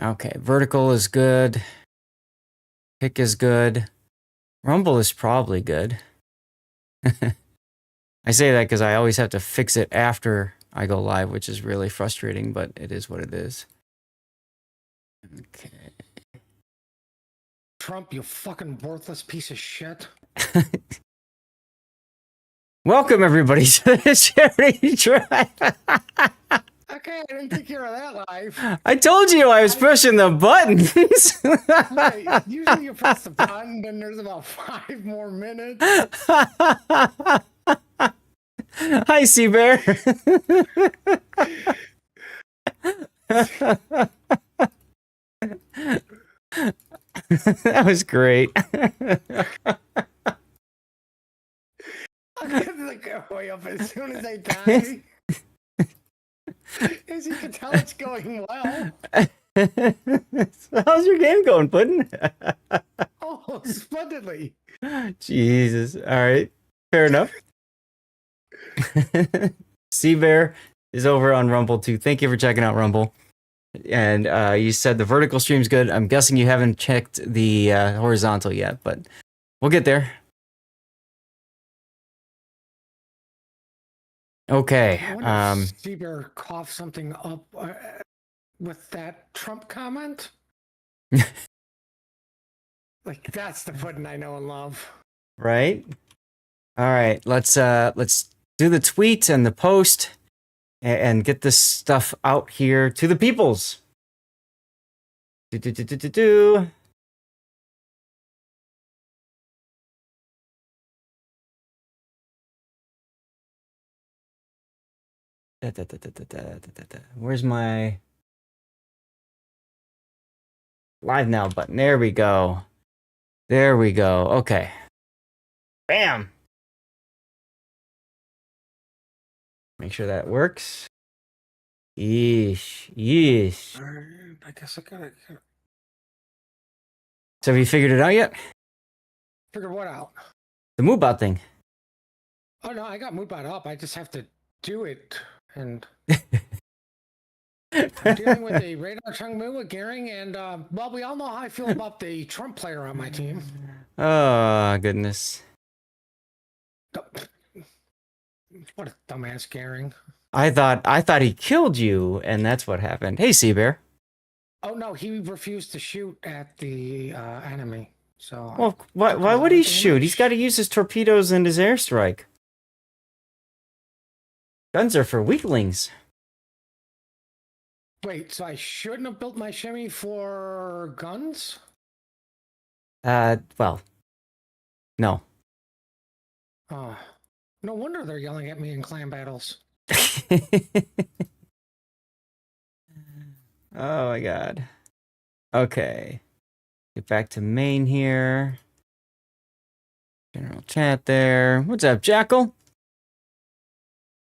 Okay, vertical is good. Pick is good. Rumble is probably good. I say that because I always have to fix it after I go live, which is really frustrating, but it is what it is. Okay. Trump, you fucking worthless piece of shit. Welcome, everybody, to the charity drive. Okay, I didn't think you were that live. I told you I was pushing the buttons. Right, usually you press the button, then there's about 5 more minutes. Hi, Seabear. That was great. I'm gonna go way up as soon as I die. As you can tell, it's going well. So how's your game going, Puddin'? Oh, splendidly. Jesus. All right. Fair enough. Seabear is over on Rumble too. Thank you for checking out Rumble. And you said the vertical stream's good. I'm guessing you haven't checked the horizontal yet, but we'll get there. Okay. I wonder if Seabear coughed something up with that Trump comment. Like, that's the Puddin' I know and love. Right. All right. Let's do the tweet and the post and get this stuff out here to the peoples. Where's my live now button? There we go. There we go. Okay. Bam. Make sure that works. Yeesh. Yeesh. I guess I gotta... So have you figured it out yet? Figure what out? The Moobot thing. Oh, no, I got Moobot up. I just have to do it. And I'm dealing with a Radar Chungmu, a Gehring, and, well, we all know how I feel about the Trump player on my team. Oh, goodness. What a dumbass Gehring. I thought he killed you, and that's what happened. Hey, Seabear. Oh, no, he refused to shoot at the enemy. So Well, why would he shoot? He's got to use his torpedoes and his airstrike. Guns are for weaklings. Wait, so I shouldn't have built my shimmy for guns? Well, no. Oh, no wonder they're yelling at me in clan battles. Oh my god. Okay. Get back to main here. General chat there. What's up, Jackal?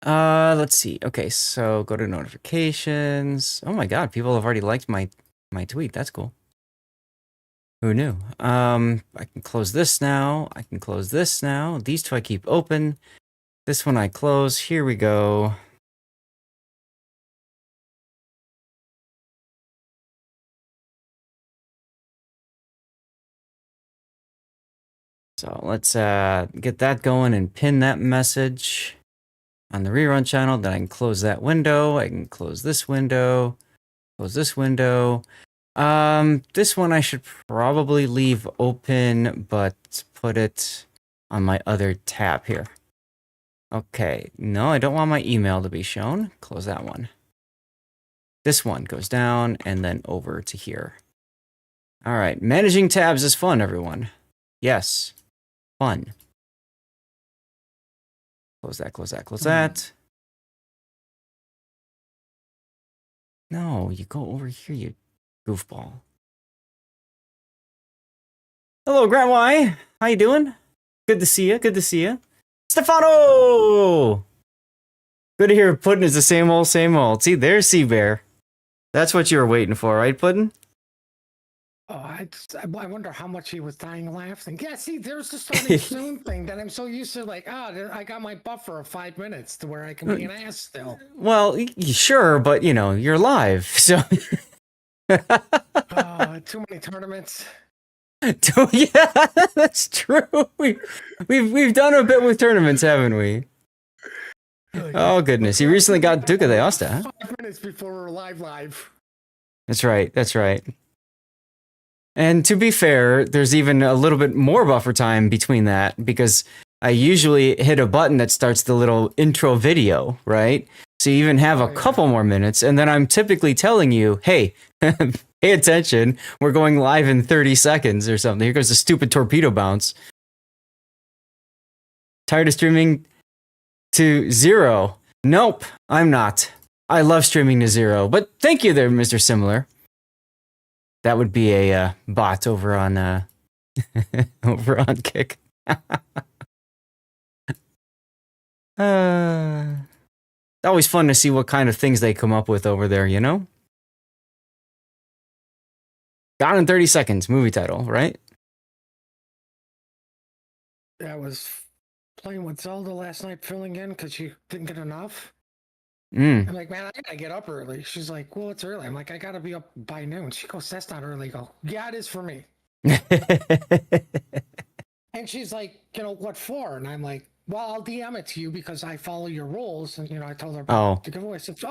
Let's see. Okay, so go to notifications. Oh my god, people have already liked my tweet. That's cool. Who knew? I can close this now. I can close this now. These two I keep open. This one I close. Here we go. So let's get that going and pin that message on the rerun channel. Then I can close that window. I can close this window. Close this window. This one I should probably leave open, but put it on my other tab here. Okay, no, I don't want my email to be shown. Close that one. This one goes down and then over to here. All right, managing tabs is fun, everyone. Yes, fun. Close that, close that, close that. No, you go over here, you goofball. Hello, Grant Y. How you doing? Good to see you. Good to see you. Stefano! Good to hear Puddin' is the same old, same old. See, there's Seabear. That's what you were waiting for, right, Puddin'? Oh, I wonder how much he was dying laughing. Yeah, see, there's the starting soon thing that I'm so used to, like, I got my buffer of 5 minutes to where I can be an ass still. Well, sure, but, you know, you're live, so... Too many tournaments. Yeah, that's true. We've done a bit with tournaments, haven't we? Oh goodness, you recently got Duke of the Osta, huh? 5 minutes before we're live. That's right. That's right. And to be fair, there's even a little bit more buffer time between that because I usually hit a button that starts the little intro video, right? So you even have a couple more minutes, and then I'm typically telling you, hey, pay attention, we're going live in 30 seconds or something. Here goes the stupid torpedo bounce. Tired of streaming to 0? Nope, I'm not. I love streaming to 0, but thank you there, Mr. Similar. That would be a bot over on over on Kick. Always fun to see what kind of things they come up with over there, you know? Gone in 30 seconds, movie title, right? I was playing with Zelda last night, filling in because she didn't get enough. I'm like, man, I gotta get up early. She's like, well, it's early. I'm like, I gotta be up by noon. She goes, that's not early. I go, yeah, it is for me. And she's like, what for? And I'm like, well, I'll DM it to you because I follow your rules. And, I told her about the giveaway. She's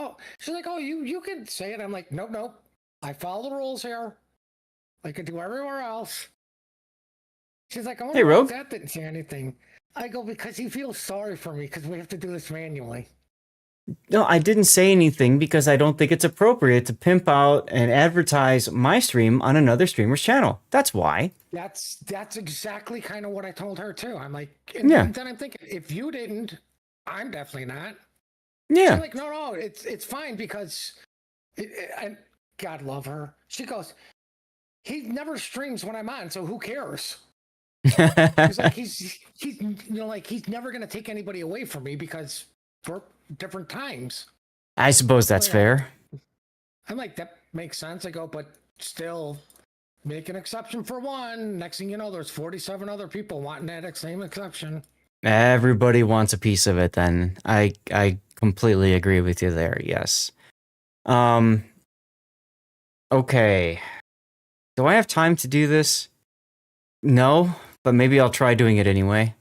like, oh, you can say it. I'm like, nope. I follow the rules here. Like I do everywhere else. She's like, I wonder why that didn't say anything. I go, because he feels sorry for me because we have to do this manually. No, I didn't say anything because I don't think it's appropriate to pimp out and advertise my stream on another streamer's channel. That's why. That's exactly kind of what I told her too. I'm like, and then I'm thinking, if you didn't, I'm definitely not. Yeah. She's like, no, it's fine because, and God love her. She goes, he never streams when I'm on, so who cares? He's like, he's he's never gonna take anybody away from me because we're different times. I suppose that's fair. I'm like, that makes sense. I go, but still make an exception for one. Next thing you know, there's 47 other people wanting that same exception. Everybody wants a piece of it then. I completely agree with you there, yes. Okay. Do I have time to do this? No, but maybe I'll try doing it anyway.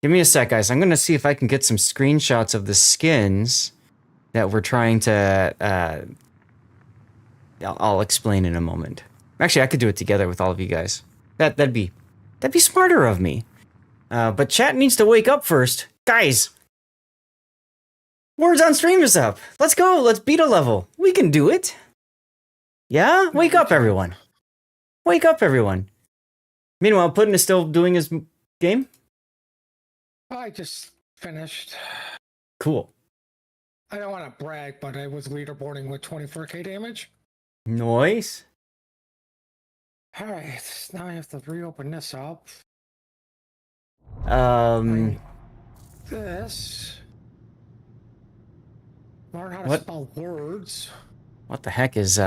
Give me a sec, guys. I'm going to see if I can get some screenshots of the skins that we're trying to... I'll explain in a moment. Actually, I could do it together with all of you guys. That'd be smarter of me. But chat needs to wake up first. Guys! Words on Stream is up. Let's go. Let's beat a level. We can do it. Yeah? Wake up, everyone. Wake up, everyone. Meanwhile, Puddin is still doing his game? I just finished. Cool. I don't want to brag, but I was leaderboarding with 24k damage. Nice. All right, now I have to reopen this up. This. Learn how to spell words. What the heck is,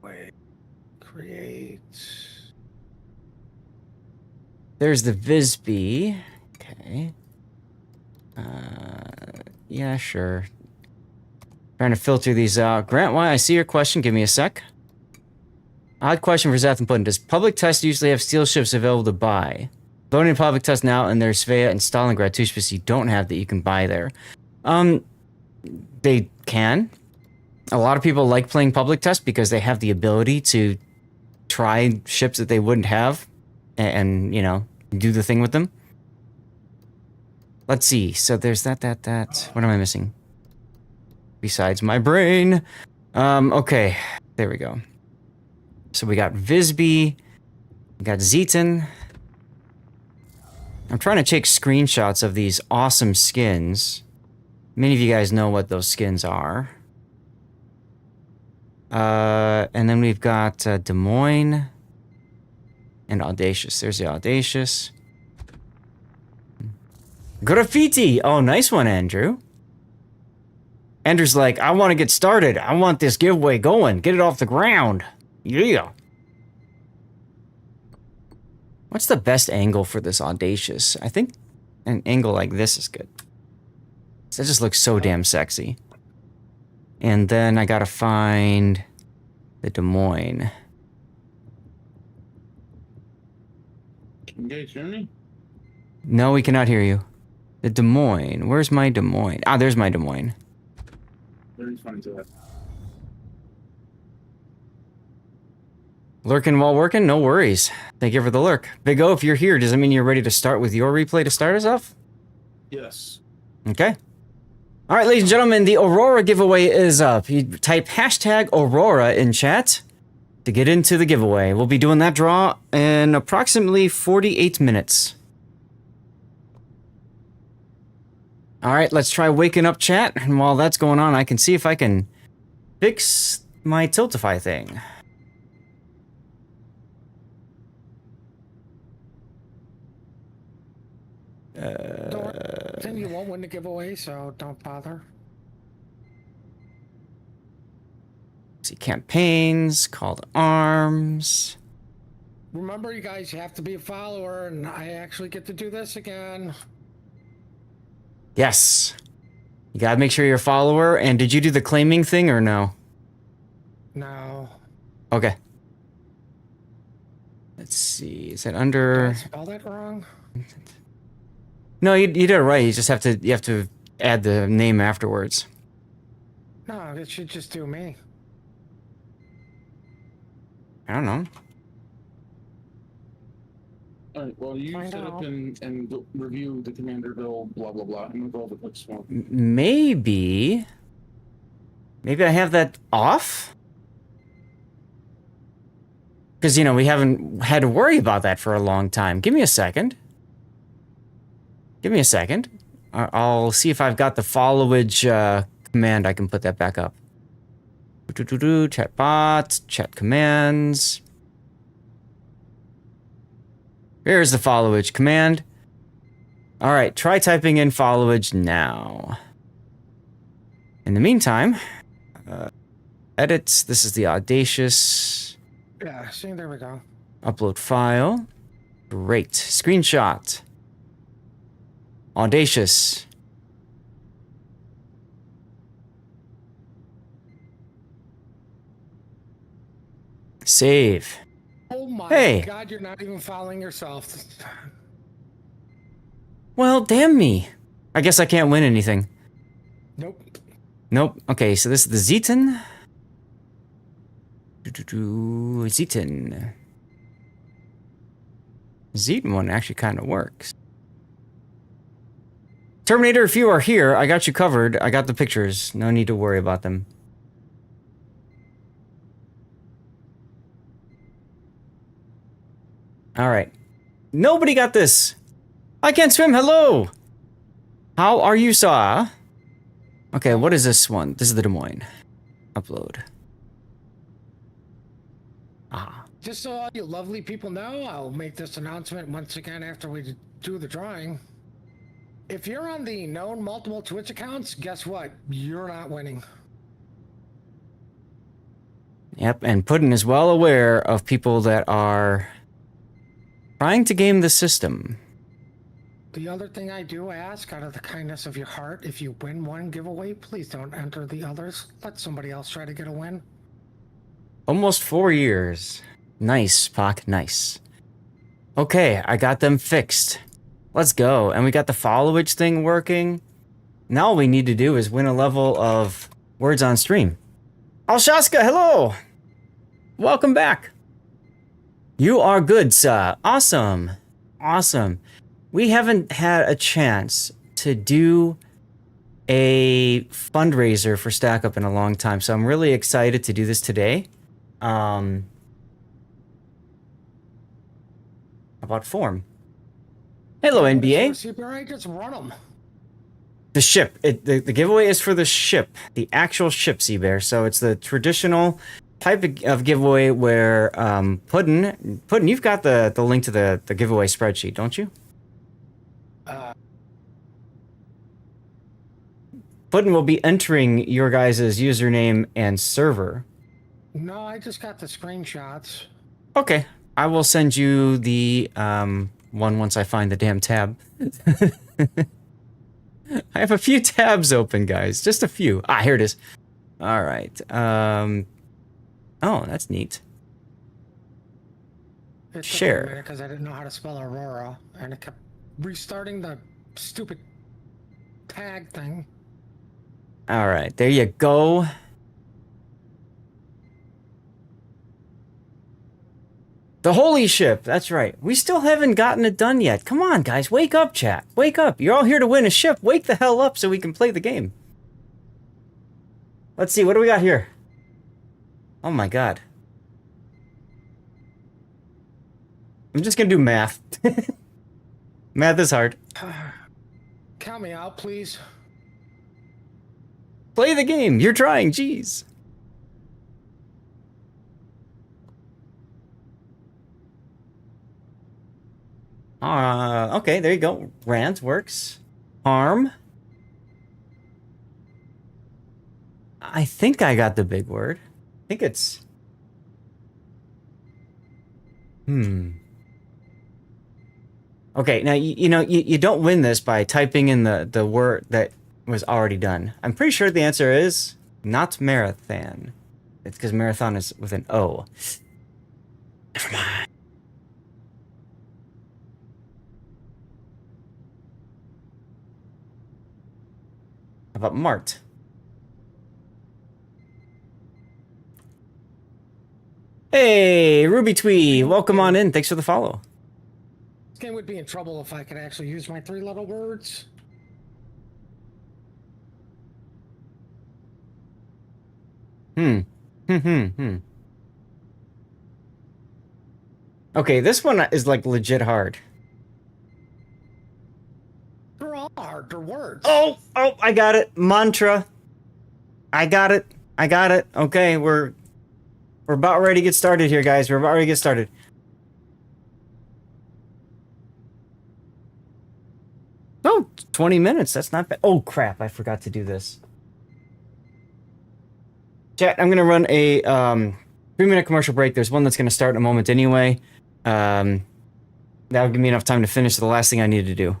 Wait. Create. There's the Visby. Okay. Yeah, sure. Trying to filter these out. Grant, why? I see your question. Give me a sec. Odd question for Zath and Puddin. Does public test usually have steel ships available to buy? Loading public test now, and there's Svea and Stalingrad, two ships you don't have that you can buy there. They can. A lot of people like playing public test because they have the ability to try ships that they wouldn't have and do the thing with them. Let's see. So there's that. What am I missing? Besides my brain. Okay. There we go. So we got Visby. We got Zeton. I'm trying to take screenshots of these awesome skins. Many of you guys know what those skins are. And then we've got Des Moines and Audacious. There's the Audacious. Graffiti! Oh, nice one, Andrew. Andrew's like, I want to get started. I want this giveaway going. Get it off the ground. Yeah. What's the best angle for this Audacious? I think an angle like this is good. That just looks so damn sexy. And then I gotta find the Des Moines. Can you guys hear me? No, we cannot hear you. The Des Moines. Where's my Des Moines? Ah, there's my Des Moines. Very funny to that. Lurking while working? No worries. Thank you for the lurk. Big O, if you're here, does that mean you're ready to start with your replay to start us off? Yes. Okay. All right, ladies and gentlemen, the Aurora giveaway is up. You type hashtag Aurora in chat to get into the giveaway. We'll be doing that draw in approximately 48 minutes. All right, let's try waking up chat. And while that's going on, I can see if I can fix my Tiltify thing. Then you won't win the giveaway, so don't bother. See, campaigns, call to arms. Remember, you guys have to be a follower, and I actually get to do this again. Yes. You gotta make sure you're a follower. And did you do the claiming thing or no? No. Okay. Let's see. Is it Did under? I spell that wrong? No, you did it right. You just have to add the name afterwards. No, it should just do me. I don't know. All right. Well, you Find set up out. and review the commander bill. Blah blah blah. I'm gonna go over the quick smoke. Maybe I have that off? Because, you know, we haven't had to worry about that for a long time. Give me a second. Give me a second. I'll see if I've got the followage command. I can put that back up. Chat bots, chat commands. Here's the followage command. All right, try typing in followage now. In the meantime, edits. This is the Audacious. Yeah, see, there we go. Upload file. Great. Screenshot. Audacious. Save. Oh my Hey. god, you're not even following yourself. Well, damn me. I guess I can't win anything. Nope. Nope. Okay, so this is the Zeton. Zeton. Zeton one actually kind of works. Terminator, if you are here, I got you covered. I got the pictures. No need to worry about them. All right. Nobody got this. I can't swim. Hello. How are you, Saw? Okay, what is this one? This is the Des Moines. Upload. Ah. Just so all you lovely people know, I'll make this announcement once again after we do the drawing. If you're on the known multiple Twitch accounts, guess what? You're not winning. Yep, and Puddin is well aware of people that are trying to game the system. The other thing I do ask, out of the kindness of your heart, if you win one giveaway, please don't enter the others. Let somebody else try to get a win. Almost 4 years. Nice, Pock, nice. Okay, I got them fixed. Let's go. And we got the followage thing working. Now all we need to do is win a level of words on stream. Alshaska, hello! Welcome back. You are good, sir. Awesome. Awesome. We haven't had a chance to do a fundraiser for StackUp in a long time, so I'm really excited to do this today. About form. Hello, NBA. Just run them. The ship. The giveaway is for the ship. The actual ship, Seabear. So it's the traditional type of giveaway where Puddin, you've got the link to the giveaway spreadsheet, don't you? Puddin will be entering your guys' username and server. No, I just got the screenshots. Okay. I will send you the one once I find the damn tab. I have a few tabs open, guys. Just a few. Ah, here it is. All right. Oh, that's neat. It Share. because I didn't know how to spell Aurora, and it kept restarting the stupid tag thing. All right, there you go. The holy ship. That's right. We still haven't gotten it done yet. Come on, guys. Wake up, chat. Wake up. You're all here to win a ship. Wake the hell up so we can play the game. Let's see. What do we got here? Oh, my God. I'm just going to do math. Math is hard. Count me out, please. Play the game. You're trying. Jeez. Okay, there you go. Rant works. Harm. I think I got the big word. I think it's... Okay, now, you know, you don't win this by typing in the word that was already done. I'm pretty sure the answer is not marathon. It's because marathon is with an O. Never mind. How about Mart? Hey, Ruby Twee, welcome on in. Thanks for the follow. This game would be in trouble if I could actually use my 3-letter words. Okay, this one is like legit hard. They're all hard. They're words. Oh, I got it. Mantra. I got it. Okay, we're about ready to get started here, guys. We're about ready to get started. Oh, 20 minutes. That's not bad. Oh, crap. I forgot to do this. Chat, I'm going to run a 3-minute commercial break. There's one that's going to start in a moment anyway. That'll give me enough time to finish the last thing I need to do.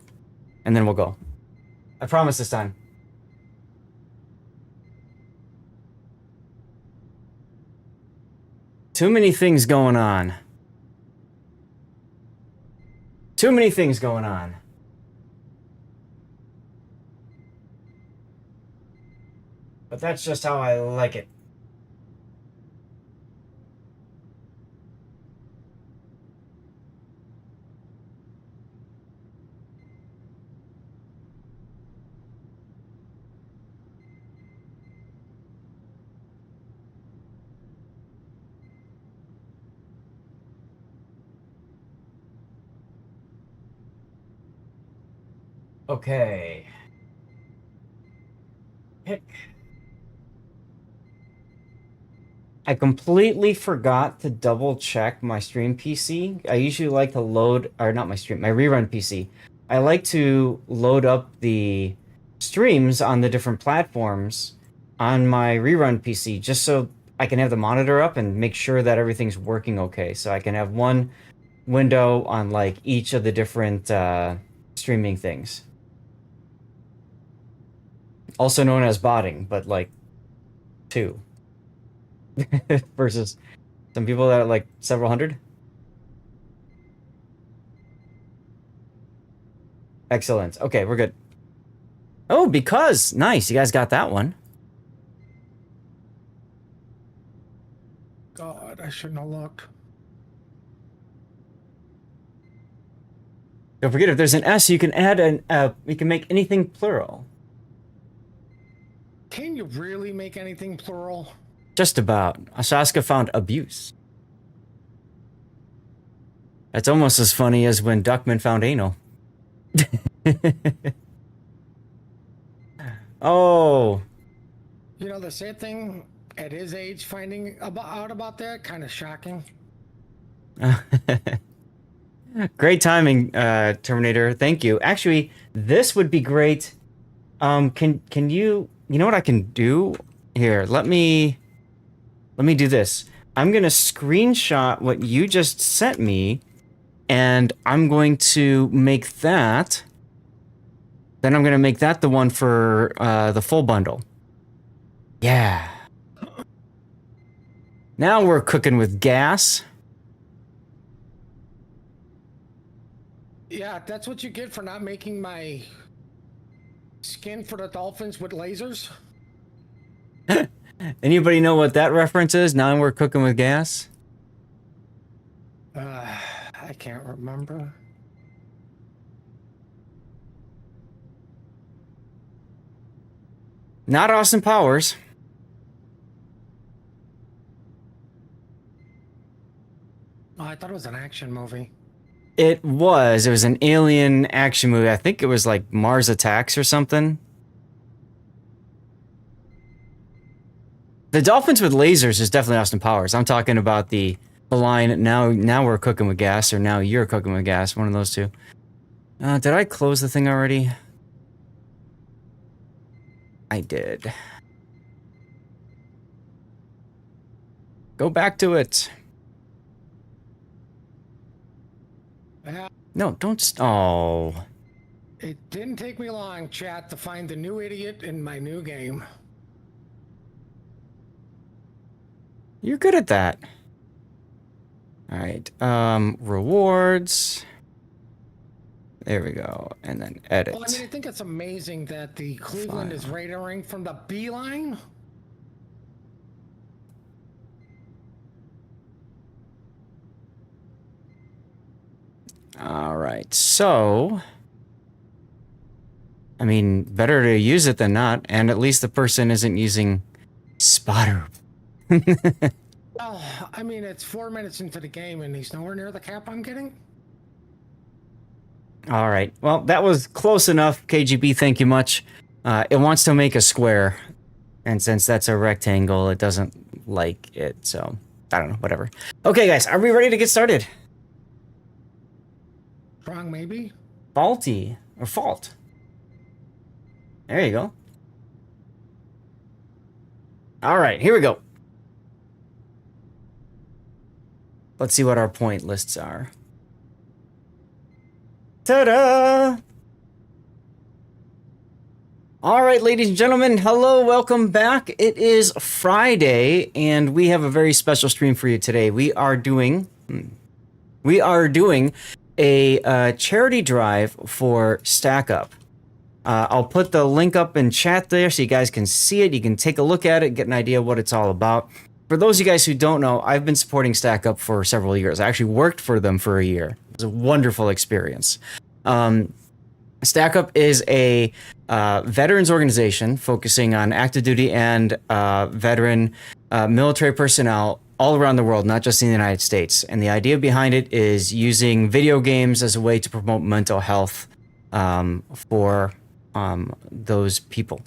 And then we'll go. I promise this time. Too many things going on. Too many things going on. But that's just how I like it. Okay. Pick. I completely forgot to double check my stream PC. I usually like to load, or not my stream, my rerun PC. I like to load up the streams on the different platforms on my rerun PC just so I can have the monitor up and make sure that everything's working okay. So I can have one window on like each of the different streaming things. Also known as botting, but like 2. Versus some people that are like several hundred. Excellent. Okay, we're good. Oh, because nice. You guys got that one. God, I shouldn't have looked. Don't forget, if there's an S, you can add an. You can make anything plural. Can you really make anything plural? Just about. Asaska found abuse. That's almost as funny as when Duckman found anal. Oh. You know, the sad thing, at his age, finding out about that, kind of shocking. Great timing, Terminator. Thank you. Actually, this would be great. Can you... You know what I can do? Here, let me do this. I'm gonna screenshot what you just sent me And I'm going to make that. Then I'm going to make that the one for the full bundle. Yeah. Now we're cooking with gas. Yeah, that's what you get for not making my skin for the dolphins with lasers. Anybody know what that reference is? Now we're cooking with gas? I can't remember. Not Austin Powers. Oh, I thought it was an action movie. It was. It was an alien action movie. I think it was like Mars Attacks or something. The dolphins with lasers is definitely Austin Powers. I'm talking about the line, now we're cooking with gas, or now you're cooking with gas. One of those two. Did I close the thing already? I did. Go back to it. No, don't. Oh. It didn't take me long, chat, to find the new idiot in my new game. You're good at that. All right. Rewards. There we go. And then edit. Well, I mean, I think it's amazing that the Cleveland is radaring from the B line. All right. So, I mean, better to use it than not. And at least the person isn't using spotter. Well, I mean, it's 4 minutes into the game and he's nowhere near the cap I'm getting. All right. Well, that was close enough. KGB, thank you much. It wants to make a square. And since that's a rectangle, it doesn't like it. So, I don't know. Whatever. Okay, guys. Are we ready to get started? Strong, maybe? Faulty. Or fault. There you go. All right. Here we go. Let's see what our point lists are. Ta-da! All right, ladies and gentlemen, hello, welcome back. It is Friday, and we have a very special stream for you today. We are doing a charity drive for StackUp. I'll put the link up in chat there so you guys can see it. You can take a look at it, get an idea of what it's all about. For those of you guys who don't know, I've been supporting StackUp for several years. I actually worked for them for a year. It was a wonderful experience. StackUp is a veterans organization focusing on active duty and veteran military personnel all around the world, not just in the United States. And the idea behind it is using video games as a way to promote mental health for those people.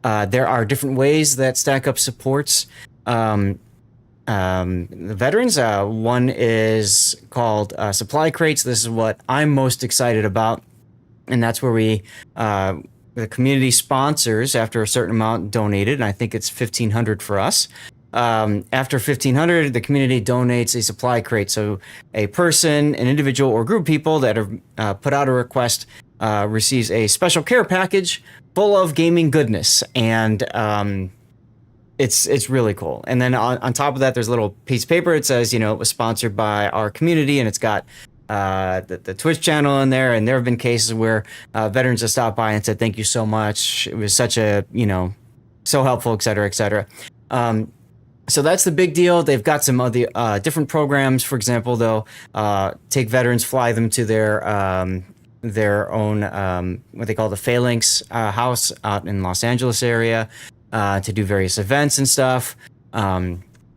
There are different ways that StackUp supports the veterans. One is called supply crates. This is what I'm most excited about. And that's where we, the community sponsors, after a certain amount donated, and I think it's $1,500 for us. After $1,500, the community donates a supply crate. So a person, an individual, or group of people that have put out a request receives a special care package full of gaming goodness. And it's really cool. And then on top of that, there's a little piece of paper. It says, you know, it was sponsored by our community, and it's got the Twitch channel in there. And there have been cases where veterans have stopped by and said, thank you so much. It was such a, you know, so helpful, et cetera, et cetera. So that's the big deal. They've got some other different programs. For example, they'll take veterans, fly them to their own, what they call the Phalanx house out in Los Angeles area to do various events and stuff.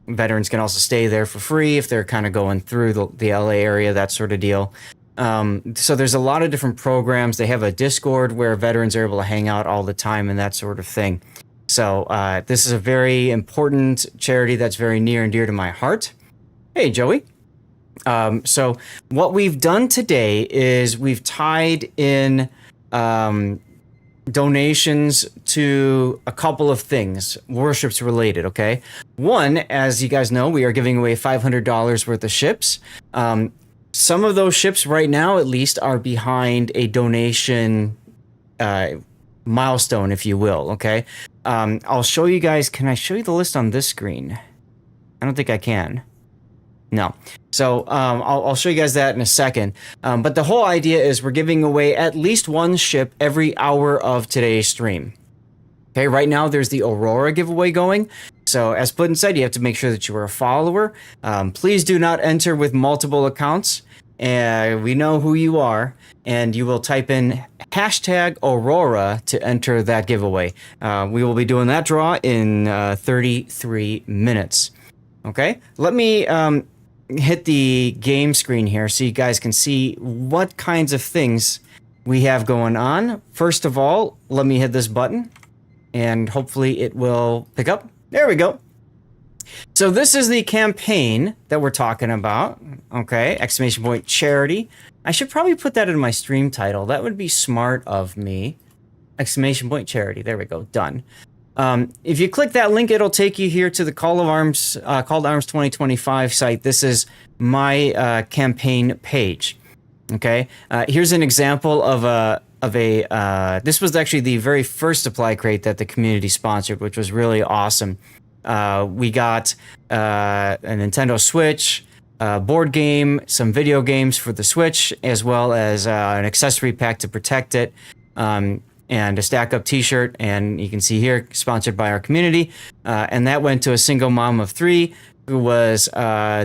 Veterans can also stay there for free if they're kind of going through the LA area, that sort of deal. So there's a lot of different programs. They have a Discord where veterans are able to hang out all the time and that sort of thing. So this is a very important charity that's very near and dear to my heart. Hey, Joey. So what we've done today is we've tied in donations to a couple of things, Warships related, okay? One, as you guys know, we are giving away $500 worth of ships. some of those ships right now, at least, are behind a donation milestone, if you will. Okay. I'll show you guys. Can I show you the list on this screen? I don't think I can. No. So I'll show you guys that in a second. But the whole idea is we're giving away at least one ship every hour of today's stream. Okay, right now there's the Aurora giveaway going. So as Puddin said, you have to make sure that you are a follower. Please do not enter with multiple accounts. We know who you are, and you will type in hashtag Aurora to enter that giveaway. We will be doing that draw in 33 minutes. Okay, let me hit the game screen here so you guys can see what kinds of things we have going on. First of all, let me hit this button, and hopefully it will pick up. There we go. So this is the campaign that we're talking about. Okay, exclamation point charity. I should probably put that in my stream title. That would be smart of me. Exclamation point charity. There we go. Done. If you click that link, it'll take you here to the Call to Arms 2025 site. This is my campaign page. Okay, here's an example of a this was actually the very first supply crate that the community sponsored, which was really awesome. We got a Nintendo Switch, board game, some video games for the Switch, as well as an accessory pack to protect it, and a StackUp t-shirt. And you can see here, sponsored by our community. And that went to a single mom of 3 who was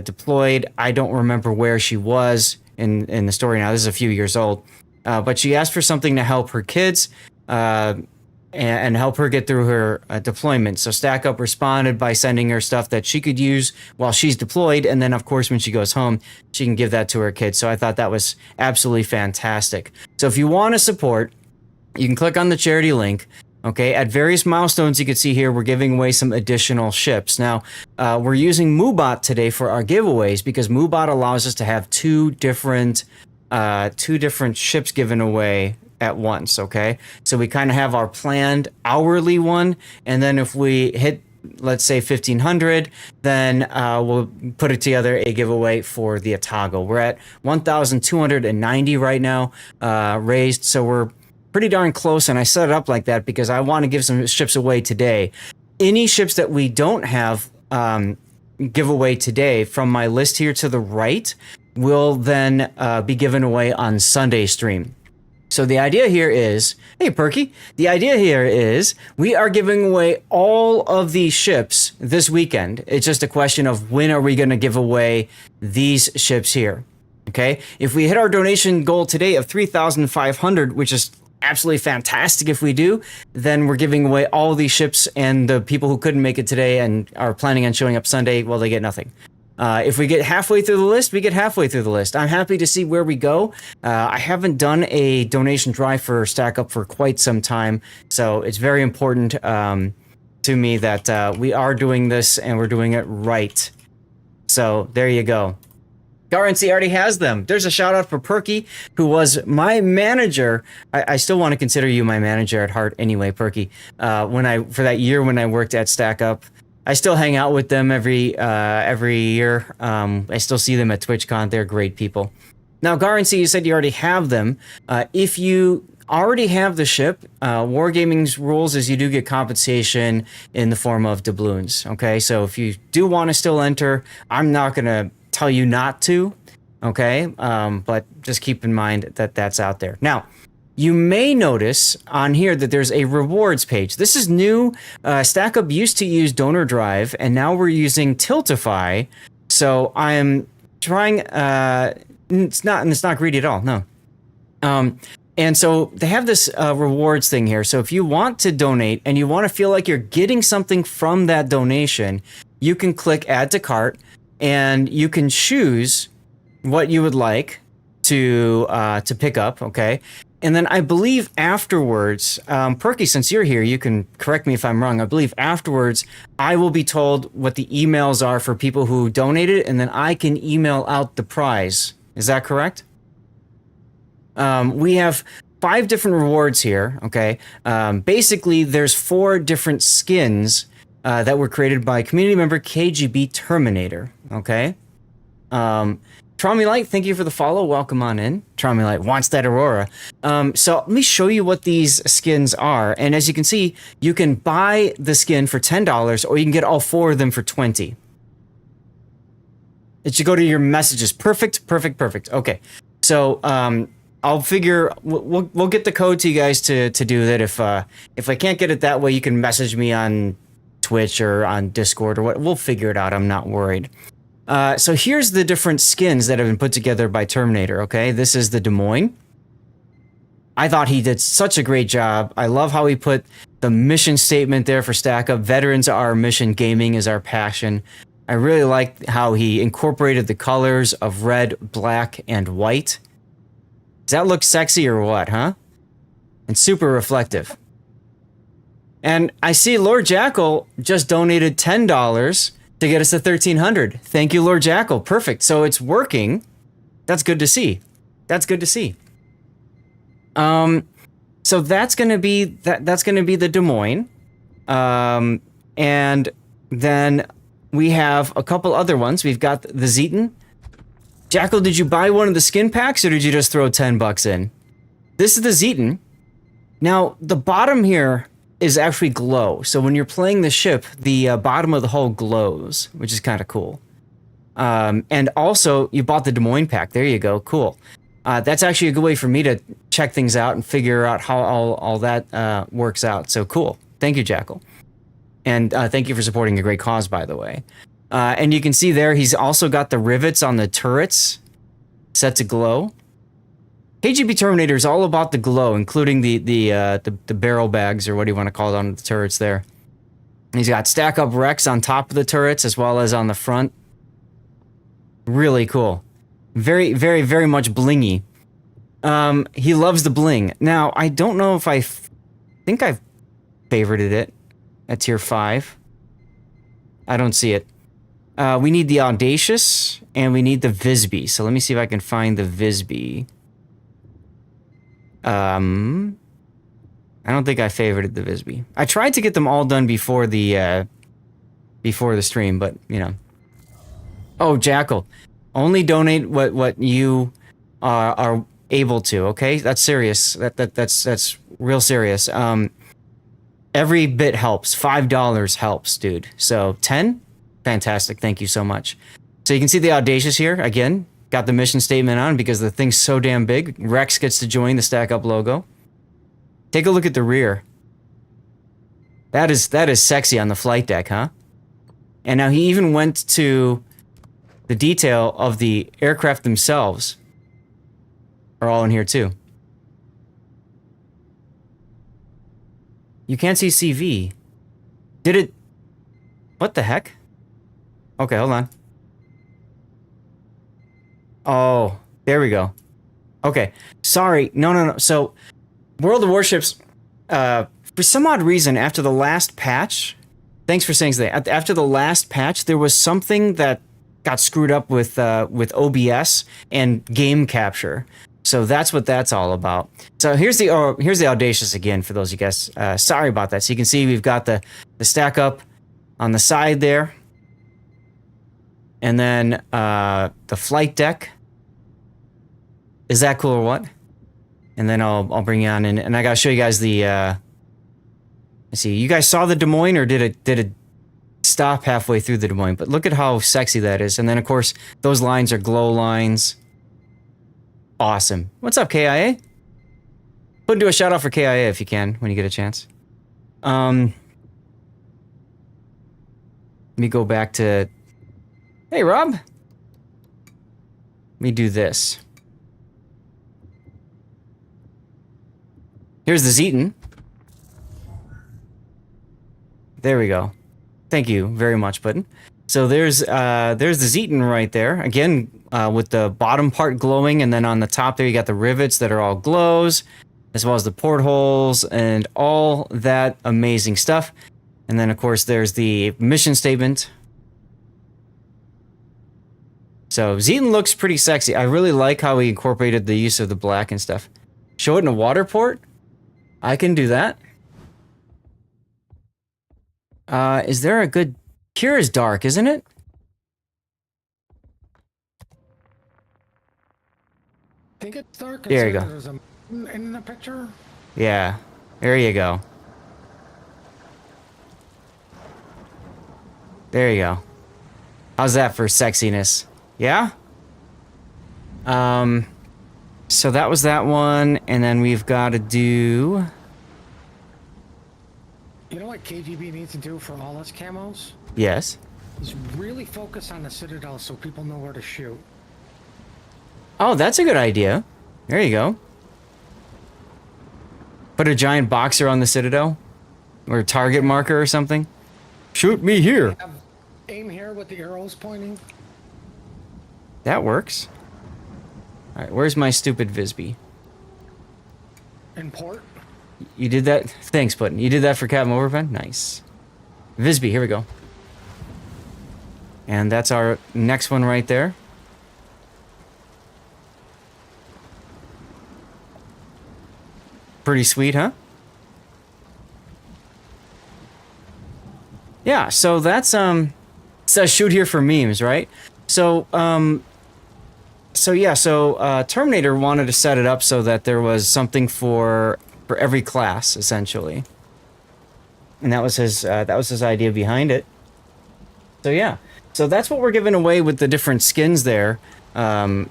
deployed. I don't remember where she was in the story now. This is a few years old. But she asked for something to help her kids and help her get through her deployment. So StackUp responded by sending her stuff that she could use while she's deployed. And then, of course, when she goes home, she can give that to her kids. So I thought that was absolutely fantastic. So if you want to support, you can click on the charity link. Okay, at various milestones you can see here, we're giving away some additional ships. Now, we're using MooBot today for our giveaways because MooBot allows us to have two different ships given away at once. Okay, so we kind of have our planned hourly one, and then if we hit, let's say 1,500, then we'll put it together a giveaway for the Atago. We're at 1,290 right now raised, so we're pretty darn close, and I set it up like that because I want to give some ships away today. Any ships that we don't have giveaway today from my list here to the right will then be given away on Sunday stream. So the idea here is, hey Perky, the idea here is we are giving away all of these ships this weekend. It's just a question of when are we going to give away these ships here. Okay, if we hit our donation goal today of 3,500, which is absolutely fantastic if we do, then we're giving away all these ships, and the people who couldn't make it today and are planning on showing up Sunday, well, they get nothing. If we get halfway through the list, we get halfway through the list. I'm happy to see where we go. I haven't done a donation drive for StackUp for quite some time, so it's very important to me that we are doing this and we're doing it right. So there you go. Currency already has them. There's a shout out for Perky, who was my manager. I still want to consider you my manager at heart anyway, Perky. For that year when I worked at StackUp, I still hang out with them every year. I still see them at TwitchCon. They're great people. Now, Currency, you said you already have them. If you already have the ship, Wargaming's rules is you do get compensation in the form of doubloons. Okay, so if you do want to still enter, I'm not going to tell you not to, okay? But just keep in mind that that's out there. Now, you may notice on here that there's a rewards page. This is new. StackUp used to use Donor Drive, and now we're using Tiltify. So I am trying. It's not greedy at all. No. And so they have this rewards thing here. So if you want to donate and you want to feel like you're getting something from that donation, you can click Add to Cart. And you can choose what you would like to pick up, okay? And then I believe afterwards, Perky, since you're here, you can correct me if I'm wrong. I believe afterwards, I will be told what the emails are for people who donated, and then I can email out the prize. Is that correct? We have 5 different rewards here, okay? Basically, there's 4 different skins that were created by community member KGB Terminator, okay? Tromulite, thank you for the follow. Welcome on in. Tromulite wants that Aurora. So let me show you what these skins are. And as you can see, you can buy the skin for $10 or you can get all 4 of them for $20. It should go to your messages. Perfect, perfect, perfect. Okay. So I'll figure we'll get the code to you guys to do that. If I can't get it that way, you can message me on Twitch or on Discord or what. We'll figure it out. I'm not worried. So here's the different skins that have been put together by Terminator, okay? This is the Des Moines. I thought he did such a great job. I love how he put the mission statement there for StackUp. Veterans are our mission, gaming is our passion. I really like how he incorporated the colors of red, black, and white. Does that look sexy or what, huh? And super reflective. And I see Lord Jackal just donated $10 to get us to 1,300. Thank you, Lord Jackal. Perfect. So it's working. That's good to see. That's good to see. So that's gonna be that's gonna be the Des Moines. And then we have a couple other ones. We've got the Zeton. Jackal, did you buy one of the skin packs or did you just throw $10 in? This is the Zeton. Now, the bottom here is actually glow. So when you're playing the ship, the bottom of the hull glows, which is kind of cool. And also, you bought the Des Moines pack. There you go. Cool. That's actually a good way for me to check things out and figure out how all that works out. So cool. Thank you, Jackal. And thank you for supporting a great cause, by the way. And you can see there, he's also got the rivets on the turrets set to glow. KGB Terminator is all about the glow, including the barrel bags, or what do you want to call it, on the turrets there. And he's got StackUp Rex on top of the turrets as well as on the front. Really cool. Very, very, very much blingy. He loves the bling. Now, I don't know if I think I've favorited it at tier 5. I don't see it. We need the Audacious, and we need the Visby. So let me see if I can find the Visby. I don't think I favorited the Visby. I tried to get them all done before the stream, but, you know. Oh, Jackal. Only donate what you are able to, okay? That's serious. That's real serious. Every bit helps. $5 helps, dude. So 10? Fantastic. Thank you so much. So you can see the Audacious here. Again, got the mission statement on because the thing's so damn big. Rex gets to join the StackUp logo. Take a look at the rear. That is sexy on the flight deck, huh? And now he even went to the detail of the aircraft themselves. Are all in here too. You can't see CV. Did it... What the heck? Okay, hold on. Oh, there we go. Okay, sorry. No. So, World of Warships, for some odd reason, after the last patch... Thanks for saying that. After the last patch, there was something that got screwed up with OBS and game capture. So that's what that's all about. So here's the Audacious again for those of you guys. Sorry about that. So you can see we've got the StackUp on the side there. And then the flight deck. Is that cool or what? And then I'll bring you on in, and I gotta show you guys the let's see, you guys saw the Des Moines, or did it stop halfway through the Des Moines? But look at how sexy that is. And then of course those lines are glow lines. Awesome. What's up, KIA? Put into a shout out for KIA if you can, when you get a chance. Let me go back to... Hey, Rob. Let me do this. Here's the Zeton. There we go. Thank you very much, Puddin'. So there's the Zeton right there. Again, with the bottom part glowing, and then on the top there you got the rivets that are all glows, as well as the portholes and all that amazing stuff. And then of course there's the mission statement. So Zeton looks pretty sexy. I really like how he incorporated the use of the black and stuff. Show it in a water port? I can do that. Is there a good... Cure is dark, isn't it? think it's dark. There you go. There's a moon in the picture. Yeah. There you go. There you go. How's that for sexiness? Yeah? So that was that one, and then we've got to do... You know what KGB needs to do for all its camos? Yes. Is really focus on the Citadel so people know where to shoot. Oh, that's a good idea. There you go. Put a giant boxer on the Citadel? Or a target marker or something? Shoot me here! Have aim here with the arrows pointing. That works. Alright, where's my stupid Visby? In port. You did that? Thanks, Puddin. You did that for Captain Overpen? Nice. Visby, here we go. And that's our next one right there. Pretty sweet, huh? Yeah, so that's, it says shoot here for memes, right? So, Terminator wanted to set it up so that there was something for every class, essentially. And that was his idea behind it. So yeah. So that's what we're giving away with the different skins there. I'll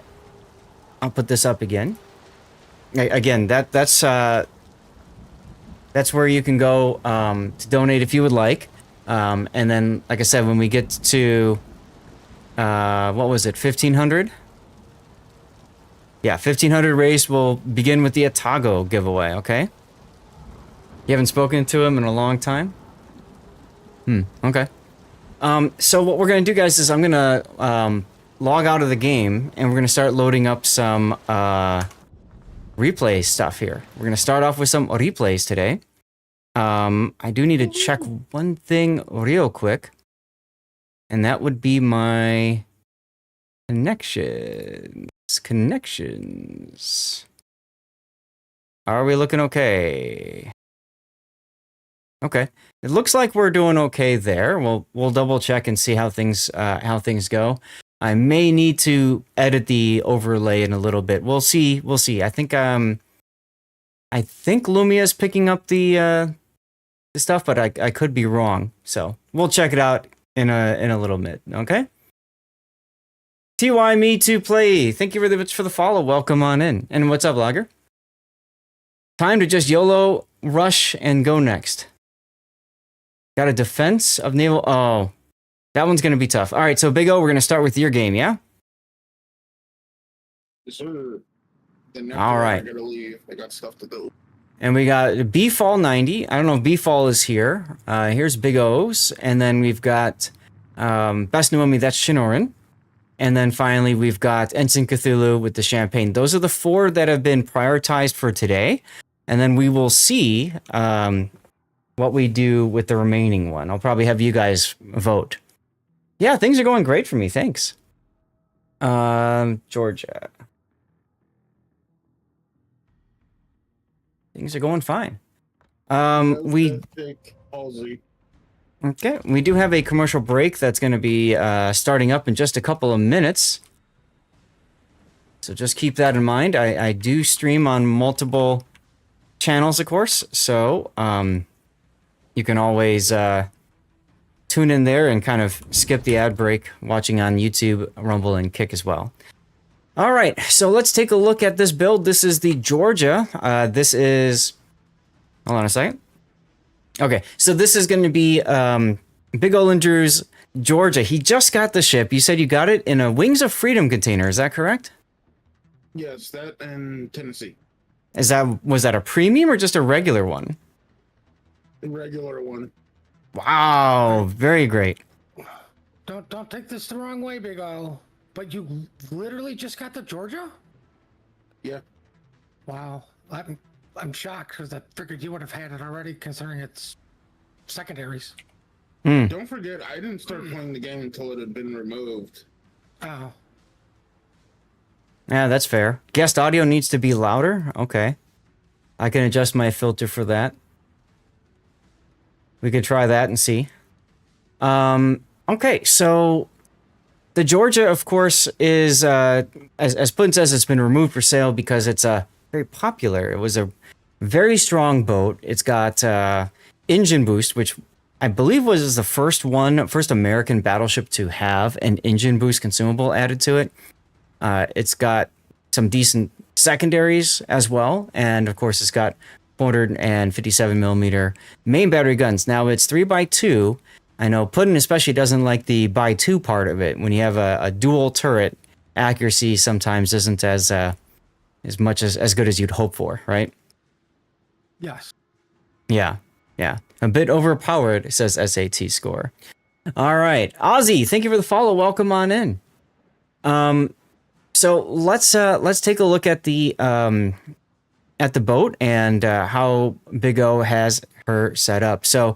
put this up again. Again, that's where you can go to donate if you would like. And then, like I said, when we get to what was it, 1,500? Yeah, 1,500 raised, we'll begin with the Atago giveaway, okay? You haven't spoken to him in a long time? Okay. So what we're gonna do, guys, is I'm gonna log out of the game, and we're gonna start loading up some replay stuff here. We're gonna start off with some replays today. I do need to check one thing real quick, and that would be my connections. Are we looking okay? Okay. It looks like we're doing okay there. We'll double check and see how things go. I may need to edit the overlay in a little bit. We'll see. I think Lumia's picking up the stuff, but I could be wrong. So we'll check it out in a little bit. Okay. TY Me To Play. Thank you very much for the follow. Welcome on in. And what's up, Logger? Time to just YOLO, rush, and go next. Got a defense of naval. Oh, that one's going to be tough. All right, so Big O, we're going to start with your game, yeah? Yes, sir. All right. I gotta leave. I got stuff to do. And we got B-Fall 90. I don't know if B-Fall is here. Here's Big O's. And then we've got Best Nuomi, that's Shinoran. And then finally, we've got Ensign Cthulhu with the Champagne. Those are the 4 that have been prioritized for today. And then we will see what we do with the remaining one. I'll probably have you guys vote. Yeah, things are going great for me. Thanks. Georgia. Things are going fine. Okay, we do have a commercial break that's going to be starting up in just a couple of minutes. So just keep that in mind. I do stream on multiple channels, of course. So you can always tune in there and kind of skip the ad break watching on YouTube, Rumble, and Kick as well. All right, so let's take a look at this build. This is the Georgia. This is... Hold on a second. Okay, so this is going to be Big Olindrew's Georgia. He just got the ship. You said you got it in a Wings of Freedom container. Is that correct? Yes, that and Tennessee. Was that a premium or just a regular one? The regular one. Wow, very great. Don't take this the wrong way, Big O. But you literally just got the Georgia? Yeah. Wow, I'm shocked because I figured you would have had it already, considering it's secondaries. Don't forget, I didn't start playing the game until it had been removed. Oh. Yeah, that's fair. Guest audio needs to be louder? Okay. I can adjust my filter for that. We could try that and see. Okay, so the Georgia, of course, is as Putin says, it's been removed for sale because it's very popular. It was a very strong boat. It's got engine boost, which I believe was the first American battleship to have an engine boost consumable added to it. It's got some decent secondaries as well, and of course, it's got 457 millimeter main battery guns. Now it's 3x2. I know Putin especially doesn't like the by 2 part of it. When you have a dual turret, accuracy sometimes isn't as much as good as you'd hope for, right? Yes. Yeah. A bit overpowered, says SAT score. All right, Ozzy, thank you for the follow. Welcome on in. So let's take a look at the boat and how Big O has her set up. So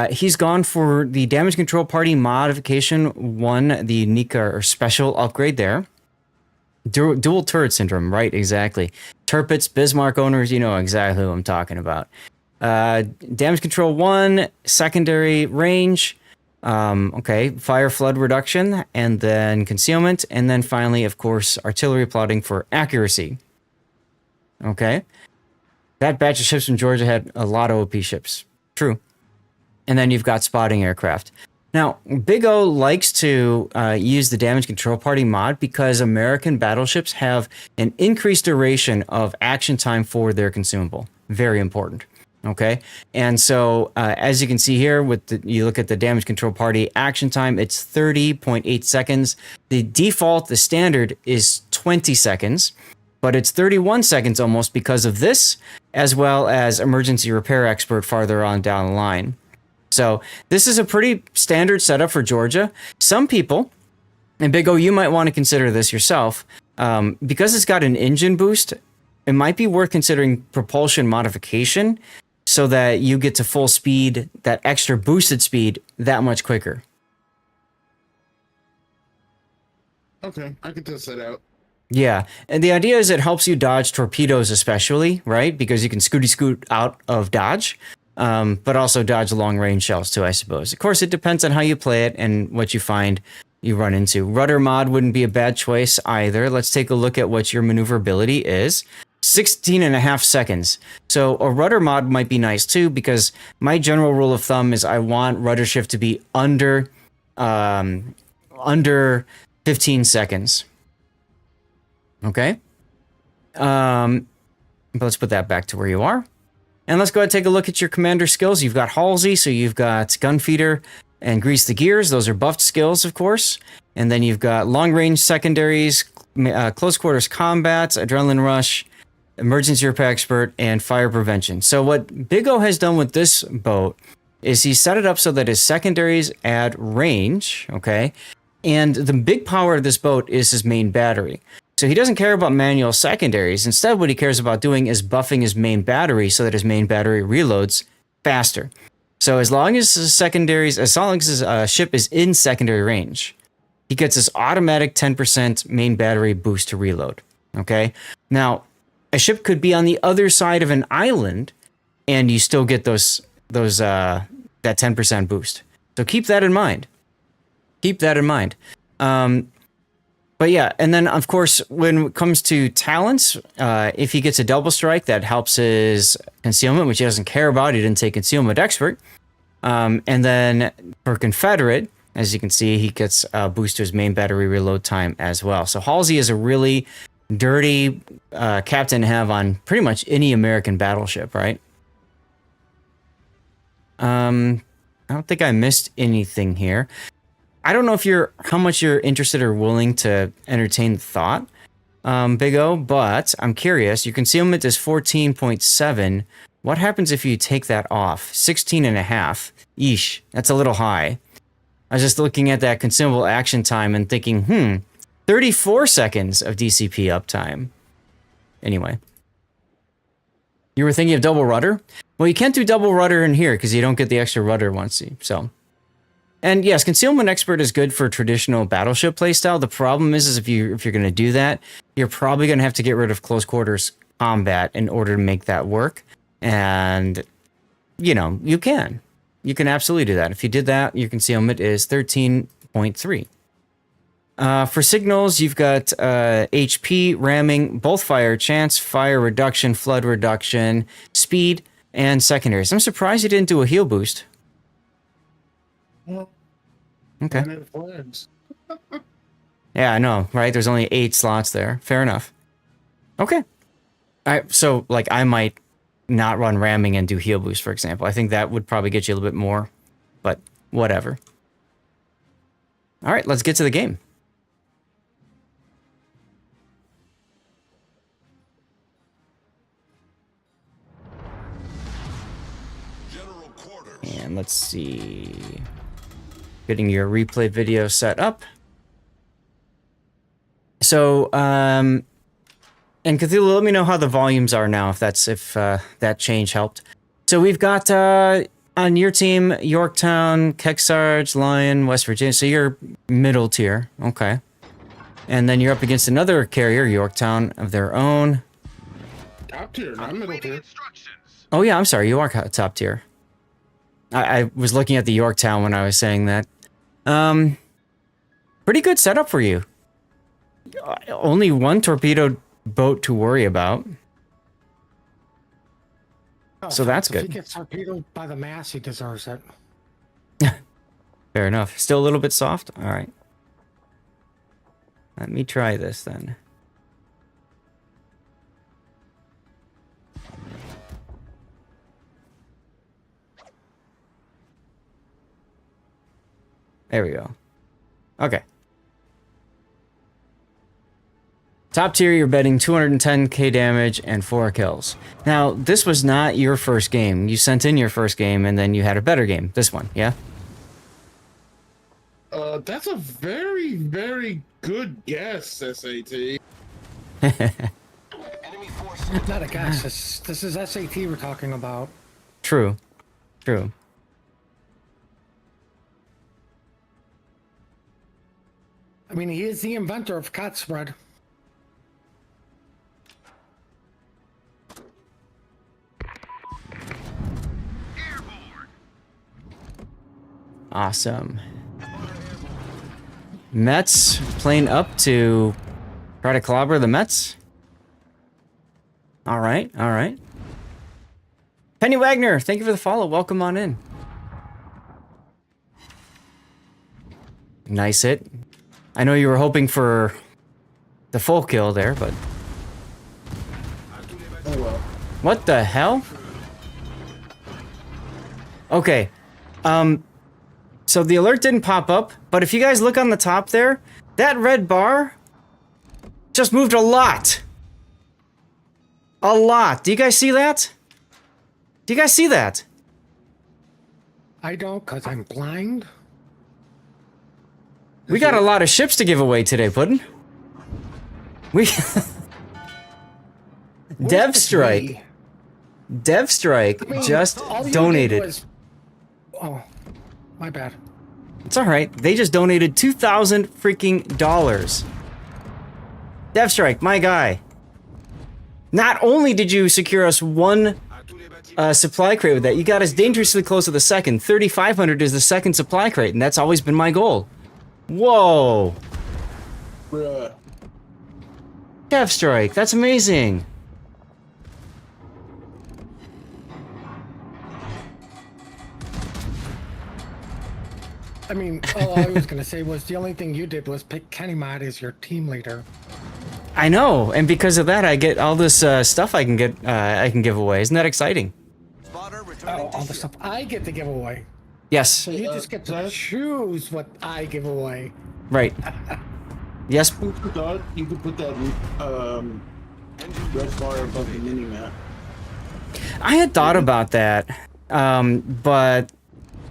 he's gone for the damage control party modification 1, the unique or special upgrade there. Dual turret syndrome, right? Exactly. Turpits, Bismarck owners, you know exactly who I'm talking about. Damage control 1, secondary range. Okay, fire flood reduction, and then concealment, and then finally, of course, artillery plotting for accuracy. Okay. That batch of ships from Georgia had a lot of OP ships. True. And then you've got spotting aircraft. Now, Big O likes to use the damage control party mod because American battleships have an increased duration of action time for their consumable. Very important. Okay. And so, as you can see here, you look at the damage control party action time, it's 30.8 seconds. The default, the standard, is 20 seconds. But it's 31 seconds almost because of this, as well as emergency repair expert farther on down the line. So this is a pretty standard setup for Georgia. Some people, and Big O, you might want to consider this yourself, because it's got an engine boost, it might be worth considering propulsion modification so that you get to full speed, that extra boosted speed, that much quicker. Okay, I can test that out. Yeah, and the idea is it helps you dodge torpedoes especially, right? Because you can scoot out of dodge, but also dodge long-range shells too, I suppose. Of course, it depends on how you play it and what you find you run into. Rudder mod wouldn't be a bad choice either. Let's take a look at what your maneuverability is. 16.5 seconds. So a rudder mod might be nice too, because my general rule of thumb is I want rudder shift to be under 15 seconds. Okay. But let's put that back to where you are. And let's go ahead and take a look at your commander skills. You've got Halsey, so you've got Gunfeeder and Grease the Gears. Those are buffed skills, of course. And then you've got long-range secondaries, close quarters combat, adrenaline rush, emergency repair expert, and fire prevention. So what Big O has done with this boat is he set it up so that his secondaries add range, okay? And the big power of this boat is his main battery. So he doesn't care about manual secondaries. Instead, what he cares about doing is buffing his main battery so that his main battery reloads faster. So as long as his secondaries, as long as his ship is in secondary range, he gets this automatic 10% main battery boost to reload. Okay. Now, a ship could be on the other side of an island, and you still get that 10% boost. So keep that in mind. Keep that in mind. But yeah, and then of course, when it comes to talents, if he gets a double strike, that helps his concealment, which he doesn't care about. He didn't take concealment expert. And then for Confederate, as you can see, he gets a boost to his main battery reload time as well. So Halsey is a really dirty captain to have on pretty much any American battleship, right? I don't think I missed anything here. I don't know how much you're interested or willing to entertain the thought, Big O, but I'm curious. Your concealment is 14.7. What happens if you take that off? 16.5. Yeesh, that's a little high. I was just looking at that consumable action time and thinking, 34 seconds of DCP uptime. Anyway. You were thinking of double rudder? Well, you can't do double rudder in here because you don't get the extra rudder once so. And yes, Concealment Expert is good for traditional battleship playstyle. The problem is if you're going to do that, you're probably going to have to get rid of close quarters combat in order to make that work. And, you can absolutely do that. If you did that, your concealment is 13.3. For signals, you've got HP, ramming, both fire, chance, fire reduction, flood reduction, speed, and secondaries. I'm surprised you didn't do a heal boost. Well, Okay. and it flags. Yeah, I know, right? There's only 8 slots there. Fair enough. Okay. So, like, I might not run ramming and do heal boost, for example. I think that would probably get you a little bit more, but whatever. All right, let's get to the game. And let's see. Getting your replay video set up. So, and Cthulhu, let me know how the volumes are now, if that change helped. So we've got on your team Yorktown, Kearsarge, Lion, West Virginia. So you're middle tier, okay. And then you're up against another carrier, Yorktown, of their own. Top tier, not middle tier. Oh yeah, I'm sorry, you are top tier. I was looking at the Yorktown when I was saying that. Pretty good setup for you. Only one torpedo boat to worry about. Oh, So that's if good. he gets torpedoed by the mass, he deserves it. Fair enough. Still a little bit soft? All right. Let me try this then. There we go. Okay. Top tier, you're betting 210k damage and 4 kills. Now, this was not your first game. You sent in your first game and then you had a better game. This one, yeah? That's a very, very good guess, SAT. Not a guess. This is SAT we're talking about. True. True. I mean, he is the inventor of cat spread. Awesome. Mets playing up to try to clobber the Mets. All right, all right. Penny Wagner, thank you for the follow. Welcome on in. Nice hit. I know you were hoping for the full kill there, but... Oh well. What the hell? Okay. So the alert didn't pop up, but if you guys look on the top there, that red bar just moved a lot. A lot. Do you guys see that? Do you guys see that? I don't, because I'm blind. We got a lot of ships to give away today, Puddin'. We... DevStrike. DevStrike just all you did donated. was- Oh, my bad. It's all right. They just donated $2,000 freaking dollars. DevStrike, my guy. Not only did you secure us one supply crate with that, you got us dangerously close to the second. 3,500 is the second supply crate, and that's always been my goal. Whoa. Bruh. DevStrike, that's amazing. I mean, all I was going to say was the only thing you did was pick Kenny Mod as your team leader. I know, and because of that, I get all this stuff I can give away. Isn't that exciting? Oh, all the stuff I get to give away. Yes. So you just get to choose what I give away. Right. Yes. You could put that red bar above the mini map. I had thought about that, but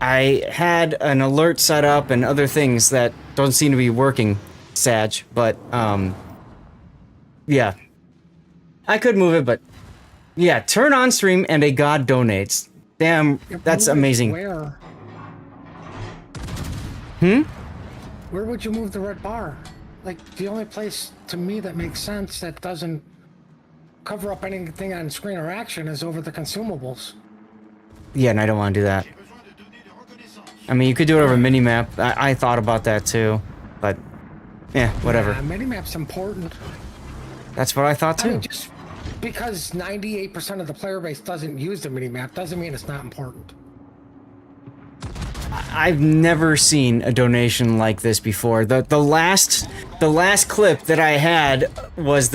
I had an alert set up and other things that don't seem to be working, Sag, but, yeah. I could move it, but, yeah, turn on stream and a god donates. Damn, that's amazing. Where? Where would you move the red bar? Like, the only place to me that makes sense that doesn't cover up anything on screen or action is over the consumables. Yeah, and I don't want to do that. I mean, you could do it over minimap. I thought about that too, but Yeah, whatever. Minimap's important. That's what I thought I too. mean, just because 98% of the player base doesn't use the minimap doesn't mean it's not important. I've never seen a donation like this before. The last clip that I had was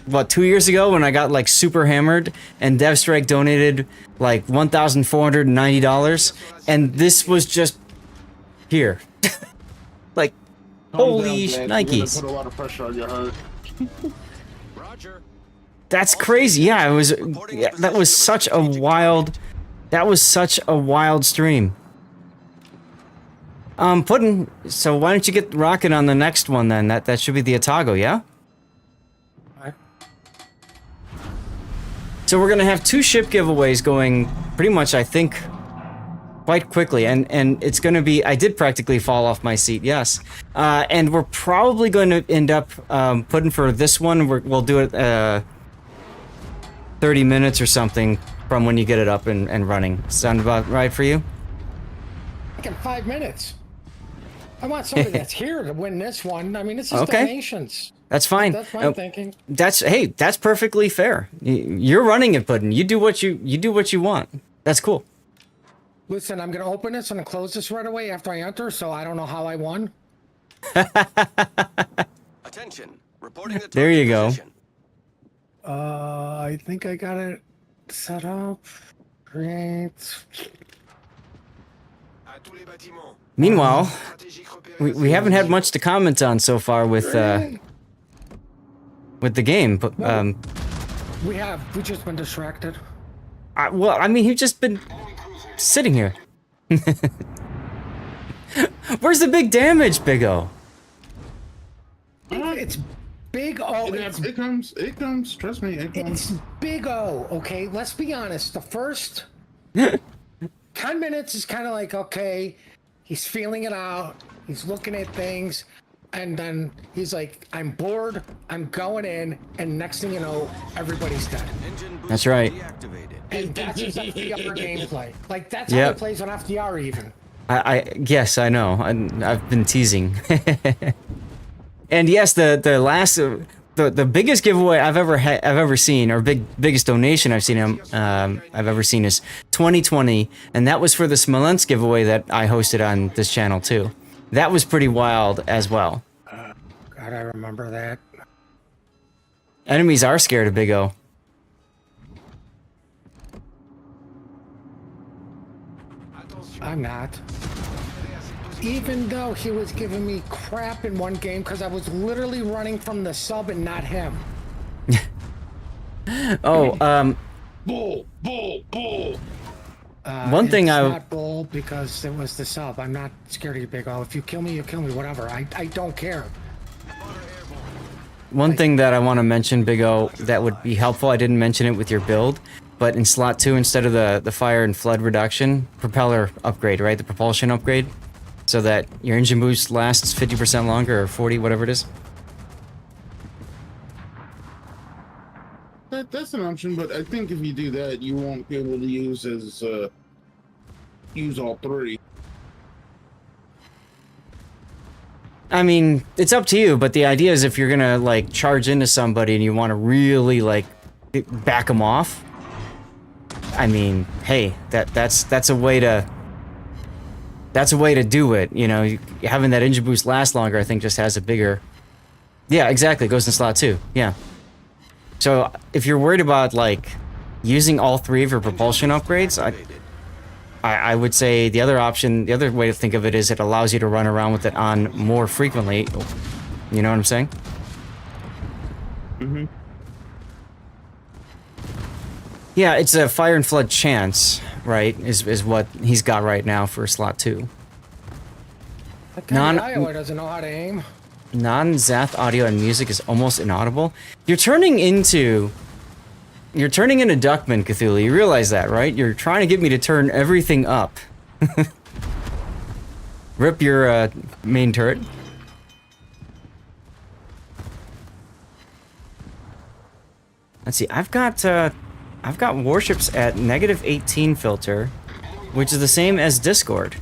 what, 2 years ago when I got like super hammered and DevStrike donated like $1,490, and this was just here. Like, holy Nikes. Put a lot of pressure on your heart. That's crazy. Yeah, it was. Yeah, that was such a wild. That was such a wild stream. Puddin', so why don't you get rocking on the next one then? That should be the Otago, yeah? Alright. So we're gonna have 2 ship giveaways going pretty much, I think, quite quickly, and it's gonna be. I did practically fall off my seat, yes. And we're probably going to end up putting for this one. We'll do it 30 minutes or something from when you get it up and running. Sound about right for you? Like in 5 minutes. I want somebody that's here to win this one. I mean, this is Okay. donations. That's fine. That's my thinking. Hey, that's perfectly fair. You're running it, Puddin'. You do what you want. That's cool. Listen, I'm gonna open this and close this right away after I enter, so I don't know how I won. Attention. Reporting the There you go. position. I think I got it set up. Create. Meanwhile, we haven't had much to comment on so far with the game, but We've just been distracted. well, I mean, he's just been sitting here. Where's the big damage, Big O? It's Big O. It comes. Trust me, it comes. It's Big O, okay? Let's be honest. The first 10 minutes is kind of like, okay, he's feeling it out. He's looking at things. And then he's like, I'm bored. I'm going in. And next thing you know, everybody's dead. Engine boost That's right. deactivated. And that's his FDR gameplay. Like, that's Yep. how he plays on FDR even. Yes, I know. I've been teasing. And yes, the last the biggest giveaway I've ever seen, or biggest donation I've seen I've ever seen is 2020, and that was for the Smolensk giveaway that I hosted on this channel too. That was pretty wild as well. God, I remember that. Enemies are scared of Big O. I'm not. Even though he was giving me crap in one game because I was literally running from the sub and not him. Oh, Bull. One thing it's I- not bull because it was the sub. I'm not scared of you, Big O. If you kill me, you kill me. Whatever. I don't care. one thing that I want to mention, Big O, that would be helpful. I didn't mention it with your build, but in slot 2, instead of the fire and flood reduction, propeller upgrade, right? The propulsion upgrade, so that your engine boost lasts 50% longer, or 40, whatever it is. That's an option, but I think if you do that, you won't be able to use all 3. I mean, it's up to you, but the idea is if you're gonna like charge into somebody and you want to really like back them off, I mean, hey, that's a way to do it. You know, having that engine boost last longer, I think, just has a bigger. Yeah, exactly. It goes in slot 2. Yeah. So if you're worried about like using all 3 of your propulsion upgrades, I would say the other option, the other way to think of it is it allows you to run around with it on more frequently. You know what I'm saying? Mm-hmm. Yeah, it's a fire and flood chance, right? Is what he's got right now for slot 2. That guy in Iowa doesn't know how to aim. Non-Zath audio and music is almost inaudible. You're turning into Duckman, Cthulhu. You realize that, right? You're trying to get me to turn everything up. Rip your main turret. Let's see. I've got Warships at -18 filter, which is the same as Discord.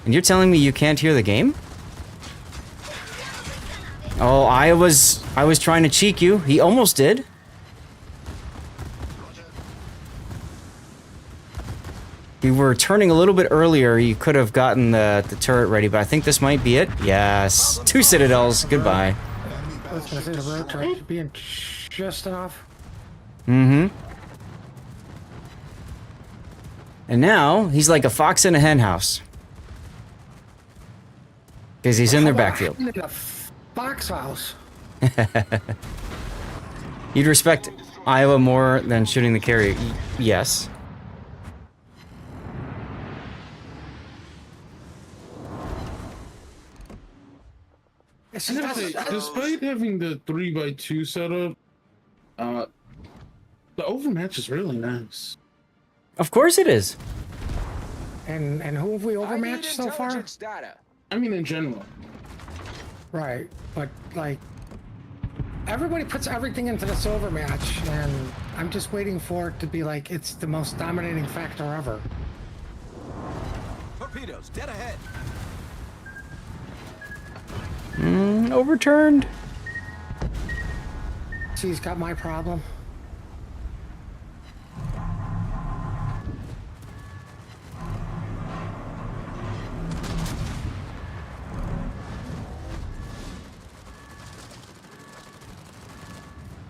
And you're telling me you can't hear the game? Oh, I was trying to cheek you. He almost did. We were turning a little bit earlier. You could have gotten the turret ready, but I think this might be it. Yes. 2 citadels. Goodbye. I was gonna say the road turret should be in just enough. Mm-hmm. And now, he's like a fox in a hen house. Because he's in their backfield. In a box house. You'd respect Iowa more than shooting the carrier. Yes. I gotta say, despite having the 3x2 setup, the overmatch is really nice. Of course it is. And who have we overmatched so far? I mean, in general. Right, but like everybody puts everything into this overmatch, and I'm just waiting for it to be like it's the most dominating factor ever. Torpedoes, dead ahead. Overturned. See, he's got my problem.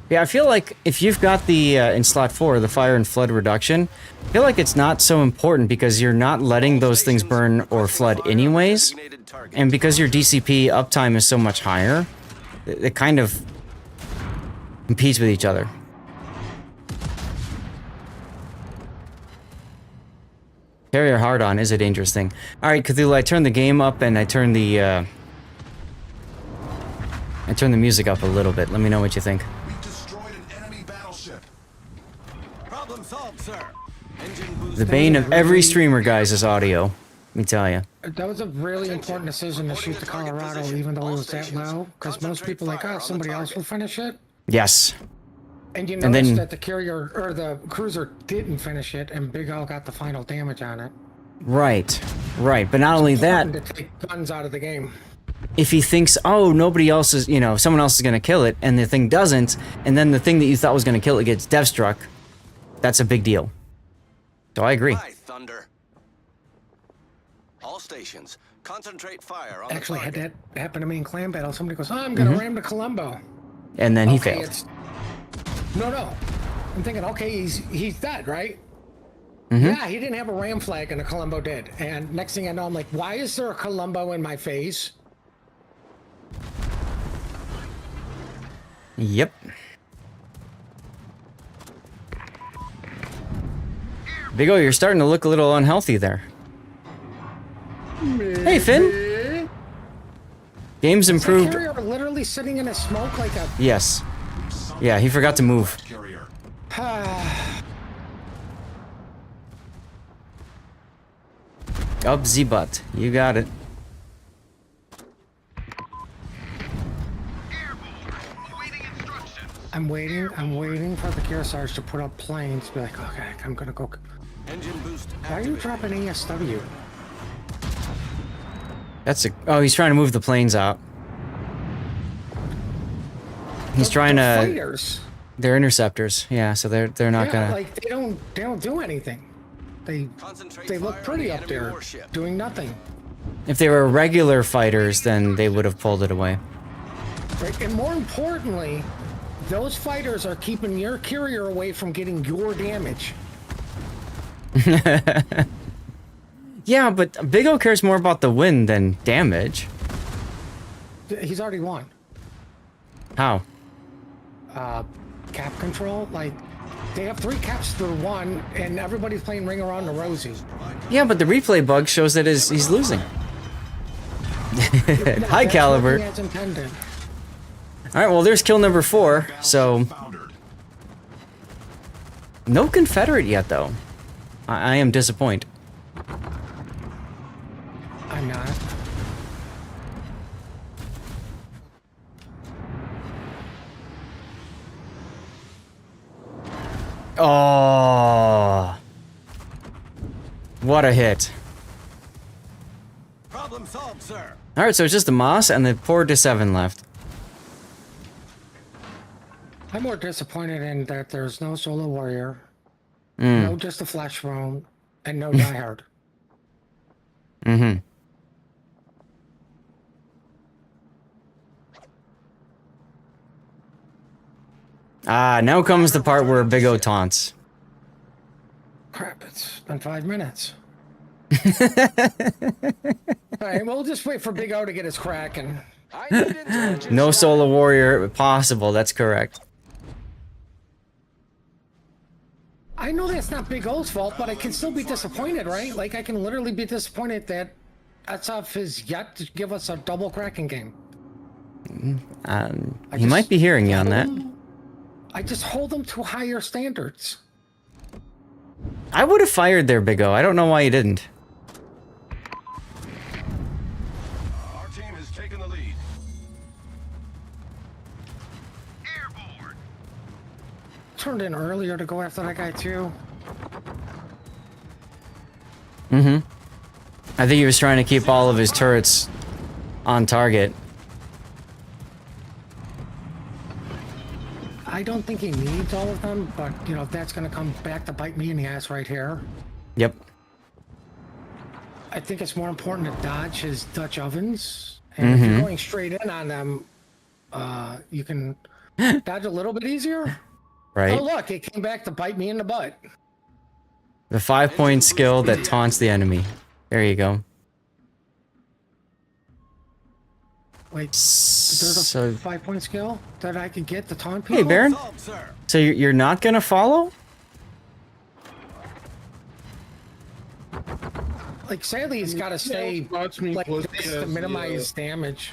Yeah, I feel like if you've got the, in slot 4, the fire and flood reduction, I feel like it's not so important because you're not letting those things burn or flood anyways. And because your DCP uptime is so much higher, it kind of competes with each other. Carrier hard-on is a dangerous thing. Alright, Cthulhu, I turned the game up and I turned the music up a little bit. Let me know what you think. Problem solved, sir. Engine boost. The bane of every streamer, guys, is audio. Let me tell you. That was a really important decision to shoot the Colorado, even though it was that low, because most people are like, oh, somebody else will finish it. Yes. And you And notice then- that the carrier or the cruiser didn't finish it, and Big L got the final damage on it. Right. Right. But not only that, To take guns out of the game. if he thinks, oh, nobody else is, someone else is going to kill it, and the thing doesn't, and then the thing that you thought was going to kill it gets dev struck, that's a big deal. So I agree. Hi, Thunder. All stations, concentrate fire on Actually, the had target. that happen to me in clan battle. Somebody goes, oh, I'm gonna ram to Columbo. And then he Okay, failed. it's- No. I'm thinking, okay, he's dead, right? Mm-hmm. Yeah, he didn't have a ram flag, and a Columbo did. And next thing I know, I'm like, why is there a Columbo in my face? Yep. Big O, you're starting to look a little unhealthy there. Hey, Finn. Game's Is that improved. carrier literally sitting in a smoke like a... Yes. Yeah, he forgot to move. Up the butt. You got it. I'm waiting for the Kearsarge to put up planes. Be like, okay, I'm gonna go. Engine boost. Why are you activated. dropping ASW? That's a. Oh, he's trying to move the planes out. He's trying to. Fighters. They're interceptors. Yeah, so they're not Yeah, gonna. like they don't do anything. They Concentrate look fire on pretty the up enemy there, warship. doing nothing. If they were regular fighters, then they would have pulled it away. Right? And more importantly, those fighters are keeping your carrier away from getting your damage. Yeah, but Big O cares more about the win than damage. He's already won. How? Cap control, like they have 3 caps through 1, and everybody's playing Ring Around the Rosie. Yeah, but the replay bug shows that he's losing. High That's caliber. working as intended. All right, well, there's kill number 4. So no Confederate yet, though. I am disappointed. I'm not. Oh, what a hit! Problem solved, sir. All right, so it's just the Moss and the poor to 7 left. I'm more disappointed in that there's no solo warrior, Mm. no just a flash roam, and no diehard. Mm-hmm. Ah, now comes the part where Big O taunts. Crap, it's been 5 minutes. All right, we'll just wait for Big O to get his crack and... I need intelligence No now. solo warrior possible, that's correct. I know that's not Big O's fault, but I can still be disappointed, right? Like, I can literally be disappointed that SF is yet to give us a double cracking game. He might be hearing you on that. I just hold them to higher standards. I would have fired there, Big O. I don't know why you didn't. Our team has taken the lead. Airborne. Turned in earlier to go after that guy, too. Mm-hmm. I think he was trying to keep all of his turrets on target. I don't think he needs all of them, but, you know, that's going to come back to bite me in the ass right here. Yep. I think it's more important to dodge his Dutch ovens. And if you're going straight in on them, you can dodge a little bit easier. Right. Oh, look, it came back to bite me in the butt. The 5-point skill that taunts the enemy. There you go. Wait, there's a So, 5-point skill that I could get to taunt people? hey, Baron. Solved, sir. So you're not gonna follow? Like, sadly, he's got to stay Spots me like plus this he to has minimize damage.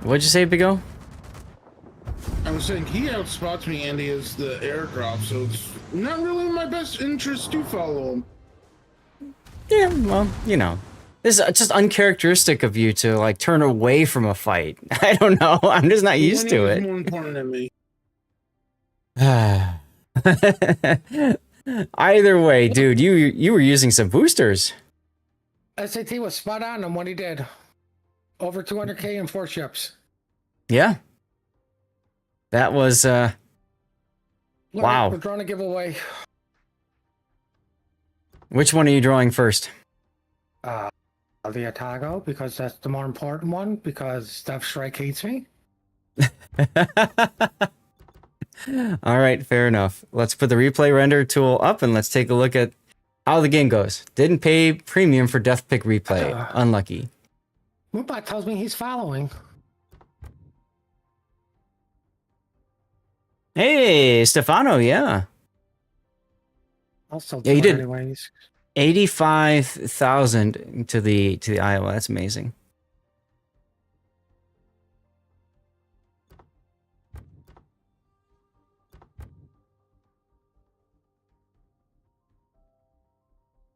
What'd you say, Big O? I was saying he outspots me and he has the airdrop, so it's not really in my best interest to follow him. Yeah, well, you know. This is just uncharacteristic of you to, like, turn away from a fight. I don't know. I'm just not used Winning to is it. more important than me. Either way, dude, you were using some boosters. SAT was spot on what he did. Over 200k in 4 ships. Yeah. That was, Look, wow. We're drawing a giveaway. Which one are you drawing first? The Atago, because that's the more important one, because Steph Strike hates me. All right, fair enough. Let's put the replay render tool up and let's take a look at how the game goes. Didn't pay premium for Death Pick replay. Unlucky. Moonbot tells me he's following. Hey, Stefano, yeah. Also, Yeah, you did. anyways. 85,000 to the Iowa. That's amazing.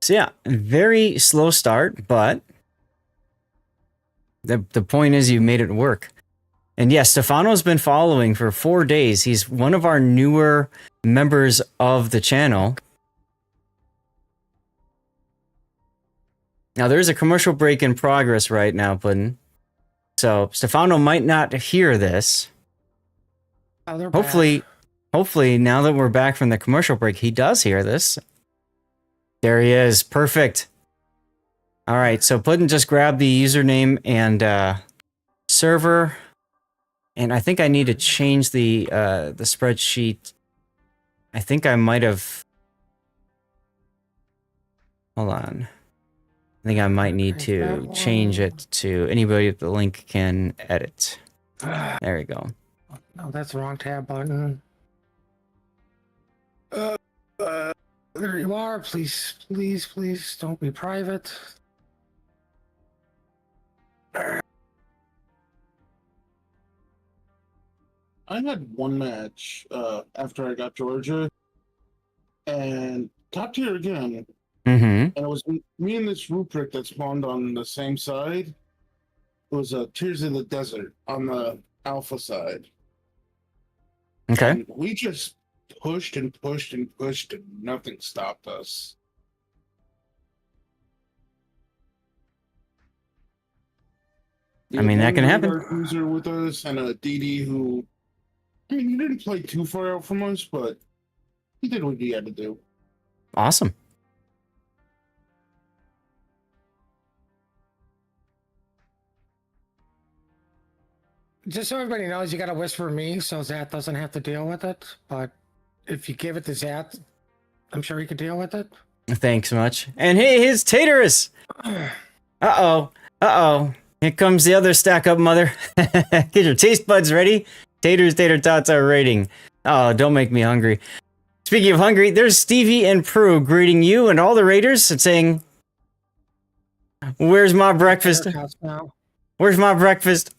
So yeah, very slow start, but the point is you made it work. And yes, Stefano's been following for 4 days. He's one of our newer members of the channel. Now, there's a commercial break in progress right now, Puddin'. So, Stefano might not hear this. Oh, they're back. Hopefully, now that we're back from the commercial break, he does hear this. There he is. Perfect. All right, so Puddin' just grabbed the username and server. And I think I need to change the spreadsheet. I think I might have... Hold on. I think I might need to change it to anybody with the link can edit. There we go. No, that's the wrong tab button. There you are. Please, please, please don't be private. I had one match after I got Georgia, and top tier again. Mm-hmm. And it was me and this rubric that spawned on the same side. It was Tears in the Desert on the alpha side. Okay. And we just pushed and pushed and pushed, and nothing stopped us. I mean, that can happen. Our cruiser with us and a DD who, I mean, he didn't play too far out from us, but he did what he had to do. Awesome. Just so everybody knows, you got to whisper me so Zat doesn't have to deal with it. But if you give it to Zat, I'm sure he could deal with it. Thanks much. And hey, here's Taterus. Uh-oh. Uh-oh. Here comes the other StackUp mother. Get your taste buds ready. Taters, tater tots are rating. Oh, don't make me hungry. Speaking of hungry, there's Stevie and Prue greeting you and all the raiders and saying, "Where's my breakfast? Where's my breakfast?"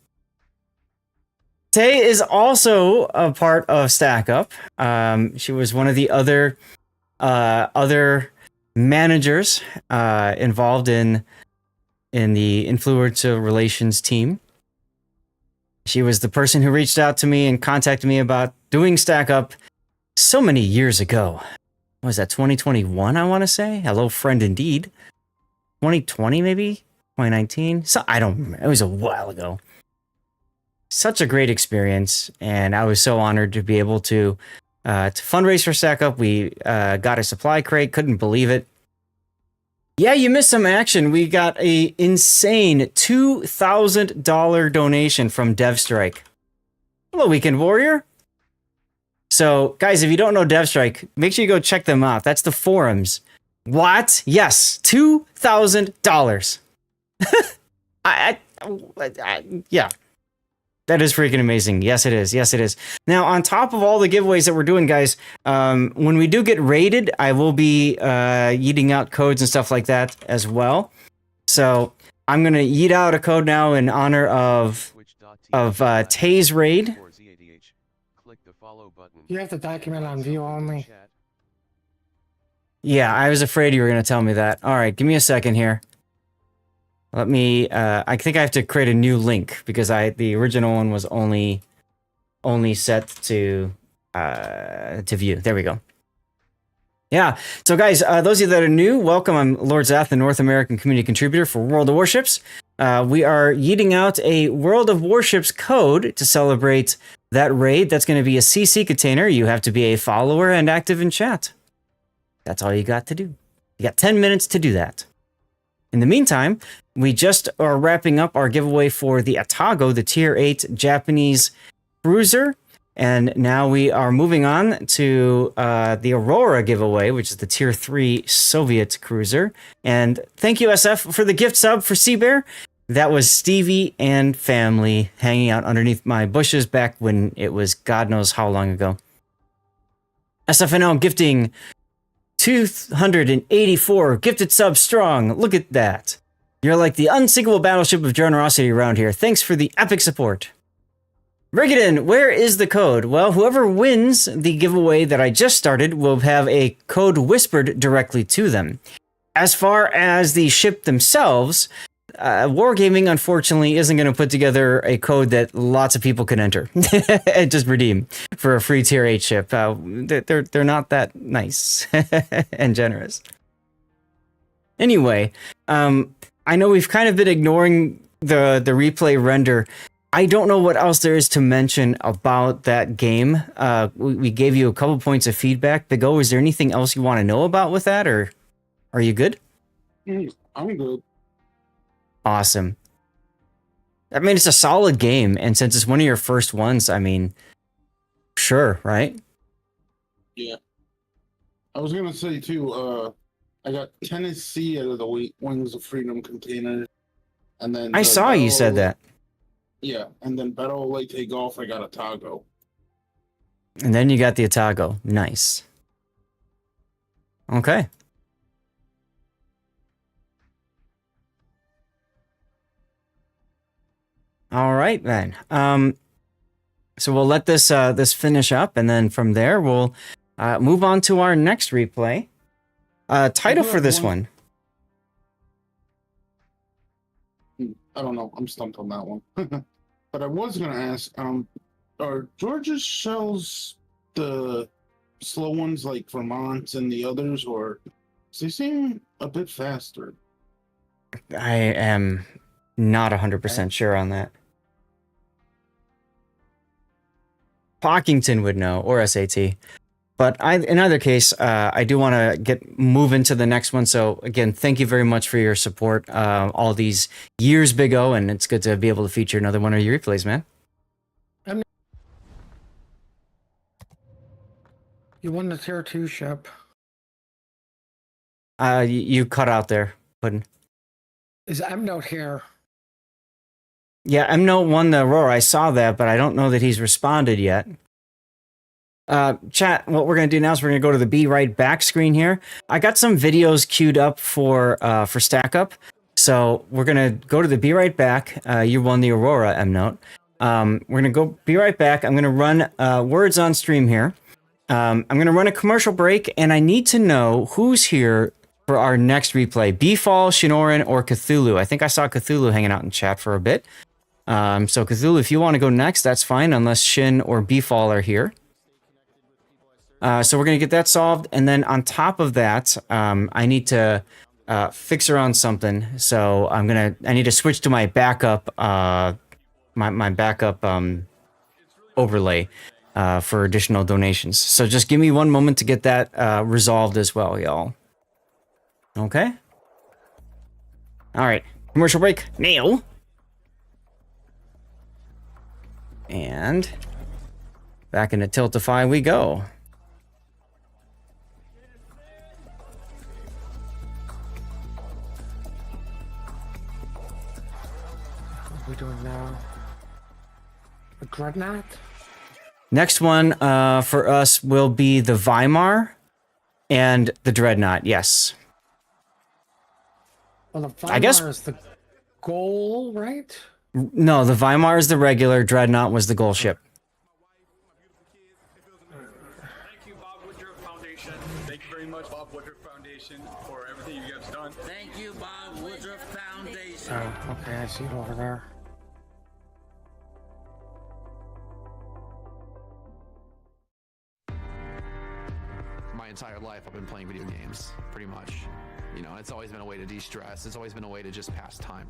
Tay is also a part of StackUp. She was one of the other managers involved in the influencer relations team. She was the person who reached out to me and contacted me about doing StackUp so many years ago. What was that, 2021, I want to say? Hello, friend, indeed. 2020, maybe? 2019? So I don't remember. It was a while ago. Such a great experience, and I was so honored to be able to fundraise for StackUp. We got a supply crate, couldn't believe it. Yeah, you missed some action. We got a insane $2,000 donation from DevStrike. Hello, Weekend Warrior. So, guys, if you don't know DevStrike, make sure you go check them out. That's the forums. What? Yes, $2,000. Yeah. That is freaking amazing. Yes, it is. Yes, it is. Now, on top of all the giveaways that we're doing, guys, when we do get raided, I will be yeeting out codes and stuff like that as well. So I'm going to yeet out a code now in honor of Tay's raid. You have to document on view only. Yeah, I was afraid you were going to tell me that. All right, give me a second here. Let me, I think I have to create a new link because the original one was only set to view. There we go. Yeah. So guys, those of you that are new, welcome. I'm Lord Zath, the North American community contributor for World of Warships. We are yeeting out a World of Warships code to celebrate that raid. That's going to be a CC container. You have to be a follower and active in chat. That's all you got to do. You got 10 minutes to do that. In the meantime, we just are wrapping up our giveaway for the Atago, the Tier 8 Japanese cruiser. And now we are moving on to the Aurora giveaway, which is the Tier 3 Soviet cruiser. And thank you, SF, for the gift sub for Seabear. That was Stevie and family hanging out underneath my bushes back when it was God knows how long ago. SFNL gifting 284 gifted subs strong. Look at that. You're like the unsinkable battleship of generosity around here. Thanks for the epic support. Rigadin, where is the code? Well, whoever wins the giveaway that I just started will have a code whispered directly to them. As far as the ship themselves, Wargaming, unfortunately, isn't going to put together a code that lots of people can enter and just redeem for a free Tier 8 ship. They're not that nice and generous. Anyway, I know we've kind of been ignoring the replay render. I don't know what else there is to mention about that game. We gave you a couple points of feedback. Big O, is there anything else you want to know about with that, or are you good? I'm good. Awesome. I mean, it's a solid game, and since it's one of your first ones, I mean, sure, right? Yeah. I was gonna say too. I got Tennessee out of the Wings of Freedom container, and then I saw you said that. Yeah, and then Battle Lake Take Off. I got a Tago. And then you got the Atago. Nice. Okay. All right, then. So we'll let this finish up, and then from there we'll move on to our next replay. Title for this one. I don't know. I'm stumped on that one. But I was gonna ask, are Georgia's shells the slow ones like Vermont's and the others, or they seem a bit faster? I am Not 100% sure on that. Pockington would know, or SAT. But in either case, I do want to move into the next one. So again, thank you very much for your support all these years, Big O, and it's good to be able to feature another one of your replays, man. You won the tier 2 ship. You cut out there, Puddin. Is M-Note here? Yeah, M-Note won the Aurora. I saw that, but I don't know that he's responded yet. Chat, what we're going to do now is we're going to go to the Be Right Back screen here. I got some videos queued up for StackUp. So we're going to go to the Be Right Back. You won the Aurora, M-Note. We're going to go Be Right Back. I'm going to run words on stream here. I'm going to run a commercial break, and I need to know who's here for our next replay. Beefall, Shinoran, or Cthulhu. I think I saw Cthulhu hanging out in chat for a bit. So Cthulhu, if you want to go next, that's fine, unless Shin or Beefall are here. So we're going to get that solved. And then on top of that, I need to fix around something. So I need to switch to my backup, my backup overlay for additional donations. So just give me one moment to get that resolved as well, y'all. Okay? All right. Commercial break now. And back into Tiltify we go. What are we doing now? A Dreadnought? Next one for us will be the Weimar and the Dreadnought, yes. Well, the Weimar I guess is the goal, right? No, the Weimar is the regular, Dreadnought was the goal ship. Thank you, Bob Woodruff Foundation. Thank you very much, Bob Woodruff Foundation, for everything you guys done. Thank you, Bob Woodruff Foundation. Oh, okay, I see it over there. My entire life I've been playing video games, pretty much. You know, it's always been a way to de-stress. It's always been a way to just pass time.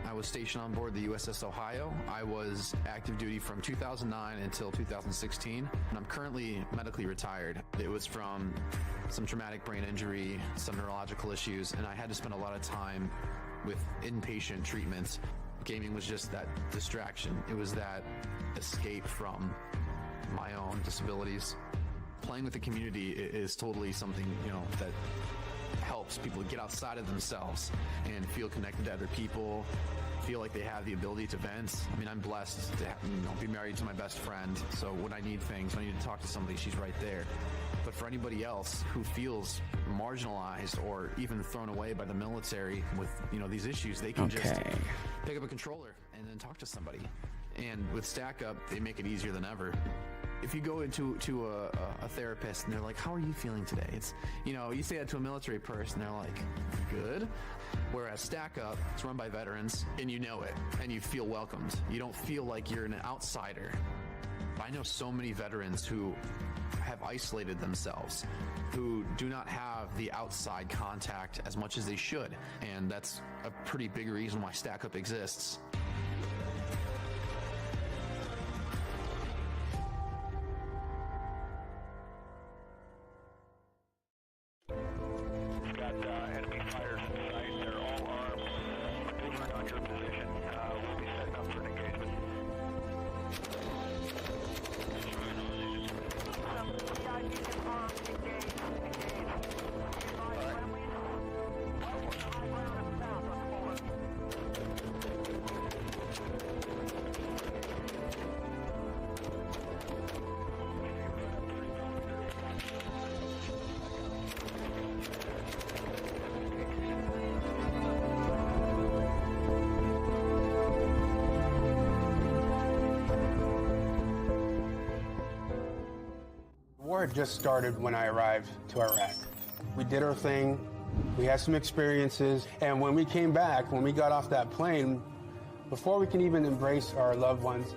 I was stationed on board the USS Ohio. I was active duty from 2009 until 2016, and I'm currently medically retired. It was from some traumatic brain injury, some neurological issues, and I had to spend a lot of time with inpatient treatments. Gaming was just that distraction. It was that escape from my own disabilities. Playing with the community is totally something, you know, that helps people get outside of themselves and feel connected to other people, feel like they have the ability to vent. I mean, I'm blessed to be married to my best friend, so when I need things, when I need to talk to somebody, she's right there. But for anybody else who feels marginalized or even thrown away by the military with, you know, these issues, they can just pick up a controller and then talk to somebody. And with StackUp, they make it easier than ever. If you go into a therapist and they're like, how are you feeling today? It's, you know, you say that to a military person, they're like, good. Whereas StackUp, it's run by veterans and you know it and you feel welcomed. You don't feel like you're an outsider. I know so many veterans who have isolated themselves, who do not have the outside contact as much as they should. And that's a pretty big reason why StackUp exists. Enemy fighters in sight. They're all armed. Maneuvering on your position. We'll be setting up for an engagement. The war had just started when I arrived to Iraq. We did our thing, we had some experiences, and when we came back, when we got off that plane, before we can even embrace our loved ones,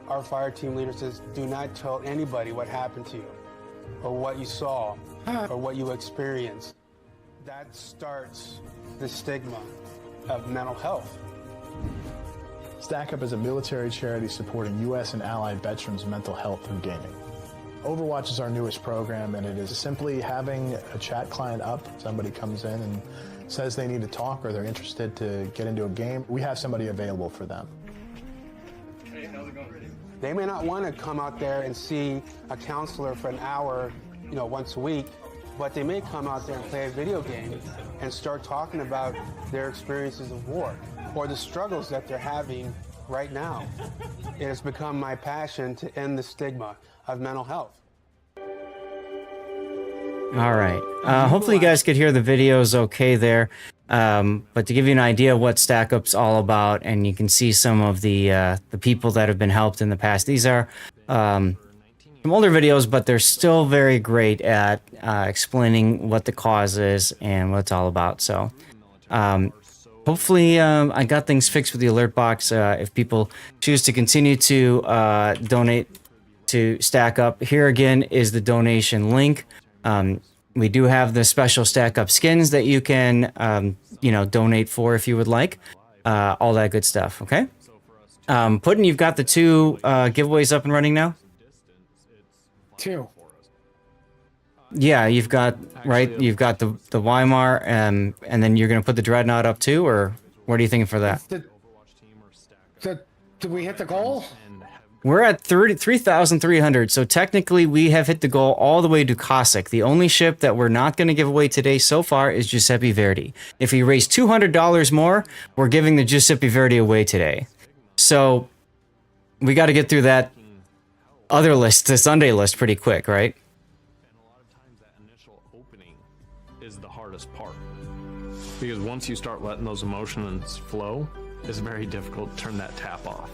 our fire team leader says, do not tell anybody what happened to you, or what you saw, or what you experienced. That starts the stigma of mental health. StackUp is a military charity supporting U.S. and allied veterans' mental health through gaming. Overwatch is our newest program, and it is simply having a chat client up. Somebody comes in and says they need to talk or they're interested to get into a game. We have somebody available for them. They may not want to come out there and see a counselor for an hour, once a week, but they may come out there and play a video game and start talking about their experiences of war or the struggles that they're having right now. It has become my passion to end the stigma of mental health. All right. Hopefully you guys could hear the videos okay there. But to give you an idea of what StackUp's all about, and you can see some of the people that have been helped in the past. These are some older videos, but they're still very great at explaining what the cause is and what it's all about. So hopefully I got things fixed with the alert box. If people choose to continue to donate to StackUp, here again is the donation link. We do have the special StackUp skins that you can, donate for if you would like. All that good stuff, okay? Puddin', you've got the 2 giveaways up and running now? 2. Yeah, you've got, right? You've got the Weimar, and then you're going to put the Dreadnought up too, or what are you thinking for that? Did we hit the goal? We're at 3,300, so technically we have hit the goal all the way to Cossack. The only ship that we're not going to give away today so far is Giuseppe Verdi. If we raise $200 more, we're giving the Giuseppe Verdi away today. So we got to get through that other list, the Sunday list, pretty quick, right? And a lot of times that initial opening is the hardest part. Because once you start letting those emotions flow, it's very difficult to turn that tap off.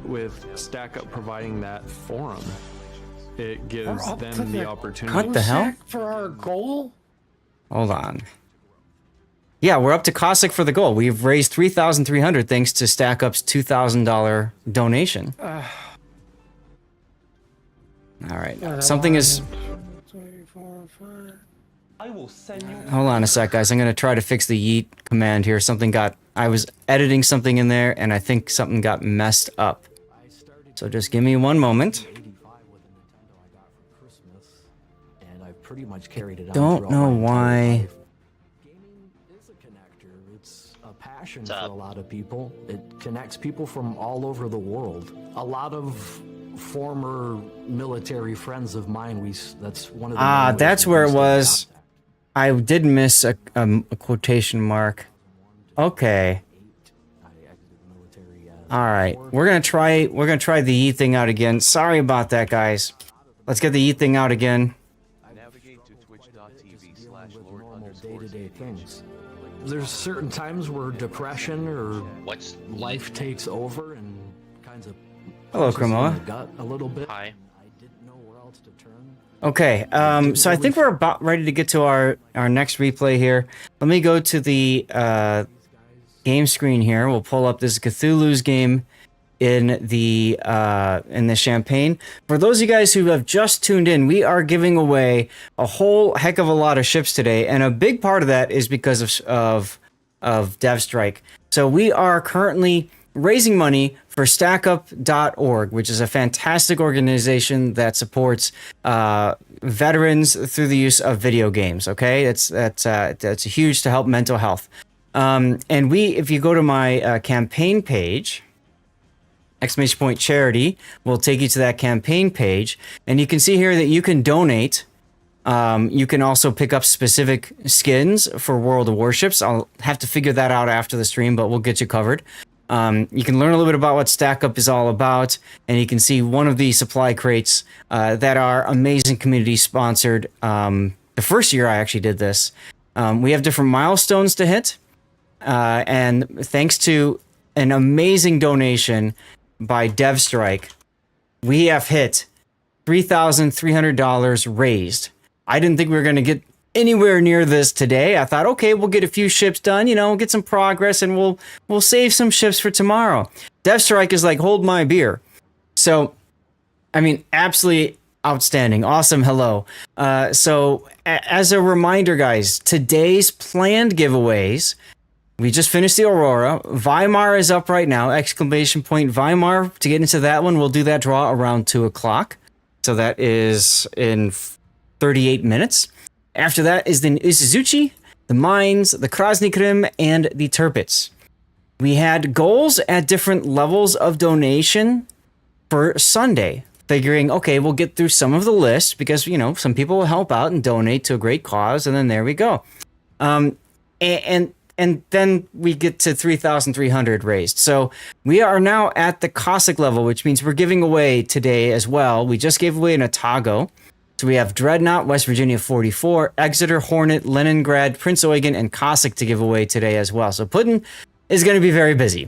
With StackUp providing that forum, it gives them the opportunity. What the hell? For our goal? Hold on. Yeah, we're up to Cossack for the goal. We've raised 3,300 thanks to StackUp's $2,000 donation. All right, something is. 3, 4, 5. I will send you. Hold on a sec, guys. I'm gonna try to fix the yeet command here. I was editing something in there, and I think something got messed up. So just give me one moment. Don't know why. Gaming is a connector. It's a passion for a lot of people. It connects people from all over the world. A lot of former military friends of mine. That's one of the that's where it was. I did miss a quotation mark. Okay. All right, we're gonna try the yeet thing out again. Sorry about that, guys. Let's get the yeet thing out again. Navigate to day-to-day things. There's certain times where depression or life takes over and kinds of Hello, Cremoa. gut a little bit. Hi. I didn't know where else to turn. Okay, so I think we're about ready to get to our next replay here. Let me go to the game screen here. We'll pull up this Cthulhu's game in the Champagne. For those of you guys who have just tuned in, we are giving away a whole heck of a lot of ships today, and a big part of that is because of DevStrike. So we are currently raising money for StackUp.org, which is a fantastic organization that supports veterans through the use of video games. Okay, that's huge to help mental health. And if you go to my campaign page, ! charity will take you to that campaign page, and you can see here that you can donate. You can also pick up specific skins for World of Warships. I'll have to figure that out after the stream, but we'll get you covered. You can learn a little bit about what StackUp is all about, and you can see one of the supply crates that are amazing community sponsored. The first year I actually did this, we have different milestones to hit, and thanks to an amazing donation by DevStrike, we have hit $3,300 raised. I didn't think we were going to get anywhere near this today. I thought, okay, we'll get a few ships done, we'll get some progress, and we'll save some ships for tomorrow. DevStrike is like, hold my beer. So, I mean, absolutely outstanding. Awesome. Hello. So as a reminder, guys, today's planned giveaways We just finished the Aurora. Weimar is up right now. Exclamation point Weimar. To get into that one, we'll do that draw around 2 o'clock. So that is in 38 minutes. After that is the Isuzuchi, the Mainz, the Krasny Krim, and the Tirpitz. We had goals at different levels of donation for Sunday. Figuring, okay, we'll get through some of the list because, you know, some people will help out and donate to a great cause, and then there we go. And then we get to 3,300 raised. So we are now at the Cossack level, which means we're giving away today as well. We just gave away an Otago. So we have Dreadnought, West Virginia 44, Exeter, Hornet, Leningrad, Prince Eugen, and Cossack to give away today as well. So Putin is going to be very busy.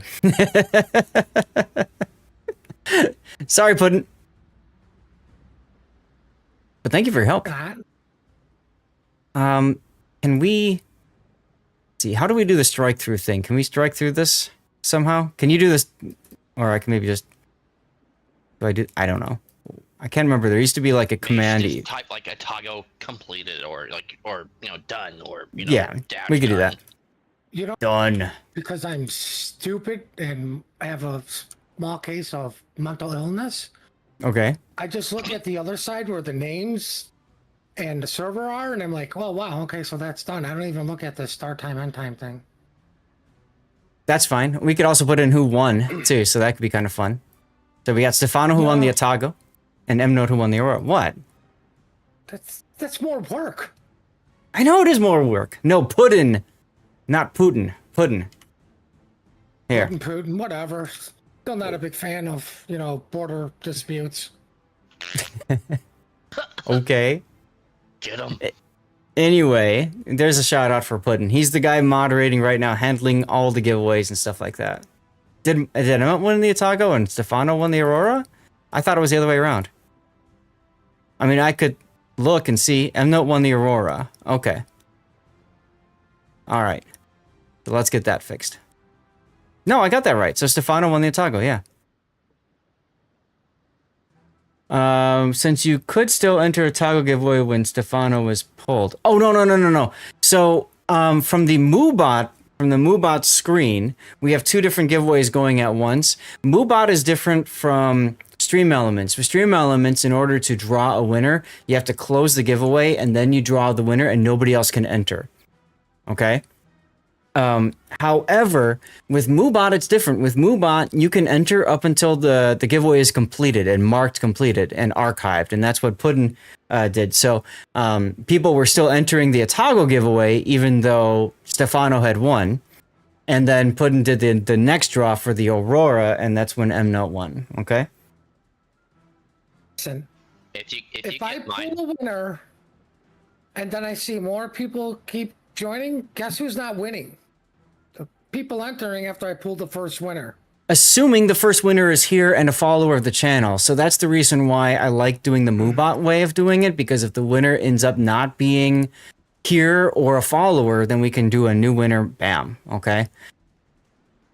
Sorry, Putin. But thank you for your help. Can we see, how do we do the strike through thing? Can we strike through this somehow? Can you do this? Or I can maybe just, I don't know. I can't remember. There used to be like a command. Just type like Otago completed or done or yeah, we could do that. You know, done. Because I'm stupid and I have a small case of mental illness. Okay. I just look at the other side where the names and the server are, and I'm like, oh, wow, okay, so that's done. I don't even look at the start time, end time thing. That's fine. We could also put in who won, too, so that could be kind of fun. So we got Stefano who won the Otago, and M-Note who won the Aurora. What? That's more work. I know it is more work. No, Puddin. Not Putin. Puddin. Here. Putin, whatever. Still not a big fan of, border disputes. Okay. Get him. Anyway, there's a shout out for Puddin. He's the guy moderating right now, handling all the giveaways and stuff like that. Did I win the Otago and Stefano won the Aurora? I thought it was the other way around. I mean, I could look and see. M-Note won the Aurora. Okay. All right. So let's get that fixed. No, I got that right. So Stefano won the Otago, yeah. Since you could still enter a Otago giveaway when Stefano was pulled. Oh, no. So, from the Moobot screen, we have two different giveaways going at once. Moobot is different from Stream Elements. For Stream Elements, in order to draw a winner, you have to close the giveaway and then you draw the winner and nobody else can enter. Okay? However, with Moobot, it's different. With Moobot, you can enter up until the giveaway is completed and marked completed and archived, and that's what Puddin did. So people were still entering the Otago giveaway even though Stefano had won, and then Puddin did the next draw for the Aurora, and that's when M-Note won. Okay. Listen, if I pull a winner, and then I see more people keep joining, guess who's not winning? People entering after I pulled the first winner. Assuming the first winner is here and a follower of the channel. So that's the reason why I like doing the Moobot way of doing it, because if the winner ends up not being here or a follower, then we can do a new winner. Bam. Okay.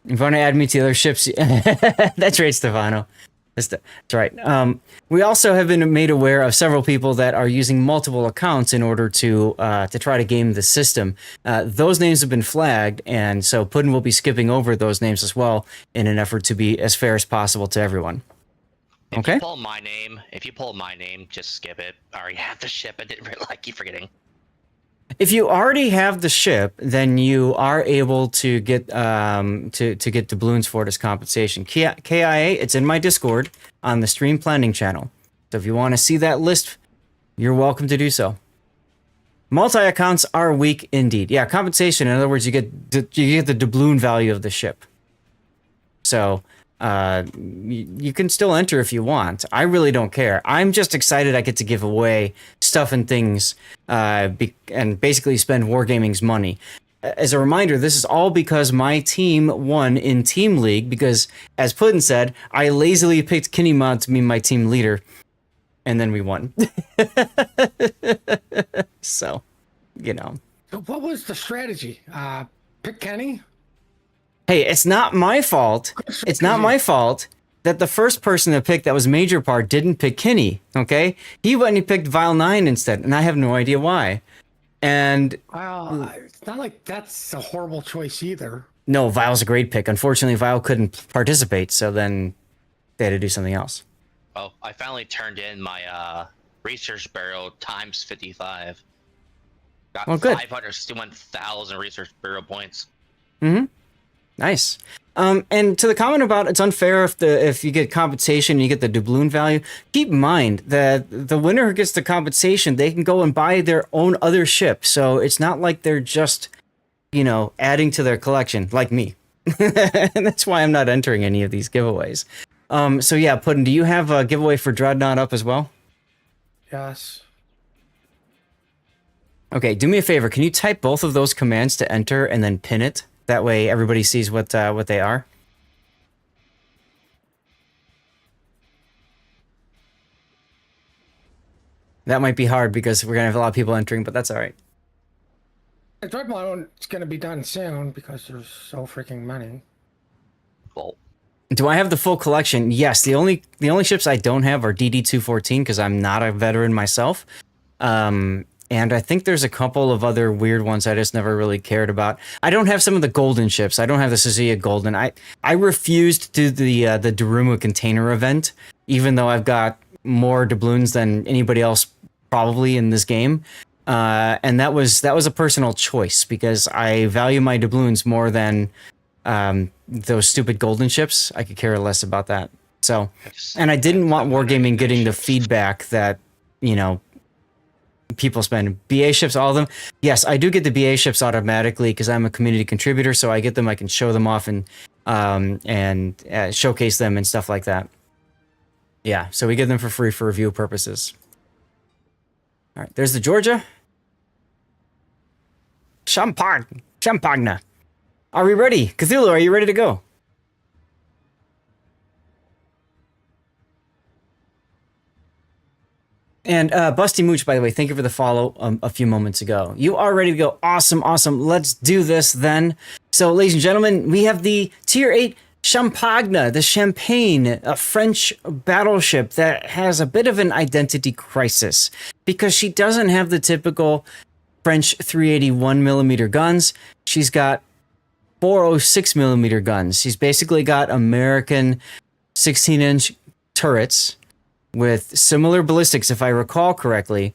If you want to add me to the other ships, that's right, Stefano. That's right. We also have been made aware of several people that are using multiple accounts in order to try to game the system. Those names have been flagged, and so Puddin will be skipping over those names as well in an effort to be as fair as possible to everyone. Okay. If you pull my name, just skip it. I already have the ship. I didn't really keep forgetting. If you already have the ship, then you are able to get to get doubloons for it as compensation. KIA, it's in my Discord on the Stream Planning channel. So if you want to see that list, you're welcome to do so. Multi-accounts are weak indeed. Yeah, compensation. In other words, you get the doubloon value of the ship. So you can still enter if you want. I really don't care. I'm just excited I get to give away stuff and things and basically spend Wargaming's money. As a reminder, this is all because my team won in Team League because, as Puddin said, I lazily picked Kinnymod to be my team leader, and then we won. So, What was the strategy? Pick Kenny? Hey, it's not my fault. It's not my fault that the first person to pick that was Major Part didn't pick Kinney, okay? He went and he picked Vile 9 instead, and I have no idea why. And Well, it's not like that's a horrible choice either. no, Vile's a great pick. Unfortunately, Vile couldn't participate, so then they had to do something else. Oh, I finally turned in my research barrel times 55. Got Well, good. 561,000 research barrel points. Mm-hmm. Nice. And to the comment about it's unfair if you get compensation, you get the doubloon value. Keep in mind that the winner who gets the compensation, they can go and buy their own other ship. So it's not like they're just, adding to their collection like me. And that's why I'm not entering any of these giveaways. So yeah, Puddin', do you have a giveaway for Dreadnought up as well? Yes. Okay, do me a favor. Can you type both of those commands to enter and then pin it? That way everybody sees what they are. That might be hard because we're gonna have a lot of people entering, but that's all right. The Dreadnought is going to be done soon because there's so freaking many. Well, do I have the full collection? Yes. The only ships I don't have are DD-214 because I'm not a veteran myself. And I think there's a couple of other weird ones I just never really cared about. I don't have some of the golden ships. I don't have the Suzuki Golden. I refused to do the Daruma container event, even though I've got more doubloons than anybody else probably in this game. And that was a personal choice because I value my doubloons more than those stupid golden ships. I could care less about that. So, and I didn't want Wargaming getting the feedback that, people spend. BA ships, all of them. Yes, I do get the BA ships automatically because I'm a community contributor, so I get them. I can show them off and showcase them and stuff like that. Yeah, so we get them for free for review purposes. All right, there's the Georgia. Champagne. Are we ready? Cthulhu, are you ready to go? And Busty Mooch, by the way, thank you for the follow a few moments ago. You are ready to go. Awesome. Let's do this then. So, ladies and gentlemen, we have the Tier 8 Champagne, the Champagne, a French battleship that has a bit of an identity crisis because she doesn't have the typical French 381mm guns. She's got 406mm guns. She's basically got American 16-inch turrets with similar ballistics, if I recall correctly.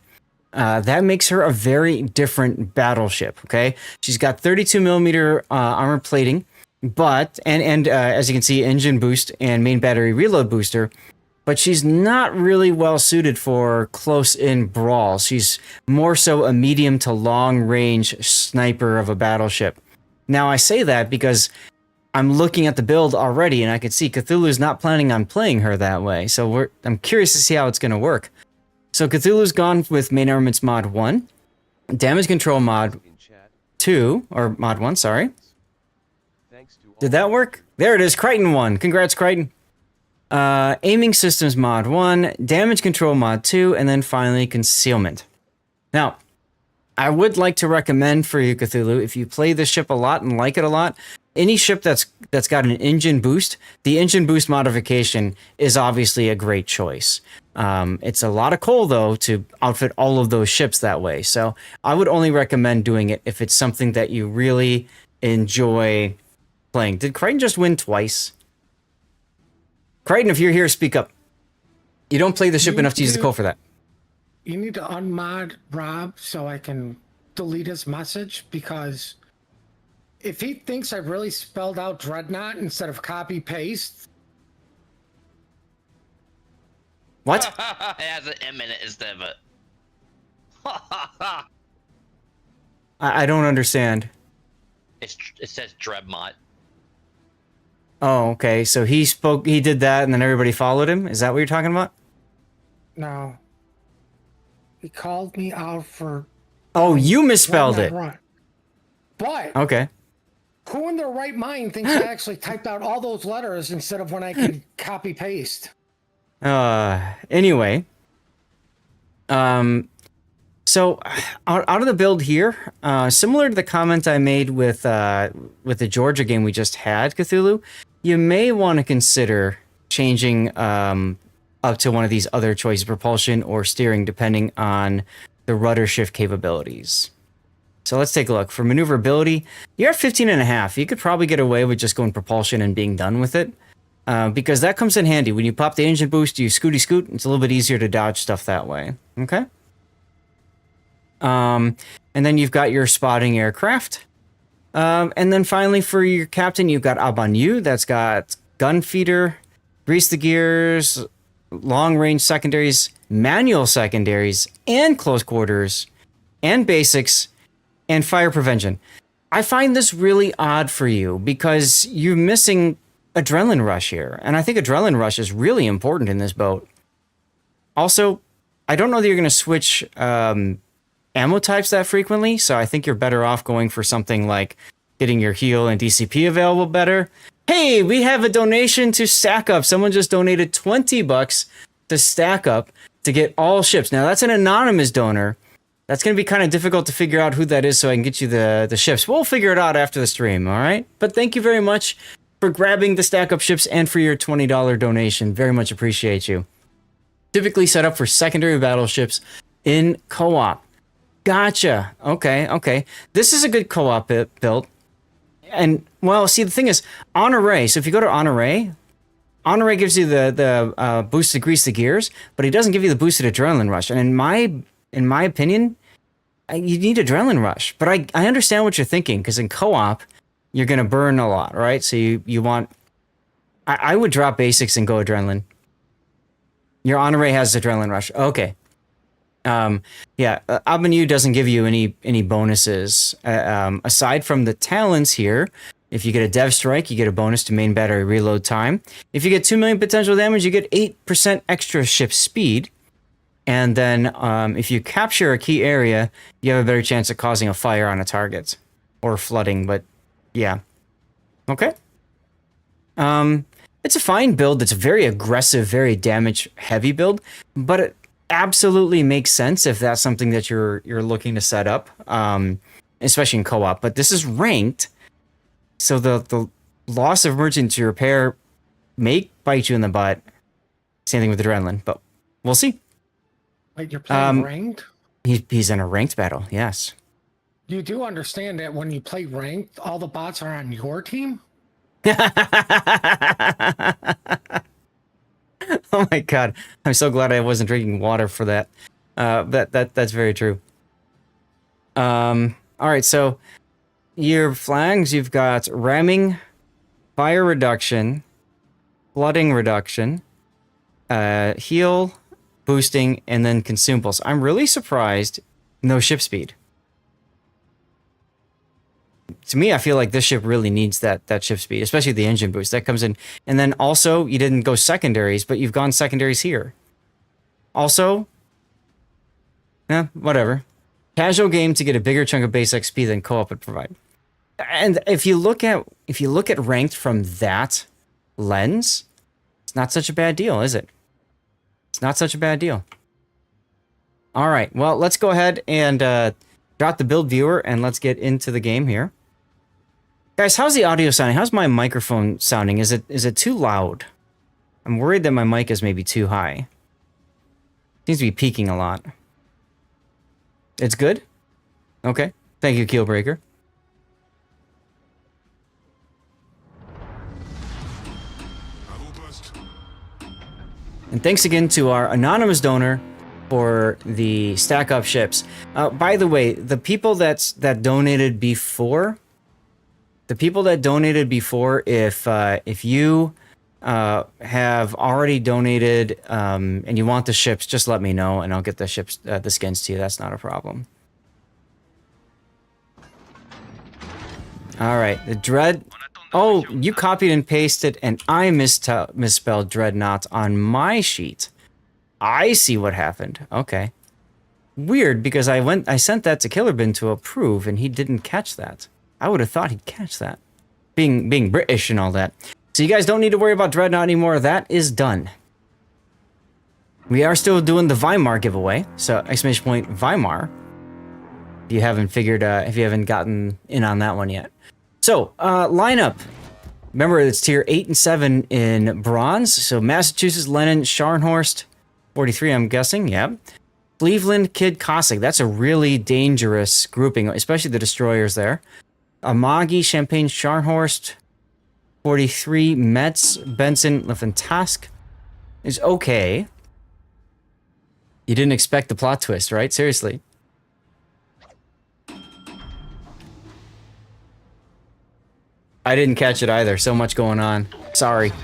That makes her a very different battleship, okay? She's got 32mm armor plating, but, and as you can see, engine boost and main battery reload booster, but she's not really well suited for close-in brawl. She's more so a medium to long-range sniper of a battleship. Now, I say that because I'm looking at the build already, and I can see Cthulhu's not planning on playing her that way. So I'm curious to see how it's going to work. So Cthulhu's gone with Main Armaments Mod 1, Damage Control Mod 2, or Mod 1, sorry. Did that work? There it is, Crichton 1. Congrats, Crichton. Aiming Systems Mod 1, Damage Control Mod 2, and then finally Concealment. Now, I would like to recommend for you, Cthulhu, if you play this ship a lot and like it a lot, any ship that's got an engine boost, the engine boost modification is obviously a great choice. It's a lot of coal, though, to outfit all of those ships that way. So I would only recommend doing it if it's something that you really enjoy playing. Did Crichton just win twice? Crichton, if you're here, speak up. You don't play the ship enough to use the coal for that. You need to unmod Rob so I can delete his message, because if he thinks I really spelled out Dreadnought instead of copy paste. What? It has an M in it instead of it. I don't understand. It says Dreadmont. Oh, okay. So he did that and then everybody followed him? Is that what you're talking about? No. He called me out for... Oh, you misspelled it. Run. But... Okay. Who in their right mind thinks I actually typed out all those letters instead of when I can copy paste? Anyway. So out of the build here, similar to the comment I made with the Georgia game we just had, Cthulhu, you may want to consider changing up to one of these other choices, propulsion or steering, depending on the rudder shift capabilities. So let's take a look. For maneuverability, you're at 15.5. You could probably get away with just going propulsion and being done with it. Because that comes in handy. When you pop the engine boost, you scooty scoot. It's a little bit easier to dodge stuff that way. Okay? And then you've got your spotting aircraft. And then finally for your captain, you've got Abanyu. That's got gun feeder, grease the gears, long range secondaries, manual secondaries, and close quarters, and basics, and fire prevention. I find this really odd for you because you're missing Adrenaline Rush here. And I think Adrenaline Rush is really important in this boat. Also, I don't know that you're going to switch ammo types that frequently, so I think you're better off going for something like getting your heal and DCP available better. Hey, we have a donation to StackUp. Someone just donated $20 to StackUp to get all ships. Now, that's an anonymous donor. That's going to be kind of difficult to figure out who that is so I can get you the ships. We'll figure it out after the stream, all right? But thank you very much for grabbing the StackUp ships and for your $20 donation. Very much appreciate you. Typically set up for secondary battleships in co-op. Gotcha. Okay. This is a good co-op build. And, well, see, the thing is, on array. So if you go to on array gives you the boost to grease the gears, but he doesn't give you the boosted adrenaline rush. And in my opinion, you need adrenaline rush. But I understand what you're thinking, because in co-op, you're going to burn a lot, right? So you want... I would drop basics and go adrenaline. Your on array has adrenaline rush. Okay. Abanu doesn't give you any bonuses. Aside from the talents here, if you get a dev strike, you get a bonus to main battery reload time. If you get 2 million potential damage, you get 8% extra ship speed. And then if you capture a key area, you have a better chance of causing a fire on a target. Or flooding, but yeah. Okay. It's a fine build. It's a very aggressive, very damage-heavy build, but it absolutely makes sense if that's something that you're looking to set up, especially in co-op. But this is ranked, so the loss of emergency repair may bite you in the butt. Same thing with adrenaline, but we'll see. Wait, you're playing ranked? He's in a ranked battle, yes. You do understand that when you play ranked, all the bots are on your team? Oh my god. I'm so glad I wasn't drinking water for that. That's very true. Alright, so your flags, you've got ramming, fire reduction, flooding reduction, heal, boosting, and then consumables. I'm really surprised no ship speed. To me, I feel like this ship really needs that ship speed, especially the engine boost. That comes in. And then also, you didn't go secondaries, but you've gone secondaries here. Also, whatever. Casual game to get a bigger chunk of base XP than co-op would provide. And if you look at ranked from that lens, it's not such a bad deal, is it? It's not such a bad deal. All right, well, let's go ahead and drop the build viewer and let's get into the game here. Guys, how's the audio sounding? How's my microphone sounding? Is it too loud? I'm worried that my mic is maybe too high. Seems to be peaking a lot. It's good? Okay. Thank you, Keelbreaker. And thanks again to our anonymous donor for the StackUp ships. By the way, the people that donated before... if you have already donated and you want the ships, just let me know and I'll get the ships, the skins to you. That's not a problem. All right, the Dread. Oh, you copied and pasted and I misspelled Dreadnought on my sheet. I see what happened. Okay. Weird, because I sent that to Killerbin to approve and he didn't catch that. I would have thought he'd catch that. Being British and all that. So you guys don't need to worry about Dreadnought anymore. That is done. We are still doing the Weimar giveaway. So exclamation point Weimar. If you haven't gotten in on that one yet. So, lineup. Remember, it's tier 8 and 7 in bronze. So Massachusetts, Lennon, Scharnhorst, 43, I'm guessing. Yeah. Cleveland, Kid, Cossack. That's a really dangerous grouping, especially the destroyers there. Amagi, Champagne, Scharnhorst, 43, Metz, Benson, Lefentask is okay. You didn't expect the plot twist, right? Seriously. I didn't catch it either. So much going on. Sorry.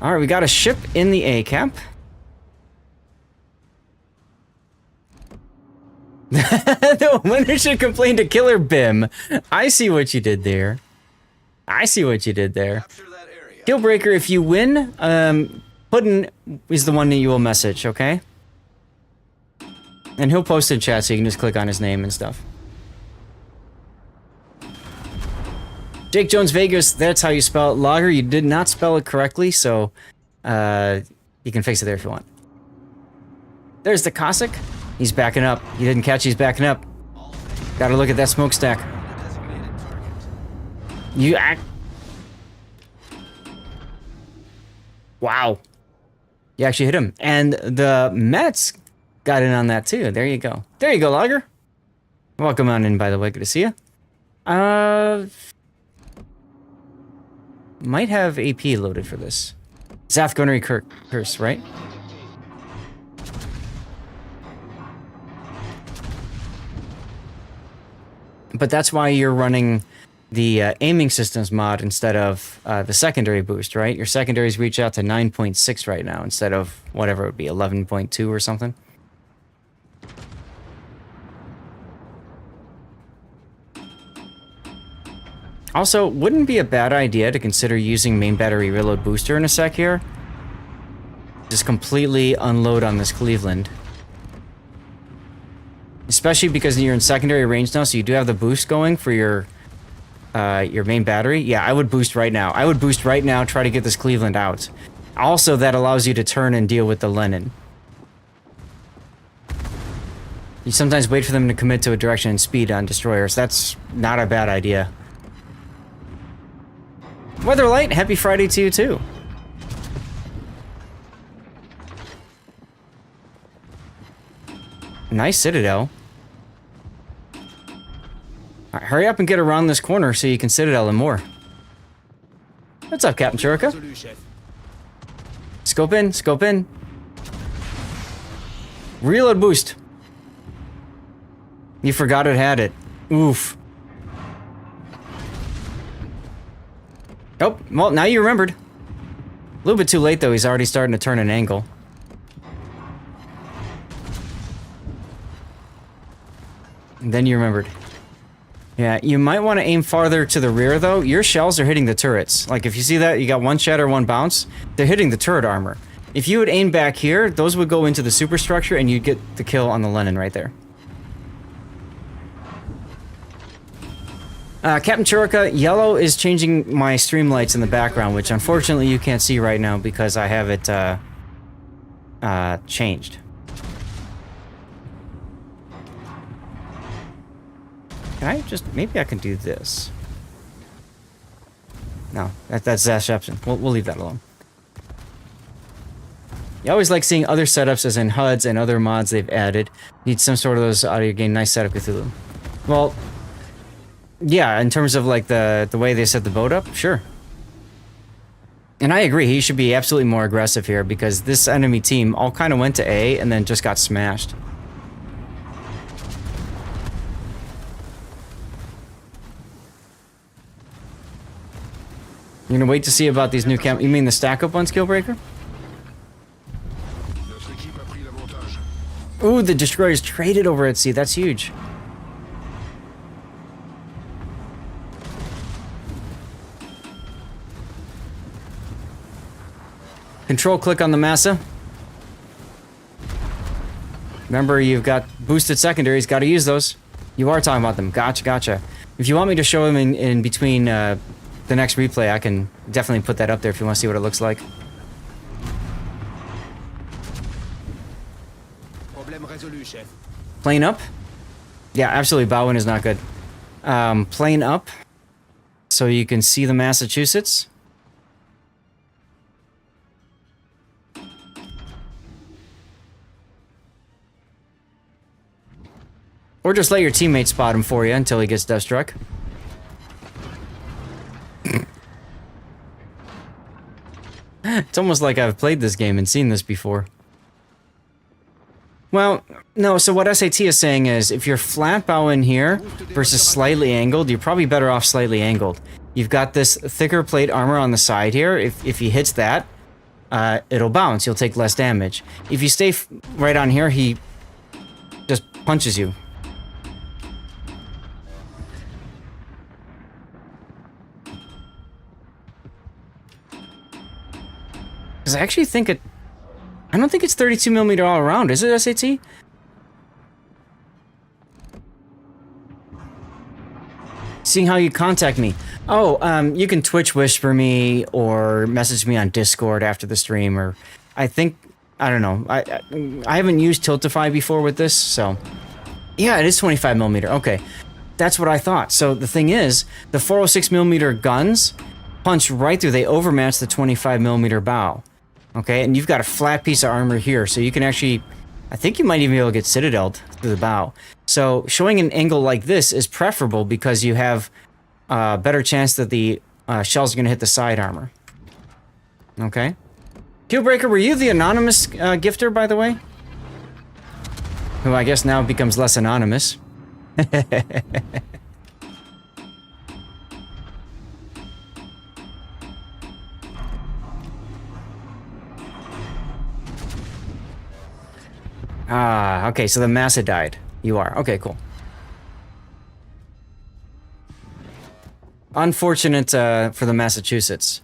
Alright, we got a ship in the A camp. The winner should complain to Killer Bim. I see what you did there. I see what you did there. Killbreaker, if you win, Puddin is the one that you will message, okay? And he'll post in chat so you can just click on his name and stuff. Jake Jones Vegas, that's how you spell it. Logger, you did not spell it correctly, so you can fix it there if you want. There's the Cossack. He's backing up. You didn't catch he's backing up. Gotta look at that smokestack. You act. Wow. You actually hit him. And the Mets got in on that too. There you go. There you go, Logger. Welcome on in, by the way. Good to see you. Might have AP loaded for this. Zath Gunnery Curse, right? But that's why you're running the aiming systems mod instead of the secondary boost, right? Your secondaries reach out to 9.6 right now instead of whatever it would be, 11.2 or something. Also, wouldn't be a bad idea to consider using main battery reload booster in a sec here. Just completely unload on this Cleveland. Especially because you're in secondary range now, so you do have the boost going for your main battery. Yeah, I would boost right now. I would boost right now, try to get this Cleveland out. Also, that allows you to turn and deal with the Lenin. You sometimes wait for them to commit to a direction and speed on destroyers. That's not a bad idea. Weatherlight, happy Friday to you too. Nice Citadel. All right, hurry up and get around this corner so you can Citadel and more. What's up, Captain Churka? Scope in, scope in. Reload boost. You forgot it had it. Oof. Oh, well, now you remembered. A little bit too late, though. He's already starting to turn an angle. And then you remembered. Yeah, you might want to aim farther to the rear, though. Your shells are hitting the turrets. Like, if you see that, you got one shatter, one bounce. They're hitting the turret armor. If you would aim back here, those would go into the superstructure, and you'd get the kill on the Lenin right there. Captain Churka, yellow is changing my stream lights in the background, which unfortunately you can't see right now because I have it changed. Can I just... maybe I can do this. No, that's Zashepson. We'll leave that alone. You always like seeing other setups as in HUDs and other mods they've added. Need some sort of those audio game. Nice setup, Cthulhu. Well... yeah, in terms of like the way they set the boat up, sure. And I agree, he should be absolutely more aggressive here because this enemy team all kind of went to A and then just got smashed. You're gonna wait to see about these new camp. You mean the StackUp ones, Killbreaker? Ooh, the destroyers traded over at sea. That's huge. Control click on the massa. Remember, you've got boosted secondaries. Got to use those. You are talking about them. Gotcha, gotcha. If you want me to show them in between the next replay, I can definitely put that up there if you want to see what it looks like. Plane up? Yeah, absolutely. Bowen is not good. Plane up. So you can see the Massachusetts. Or just let your teammate spot him for you until he gets death struck. It's almost like I've played this game and seen this before. Well, no, so what SAT is saying is if you're flat bow in here versus slightly angled, you're probably better off slightly angled. You've got this thicker plate armor on the side here. If he hits that, it'll bounce. You'll take less damage. If you stay right on here, he just punches you. Because I actually think I don't think it's 32mm all around, is it, SAT? Seeing how you contact me. Oh, you can Twitch whisper me or message me on Discord after the stream, or I don't know. I haven't used Tiltify before with this, so yeah, it is 25mm. Okay, that's what I thought. So the thing is, the 406mm guns punch right through. They overmatch the 25mm bow. Okay, and you've got a flat piece of armor here, so you can actually, I think you might even be able to get citadeled through the bow. So showing an angle like this is preferable because you have a better chance that the shells are going to hit the side armor. Okay. Killbreaker, were you the anonymous gifter, by the way? Who I guess now becomes less anonymous. Ah, okay, so the Massa died. You are. Okay, cool. Unfortunate for the Massachusetts.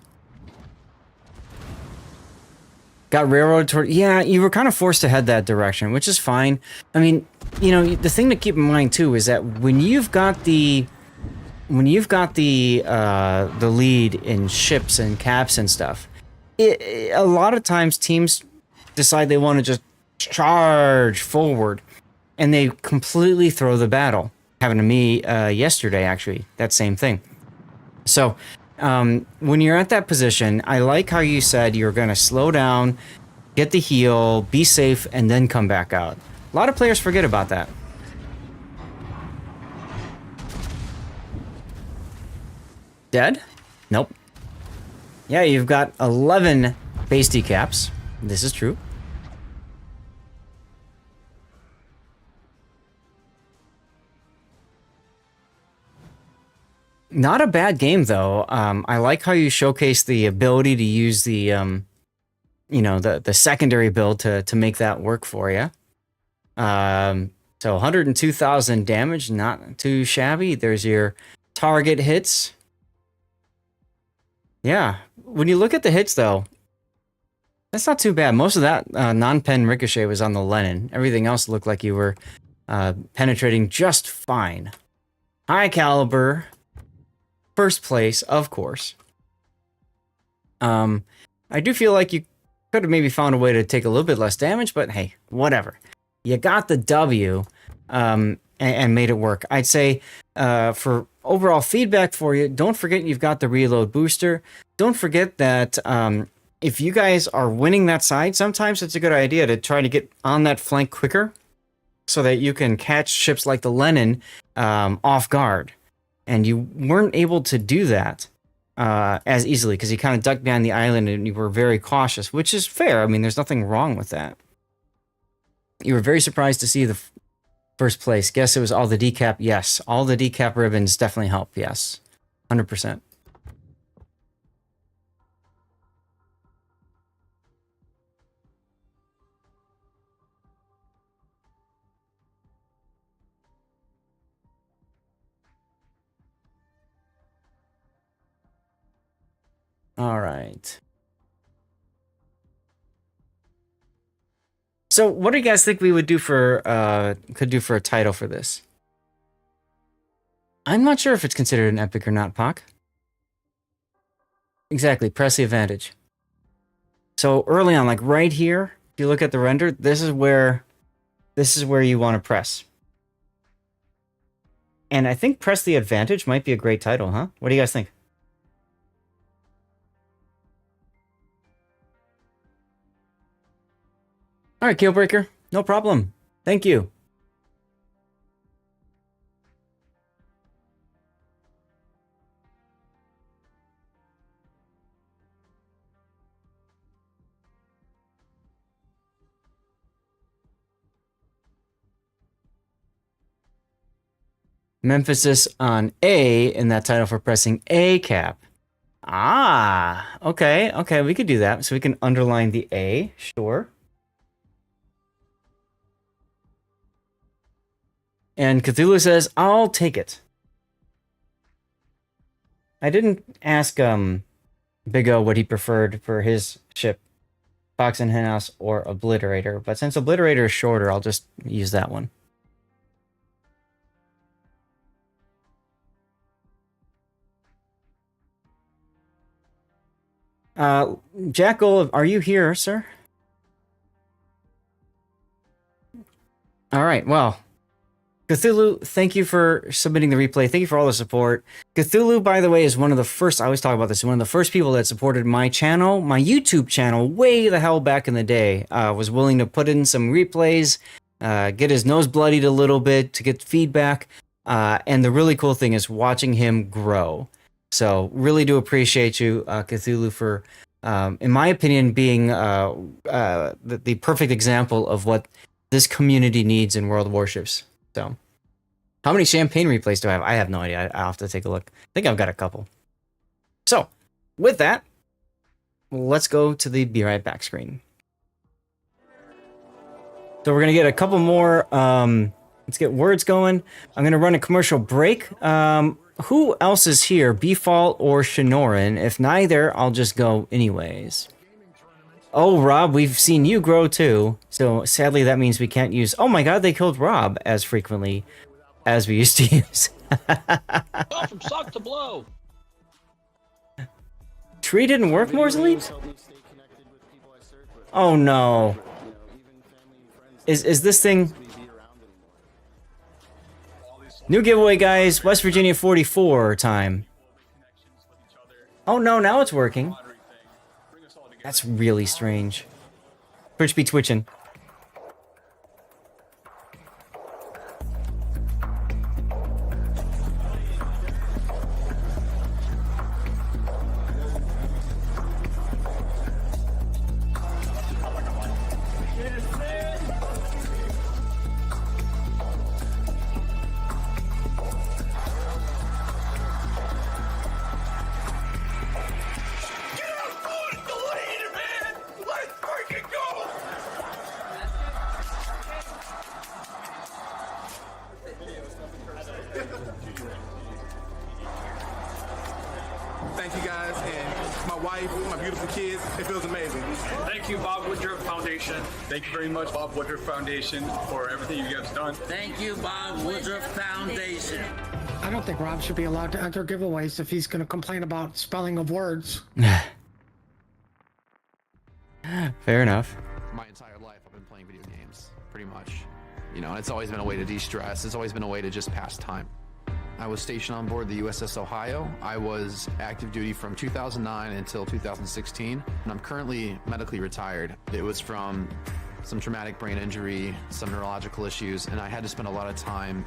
Got railroaded toward... Yeah, you were kind of forced to head that direction, which is fine. I mean, you know, the thing to keep in mind, too, is that when you've got the... the lead in ships and caps and stuff, a lot of times teams decide they want to just charge forward, and they completely throw the battle. Happened to me yesterday, actually, that same thing. So when you're at that position, I like how you said you're going to slow down, get the heal, be safe, and then come back out. A lot of players forget about that. Dead? Nope. Yeah, you've got 11 base decaps. This is true. Not a bad game, though. I like how you showcase the ability to use the, you know, the secondary build to make that work for you. So 102,000 damage, not too shabby. There's your target hits. Yeah, when you look at the hits, though, that's not too bad. Most of that non-pen ricochet was on the Lenin. Everything else looked like you were penetrating just fine. High caliber. First place, of course. I do feel like you could have maybe found a way to take a little bit less damage, but hey, whatever. You got the W and made it work. I'd say for overall feedback for you, don't forget you've got the reload booster. Don't forget that if you guys are winning that side, sometimes it's a good idea to try to get on that flank quicker so that you can catch ships like the Lenin off guard. And you weren't able to do that as easily because you kind of ducked behind the island and you were very cautious, which is fair. I mean, there's nothing wrong with that. You were very surprised to see the first place. Guess it was all the decap? Yes. All the decap ribbons definitely help. Yes. 100%. All right. So what do you guys think we would do for, could do for a title for this? I'm not sure if it's considered an epic or not, Pac. Exactly, press the advantage. So early on, like right here, if you look at the render, this is where you want to press. And I think press the advantage might be a great title, huh? What do you guys think? All right, Killbreaker, no problem. Thank you. emphasis on A in that title for pressing A cap. Ah, okay, okay, we could do that. So we can underline the A, sure. And Cthulhu says, I'll take it. I didn't ask Big O what he preferred for his ship, Fox and Henhouse or Obliterator, but since Obliterator is shorter, I'll just use that one. Jackal, are you here, sir? All right, well, Cthulhu, thank you for submitting the replay. Thank you for all the support. Cthulhu, by the way, is one of the first, I always talk about this, one of the first people that supported my channel, my YouTube channel, way the hell back in the day. Was willing to put in some replays, get his nose bloodied a little bit to get feedback. And the really cool thing is watching him grow. So really do appreciate you, Cthulhu, for, in my opinion, being the perfect example of what this community needs in World Warships. So, how many champagne replays do I have? I have no idea. I'll have to take a look. I think I've got a couple. So, with that, let's go to the Be Right Back screen. So we're going to get a couple more, let's get words going. I'm going to run a commercial break. Who else is here? Beefall or Shinoran? If neither, I'll just go anyways. Oh, Rob, we've seen you grow too. So sadly, that means we can't use... Oh my god, they killed Rob as frequently as we used to use. Go from suck to blow. Tree didn't work, Morseleaves? Oh no. Is this thing... New giveaway, guys. West Virginia 44 time. Oh no, now it's working. That's really strange. Twitch be twitching. Thank you guys, and my wife, my beautiful kids. It feels amazing. Thank you, Bob Woodruff Foundation. Thank you very much, Bob Woodruff Foundation, for everything you guys have done. Thank you, Bob Woodruff Foundation. I don't think Rob should be allowed to enter giveaways if he's going to complain about spelling of words. Fair enough. My entire life, I've been playing video games, pretty much. You know, it's always been a way to de-stress. It's always been a way to just pass time. I was stationed on board the USS Ohio. I was active duty from 2009 until 2016, and I'm currently medically retired. It was from some traumatic brain injury, some neurological issues, and I had to spend a lot of time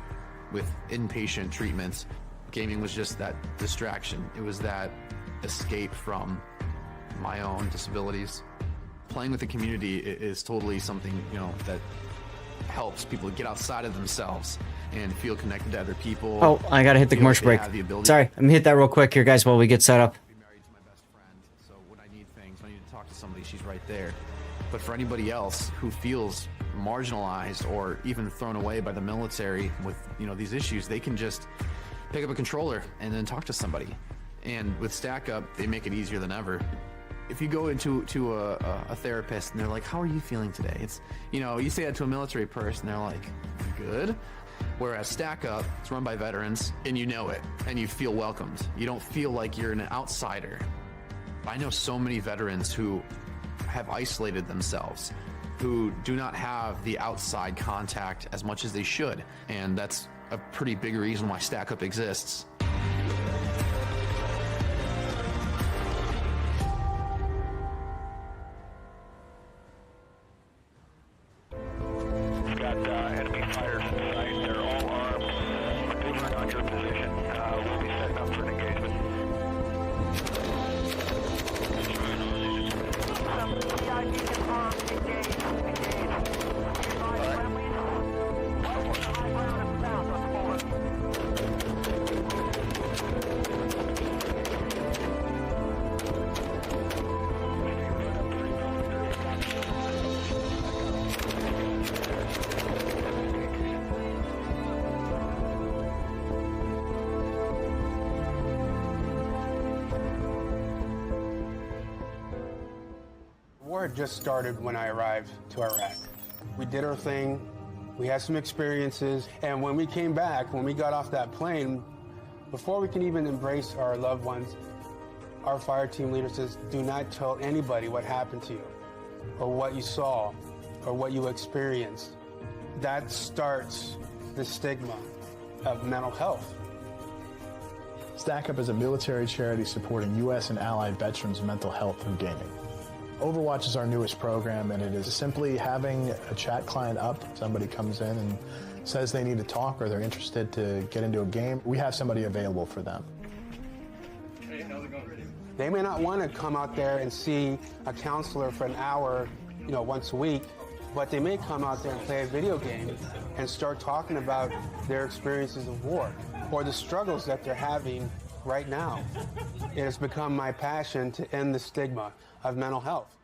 with inpatient treatments. Gaming was just that distraction. It was that escape from my own disabilities. Playing with the community is totally something, you know, that helps people get outside of themselves and feel connected to other people. Oh, I gotta hit the commercial break. Sorry, I'm gonna hit that real quick here, guys, while we get set up. I'm married to my best friend, so when I need things, when I need to talk to somebody, she's right there. But for anybody else who feels marginalized or even thrown away by the military with, you know, these issues, they can just pick up a controller and then talk to somebody. And with StackUp, they make it easier than ever. If you go into a therapist and they're like, how are you feeling today? It's, you know, you say that to a military person, they're like, good. Whereas StackUp, it's run by veterans, and you know it, and you feel welcomed. You don't feel like you're an outsider. I know so many veterans who have isolated themselves, who do not have the outside contact as much as they should, and that's a pretty big reason why StackUp exists. war had just started when I arrived to Iraq. We did our thing, we had some experiences, and when we came back, when we got off that plane, before we can even embrace our loved ones, our fire team leader says, do not tell anybody what happened to you, or what you saw, or what you experienced. That starts the stigma of mental health. StackUp is a military charity supporting U.S. and allied veterans' mental health through gaming. Overwatch is our newest program, and it is simply having a chat client up. Somebody comes in and says they need to talk or they're interested to get into a game. We have somebody available for them. Hey, how's it going, Verdi? They may not want to come out there and see a counselor for an hour, once a week, but they may come out there and play a video game and start talking about their experiences of war or the struggles that they're having right now. It has become my passion to end the stigma of mental health.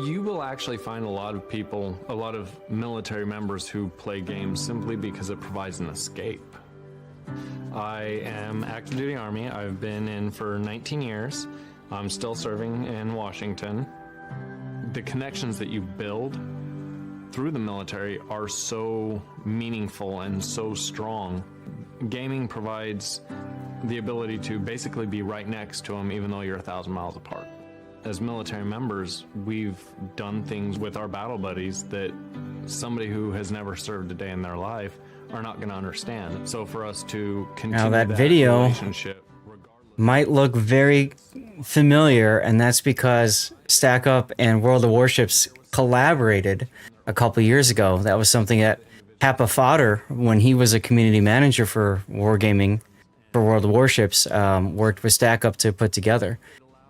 You will actually find a lot of people, a lot of military members who play games simply because it provides an escape. I am active duty Army. I've been in for 19 years. I'm still serving in Washington. The connections that you build through the military are so meaningful and so strong. Gaming provides the ability to basically be right next to them even though you're 1,000 miles apart. As military members, we've done things with our battle buddies that somebody who has never served a day in their life are not going to understand. So for us to continue now that video relationship might look very familiar, and that's because StackUp and World of Warships collaborated a couple years ago. That was something that Kappa Fodder, when he was a community manager for Wargaming for World of Warships, worked with StackUp to put together.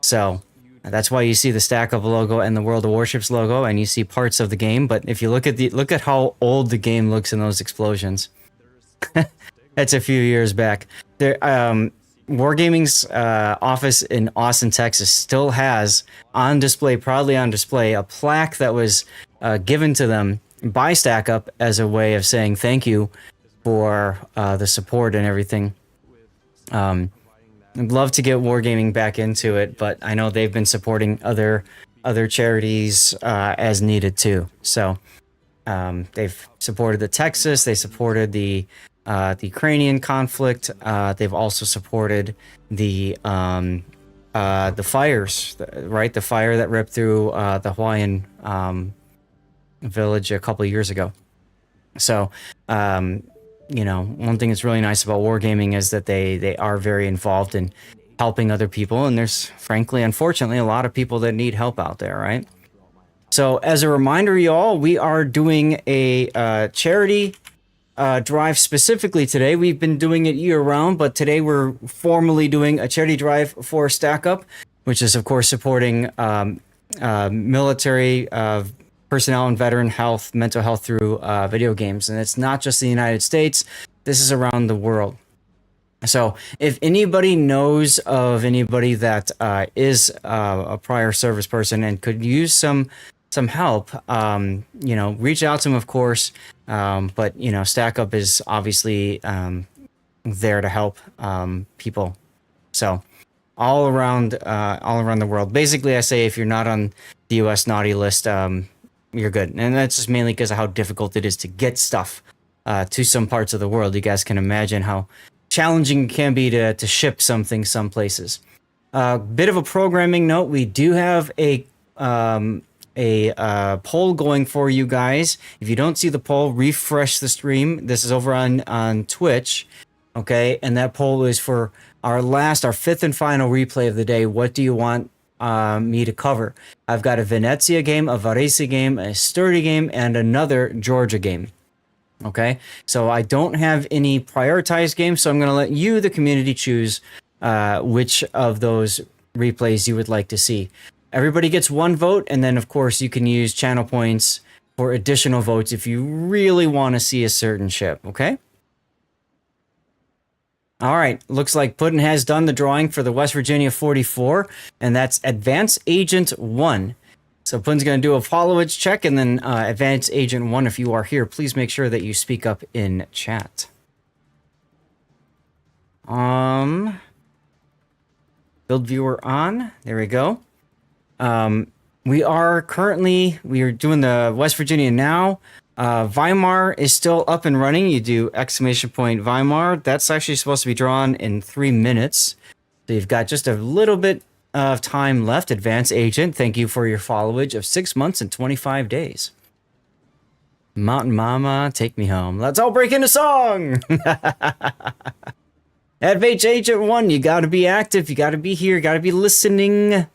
So that's why you see the StackUp logo and the World of Warships logo, and you see parts of the game. But if you look at how old the game looks in those explosions, that's a few years back. There, Wargaming's office in Austin, Texas, still has on display, proudly on display, a plaque that was given to them by StackUp as a way of saying thank you for the support and everything. I'd love to get Wargaming back into it, but I know they've been supporting other charities as needed too. So they've supported the Texas, they supported the Ukrainian conflict. They've also supported the fires, right? The fire that ripped through the Hawaiian village a couple of years ago. So, one thing that's really nice about Wargaming is that they are very involved in helping other people. And there's, frankly, unfortunately, a lot of people that need help out there, right? So as a reminder, y'all, we are doing a charity drive specifically today. We've been doing it year round, but today we're formally doing a charity drive for StackUp, which is, of course, supporting military personnel and veteran health, mental health through video games. And it's not just the United States. This is around the world. So if anybody knows of anybody that is a prior service person and could use some help, reach out to them, of course. But StackUp is obviously there to help people. So all around the world. Basically, I say if you're not on the U.S. naughty list, you're good. And that's just mainly because of how difficult it is to get stuff to some parts of the world. You guys can imagine how challenging it can be to ship something some places. Bit of a programming note: we do have a poll going for you guys. If you don't see the poll, refresh the stream. This is over on Twitch, okay? And that poll is for our fifth and final replay of the day. What do you want me to cover? I've got a Venezia game, a Varese game, a Sturdy game, and another Georgia game. Okay, so I don't have any prioritized games, so I'm going to let you, the community, choose which of those replays you would like to see. Everybody gets one vote, and then, of course, you can use channel points for additional votes if you really want to see a certain ship, okay? All right, looks like Puddin has done the drawing for the West Virginia 44, and that's Advanced Agent 1. So Puddin's going to do a followage check, and then Advanced Agent 1, if you are here, please make sure that you speak up in chat. Build viewer on. There we go. We are doing the West Virginia now. Weimar is still up and running. You do ! Weimar. That's actually supposed to be drawn in 3 minutes. So you've got just a little bit of time left. Advanced Agent, thank you for your followage of 6 months and 25 days. Mountain Mama, take me home. Let's all break into song! Advanced Agent 1, you gotta be active, you gotta be here, you gotta be listening.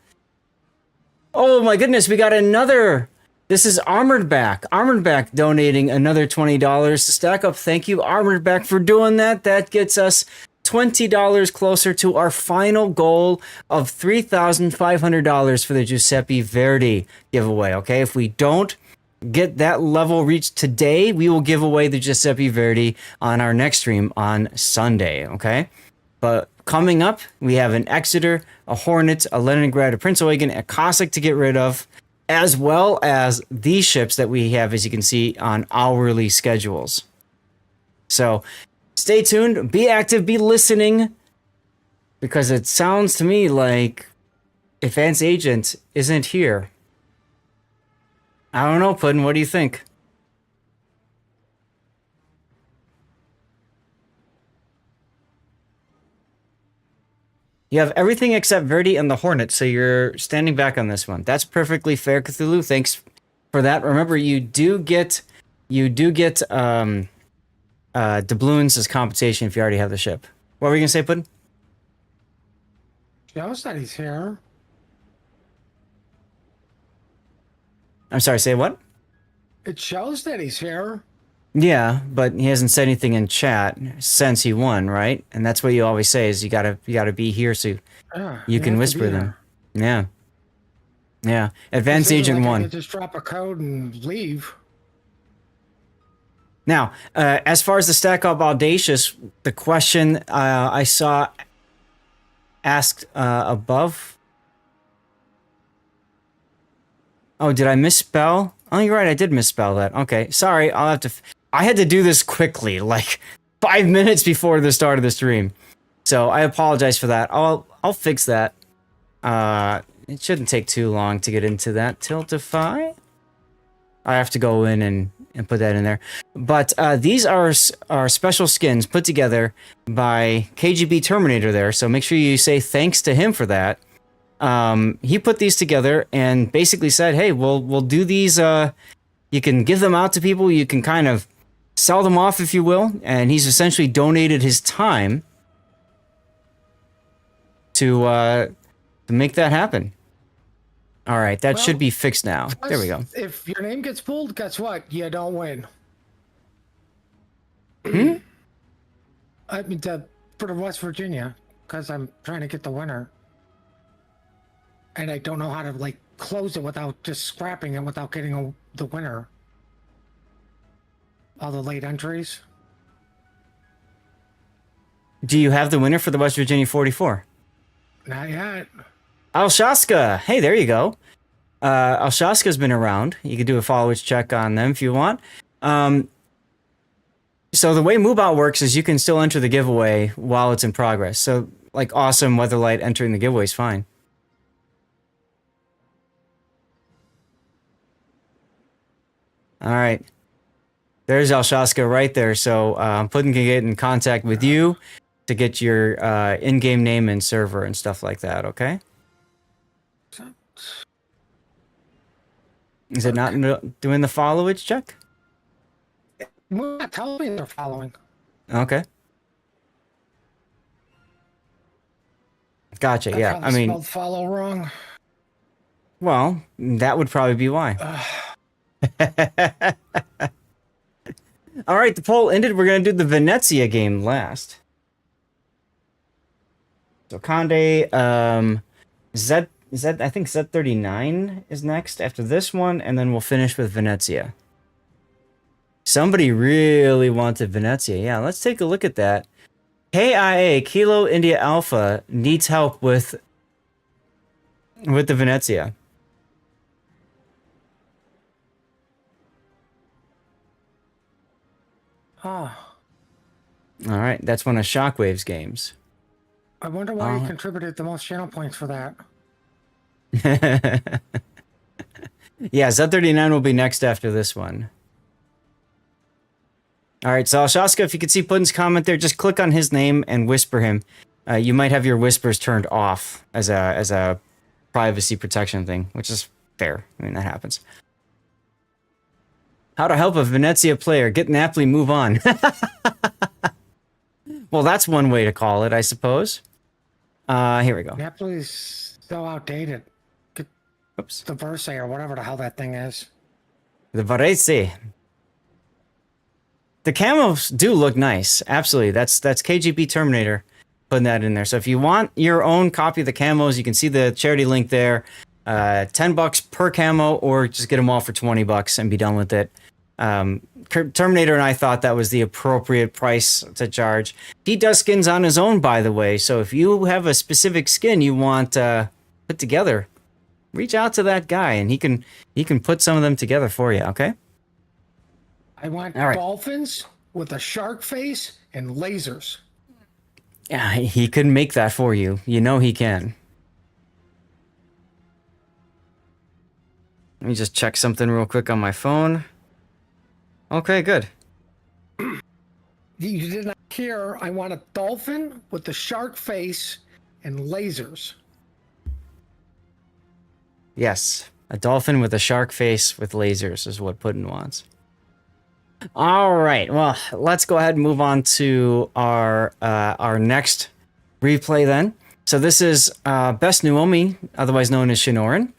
Oh my goodness, we got another. This is Armored Back. Armored Back donating another $20 to StackUp. Thank you, Armored Back, for doing that. That gets us $20 closer to our final goal of $3,500 for the Giuseppe Verdi giveaway. Okay, if we don't get that level reached today, we will give away the Giuseppe Verdi on our next stream on Sunday. Okay, but coming up, we have an Exeter, a Hornet, a Leningrad, a Prince Eugen, a Cossack to get rid of, as well as these ships that we have, as you can see, on hourly schedules. So stay tuned, be active, be listening, because it sounds to me like Advanced Agent isn't here. I don't know, Puddin', what do you think? You have everything except Verdi and the Hornet, so you're standing back on this one. That's perfectly fair, Cthulhu. Thanks for that. Remember, you do get doubloons as compensation if you already have the ship. What were you gonna say, Puddin'? Shows that he's here. I'm sorry, say what? It shows that he's here. Yeah, but he hasn't said anything in chat since he won, right? And that's what you always say is you gotta be here so you can whisper them. Yeah. Yeah. Advanced Agent 1. I could just drop a code and leave. Now, as far as the StackUp Audacious, the question I saw asked above. Oh, did I misspell? Oh, you're right. I did misspell that. Okay. Sorry. I'll have to... I had to do this quickly, like 5 minutes before the start of the stream. So I apologize for that. I'll fix that. It shouldn't take too long to get into that. Tiltify? I have to go in and put that in there. But these are special skins put together by KGB Terminator there. So make sure you say thanks to him for that. He put these together and basically said, hey, we'll do these. You can give them out to people. You can kind of sell them off, if you will. And he's essentially donated his time to make that happen. All right, that should be fixed now. There we go. If your name gets pulled, guess what? You don't win. I mean, for the West Virginia, because I'm trying to get the winner. And I don't know how to, like, close it without just scrapping it without getting the winner. All the late entries. Do you have the winner for the West Virginia 44? Not yet. Alshaska. Hey, there you go. Alshaska's been around. You could do a followers check on them if you want. So the way Moobot works is you can still enter the giveaway while it's in progress. So, like, Awesome Weatherlight entering the giveaway is fine. All right. There's Alshaska right there. So Puddin can get in contact with you to get your in-game name and server and stuff like that, okay? Is it not doing the followage check? Tell me they're following. Okay. Gotcha, yeah. I mean... spelled follow wrong. Well, that would probably be why. All right, the poll ended. We're going to do the Venezia game last. So Conde, I think Z39 is next after this one, and then we'll finish with Venezia. Somebody really wanted Venezia. Yeah, let's take a look at that. KIA, Kilo India Alpha, needs help with the Venezia. Oh. All right, that's one of Shockwave's games. I wonder why you contributed the most channel points for that. Yeah, Z39 will be next after this one. All right, so Shaska, if you could see Puddin's comment there, just click on his name and whisper him. You might have your whispers turned off as a privacy protection thing, which is fair. I mean, that happens. How to help a Venezia player get Napoli move on. Well, that's one way to call it, I suppose. Here we go. Napoli's so outdated. Oops. The Verse or whatever the hell that thing is. The Varese. The camos do look nice. Absolutely. That's KGB Terminator putting that in there. So if you want your own copy of the camos, you can see the charity link there. $10 per camo, or just get them all for $20 and be done with it. Terminator and I thought that was the appropriate price to charge. He does skins on his own, by the way. So if you have a specific skin you want put together, reach out to that guy and he can put some of them together for you. Okay. I want dolphins with a shark face and lasers. Yeah, he can make that for you. You know he can. Let me just check something real quick on my phone. Okay, good. You did not hear. I want a dolphin with the shark face and lasers. Yes, a dolphin with a shark face with lasers is what Puddin wants. All right, well, let's go ahead and move on to our next replay then. So this is Best Nuomi, otherwise known as Shinoran,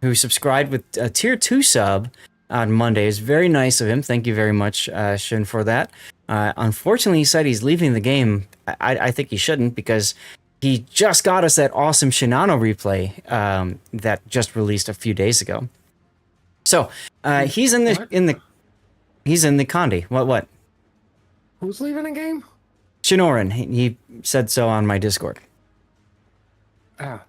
who subscribed with a tier 2 sub on Monday. It's very nice of him. Thank you very much, Shin, for that. Unfortunately, he said he's leaving the game. I think he shouldn't, because he just got us that awesome Shinano replay that just released a few days ago. So he's in the Condi. What? Who's leaving the game? Shinoran. He said so on my Discord. Ah.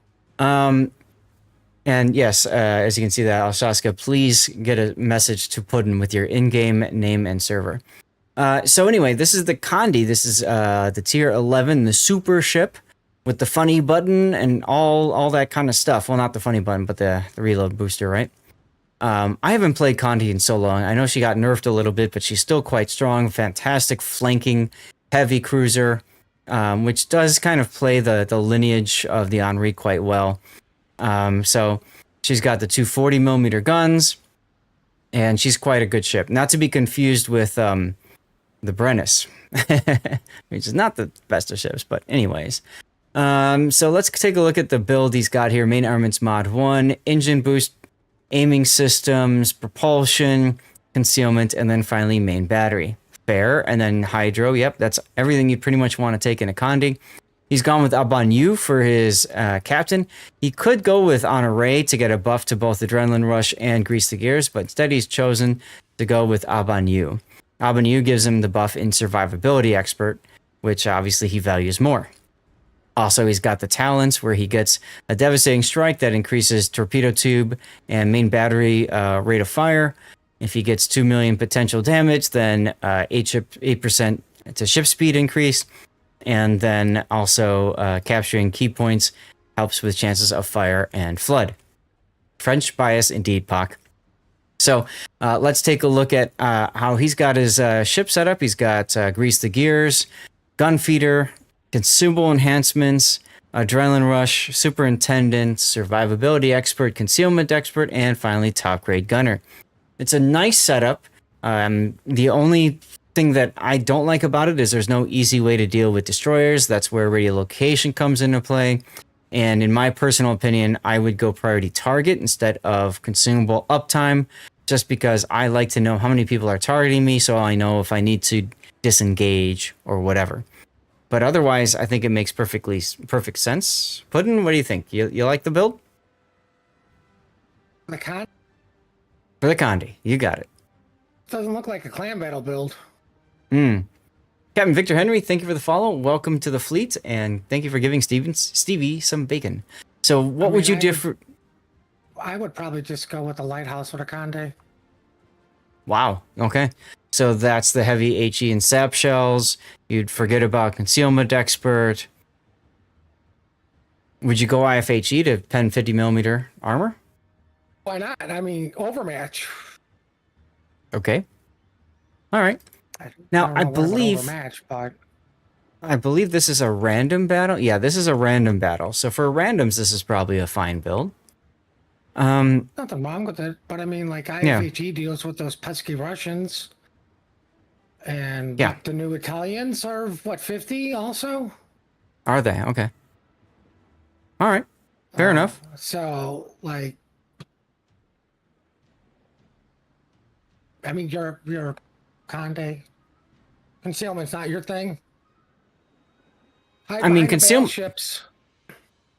And yes, as you can see that, Alshaska, please get a message to Puddin with your in-game name and server. So anyway, this is the Condi. This is the tier 11, the super ship with the funny button and all that kind of stuff. Well, not the funny button, but the reload booster, right? I haven't played Condi in so long. I know she got nerfed a little bit, but she's still quite strong. Fantastic flanking, heavy cruiser, which does kind of play the lineage of the Henri quite well. So she's got the 240mm guns, and she's quite a good ship. Not to be confused with the Brennus, which is not the best of ships, but anyways. So let's take a look at the build he's got here. Main armaments mod 1, engine boost, aiming systems, propulsion, concealment, and then finally main battery. Fair, and then hydro. Yep, that's everything you pretty much want to take in a Condi. He's gone with Abanyu for his captain. He could go with Honoré to get a buff to both Adrenaline Rush and Grease the Gears, but instead he's chosen to go with Abanyu. Abanyu gives him the buff in Survivability Expert, which obviously he values more. Also, he's got the talents where he gets a devastating strike that increases torpedo tube and main battery rate of fire. If he gets 2 million potential damage, then 8% to ship speed increase. And then also capturing key points helps with chances of fire and flood. French bias indeed, Pac. So let's take a look at how he's got his ship set up. He's got Grease the Gears, Gun Feeder, Consumable Enhancements, Adrenaline Rush, Superintendent, Survivability Expert, Concealment Expert, and finally Top Grade Gunner. It's a nice setup. The only thing that I don't like about it is there's no easy way to deal with destroyers. That's where radiolocation comes into play. And in my personal opinion, I would go priority target instead of consumable uptime, just because I like to know how many people are targeting me, so I know if I need to disengage or whatever. But otherwise, I think it makes perfect sense. Puddin, what do you think? You like the build? The Condi? For the Condi, you got it. Doesn't look like a clan battle build. Captain Victor Henry, thank you for the follow. Welcome to the fleet, and thank you for giving Stevie some bacon. So what would you do for... I would probably just go with the Lighthouse with a Condi. Wow, okay. So that's the heavy HE and sap shells. You'd forget about Concealment Expert. Would you go IFHE to pen 50 millimeter armor? Why not? I mean, overmatch. Okay. All right. Now, don't I know what would believe overmatch, but this is a random battle. Yeah, this is a random battle. So for randoms, this is probably a fine build. nothing wrong with it. But I mean, like IFHE deals with those pesky Russians, and Yeah. what, the new Italians are what 50 also. Are they? Okay. All right. Fair enough. So like, I mean, your Conde concealment's not your thing. I mean, battleships.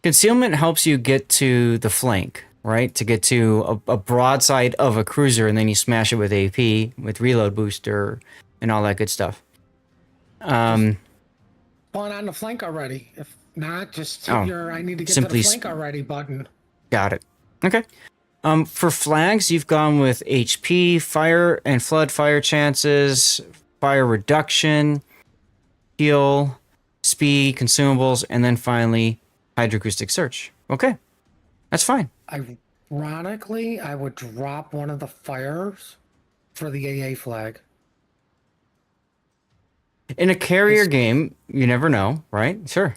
Concealment helps you get to the flank, right? To get to a broadside of a cruiser, and then you smash it with AP, with reload booster, and all that good stuff. Spawn on the flank already. If not, just hit your I need to get to the flank already button. Got it. Okay. For flags, you've gone with HP, fire and flood fire chances, fire reduction, heal, speed, consumables, and then finally hydroacoustic search. Okay, that's fine. Ironically, I would drop one of the fires for the AA flag. In a carrier game, you never know, right? Sure.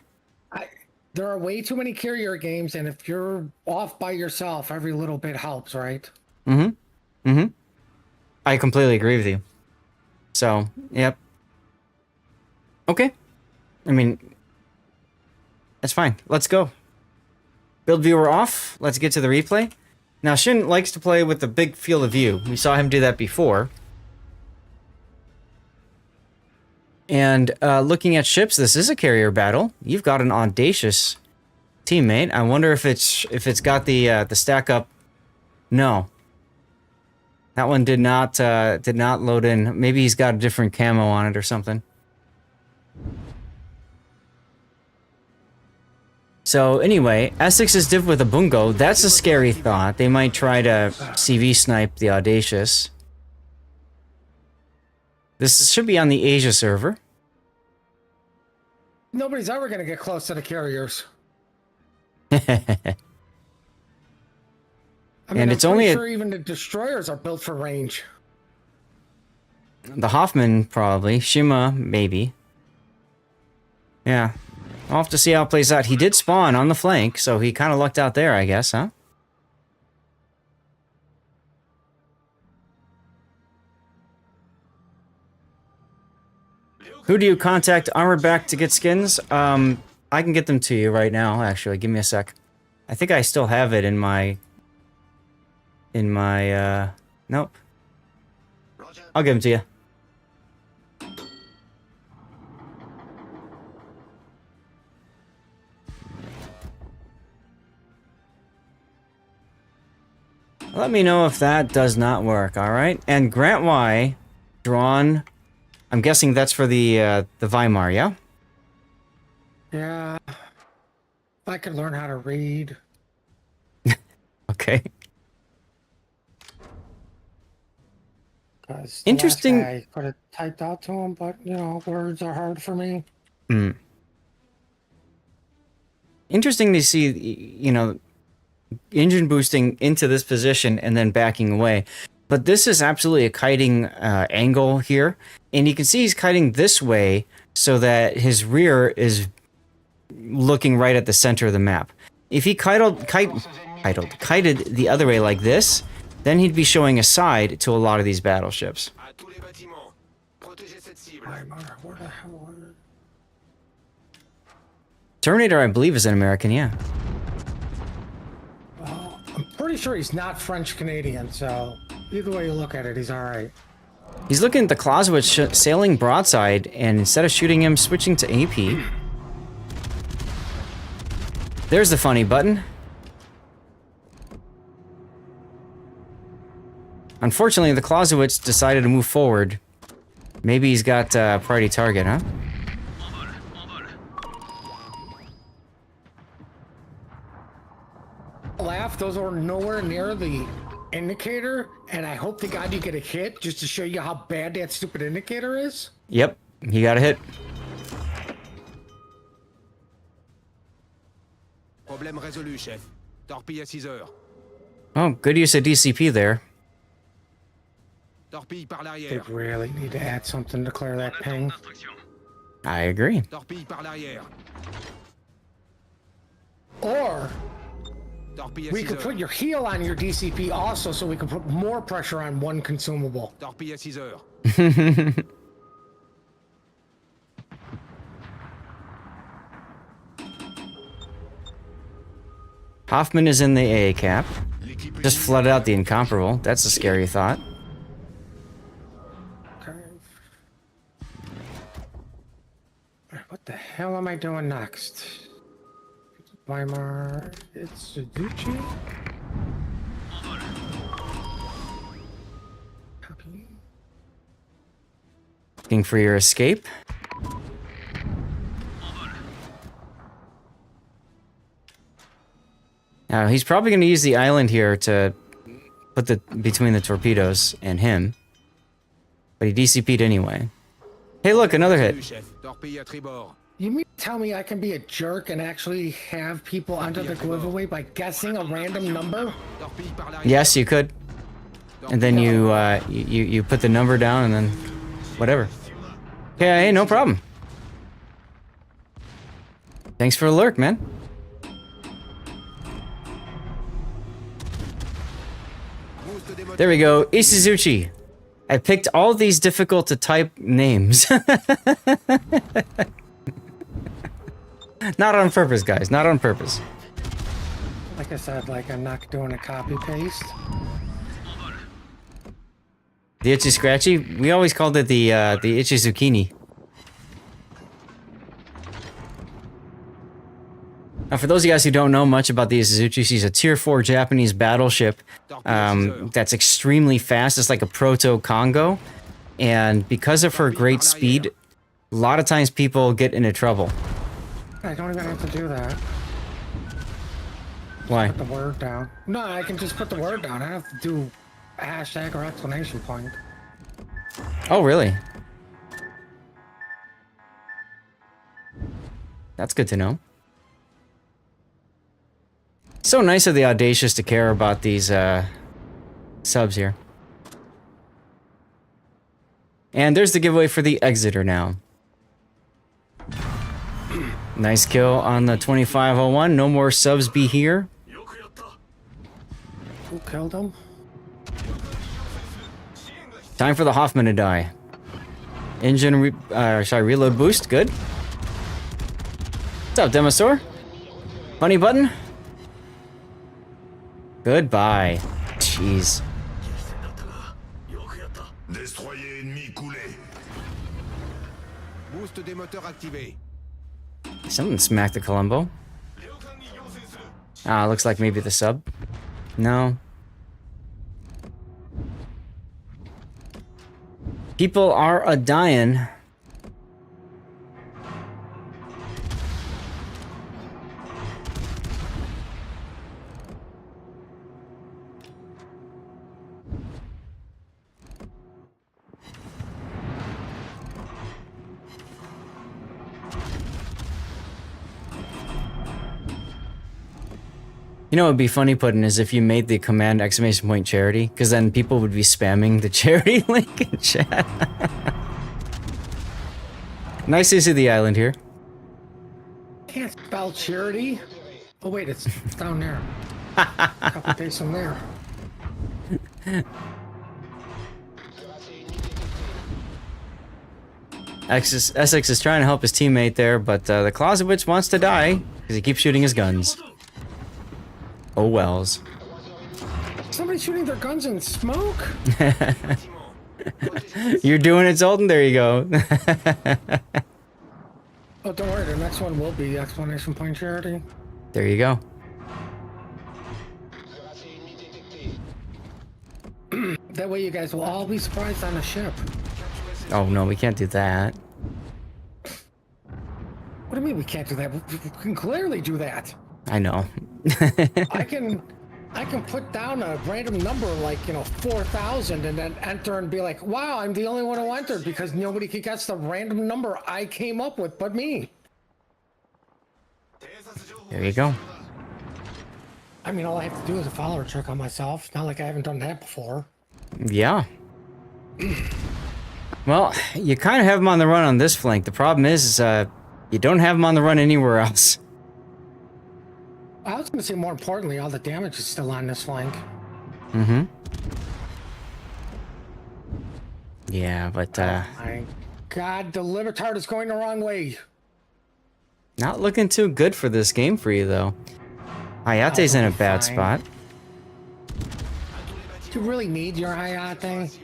There are way too many carrier games, and if you're off by yourself, every little bit helps, right? I completely agree with you. So, yep. Okay. I mean, that's fine. Let's go. Build viewer off. Let's get to the replay. Now, Shin likes to play with the big field of view. We saw him do that before. And looking at ships, this is a carrier battle. You've got an audacious teammate. I wonder if it's got the StackUp. No, that one did not load in. Maybe he's got a different camo on it or something. So anyway, Essex is div with a bungo. That's a scary thought. They might try to CV snipe the audacious. This should be on the Asia server. Nobody's ever going to get close to the carriers. And it's I'm only pretty sure even the destroyers are built for range. The Hoffman probably. Shima maybe. Yeah. I'll have to see how it plays out. He did spawn on the flank, so he kind of lucked out there, I guess, huh? Who do you contact armor back to get skins? I can get them to you right now, actually. Give me a sec. I think I still have it in my... Nope. I'll give them to you. Let me know if that does not work, alright? And Grant Y, drawn... I'm guessing that's for the Weimar, yeah? Yeah. If I could learn how to read. Okay. Interesting. I could have typed out to him, but, you know, words are hard for me. Interesting to see, you know, engine boosting into this position and then backing away. But this is absolutely a kiting angle here. And you can see he's kiting this way so that his rear is looking right at the center of the map. If he kited the other way like this, then he'd be showing a side to a lot of these battleships. Terminator, I believe, is an American, yeah. Well, I'm pretty sure he's not French-Canadian, so either way you look at it, he's alright. He's looking at the Clausewitz sailing broadside, and instead of shooting him, switching to AP. There's the funny button. Unfortunately, the Clausewitz decided to move forward. Maybe he's got priority target, huh? Laugh, those are nowhere near the indicator, and I hope to God you get a hit just to show you how bad that stupid indicator is. Yep, he got a hit. Problème résolu, chef. Torpille à 6 heures. Oh, good use of DCP there. Torpille par They l'arrière. really need to add something to clear that ping. I agree. Torpille par l'arrière. Or Torpille à we 6 could heures. put your heal on your DCP also, so we can put more pressure on one consumable. Torpille à 6 heures. Hoffman is in the AA cap. Just flooded out the incomparable. That's a scary thought. Okay. What the hell am I doing next? Weimar, it's Suzuki. Copy. Looking for your escape. Now he's probably going to use the island here to put the between the torpedoes and him. But he DCP'd anyway. Hey, look, another hit. Torpille à tribord. You mean to tell me I can be a jerk and actually have people under the giveaway by guessing a random number? Torpille par l'arrière. Yes, you could. And then you put the number down and then whatever. Yeah, hey, no problem. Thanks for the lurk, man. There we go, Isuzuchi. I picked all these difficult to type names. Not on purpose, guys. Not on purpose. Like I said, like I'm not doing a copy paste. The itchy scratchy. We always called it the itchy zucchini. Now, for those of you guys who don't know much about the Isuzuchi, she's a Tier 4 Japanese battleship that's extremely fast. It's like a proto-Congo. And because of her great speed, a lot of times people get into trouble. I don't even have to do that. Why? Put the word down. No, I can just put the word down. I don't have to do a hashtag or exclamation point. Oh, really? That's good to know. So nice of the Audacious to care about these subs here. And there's the giveaway for the Exeter now. Nice kill on the 2501. No more subs be here. Who killed him? Time for the Hoffman to die. Engine reload boost. Good. What's up, Demosaur? Funny button? Goodbye. Jeez. Boost des moteurs activé. Someone smacked the Columbo. Ah, looks like maybe the sub. No. People are a-dying. You know what would be funny, Puddin', is if you made the command exclamation point charity, because then people would be spamming the charity link in chat. Nice to see the island here. Can't spell charity. Oh wait, it's down there. A couple days from there. Essex is trying to help his teammate there, but the Clausewitz wants to die because he keeps shooting his guns. Oh wells. Somebody's shooting their guns in smoke? You're doing it, Zoltan? There you go. Oh, don't worry, the next one will be exclamation point charity. There you go. That way you guys will all be surprised on the ship. Oh no, we can't do that. What do you mean we can't do that? We can clearly do that. I know. I can put down a random number like, 4,000 and then enter and be like, wow, I'm the only one who entered because nobody could guess the random number I came up with but me. There you go. I mean, all I have to do is a follower trick on myself. It's not like I haven't done that before. Yeah. Well, you kind of have him on the run on this flank. The problem is you don't have him on the run anywhere else. I was going to say, more importantly, all the damage is still on this flank. Mm-hmm. Yeah, but My God, the Libertard is going the wrong way. not looking too good for this game for you, though. Hayate's in a bad spot. Do you really need your Hayate?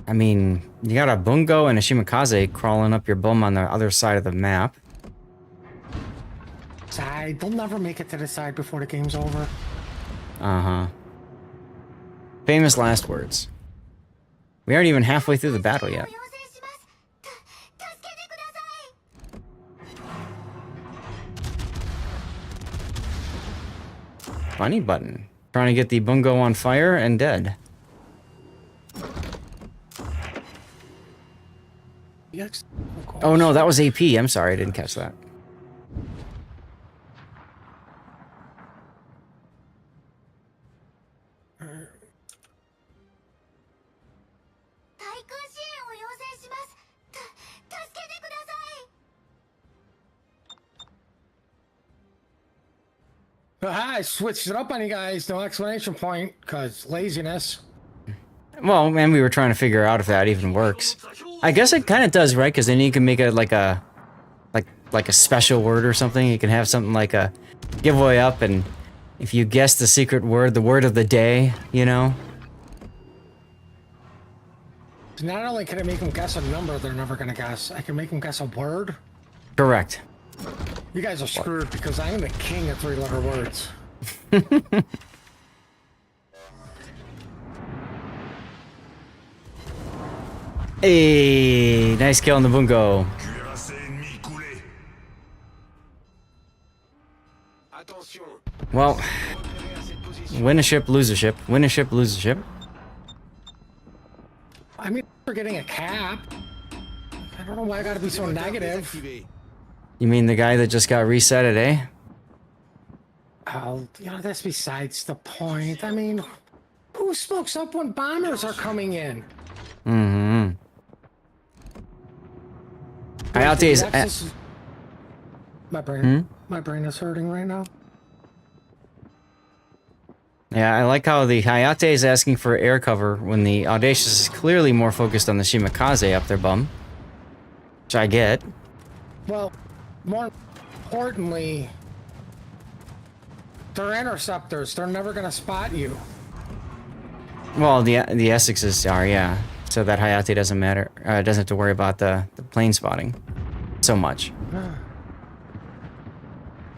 I mean, you got a Bungo and a Shimakaze crawling up your bum on the other side of the map. Side, they'll never make it to the side before the game's over. Uh-huh. Famous last words. We aren't even halfway through the battle yet. Funny button. Trying to get the Bungo on fire and dead. Yes. Oh no, that was AP. I'm sorry, I didn't catch that. I switched it up on you guys. No explanation point, because laziness. Well, man, we were trying to figure out if that even works. I guess it kind of does, right? Because then you can make it like a special word or something. You can have something like a giveaway up, and if you guess the secret word, the word of the day, you know. Not only can I make them guess a number they're never gonna guess, I can make them guess a word. Correct. You guys are screwed because I am the king of three-letter words. Hey, nice kill on the Bungo. Well, win a ship, lose a ship. Win a ship, lose a ship. I mean, we're getting a cap. I don't know why I gotta be so negative. You mean the guy that just got resetted, eh? Oh, you know, that's besides the point. I mean, who smokes up when bombers are coming in? Mm-hmm. Hayate's... My brain is hurting right now. Yeah, I like how the Hayate is asking for air cover when the Audacious is clearly more focused on the Shimakaze up their bum. Which I get. Well, more importantly, they're interceptors. They're never gonna spot you. Well, the Essexes are, yeah. So that Hayate doesn't matter. Doesn't have to worry about the plane spotting so much.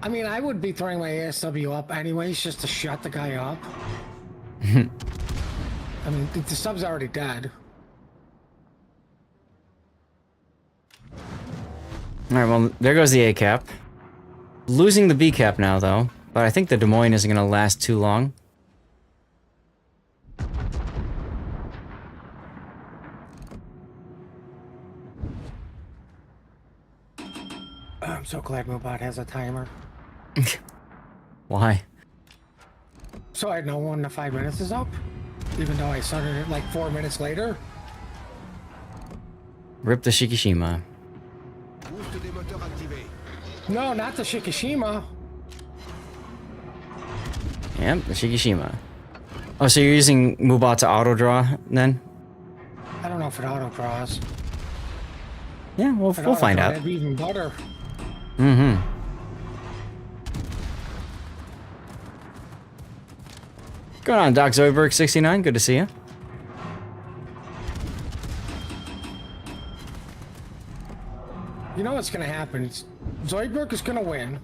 I mean, I would be throwing my ASW up anyways, just to shut the guy up. I mean, the sub's already dead. Alright, well, there goes the A cap. Losing the B cap now, though. But I think the Des Moines isn't going to last too long. I'm so glad Mobot has a timer. Why? So I know when the 5 minutes is up, even though I started it like 4 minutes later. Rip the Shikishima. No, not the Shikishima. Yep, the Shikishima. Oh, so you're using Mubot to auto draw then? I don't know if it auto draws. Yeah, we'll find out. That'd be even better. Mm-hmm. Going on, Doc Zoidberg 69. Good to see you. You know what's gonna happen? Zoidberg is gonna win.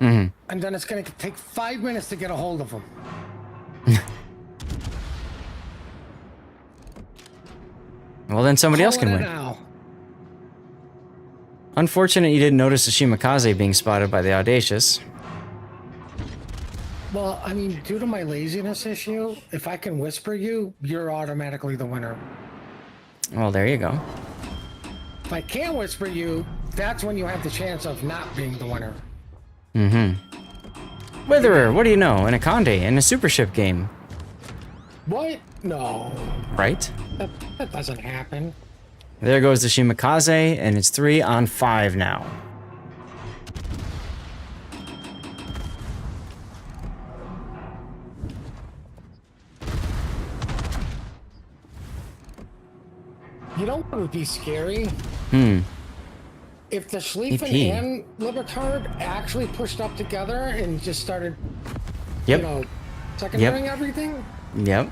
Mm-hmm. And then it's gonna take 5 minutes to get a hold of him. Well, then somebody else can win. Now. Unfortunate you didn't notice the Shimakaze being spotted by the Audacious. Well, I mean, due to my laziness issue, if I can whisper you, you're automatically the winner. Well, there you go. If I can't whisper you, that's when you have the chance of not being the winner. Mm-hmm. Witherer, what do you know? An Akande in a super ship game. What? No. Right? That doesn't happen. There goes the Shimakaze, and it's 3-on-5 now. You know what would be scary? If the Schlieffen EP. and Libertard actually pushed up together and just started, Yep. you know, secondarying everything? Yep.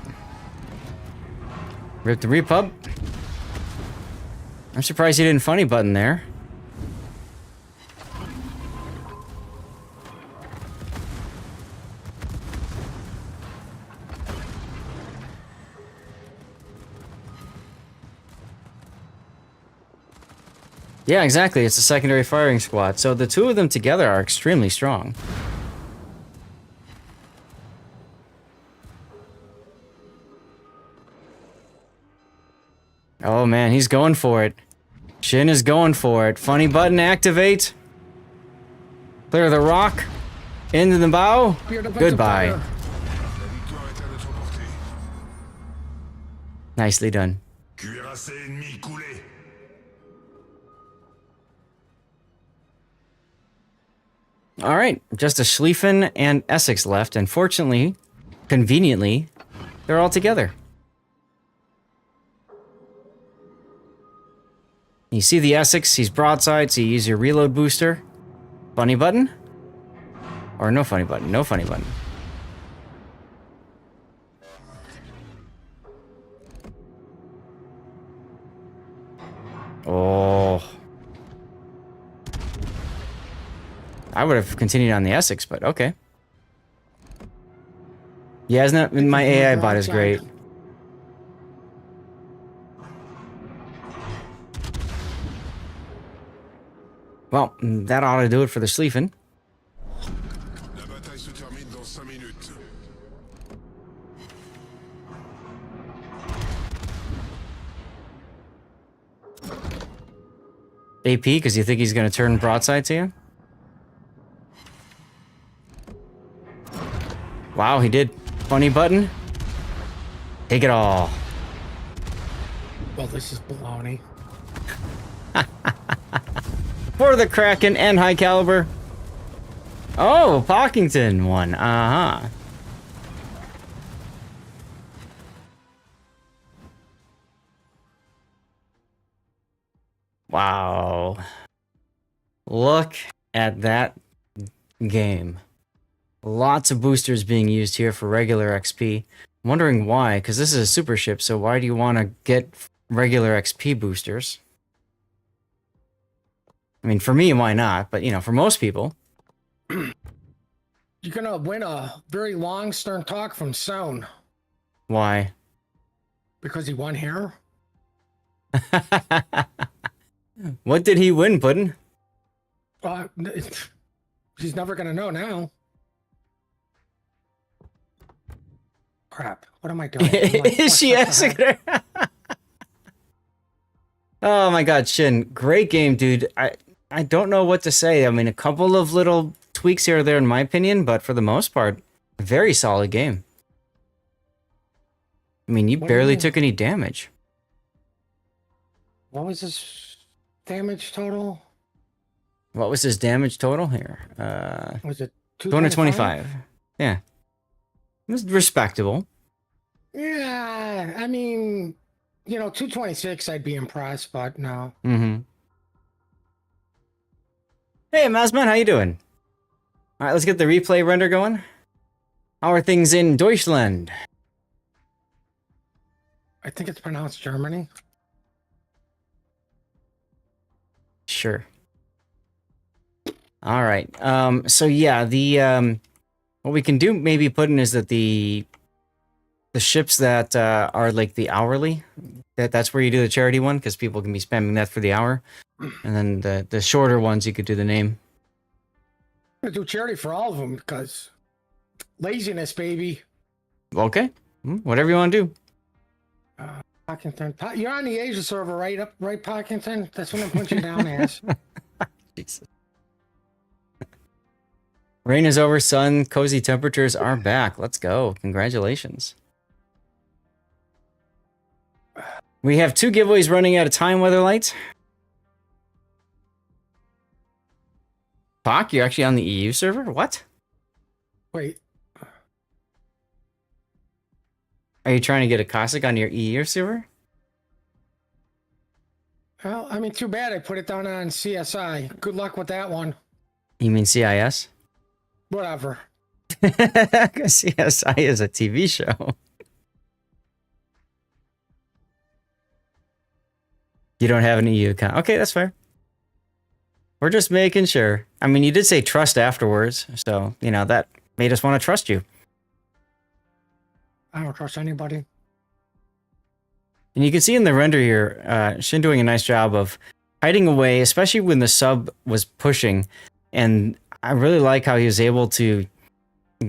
Rip the repub. I'm surprised he didn't funny button there. Yeah, exactly. It's a secondary firing squad. So the two of them together are extremely strong. Oh man, he's going for it. Shin is going for it. Funny button activate. Clear the rock. Into the bow. Goodbye. Nicely done. All right, just a Schlieffen and Essex left, and fortunately, conveniently, they're all together. You see the Essex, he's broadside, so you use your reload booster. Funny button? Or no funny button? No funny button. Oh. I would have continued on the Essex, but okay. Yeah, isn't that, my AI bot is great. Well, that ought to do it for the Schlieffen. AP, because you think he's going to turn broadside to you? Wow, he did. Funny button. Take it all. Well, this is baloney. For the Kraken and High Caliber. Oh, Pockington won. Uh-huh. Wow. Look at that game. Lots of boosters being used here for regular XP. I'm wondering why, because this is a super ship, so why do you want to get regular XP boosters? I mean, for me, why not? But, you know, for most people. You're gonna win a very long, stern talk from Sound. Why? Because he won here? What did he win, Puddin'? He's never gonna know now. Crap. What am I doing? Is she asking her? Oh my god, Shin. Great game, dude. I don't know what to say. I mean, a couple of little tweaks here or there in my opinion, but for the most part, very solid game. I mean, you barely took any damage. What was his damage total? What was his damage total here? Was it 225? Yeah. It was respectable. Yeah, I mean, you know, 226, I'd be impressed, but no. Mm-hmm. Hey, Mazman, how you doing? All right, let's get the replay render going. How are things in Deutschland? I think it's pronounced Germany. Sure. All right. So yeah, the what we can do maybe put in is that the ships that are like the hourly, that's where you do the charity one, because people can be spamming that for the hour, and then the shorter ones you could do the name. I'm gonna do charity for all of them because laziness, baby. Okay, whatever you want to do. Pockington, you're on the Asia server, right? Right, Pockington. That's what I'm punching down as. Jesus. Rain is over, sun. Cozy temperatures are back. Let's go. Congratulations. We have 2 giveaways running at a time, Weatherlight. Talk, you're actually on the EU server? What? Wait. Are you trying to get a Cossack on your EU server? Well, I mean, too bad I put it down on CSI. Good luck with that one. You mean CIS? Whatever. CSI is a TV show. You don't have an EU account. Okay, that's fair. We're just making sure. I mean, you did say trust afterwards, so, you know, that made us want to trust you. I don't trust anybody. And you can see in the render here, Shin doing a nice job of hiding away, especially when the sub was pushing. And I really like how he was able to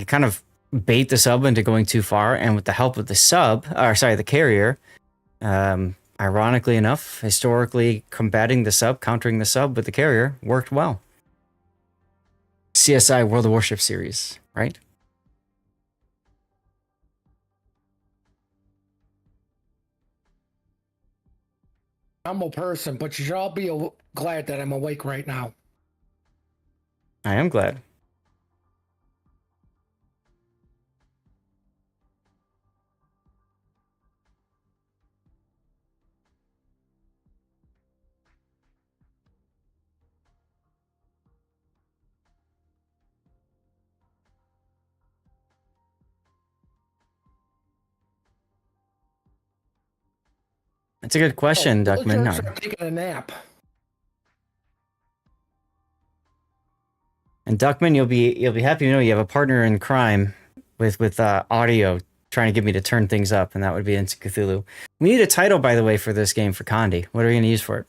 kind of bait the sub into going too far. And with the help of the the carrier, ironically enough, historically combating the sub, countering the sub with the carrier worked well. CSI World of Warships series, right? I'm a person, but you should all be glad that I'm awake right now. I am glad. That's a good question, Duckman. I'm taking a nap. And Duckman, you'll be happy to know you have a partner in crime with audio trying to get me to turn things up, and that would be Into Cthulhu. We need a title, by the way, for this game for Condi. What are we going to use for it?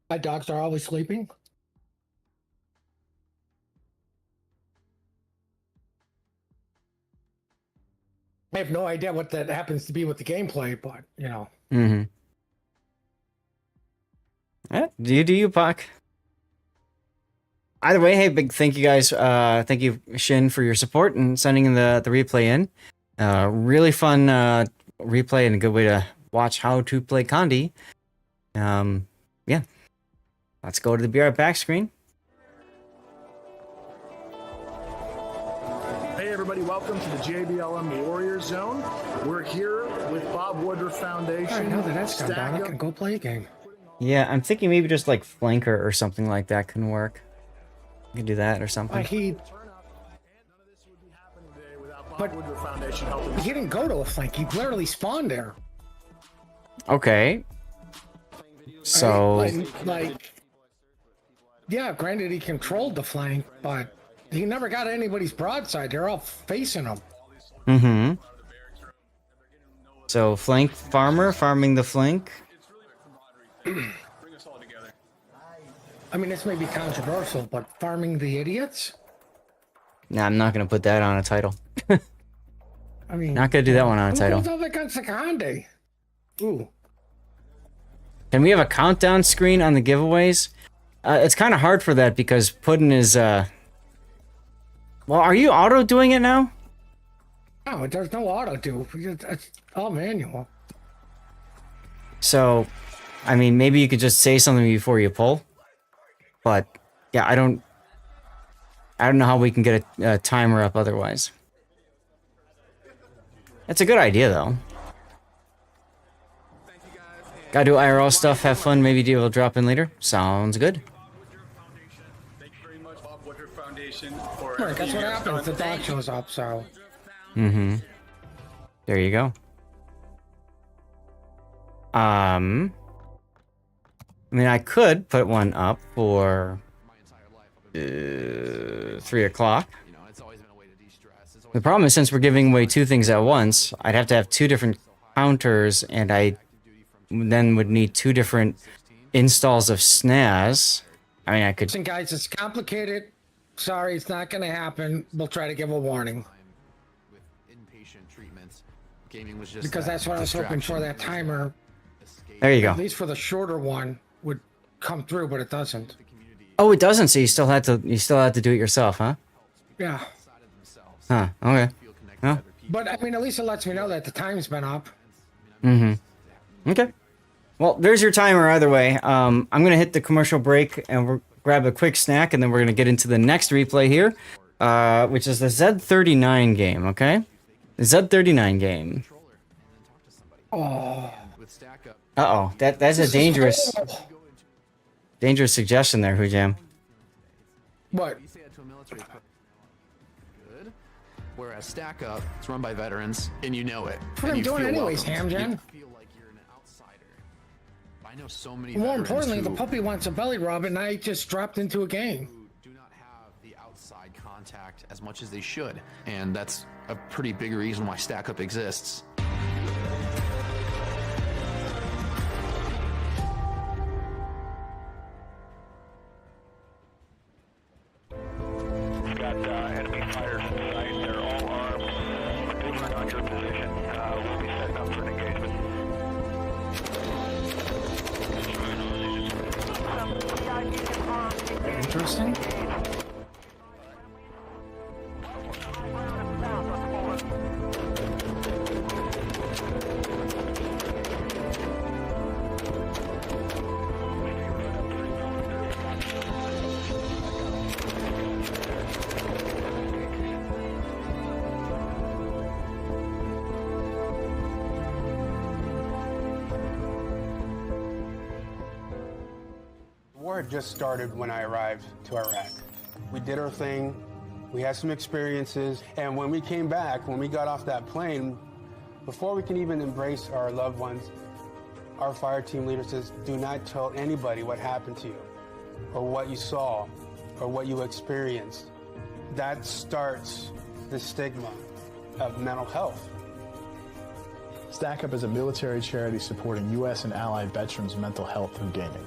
My dogs are always sleeping. I have no idea what that happens to be with the gameplay, but, you know. Mm-hmm. Yeah, do you, Puck? Either way, hey, big thank you guys. Thank you, Shin, for your support and sending in the replay in. Really fun replay and a good way to watch how to play Condi. Yeah. Let's go to the BR back screen. Hey everybody, welcome to the JBLM Warrior Zone. We're here with Bob Woodruff Foundation. All right, now that that's done, I can go play a game. Yeah, I'm thinking maybe just like flanker or something like that can work. You can do that or something. But he didn't go to a flank. He literally spawned there. Okay. So yeah, granted he controlled the flank, but he never got anybody's broadside. They're all facing him. Mm-hmm. So flank farmer farming the flank. I mean, this may be controversial, but farming the idiots? Nah, I'm not gonna put that on a title. I mean, not gonna do that one on a title. Who goes up against the Conde? Ooh. Can we have a countdown screen on the giveaways? It's kind of hard for that because Puddin is well, are you auto doing it now? No, there's no auto do. It's all manual. So, I mean, maybe you could just say something before you pull. But yeah, I don't know how we can get a timer up otherwise. That's a good idea though. Gotta do IRL stuff, have fun, maybe deal will drop in later. Sounds good. Right, that's what happens if the dog shows up, so. Mm-hmm. There you go. I mean, I could put one up for 3 o'clock. The problem is, since we're giving away 2 things at once, I'd have to have 2 different counters, and I then would need 2 different installs of SNAS. I mean, I could... Listen, guys, it's complicated. Sorry, it's not going to happen. We'll try to give a warning. Because that's what I was hoping for, that timer. There you go. At least for the shorter one would come through, but it doesn't. Oh, it doesn't. So you still had to do it yourself, huh? Yeah. Huh. Okay. Well. But I mean, at least it lets me know that the time's been up. Mm-hmm. Okay. Well, there's your timer either way. I'm gonna hit the commercial break and we'll grab a quick snack, and then we're gonna get into the next replay here, which is the Z39 game. Okay. The Z39 game. Oh. Uh-oh. That's a dangerous suggestion there, Hujam. What? Whereas StackUp, it's run by veterans, and you know it. That's what I'm doing anyways, Hamgen. Feel like you're an outsider. I know so many. More importantly, the puppy wants a belly rub, and I just dropped into a game. Do not have the outside contact as much as they should, and that's a pretty big reason why StackUp exists. We've got enemy fighters in sight. They're all armed. Maneuvering on your position. We'll be setting up for an engagement. Interesting. The war had just started when I arrived to Iraq. We did our thing, we had some experiences, and when we came back, when we got off that plane, before we can even embrace our loved ones, our fire team leader says, do not tell anybody what happened to you, or what you saw, or what you experienced. That starts the stigma of mental health. StackUp is a military charity supporting U.S. and allied veterans' mental health through gaming.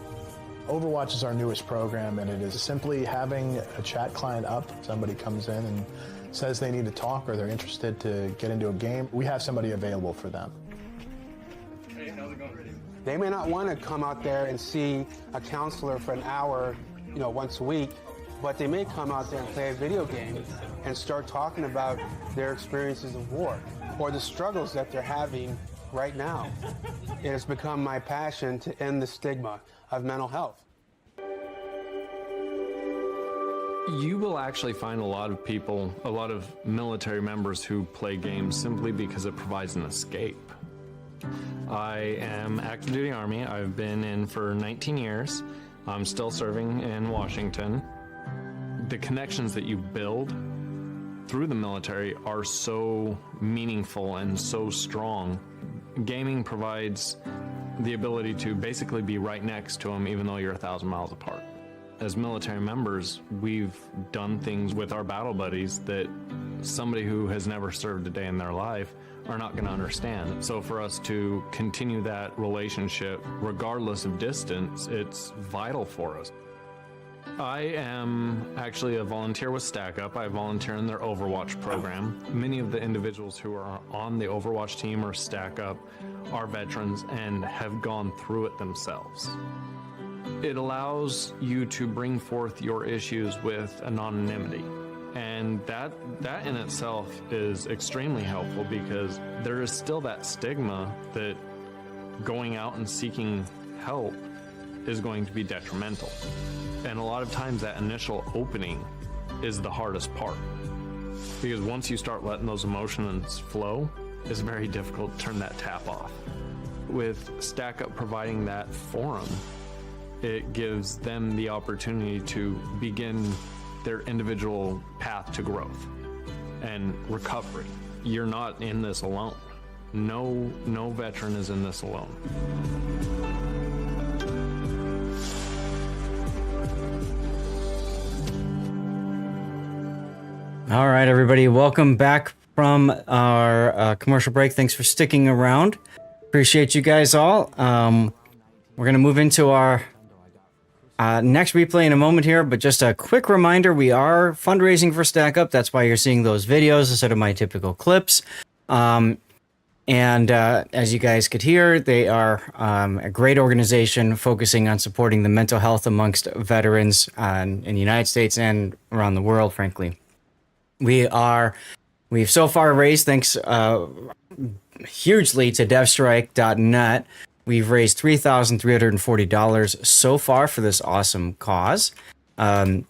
Overwatch is our newest program, and it is simply having a chat client up. Somebody comes in and says they need to talk or they're interested to get into a game. We have somebody available for them. Hey, how's it going? They may not want to come out there and see a counselor for an hour, once a week, but they may come out there and play a video game and start talking about their experiences of war or the struggles that they're having right now. It has become my passion to end the stigma of mental health. You will actually find a lot of people, a lot of military members who play games simply because it provides an escape. I am active duty Army. I've been in for 19 years. I'm still serving in Washington. The connections that you build through the military are so meaningful and so strong. Gaming provides the ability to basically be right next to them even though you're 1,000 miles apart. As military members, we've done things with our battle buddies that somebody who has never served a day in their life are not going to understand. So for us to continue that relationship, regardless of distance, it's vital for us. I am actually a volunteer with StackUp. I volunteer in their Overwatch program. Many of the individuals who are on the Overwatch team or StackUp are veterans and have gone through it themselves. It allows you to bring forth your issues with anonymity. And that in itself is extremely helpful because there is still that stigma that going out and seeking help is going to be detrimental. And a lot of times that initial opening is the hardest part. Because once you start letting those emotions flow, it's very difficult to turn that tap off. With StackUp providing that forum, it gives them the opportunity to begin their individual path to growth and recovery. You're not in this alone. No veteran is in this alone. All right, everybody, welcome back from our commercial break. Thanks for sticking around. Appreciate you guys all. We're gonna move into our next replay in a moment here, but just a quick reminder, we are fundraising for StackUp. That's why you're seeing those videos instead of my typical clips. And as you guys could hear, they are a great organization focusing on supporting the mental health amongst veterans in the United States and around the world, frankly. We've so far raised, thanks hugely to devstrike.net, we've raised $3,340 so far for this awesome cause. Putin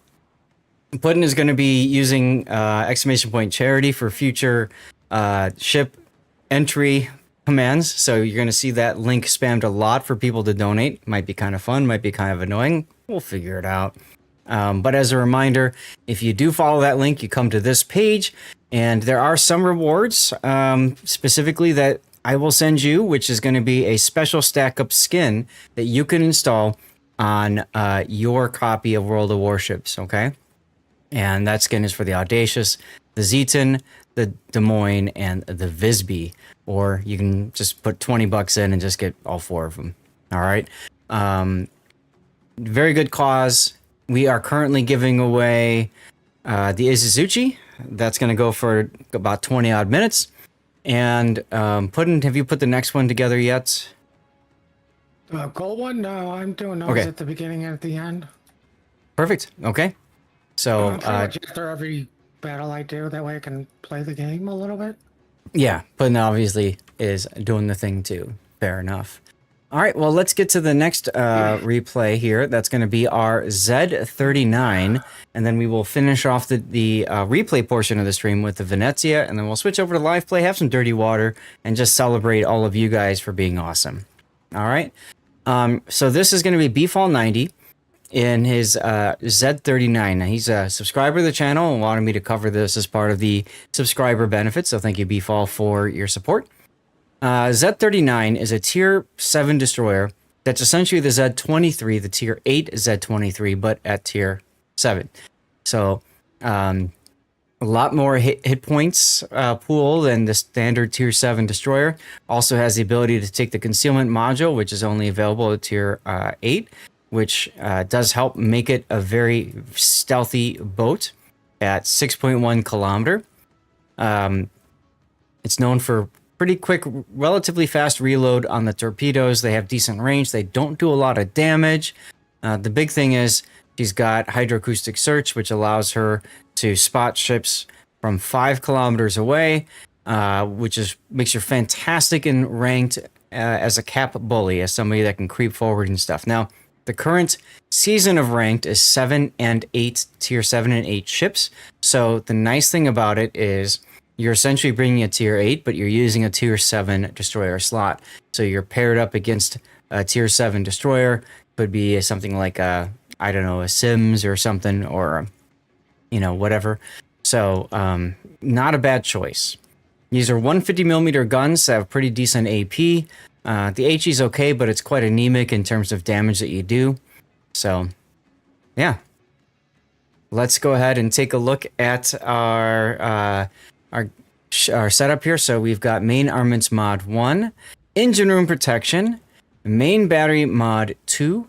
is going to be using exclamation point charity for future ship entry commands. So you're going to see that link spammed a lot for people to donate. Might be kind of fun, might be kind of annoying. We'll figure it out. But as a reminder, if you do follow that link, you come to this page, and there are some rewards specifically that I will send you, which is going to be a special StackUp skin that you can install on your copy of World of Warships, okay? And that skin is for the Audacious, the Zeton, the Des Moines, and the Visby. Or you can just put $20 in and just get all 4 of them. All right? Very good cause. We are currently giving away the Izuzuchi. That's going to go for about 20 odd minutes. And Puddin', have you put the next one together yet? Gold one? No, I'm doing those Okay. at the beginning and at the end. Perfect. Okay. So Pretty much after every battle I do, that way I can play the game a little bit. yeah, Puddin' obviously is doing the thing too. Fair enough. All right, well, let's get to the next replay here. That's going to be our Z39, and then we will finish off the replay portion of the stream with the Venezia, and then we'll switch over to live play, have some dirty water, and just celebrate all of you guys for being awesome. All right, so this is going to be Beefall90 in his Z39. Now, he's a subscriber to the channel and wanted me to cover this as part of the subscriber benefits, so thank you, Beefall, for your support. Z39 is a tier 7 destroyer that's essentially the Z23, the tier 8 Z23, but at tier 7. So a lot more hit points pool than the standard tier 7 destroyer. Also has the ability to take the concealment module, which is only available at tier 8, which does help make it a very stealthy boat at 6.1 kilometer. It's known for pretty quick, relatively fast reload on the torpedoes. They have decent range. They don't do a lot of damage. The big thing is she's got hydroacoustic search, which allows her to spot ships from 5 kilometers away, which makes her fantastic in ranked as a cap bully, as somebody that can creep forward and stuff. Now, the current season of ranked is 7 and 8, tier 7 and 8 ships. So the nice thing about it is you're essentially bringing a tier 8, but you're using a tier 7 destroyer slot. So you're paired up against a tier 7 destroyer. Could be something like a Sims or something, or, whatever. So not a bad choice. These are 150mm guns that have pretty decent AP. The HE is okay, but it's quite anemic in terms of damage that you do. So, yeah. Let's go ahead and take a look at our setup here. So we've got main armaments mod 1, engine room protection, main battery mod 2,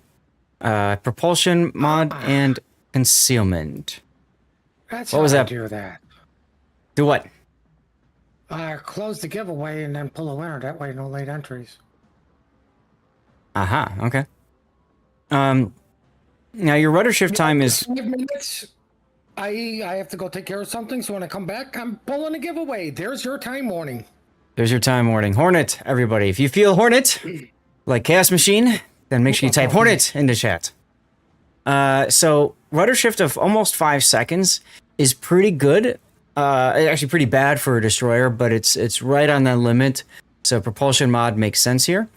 propulsion mod, and concealment. That's what was how I that? do that. Do what? Close the giveaway and then pull a winner. That way, no late entries. Aha. Okay. Now your rudder shift time is 5 minutes. I have to go take care of something, so when I come back, I'm pulling a giveaway. There's your time warning. There's your time warning. Hornet, everybody. If you feel Hornet, like Chaos Machine, then make sure you type Hornet into chat. So rudder shift of almost 5 seconds is pretty good. Actually pretty bad for a destroyer, but it's right on that limit. So propulsion mod makes sense here.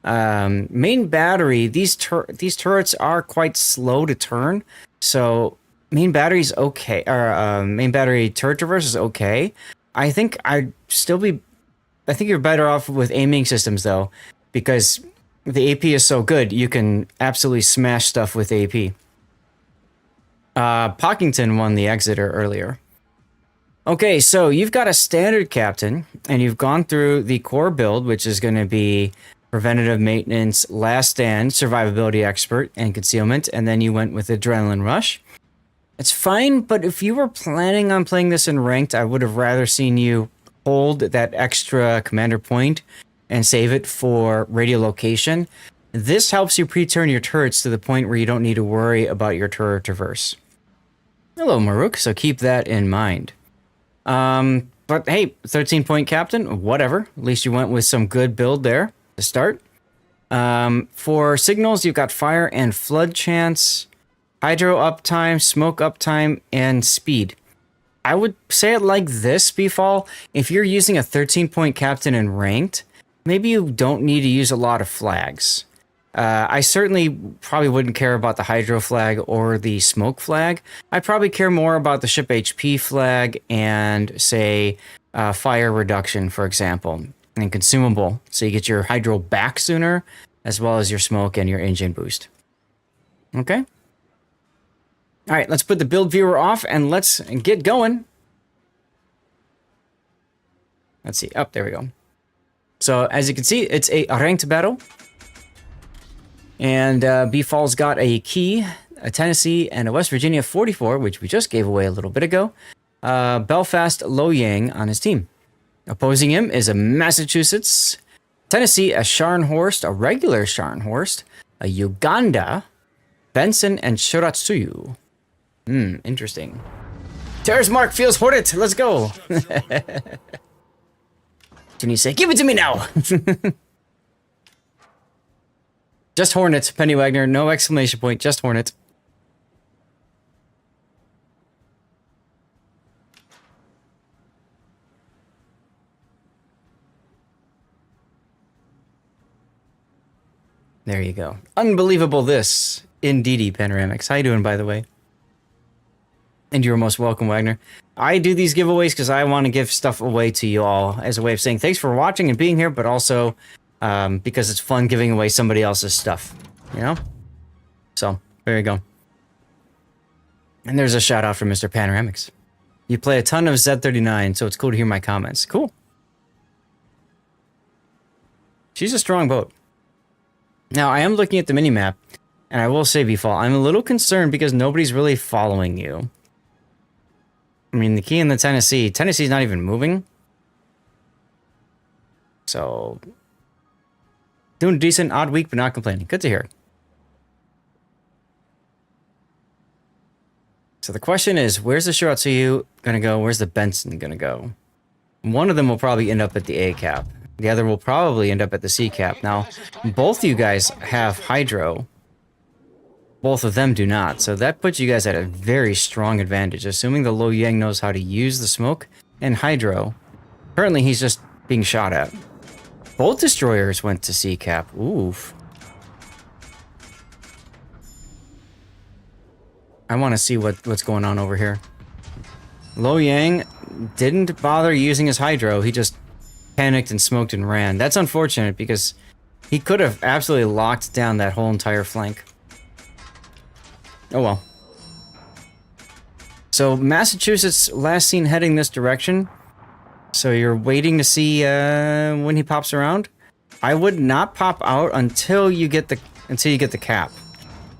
Main battery, these turrets are quite slow to turn. So main battery's okay, or main battery turret traverse is okay. I think you're better off with aiming systems though, because the AP is so good, you can absolutely smash stuff with AP. Pockington won the Exeter earlier. Okay, so you've got a standard captain, and you've gone through the core build, which is going to be preventative maintenance, last stand, survivability expert, and concealment, and then you went with adrenaline rush. It's fine, but if you were planning on playing this in ranked, I would have rather seen you hold that extra commander point and save it for radiolocation, this helps you pre-turn your turrets to the point where you don't need to worry about your turret traverse. Hello, Maruk, so keep that in mind. But hey, 13-point captain, whatever. At least you went with some good build there to start. For signals, you've got fire and flood chance, hydro uptime, smoke uptime, and speed. I would say it like this, Beefall. If you're using a 13-point captain in ranked, maybe you don't need to use a lot of flags. I certainly probably wouldn't care about the hydro flag or the smoke flag. I'd probably care more about the ship HP flag and, say, fire reduction, for example, and consumable. So you get your hydro back sooner, as well as your smoke and your engine boost. Okay? All right, let's put the build viewer off and let's get going. Let's see. There we go. So, as you can see, it's a ranked battle. And Beefall's got a key, a Tennessee, and a West Virginia 44, which we just gave away a little bit ago. Belfast Lo Yang on his team. Opposing him is a Massachusetts, Tennessee, a Scharnhorst, a regular Scharnhorst, a Uganda, Benson, and Shiratsuyu. Interesting. Terrace Mark feels Hornet. Let's go. Can you say, give it to me now? Just Hornet, Penny Wagner. No exclamation point, just Hornet. There you go. Unbelievable this. Indeedy, Panoramics. How you doing, by the way? And you're most welcome, Wagner. I do these giveaways because I want to give stuff away to you all as a way of saying thanks for watching and being here, but also because it's fun giving away somebody else's stuff, you know? So, there you go. And there's a shout out from Mr. Panoramics. You play a ton of Z39, so it's cool to hear my comments. Cool. She's a strong boat. Now, I am looking at the minimap, and I will say, Beefall, I'm a little concerned because nobody's really following you. I mean, the key in the Tennessee's not even moving. So, doing decent, odd week, but not complaining. Good to hear. So the question is, where's the Shiratsuyu gonna go? Where's the Benson gonna go? One of them will probably end up at the A cap. The other will probably end up at the C cap. Now, both of you guys have hydro. Both of them do not. So that puts you guys at a very strong advantage, assuming the Lo Yang knows how to use the smoke and hydro. Currently, he's just being shot at. Both destroyers went to C cap. Oof. I want to see what's going on over here. Lo Yang didn't bother using his hydro. He just panicked and smoked and ran. That's unfortunate because he could have absolutely locked down that whole entire flank. Oh well. So Massachusetts last seen heading this direction. So you're waiting to see when he pops around. I would not pop out until you get the cap.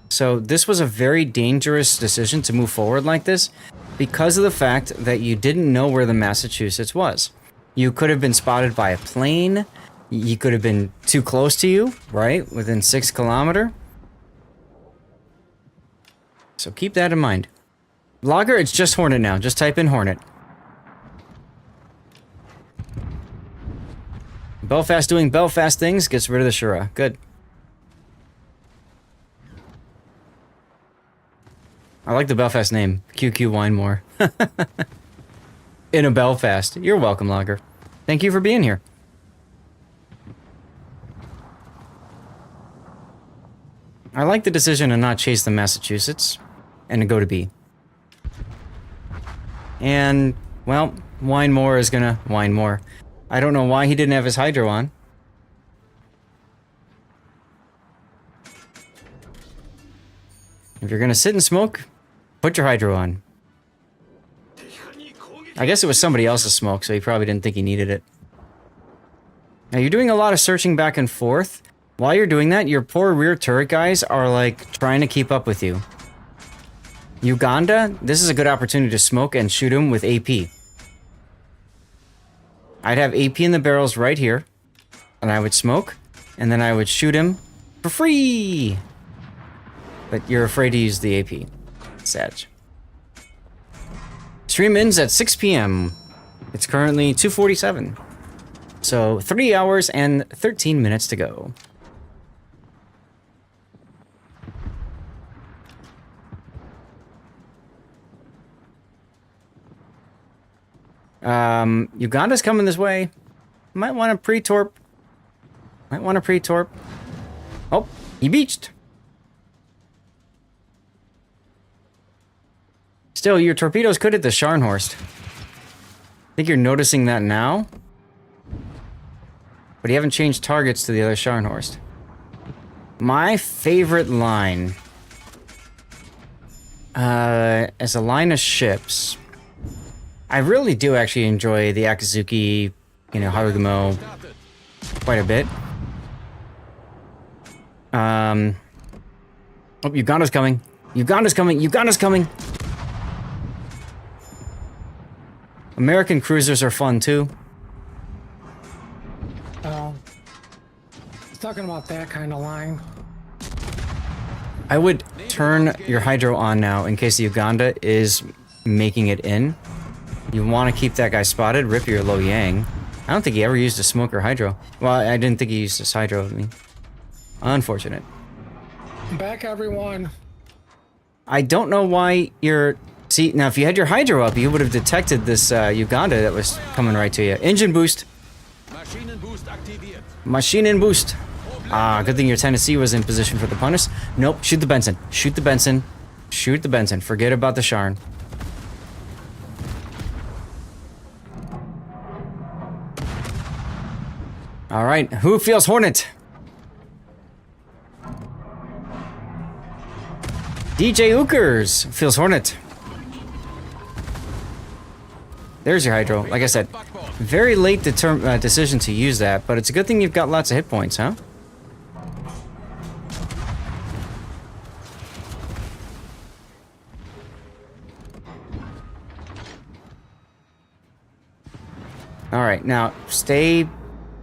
So this was a very dangerous decision to move forward like this because of the fact that you didn't know where the Massachusetts was. You could have been spotted by a plane. He could have been too close to you, right? Within 6 kilometers. So keep that in mind. Logger, it's just Hornet now. Just type in Hornet. Belfast doing Belfast things, gets rid of the Shura. Good. I like the Belfast name. QQ Winemore. In a Belfast. You're welcome, Logger. Thank you for being here. I like the decision to not chase the Massachusetts and to go to B. And, well, Winemore is gonna whine more. I don't know why he didn't have his hydro on. If you're gonna sit and smoke, put your hydro on. I guess it was somebody else's smoke, so he probably didn't think he needed it. Now, you're doing a lot of searching back and forth. While you're doing that, your poor rear turret guys are, like, trying to keep up with you. Uganda, this is a good opportunity to smoke and shoot him with AP. I'd have AP in the barrels right here, and I would smoke, and then I would shoot him for free. But you're afraid to use the AP. Sad. Stream ends at 6 p.m. It's currently 2:47. So 3 hours and 13 minutes to go. Uganda's coming this way. Might want to pre-torp. Oh, he beached. Still, your torpedoes could hit the Scharnhorst. I think you're noticing that now. But you haven't changed targets to the other Scharnhorst. My favorite line... as a line of ships... I really do actually enjoy the Akazuki, you know, Harugumo quite a bit. Oh, Uganda's coming. Uganda's coming. Uganda's coming. American cruisers are fun too. Talking about that kind of line. I would turn your hydro on now in case the Uganda is making it in. You want to keep that guy spotted, rip your low yang. I don't think he ever used a smoker hydro. Well, I didn't think he used his hydro with me. Unfortunate. Back, everyone. I don't know why you're... See, now if you had your hydro up, you would have detected this Uganda that was coming right to you. Engine boost. Machine boost. Ah, good thing your Tennessee was in position for the punish. Nope, shoot the Benson. Shoot the Benson. Shoot the Benson. Forget about the Sharn. Alright, who feels Hornet? DJ Ukers feels Hornet. There's your hydro. Like I said, very late decision to use that, but it's a good thing you've got lots of hit points, huh? Alright, now stay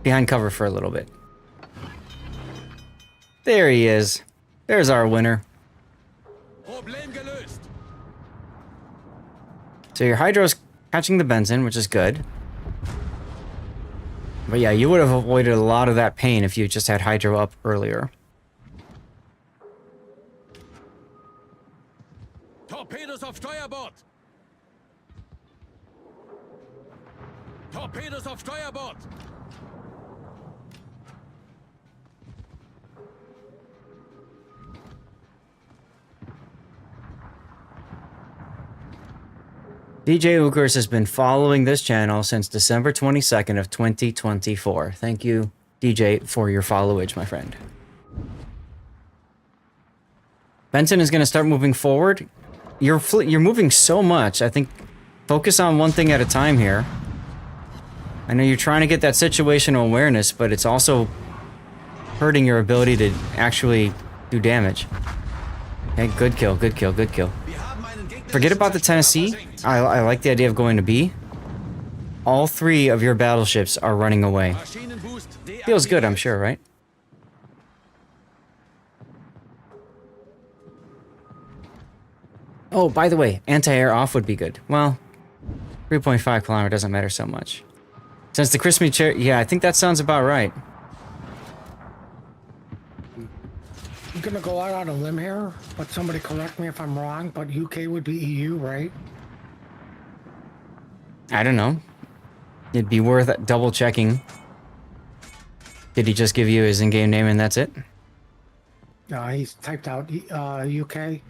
behind cover for a little bit. There he is. There's our winner. So your hydro's catching the Benson, which is good. But yeah, you would have avoided a lot of that pain if you just had hydro up earlier. Torpedoes auf Steuerbord! Torpedoes auf Steuerbord! DJ Ukers has been following this channel since December 22nd of 2024. Thank you, DJ, for your followage, my friend. Benson is going to start moving forward. You're moving so much. I think focus on one thing at a time here. I know you're trying to get that situational awareness, but it's also hurting your ability to actually do damage. Okay, good kill, good kill, good kill. Forget about the Tennessee. I like the idea of going to B. All three of your battleships are running away. Feels good, I'm sure, right? Oh, by the way, anti-air off would be good. Well, 3.5 kilometer doesn't matter so much. Since the crispy chair... Yeah, I think that sounds about right. I'm gonna go out on a limb here, but somebody correct me if I'm wrong, but UK would be EU, right? I don't know. It'd be worth double checking. Did he just give you his in-game name and that's it? He's typed out UK.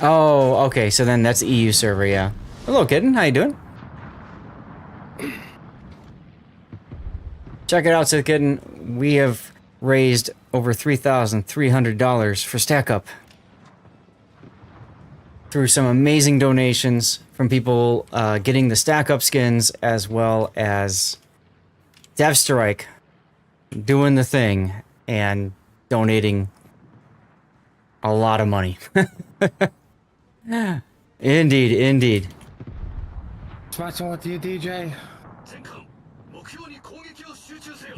Oh, okay, so then that's EU server, yeah. Hello, kitten, how you doing? Check it out, Sith Kitten. We have raised over $3,300 for StackUp. Through some amazing donations from people getting the StackUp skins, as well as DevStrike doing the thing and donating a lot of money. Indeed, indeed. Watching with you, DJ.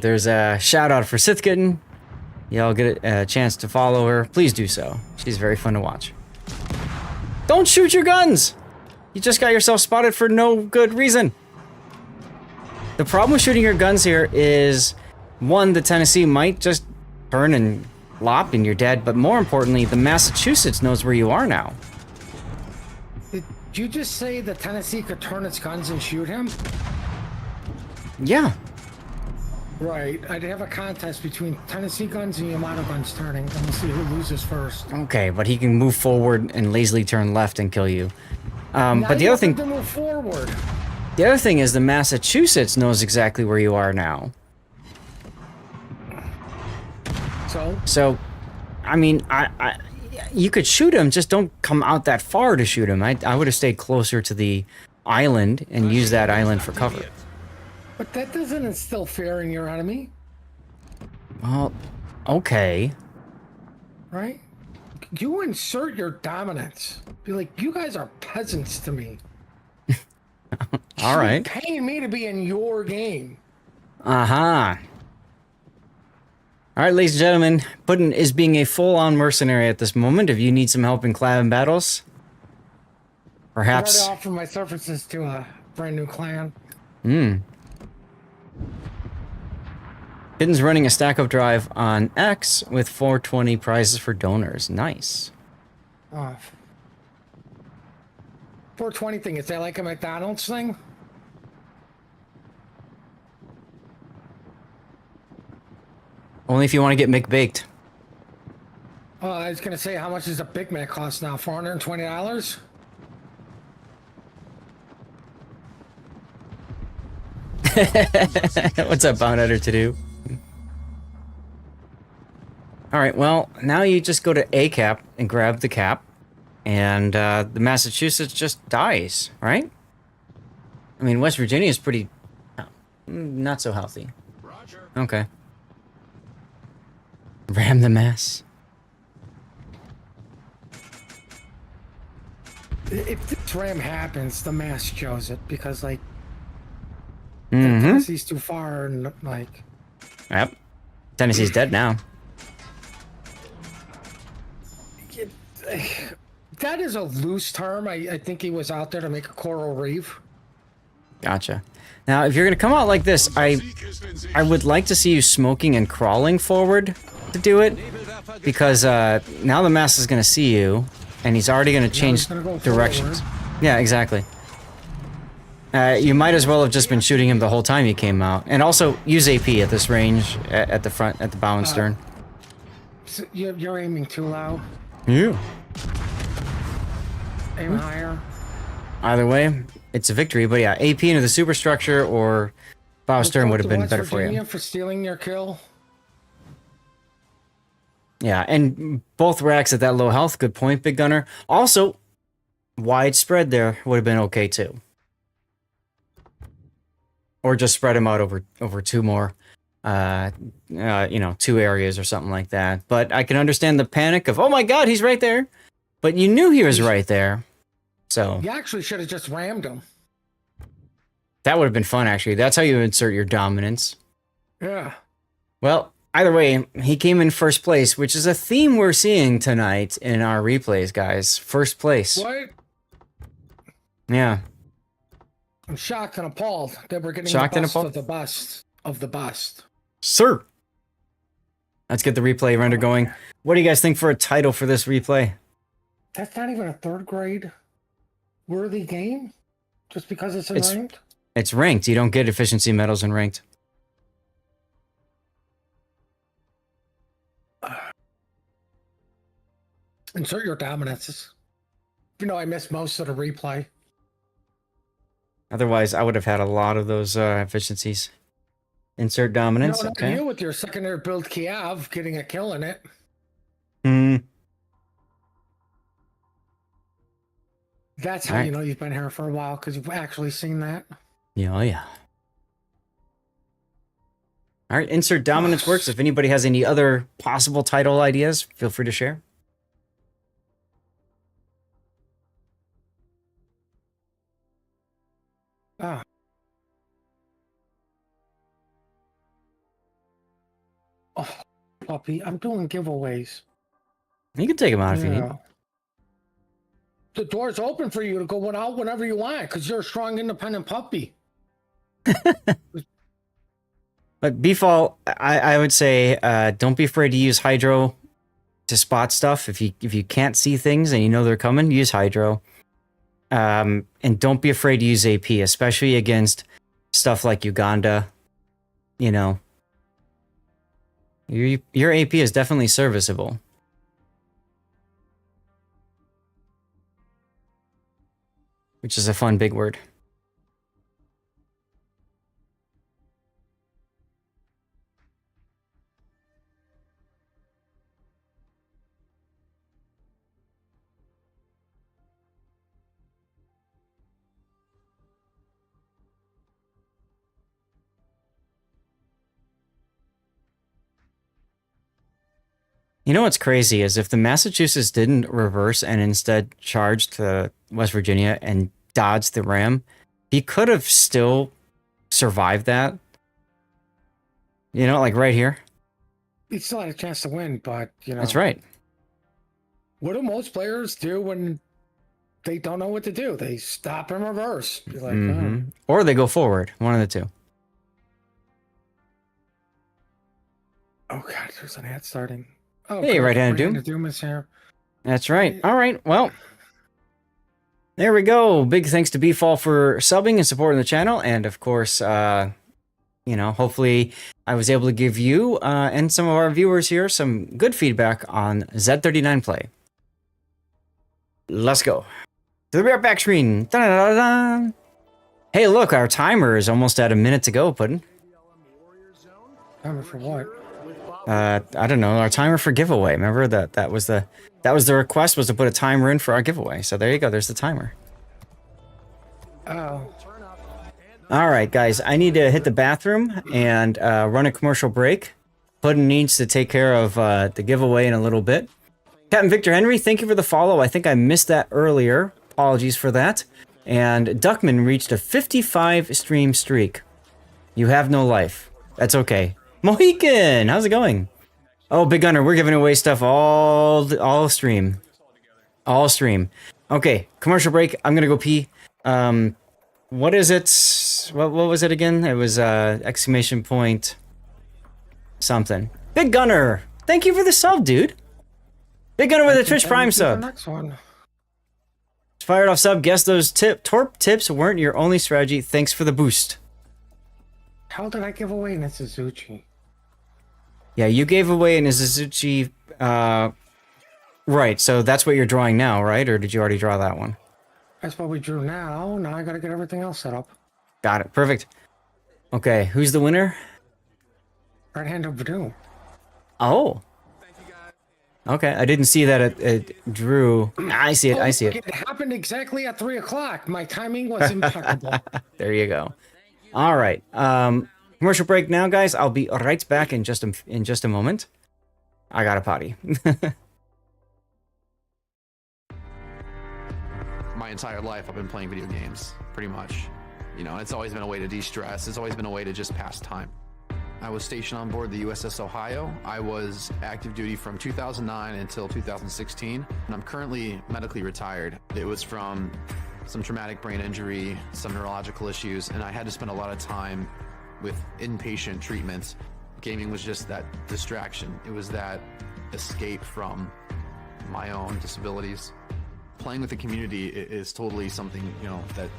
There's a shout out for Sithkitten. Y'all get a chance to follow her. Please do so. She's very fun to watch. Don't shoot your guns! You just got yourself spotted for no good reason. The problem with shooting your guns here is, one, the Tennessee might just turn and lop and you're dead, but more importantly, the Massachusetts knows where you are now. Did you just say the Tennessee could turn its guns and shoot him? Yeah. Right. I'd have a contest between Tennessee guns and Yamato guns turning, and we'll see who loses first. Okay, but he can move forward and lazily turn left and kill you. But the other thing... to move forward. The other thing is the Massachusetts knows exactly where you are now. So, I mean, you could shoot him, just don't come out that far to shoot him. I would have stayed closer to the island and used that island for cover. But that doesn't instill fear in your enemy. Well, okay. Right? You insert your dominance. Be like, you guys are peasants to me. All right. You're paying me to be in your game. Uh-huh. All right, ladies and gentlemen, Puddin is being a full-on mercenary at this moment. If you need some help in clan battles, perhaps... I already offered my services to a brand new clan. Puddin's running a StackUp drive on X with 420 prizes for donors. Nice. 420 thing, is that like a McDonald's thing? Only if you want to get McBaked. I was gonna say, how much does a Big Mac cost now? $420? What's up, Bound Editor to do? Alright, well, now you just go to A cap and grab the cap, and the Massachusetts just dies, right? I mean, West Virginia is pretty... not so healthy. Roger. Okay. Ram the Mass. If this ram happens, the Mass chose it, because, like, Mm-hmm. Tennessee's too far, and, like... Yep. Tennessee's dead now. That is a loose term. I think he was out there to make a coral reef. Gotcha. Now, if you're gonna come out like this, I would like to see you smoking and crawling forward to do it, because now the Mass is gonna see you, and he's already gonna change directions. Yeah, exactly. You might as well have just been shooting him the whole time he came out, and also use AP at this range, at the front, at the bow and stern. So you're aiming too low. Yeah. Aim higher. Either way, it's a victory. But yeah, AP into the superstructure or bow stern would have been better for you. For stealing your kill. Yeah, and both racks at that low health. Good point, Big Gunner. Also, widespread there would have been okay too. Or just spread them out over two more, you know, 2 areas or something like that. But I can understand the panic of, oh my God, he's right there. But you knew he was right there. So You actually should have just rammed him. that would have been fun, actually. That's how you insert your dominance. Yeah. Well, either way, he came in first place, which is a theme we're seeing tonight in our replays, guys. First place. What? Yeah. I'm shocked and appalled that we're getting Shocked the and bust appalled? of the bust of the bust. Sir. Let's get the replay render going. What do you guys think for a title for this replay? That's not even a 3rd grade worthy game? Just because it's ranked? It's ranked. You don't get efficiency medals in ranked. Insert your dominances. You know, I missed most of the replay. Otherwise, I would have had a lot of those efficiencies. Insert dominance. No, Okay. you with your secondary build Kiev getting a kill in it. Hmm. That's how you know you've been here for a while, because you've actually seen that. Yeah, oh yeah. All right, insert dominance works. If anybody has any other possible title ideas, feel free to share. puppy. I'm doing giveaways. You can take them out if you need. The door's open for you to go out whenever you want because you're a strong, independent puppy. But Beefall, I would say don't be afraid to use Hydro to spot stuff. If you can't see things and you know they're coming, use Hydro. And don't be afraid to use AP, especially against stuff like Uganda. You know, your AP is definitely serviceable. Which is a fun big word. You know what's crazy is if the Massachusetts didn't reverse and instead charged to West Virginia and dodged the ram, he could have still survived that. You know, like right here. He still had a chance to win, but you know. That's right. What do most players do when they don't know what to do? They stop and reverse. You're like, Or they go forward. One of the two. oh god, there's an ad starting. Oh, Hey, right-handed Doom. Doom is here. That's right. All right. Well, there we go. Big thanks to Beefall for subbing and supporting the channel. And of course, you know, hopefully I was able to give you and some of our viewers here some good feedback on Z39 play. Let's go. To the rear back screen. Da-da-da-da. Hey, look, our timer is almost at a minute to go, Puddin'. Timer for what? I don't know, our timer for giveaway. Remember that was the request, was to put a timer in for our giveaway. So there you go, there's the timer. Oh. All right, guys, I need to hit the bathroom and run a commercial break. Puddin' needs to take care of the giveaway in a little bit. Captain Victor Henry, thank you for the follow. I think I missed that earlier. Apologies for that. And Duckman reached a 55 stream streak. You have no life. That's okay. Mohican, how's it going? Oh, Big Gunner, we're giving away stuff all stream. All stream. Okay, commercial break. I'm gonna go pee. What is it? What was it again? It was exclamation point something. Big Gunner, thank you for the sub, dude. Big Gunner with a Twitch Prime sub. Next one. Fired off sub. Guess those torp tips weren't your only strategy. Thanks for the boost. How did I give away an Suzuki? Yeah, you gave away an Suzuki, right, so that's what you're drawing now, right? Or did you already draw that one? That's what we drew now. Now I gotta get everything else set up. Got it, perfect. Okay, who's the winner? Right-handed Doom. Oh. Okay, I didn't see that it drew. I see it, I see it. It happened exactly at 3 o'clock. My timing was impeccable. There you go. All right. Commercial break now, guys. I'll be right back in just a moment. I got a potty. My entire life, I've been playing video games, pretty much. You know, it's always been a way to de-stress. It's always been a way to just pass time. I was stationed on board the USS Ohio. I was active duty from 2009 until 2016, and I'm currently medically retired. It was from some traumatic brain injury, some neurological issues, and I had to spend a lot of time with inpatient treatments. Gaming was just that distraction. It was that escape from my own disabilities. Playing with the community is totally something, you know, that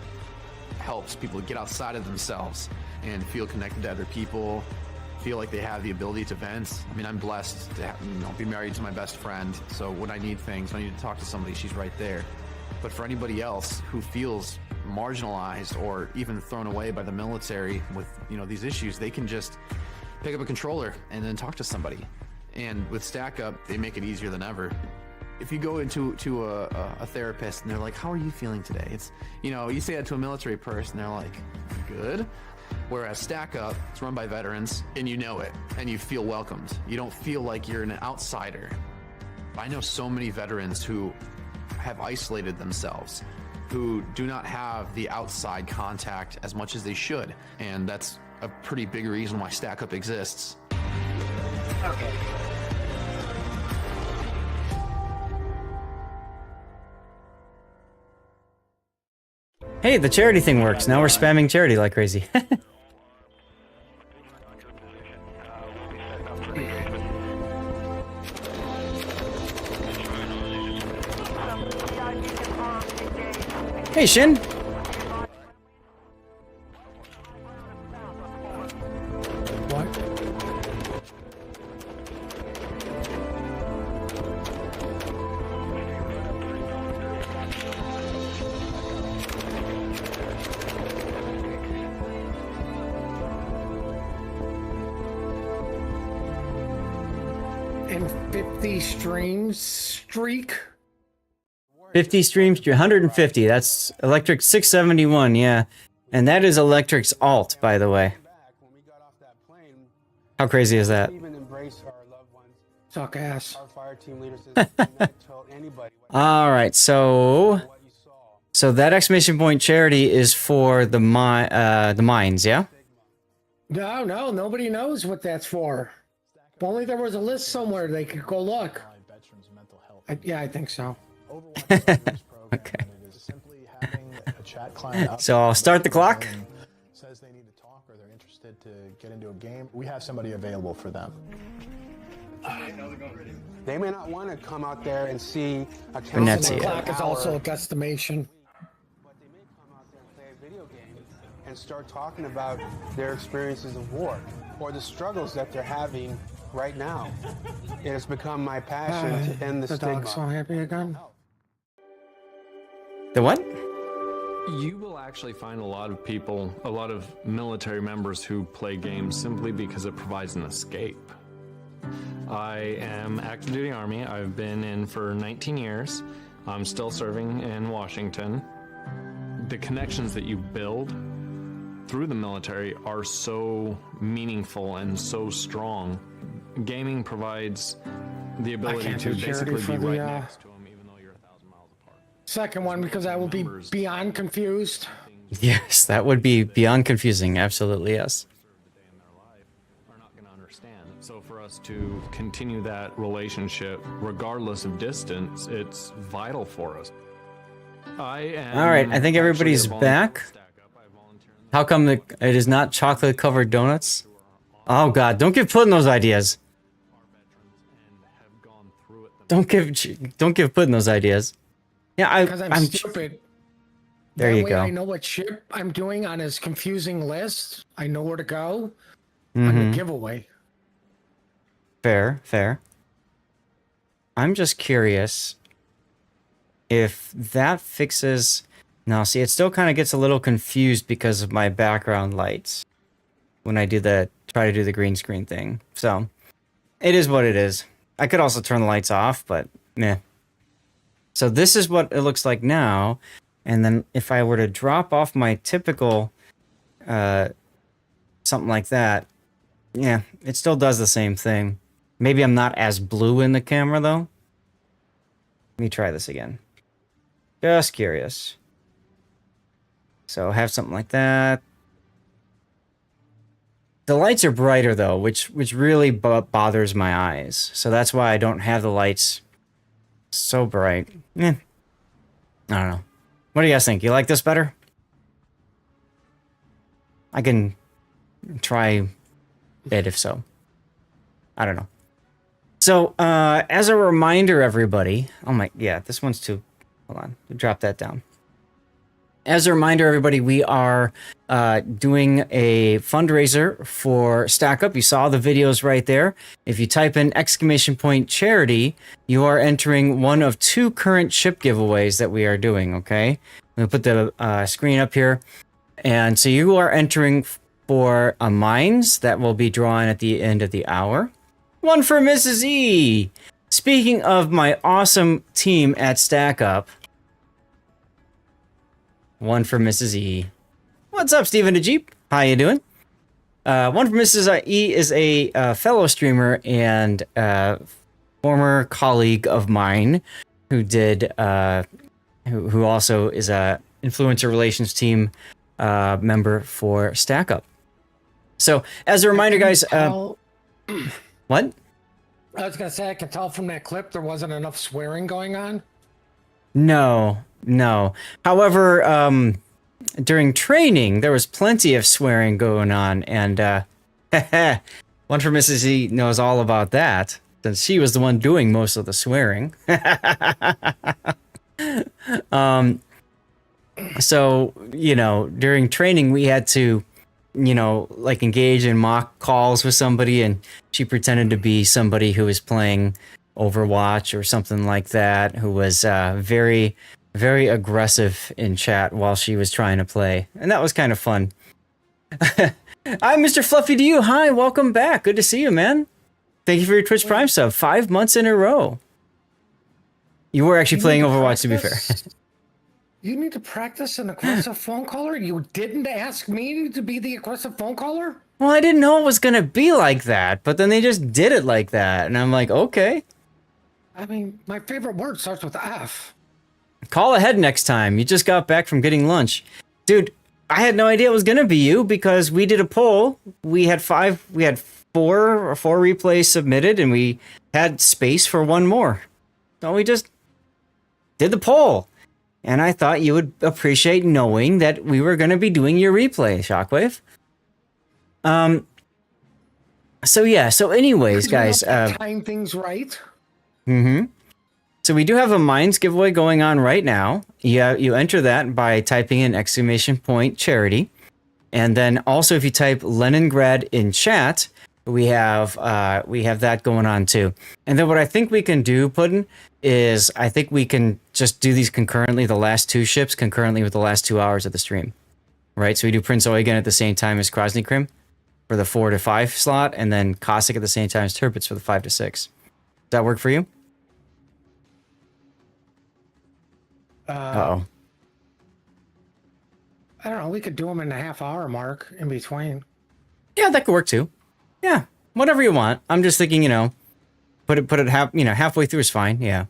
helps people get outside of themselves and feel connected to other people, feel like they have the ability to vent. I mean, I'm blessed to have, you know, be married to my best friend, so when I need things, when I need to talk to somebody, she's right there. But for anybody else who feels marginalized or even thrown away by the military with, you know, these issues, they can just pick up a controller and then talk to somebody. And with StackUp, they make it easier than ever. If you go into a therapist and they're like, how are you feeling today? It's, you know, you say that to a military person, they're like, good. Whereas StackUp, it's run by veterans, and you know it, and you feel welcomed. You don't feel like you're an outsider. I know so many veterans who have isolated themselves, who do not have the outside contact as much as they should, and that's a pretty big reason why StackUp exists. Okay. Hey, the charity thing works. Now we're spamming charity like crazy. Hey, Shin. What? And 50 streams streak. 50 streams, 150. That's Electric 671, yeah. And that is Electric's alt, by the way. How crazy is that? Suck ass. Alright, so that exclamation point charity is for the mines, yeah? No, nobody knows what that's for. If only there was a list somewhere they could go look. Yeah, I think so. Okay. So I'll start the clock. Says they need to talk or they're interested to get into a game. We have somebody available for them. They may not want to come out there and see a The clock is also a guesstimation. But they may come out there and play a video game and start talking about their experiences of war or the struggles that they're having right now. It has become my passion to end the stigma. Dog's so happy again. The what? You will actually find a lot of people, a lot of military members who play games simply because it provides an escape. I am active duty Army. I've been in for 19 years. I'm still serving in Washington. The connections that you build through the military are so meaningful and so strong. Gaming provides the ability to basically be right next to them, even though you're 1,000 miles apart. Second one, because I will be beyond confused. Yes, that would be beyond confusing. Absolutely, yes. So for us to continue that relationship, regardless of distance, it's vital for us. All right, I think everybody's back. How come it is not chocolate-covered donuts? Oh God, don't give Puddin those ideas. Don't give Puddin those ideas. Yeah, Because I'm stupid. There That you way go. I know what ship I'm doing on his confusing list. I know where to go on the giveaway. Fair. I'm just curious if that fixes... Now, see, it still kind of gets a little confused because of my background lights when I try to do the green screen thing. So, it is what it is. I could also turn the lights off, but meh. So this is what it looks like now. And then if I were to drop off my typical something like that, yeah, it still does the same thing. Maybe I'm not as blue in the camera, though. Let me try this again. Just curious. So have something like that. The lights are brighter, though, which really bothers my eyes. So that's why I don't have the lights so bright. I don't know. What do you guys think? You like this better? I can try it if so. I don't know. So, as a reminder, everybody... Oh my... Yeah, this one's too... Hold on. Drop that down. As a reminder, everybody, we are doing a fundraiser for StackUp. You saw the videos right there. If you type in !charity, you are entering one of 2 current ship giveaways that we are doing, okay? I'm going to put the screen up here. And so you are entering for a Mainz that will be drawn at the end of the hour. One for Mrs. E! Speaking of my awesome team at StackUp, one for Mrs. E. What's up, Stephen DeJeep? How you doing? One for Mrs. E is a fellow streamer and former colleague of mine who did, who also is a influencer relations team member for StackUp. So, as a reminder, guys, what? I was gonna say, I can tell from that clip there wasn't enough swearing going on. No. However, during training, there was plenty of swearing going on, and one for Mrs. E knows all about that, since she was the one doing most of the swearing. So, you know, during training, we had to, you know, like engage in mock calls with somebody, and she pretended to be somebody who was playing Overwatch or something like that, who was very, very aggressive in chat while she was trying to play. And that was kind of fun. Hi, Mr. Fluffy to you. Hi, welcome back. Good to see you, man. Thank you for your Twitch Prime sub. 5 months in a row. You were actually playing Overwatch, to be fair. You need to practice an aggressive phone caller? You didn't ask me to be the aggressive phone caller? Well, I didn't know it was going to be like that, but then they just did it like that. And I'm like, okay. I mean, my favorite word starts with F. Call ahead next time. You just got back from getting lunch. Dude, I had no idea it was going to be you because we did a poll. We had four replays submitted, and we had space for one more. So we just did the poll. And I thought you would appreciate knowing that we were going to be doing your replay, Shockwave. So yeah. So anyways, guys. Time things right. So we do have a Mainz giveaway going on right now. You enter that by typing in !charity. And then also if you type Leningrad in chat, we have that going on too. And then what I think we can do, Puddin, is I think we can just do these concurrently, the last two ships concurrently with the last 2 hours of the stream. Right? So we do Prince Eugen at the same time as Krasny Krim for the 4 to 5 slot, and then Cossack at the same time as Tirpitz for the 5 to 6. Does that work for you? Uh-oh. I don't know. We could do them in the half-hour mark in between. Yeah, that could work too. Yeah, whatever you want. I'm just thinking, you know, put it halfway through is fine. Yeah,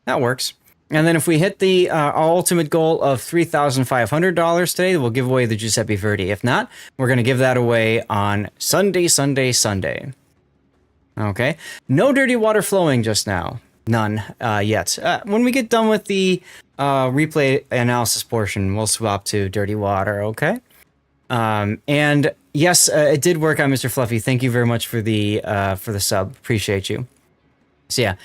that works. And then if we hit the our ultimate goal of $3,500 today, we'll give away the Giuseppe Verdi. If not, we're gonna give that away on Sunday. Okay. No dirty water flowing just now. None yet. When we get done with the replay analysis portion, we'll swap to dirty water. Okay. And yes, it did work on Mr. Fluffy. Thank you very much for the sub. Appreciate you. So yeah,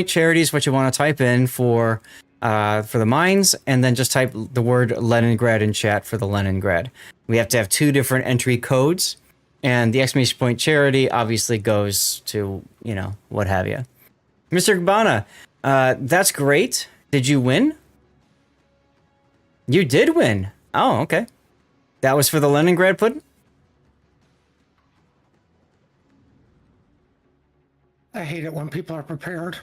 !charity is what you want to type in for the Mainz, and then just type the word Leningrad in chat for the Leningrad. We have to have 2 different entry codes, and the !charity obviously goes to, you know, what have you. Mr. Gbana, that's great. Did you win? You did win. Oh, okay. That was for the Leningrad Puddin'? I hate it when people are prepared.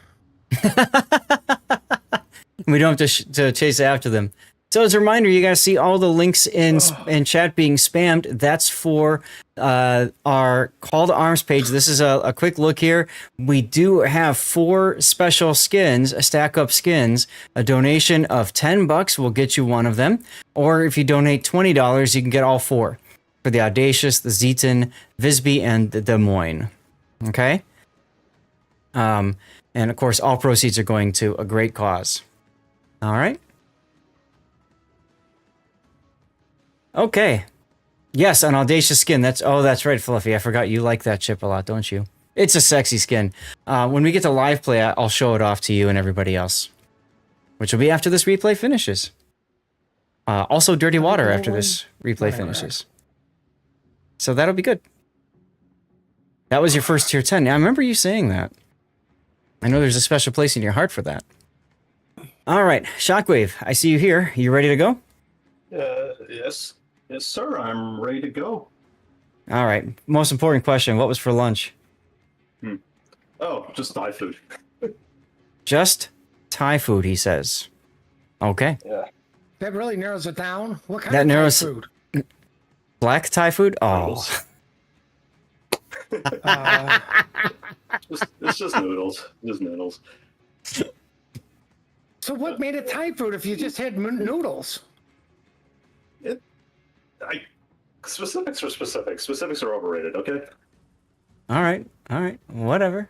We don't have to chase after them. So as a reminder, you guys see all the links in chat being spammed. That's for our Call to Arms page. This is a quick look here. We do have 4 special skins, StackUp skins. A donation of $10 will get you one of them. Or if you donate $20, you can get all 4. For the Audacious, the Zeton, Visby, and the Des Moines. Okay? And of course, all proceeds are going to a great cause. All right? Okay. Yes, an audacious skin. That's right, Fluffy. I forgot you like that chip a lot, don't you? It's a sexy skin. When we get to live play, I'll show it off to you and everybody else, which will be after this replay finishes. Also, dirty water after this replay finishes. So that'll be good. That was your first tier 10. Now, I remember you saying that. I know there's a special place in your heart for that. All right, Shockwave, I see you here. You ready to go? Yes. Yes, sir. I'm ready to go. All right. Most important question. What was for lunch? Oh, just Thai food. Just Thai food, he says. Okay. Yeah. That really narrows it down. What kind That of narrows... Thai food? Black Thai food? Oh. It's just noodles. Just noodles. So what made it Thai food if you just had noodles? Specifics are specifics. Specifics are overrated, okay? All right. Whatever.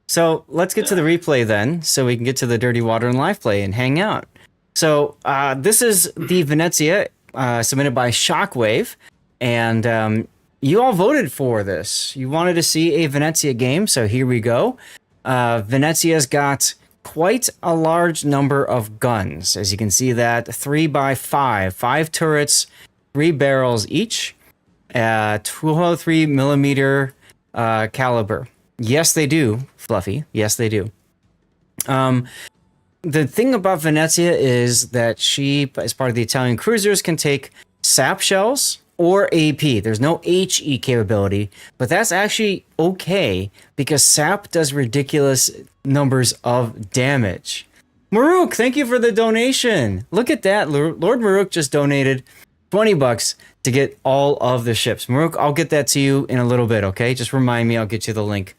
So let's get to the replay then, so we can get to the dirty water and live play and hang out. So this is the Venezia submitted by Shockwave, and you all voted for this. You wanted to see a Venezia game, so here we go. Venezia's got quite a large number of guns. As you can see that 3x5, 5 turrets, 3 barrels each, 203 millimeter caliber. Yes, they do, Fluffy. Yes, they do. The thing about Venezia is that she, as part of the Italian cruisers, can take sap shells or AP. There's no HE capability, but that's actually okay because sap does ridiculous numbers of damage. Maruk, thank you for the donation. Look at that. Lord Maruk just donated $20 to get all of the ships. Maruk, I'll get that to you in a little bit, okay? Just remind me, I'll get you the link.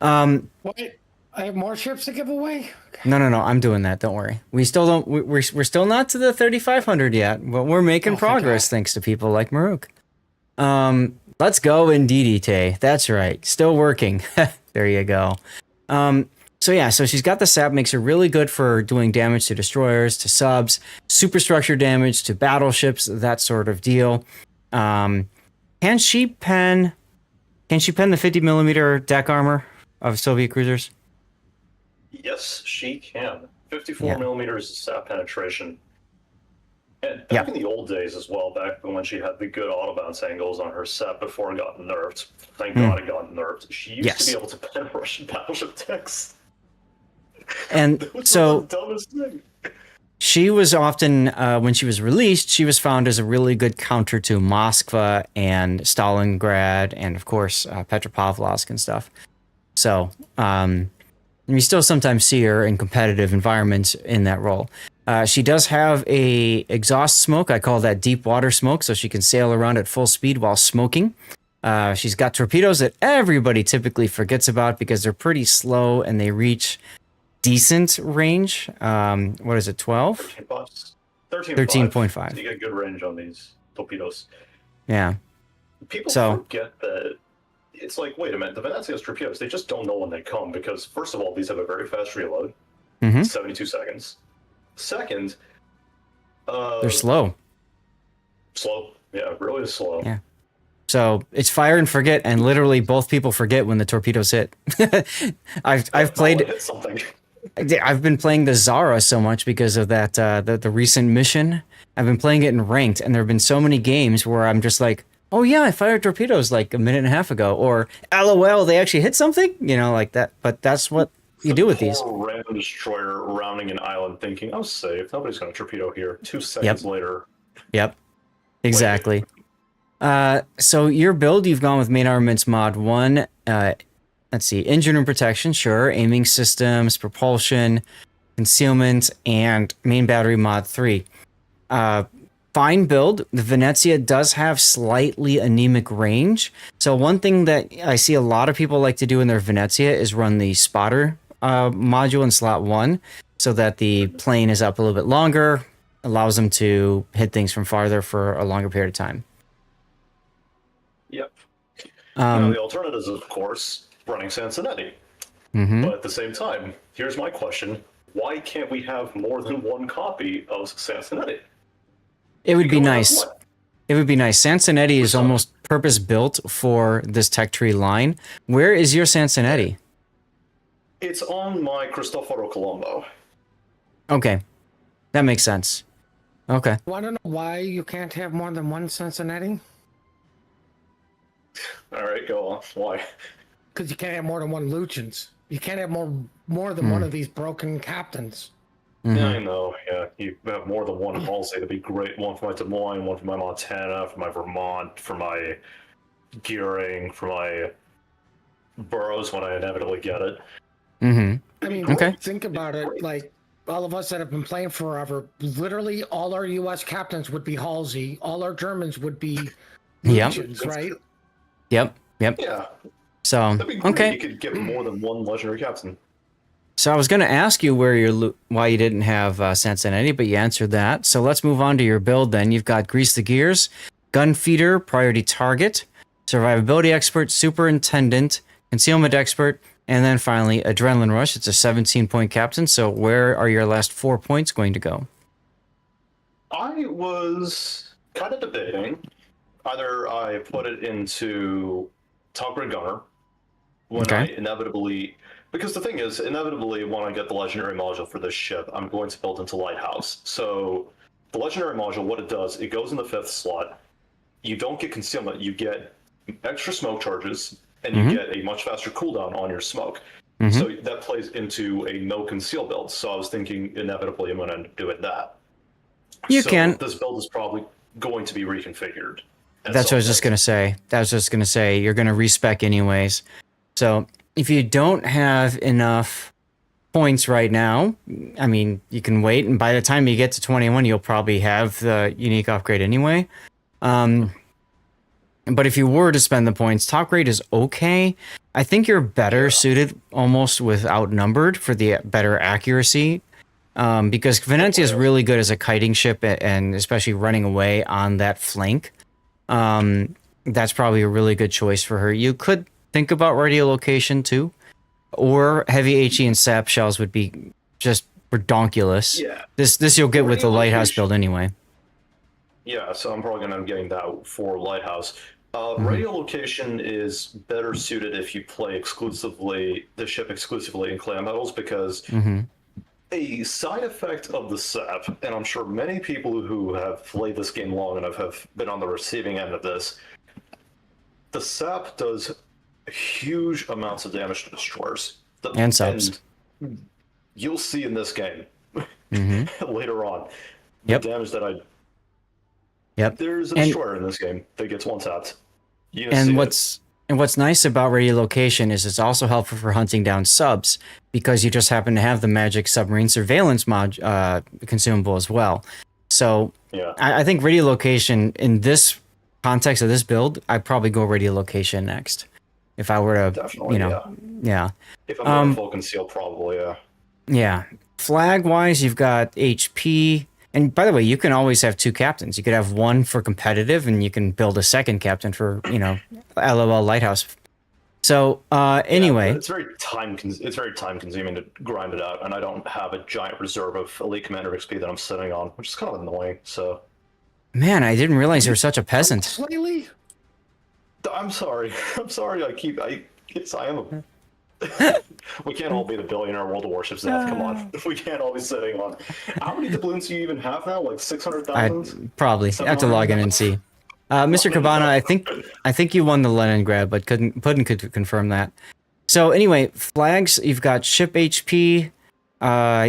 Wait, I have more ships to give away? No, I'm doing that. Don't worry. We still don't. We're still not to the 3,500 yet, but we're making progress thanks to people like Maruk. Let's go indeed, Tay. That's right. Still working. There you go. So she's got the sap, makes her really good for doing damage to destroyers, to subs, superstructure damage to battleships, that sort of deal. Can she pen the 50 millimeter deck armor of Soviet cruisers? Yes, she can. 54 millimeters of sap penetration. And back in the old days as well, back when she had the good auto bounce angles on her sap before it got nerfed. Thank God it got nerfed. She used to be able to pen Russian battleship decks. And so the dumbest thing. she was often, when she was released, she was found as a really good counter to Moskva and Stalingrad and, of course, Petropavlovsk and stuff. So, you still sometimes see her in competitive environments in that role. She does have a exhaust smoke. I call that deep water smoke, so she can sail around at full speed while smoking. She's got torpedoes that everybody typically forgets about because they're pretty slow and they reach decent range. What is it, 12? 13.5. So you get good range on these torpedoes. Yeah. People forget that it's like, wait a minute, the Venezia's torpedoes, they just don't know when they come because, first of all, these have a very fast reload, 72 seconds. Second, they're slow. Slow. Yeah, really slow. Yeah. So it's fire and forget, and literally both people forget when the torpedoes hit. I've played. Hit something. I've been playing the Zara so much because of that the recent mission. I've been playing it in ranked, and there have been so many games where I'm just like, oh yeah, I fired torpedoes like a minute and a half ago, or LOL, they actually hit something, like that. But that's what you do with these. Random destroyer rounding an island, thinking, "I'm safe. Nobody's going to torpedo here." 2 seconds later. Yep. Exactly. So your build, you've gone with main armaments mod 1. Let's see, engine room protection, sure. Aiming systems, propulsion, concealment, and main battery mod 3. Fine build. The Venezia does have slightly anemic range. So one thing that I see a lot of people like to do in their Venezia is run the spotter module in slot 1 so that the plane is up a little bit longer, allows them to hit things from farther for a longer period of time. Yep. Now, the alternative is, of course, running Sansonetti. But at the same time, here's my question. Why can't we have more than one copy of Sansonetti? It would be nice. It would be nice. Sansonetti is almost purpose-built for this tech tree line. Where is your Sansonetti? It's on my Cristoforo Colombo. Okay. That makes sense. Okay. Want to know why you can't have more than one Cincinnati? All right, go on. Why? Because you can't have more than one Lucians. You can't have more than one of these broken captains. Yeah, I know. Yeah, you have more than one Halsey. That'd be great. One for my Des Moines, one for my Montana, for my Vermont, for my Gearing, for my Burroughs when I inevitably get it. I mean, think about it. Like, all of us that have been playing forever, literally all our U.S. captains would be Halsey. All our Germans would be Lucians, right? Yep. Yeah. So, that'd be great. You could get more than one legendary captain. So I was going to ask you why you didn't have Sansonetti, but you answered that. So let's move on to your build then. You've got Grease the Gears, Gun Feeder, Priority Target, Survivability Expert, Superintendent, Concealment Expert, and then finally Adrenaline Rush. It's a 17-point captain. So where are your last 4 points going to go? I was kind of debating. Either I put it into Top Grade Gunner when I inevitably... Because the thing is, inevitably, when I get the Legendary module for this ship, I'm going to build into Lighthouse. So the Legendary module, what it does, it goes in the 5th slot. You don't get concealment. You get extra smoke charges, and you get a much faster cooldown on your smoke. So that plays into a no conceal build. So I was thinking, inevitably, I'm going to end up doing that. You can. This build is probably going to be reconfigured. That's what I was just gonna say. You're gonna respec anyways. So if you don't have enough points right now, I mean, you can wait, and by the time you get to 21, you'll probably have the unique upgrade anyway. But if you were to spend the points, top grade is okay. I think you're better suited almost with outnumbered for the better accuracy. Because Venezia is really good as a kiting ship, and especially running away on that flank. That's probably a really good choice for her. You could think about radiolocation too, or heavy HE and sap shells would be just redonkulous. Yeah. This you'll get with the Lighthouse build anyway. Yeah, so I'm probably going to be getting that for Lighthouse. Radiolocation is better suited if you play the ship exclusively in clan battles, because a side effect of the sap, and I'm sure many people who have played this game long enough have been on the receiving end of this, the sap does huge amounts of damage to destroyers. And subs. And you'll see in this game later on the damage that I... There's a destroyer in this game that gets one-tapped. And what's nice about radiolocation is it's also helpful for hunting down subs, because you just happen to have the magic submarine surveillance consumable as well. So I think radiolocation in this context of this build, I'd probably go radiolocation next. If I were to, If I'm going full conceal, probably, Yeah. Flag-wise, you've got HP. And by the way, you can always have 2 captains. You could have one for competitive, and you can build a second captain for, LOL Lighthouse. So anyway, it's very time consuming to grind it out, and I don't have a giant reserve of elite commander XP that I'm sitting on, which is kind of annoying. So, man, I didn't realize you were such a peasant. Slightly. I'm sorry. Yes, I am. We can't all be the billionaire World of Warships now. Come on, we can't all be sitting on. How many doubloons do you even have now? Like 600,000? Probably. I have to log in and see. Mr. Cabana, I think you won the Leningrad, but Puddin could confirm that. So anyway, flags. You've got ship HP.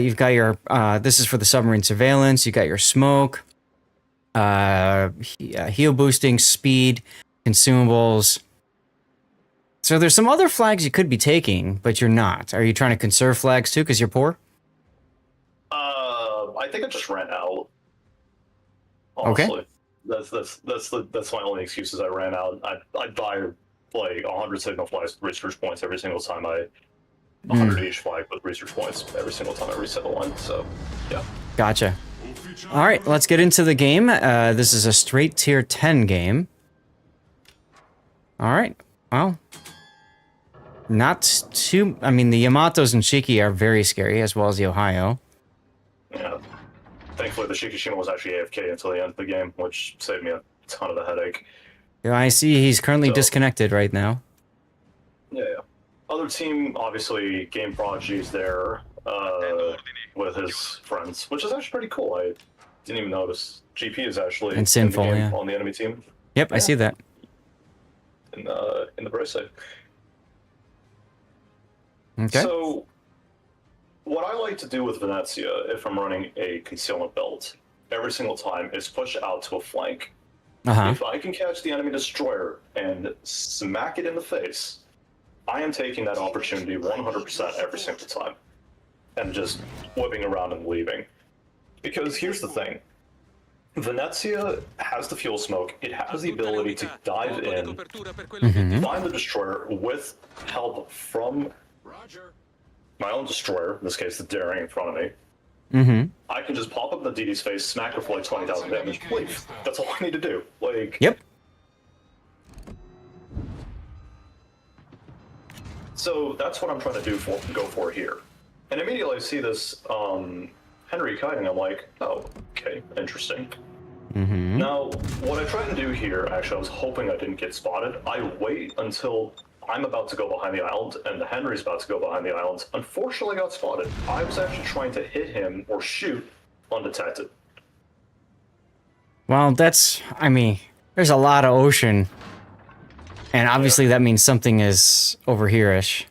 You've got your. This is for the submarine surveillance. You got your smoke. Heal boosting, speed, consumables. So there's some other flags you could be taking, but you're not. Are you trying to conserve flags too because you're poor? I think I just ran out. Honestly. Okay. That's my only excuse is I ran out. I buy like 100 signal flags with research points every single time 100 each flag with research points every single time I reset the one. So yeah. Gotcha. All right, let's get into the game. This is a straight tier 10 game. All right. Well, not too... I mean, the Yamatos and Shiki are very scary, as well as the Ohio. Yeah. Thankfully, the Shikishima was actually AFK until the end of the game, which saved me a ton of a headache. Yeah, I see he's currently disconnected right now. Yeah. Other team, obviously, Game Prodigy's there with his friends, which is actually pretty cool. I didn't even notice. GP is actually and Sinful, in the game on the enemy team. Yep, I see that. In the brace save. Okay. So, what I like to do with Venezia, if I'm running a concealment build, every single time is push out to a flank. If I can catch the enemy destroyer and smack it in the face, I am taking that opportunity 100% every single time, and just whipping around and leaving. Because here's the thing. Venezia has the fuel smoke. It has the ability to dive in, find the destroyer with help from my own destroyer, in this case the Daring in front of me. I can just pop up in the DD's face, smack her for like 20,000 damage, leave. That's all I need to do. Like. Yep. So that's what I'm trying to go for here. And immediately I see this Henry kiting. I'm like, oh, okay, interesting. Mm-hmm. Now, what I try to do here, actually, I was hoping I didn't get spotted. I wait until I'm about to go behind the island, and Henry's about to go behind the island. Unfortunately, I got spotted. I was actually trying to hit him or shoot undetected. Well, I mean, there's a lot of ocean. And obviously that means something is over here-ish.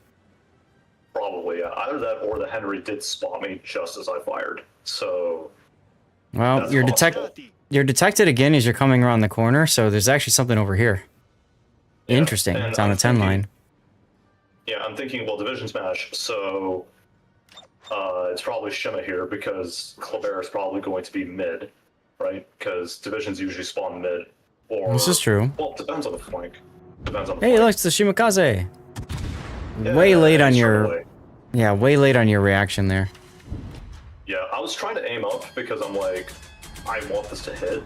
Probably, yeah. Either that or the Henry did spot me just as I fired. So... Well, you're detected again as you're coming around the corner, so there's actually something over here. Yeah, interesting. It's on the 10 line. Yeah, I'm thinking, well, division smash, so... it's probably Shima here, because Kleber is probably going to be mid, right? Because divisions usually spawn mid. Or... This is true. Well, it depends on the flank. Depends on the Hey, flank. look, it's the Shimakaze. Yeah, way late on certainly. your... Yeah, way late on your reaction there. Yeah, I was trying to aim up because I'm like, I want this to hit.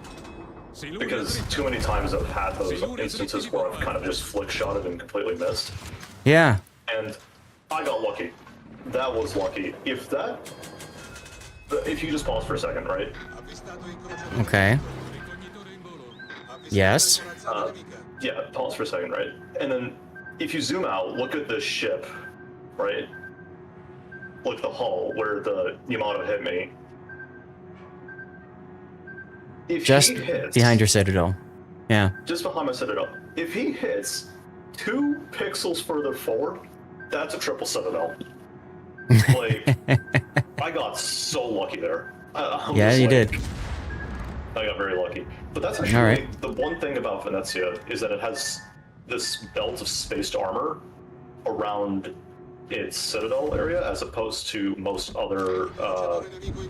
Because too many times I've had those instances where I've kind of just flick shotted and completely missed. Yeah. And I got lucky. That was lucky. If you just pause for a second, right? Okay. Yes. Yeah, pause for a second, right? And then if you zoom out, look at this ship, right? Look at the hull where the Yamato hit me. If Just he hits, behind your citadel. Yeah. just behind my citadel. If he hits 2 pixels further forward, that's a triple citadel. Like, I got so lucky there. Yeah, you did. I got very lucky. But that's actually All right. the one thing about Venezia is that it has this belt of spaced armor around its citadel area as opposed to most other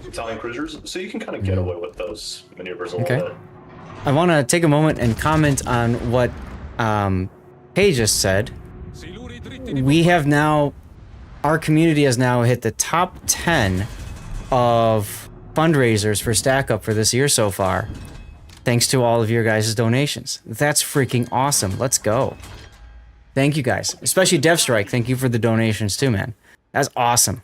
Italian cruisers. So you can kind of get away with those maneuvers a little bit. I want to take a moment and comment on what Paige just said. We have now, our community has now hit the top 10 of fundraisers for StackUp for this year so far. Thanks to all of your guys' donations. That's freaking awesome. Let's go. Thank you guys. Especially Devstrike. Thank you for the donations too, man. That's awesome.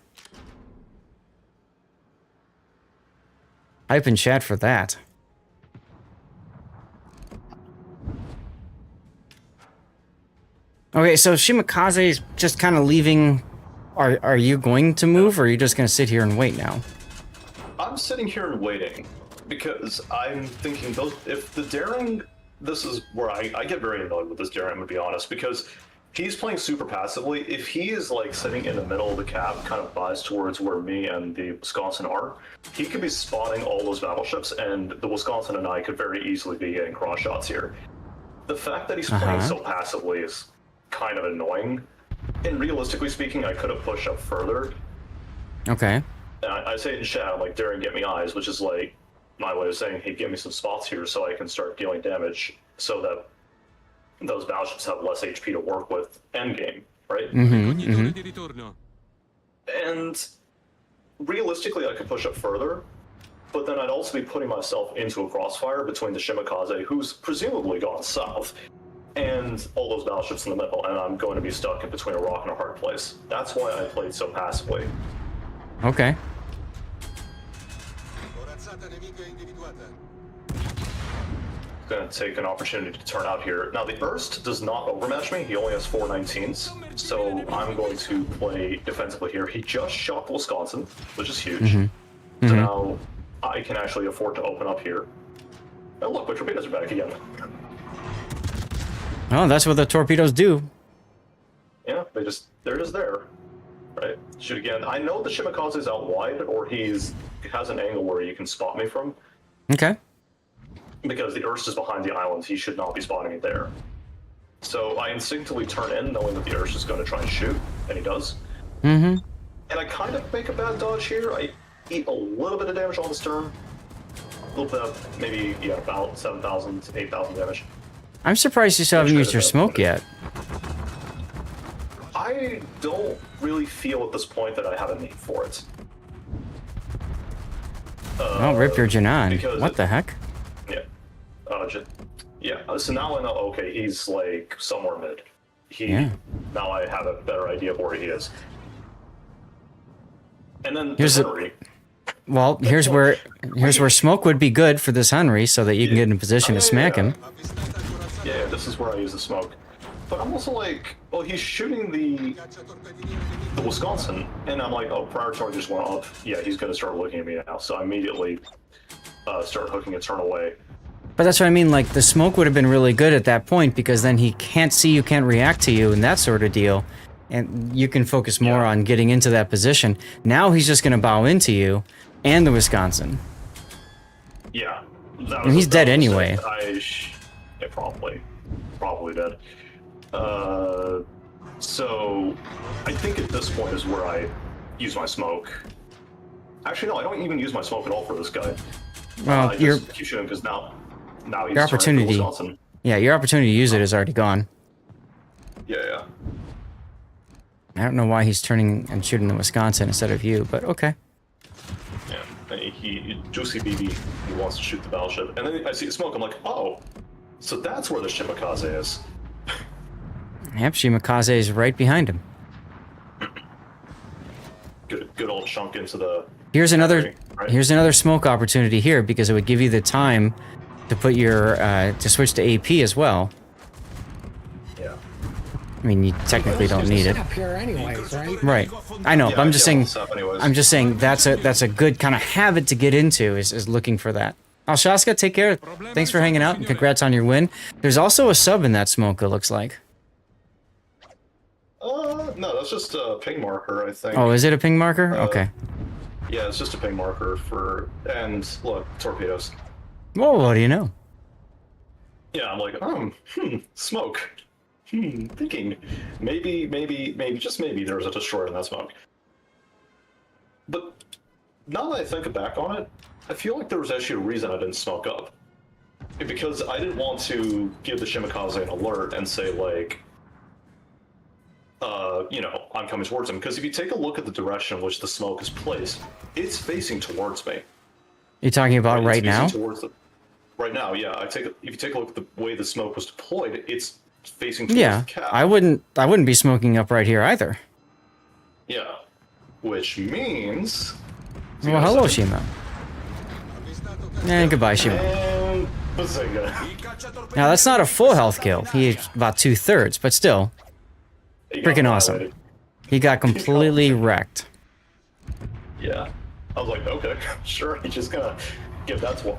Hype in chat for that. Okay, so Shimakaze is just kind of leaving. Are you going to move, or are you just going to sit here and wait now? I'm sitting here and waiting because I'm thinking if the daring, this is where I get very annoyed with this daring, I'm gonna be honest, because he's playing super passively. If he is like sitting in the middle of the cap, kind of biased towards where me and the Wisconsin are, he could be spotting all those battleships, and the Wisconsin and I could very easily be getting cross shots here. The fact that he's playing so passively is kind of annoying. And realistically speaking, I could have pushed up further. Okay. And I say it in chat, I'm like, daring, get me eyes, which is like my way of saying, hey, give me some spots here so I can start dealing damage so that those battleships have less HP to work with endgame, right? And realistically, I could push up further, but then I'd also be putting myself into a crossfire between the Shimakaze, who's presumably gone south, and all those battleships in the middle, and I'm going to be stuck in between a rock and a hard place. That's why I played so passively. Okay. Gonna take an opportunity to turn out here. Now the Erst does not overmatch me, he only has 4 19s, so I'm going to play defensively here. He just shot the Wisconsin, which is huge. So now I can actually afford to open up here. Oh look, my torpedoes are back again. Oh, that's what the torpedoes do. Yeah, they're just there. Right? Shoot again. I know the Shimakaze is out wide, or he has an angle where you can spot me from. Okay. Because the Erst is behind the island, he should not be spotting me there. So I instinctively turn in, knowing that the Erst is going to try and shoot, and he does. And I kind of make a bad dodge here. I eat a little bit of damage on the stern. A little bit of, maybe, yeah, about 7,000 to 8,000 damage. I'm surprised you still haven't used your smoke yet. I don't really feel at this point that I have a need for it. Oh, rip your Janan. What the heck? Yeah. Yeah, so now I know, okay, he's like somewhere mid. Now I have a better idea of where he is. And then Here's Henry. Well, here's where smoke would be good for this Henry, so that you can get in a position to smack him. Yeah, this is where I use the smoke. But I'm also like, well, he's shooting the Wisconsin, and I'm like, oh, prior charge just went up. Yeah, he's gonna start looking at me now. So I immediately start hooking and turn away. But that's what I mean. Like the smoke would have been really good at that point because then he can't see you, can't react to you, and that sort of deal. And you can focus more on getting into that position. Now he's just gonna bow into you. And the Wisconsin. Yeah. And he's dead anyway. Yeah, probably dead. So I think at this point is where I use my smoke. Actually, no, I don't even use my smoke at all for this guy. Well, I just keep shooting because now he's your opportunity. Yeah, your opportunity to use it is already gone. Yeah. I don't know why he's turning and shooting the Wisconsin instead of you, but okay. He Juicy BB, he wants to shoot the battleship, and then I see the smoke. I'm like, oh, so that's where the Shimakaze is. Yep, Shimakaze is right behind him. Good old chunk into the. Here's another smoke opportunity here because it would give you the time to put your to switch to AP as well. Yeah. I mean, you technically don't need it. Up here anyways, right? Right. I know, but I'm just saying that's a good kind of habit to get into is looking for that. Alshaska, take care. Thanks for hanging out and congrats on your win. There's also a sub in that smoke, it looks like. No, that's just a ping marker, I think. Oh, is it a ping marker? Okay. Yeah, it's just a ping marker and look, torpedoes. Well, what do you know? Yeah, I'm like, smoke. Thinking, maybe, just maybe there was a destroyer in that smoke. But now that I think back on it, I feel like there was actually a reason I didn't smoke up. Because I didn't want to give the Shimakaze an alert and say, like, I'm coming towards him. Because if you take a look at the direction in which the smoke is placed, it's facing towards me. You're talking about right now? Right now, yeah. If you take a look at the way the smoke was deployed, it's facing towards the cap. I wouldn't be smoking up right here either. Yeah. Which means... Well, hello, Shima. And goodbye, Shima. And Bazinga. Now, that's not a full health kill. He's about 2/3, but still. Freaking awesome. He got completely wrecked. Yeah. I was like, okay, sure. He's just gonna give that one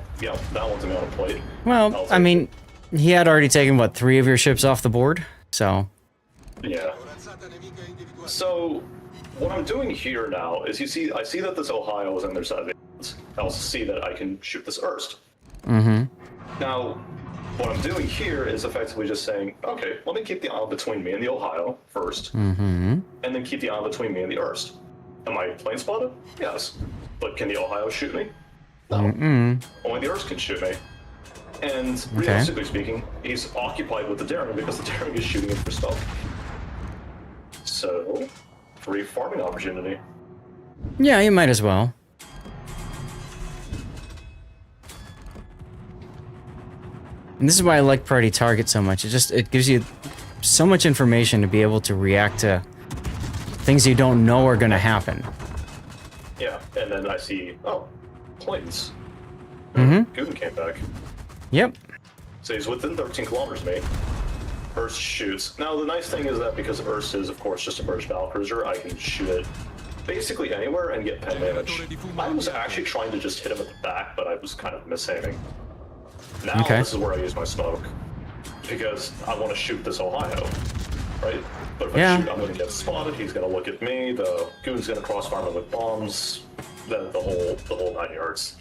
to me on a plate. Well, I mean, he had already taken, what, 3 of your ships off the board? So... Yeah. So, what I'm doing here now is I see that this Ohio is on their side of the islands. I also see that I can shoot this Erst. Mm-hmm. Now, what I'm doing here is effectively just saying, okay, let me keep the island between me and the Ohio first, mm-hmm. and then keep the island between me and the Erst. Am I plane spotted? Yes. But can the Ohio shoot me? No. Mm-mm. Only the Erst can shoot me. And realistically speaking, he's occupied with the Daring because the Daring is shooting him for smoke. So, free farming opportunity. Yeah, you might as well. And this is why I like Priority Target so much. It gives you so much information to be able to react to things you don't know are going to happen. Yeah, and then I see, planes. Mm-hmm. Guden came back. Yep. So he's within 13 kilometers of me. Erst shoots. Now, the nice thing is that because Erst is, of course, just a British battlecruiser, I can shoot it basically anywhere and get pen damage. I was actually trying to just hit him at the back, but I was kind of misaiming. Now, this is where I use my smoke. Because I want to shoot this Ohio, right? But if I shoot, I'm going to get spotted, he's going to look at me, the Goon's going to crossfire me with bombs, then the whole 9 yards.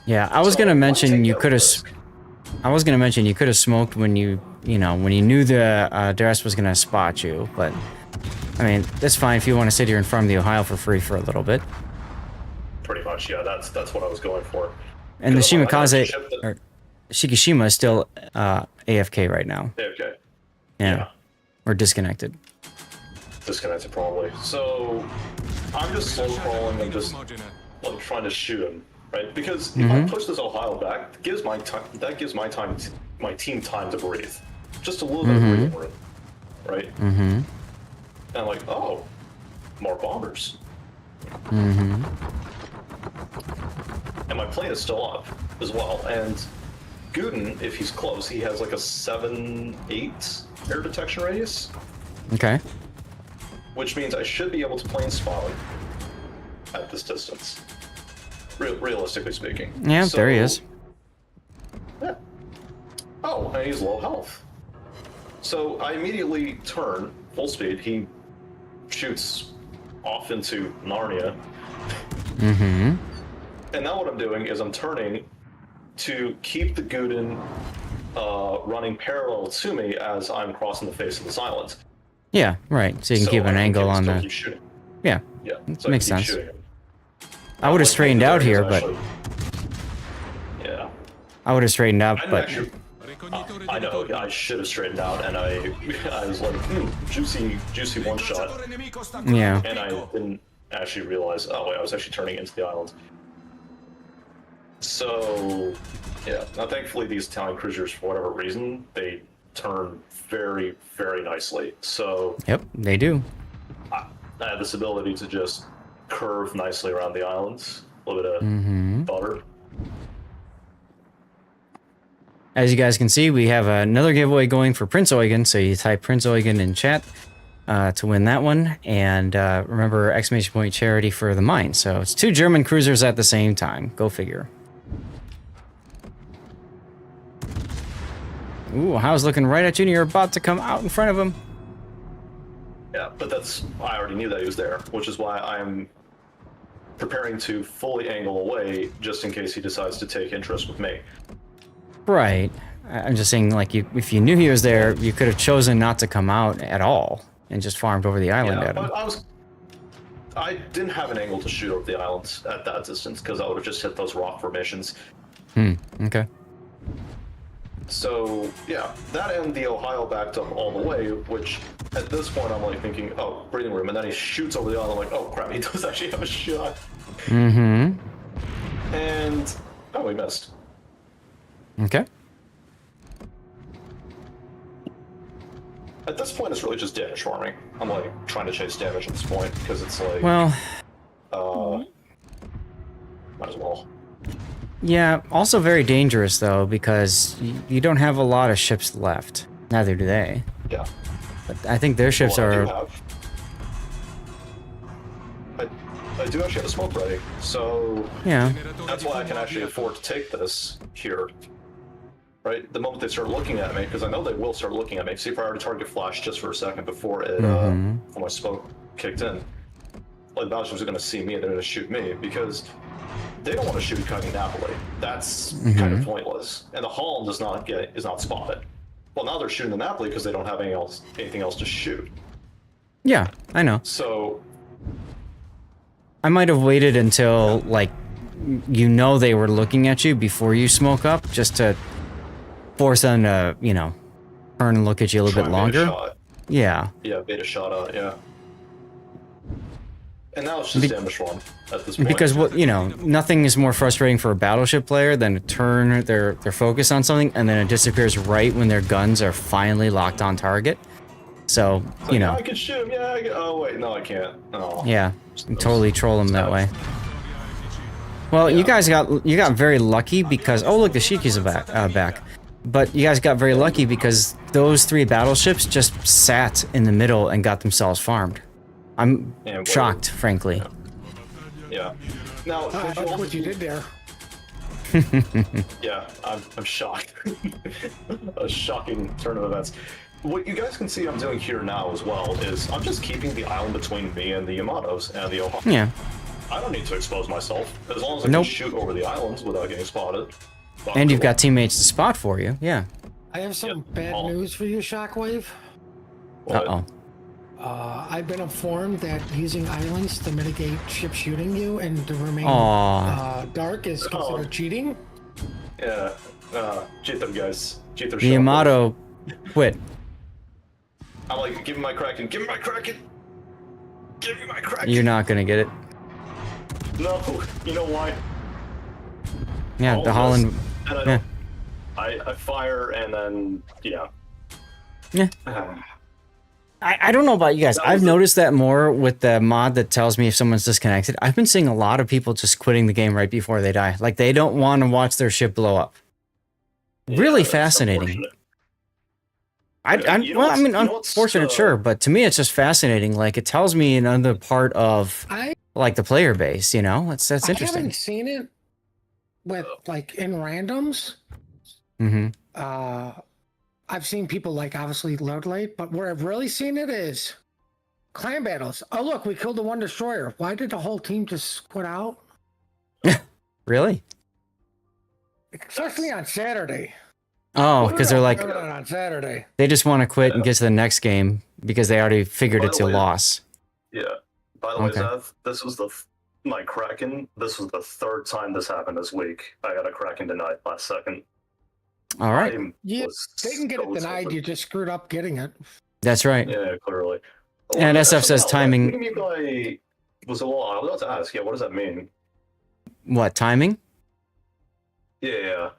Yeah, I was going to mention you could have... I was gonna mention you could have smoked when you knew the Duress was gonna spot you, but I mean that's fine if you want to sit here and farm the Ohio for free for a little bit. Pretty much, yeah. That's what I was going for. And the Shimakaze or Shikishima is still AFK right now. AFK. Yeah. Or disconnected. Disconnected probably. So I'm just slow crawling and just trying to shoot him. Right, because if I push this Ohio back, that gives my team time to breathe, just a little bit of breathing room, right? Mm-hmm. And I'm like, oh, more bombers. Mm-hmm. and my plane is still up as well. And Guden, if he's close, he has like a 7-8 air detection radius. Okay. Which means I should be able to plane spawn at this distance. Realistically speaking. Yeah, So, there he is. Yeah. Oh, and he's low health. So I immediately turn full speed. He shoots off into Narnia. Mm-hmm. And now what I'm doing is I'm turning to keep the Guden running parallel to me as I'm crossing the face of this island. Yeah, right. So you can keep an angle on the. Keep shooting. Yeah. Yeah. So Makes I keep sense. shooting him. I would have straightened out here, but yeah. I would have straightened out, I but actually, I know I should have straightened out, and I was like, juicy one shot. Yeah. And I didn't actually realize. Oh wait, I was actually turning into the island. So yeah. Now thankfully these Italian cruisers, for whatever reason, they turn very, very nicely. So yep, they do. I have this ability to just curve nicely around the islands. A little bit of butter. As you guys can see, we have another giveaway going for Prince Eugen, so you type Prince Eugen in chat to win that one. And remember, exclamation point charity for the mine. So it's 2 German cruisers at the same time. Go figure. Ooh, How's looking right at you, and you're about to come out in front of him. Yeah, but I already knew that he was there, which is why I'm preparing to fully angle away just in case he decides to take interest with me. Right. I'm just saying, like, if you knew he was there, you could have chosen not to come out at all and just farmed over the island at him. But I didn't have an angle to shoot over the islands at that distance because I would have just hit those rock formations. Okay. So yeah, that and the Ohio backed up all the way, which at this point I'm like thinking, oh, breathing room, and then he shoots over the island. I'm like, oh crap, he does actually have a shot. And we missed. Okay. At this point, it's really just damage farming. I'm like trying to chase damage at this point because it's like, well, might as well. Yeah, also very dangerous though, because you don't have a lot of ships left. Neither do they. Yeah. But I think their ships are. I do actually have a smoke ready, so yeah. That's why I can actually afford to take this here. Right, the moment they start looking at me, because I know they will start looking at me. See, if I already target flash just for a second before it, before my smoke kicked in, like Battleships are going to see me, they're going to shoot me because they don't want to shoot cutting Napoli. That's kind of pointless. And the Holland is not spotted. Well, now they're shooting the Napoli because they don't have anything else to shoot. Yeah, I know. So I might have waited until like they were looking at you before you smoke up, just to force them to turn and look at you a little bit longer. Yeah. Yeah, beta shot out. Yeah. And now it's just damage one at this point. Because nothing is more frustrating for a battleship player than to turn their focus on something and then it disappears right when their guns are finally locked on target. So I can shoot him. Yeah. Oh wait, no, I can't. Oh. Yeah, totally troll them that way. Well, you guys got very lucky because look, the Shiki's back. But you guys got very lucky because those 3 battleships just sat in the middle and got themselves farmed. I'm shocked, frankly. Yeah. Now, I like what you did there. Yeah, I'm shocked. A shocking turn of events. What you guys can see I'm doing here now as well is I'm just keeping the island between me and the Yamatos and the Ohio. Yeah. I don't need to expose myself as long as I can shoot over the islands without getting spotted. And you've got teammates to spot for you. Yeah. I have some bad news for you, Shockwave. Uh-oh. I've been informed that using islands to mitigate ship shooting you and to remain dark is considered cheating. Yeah. Cheat them, guys. Cheat their The Yamato quit. I'm like, give me my Kraken. Give me my Kraken. Give me my Kraken. You're not going to get it. No. You know why? Yeah, the Holland. And I fire and then, yeah. Yeah. I don't know about you guys. I've noticed that more with the mod that tells me if someone's disconnected. I've been seeing a lot of people just quitting the game right before they die. Like they don't want to watch their ship blow up. Really fascinating. Unfortunate, sure, but to me, it's just fascinating. Like it tells me another part of like the player base. You know, that's interesting. I haven't seen it with like in randoms. Mm-hmm. I've seen people like obviously load late, but where I've really seen it is clan battles. Oh look, we killed the one destroyer. Why did the whole team just quit out? Really? Especially on Saturday. Oh, because they're like on Saturday. They just want to quit and get to the next game because they already figured it's a loss. Yeah. By the way, Zev, this was my Kraken. This was the third time this happened this week. I got a Kraken denied last second. All right. Yeah, they can get it denied. You just screwed up getting it. That's right. Yeah, clearly. And SF says timing. What do you mean by I was about to ask. Yeah, what does that mean? What timing? Yeah.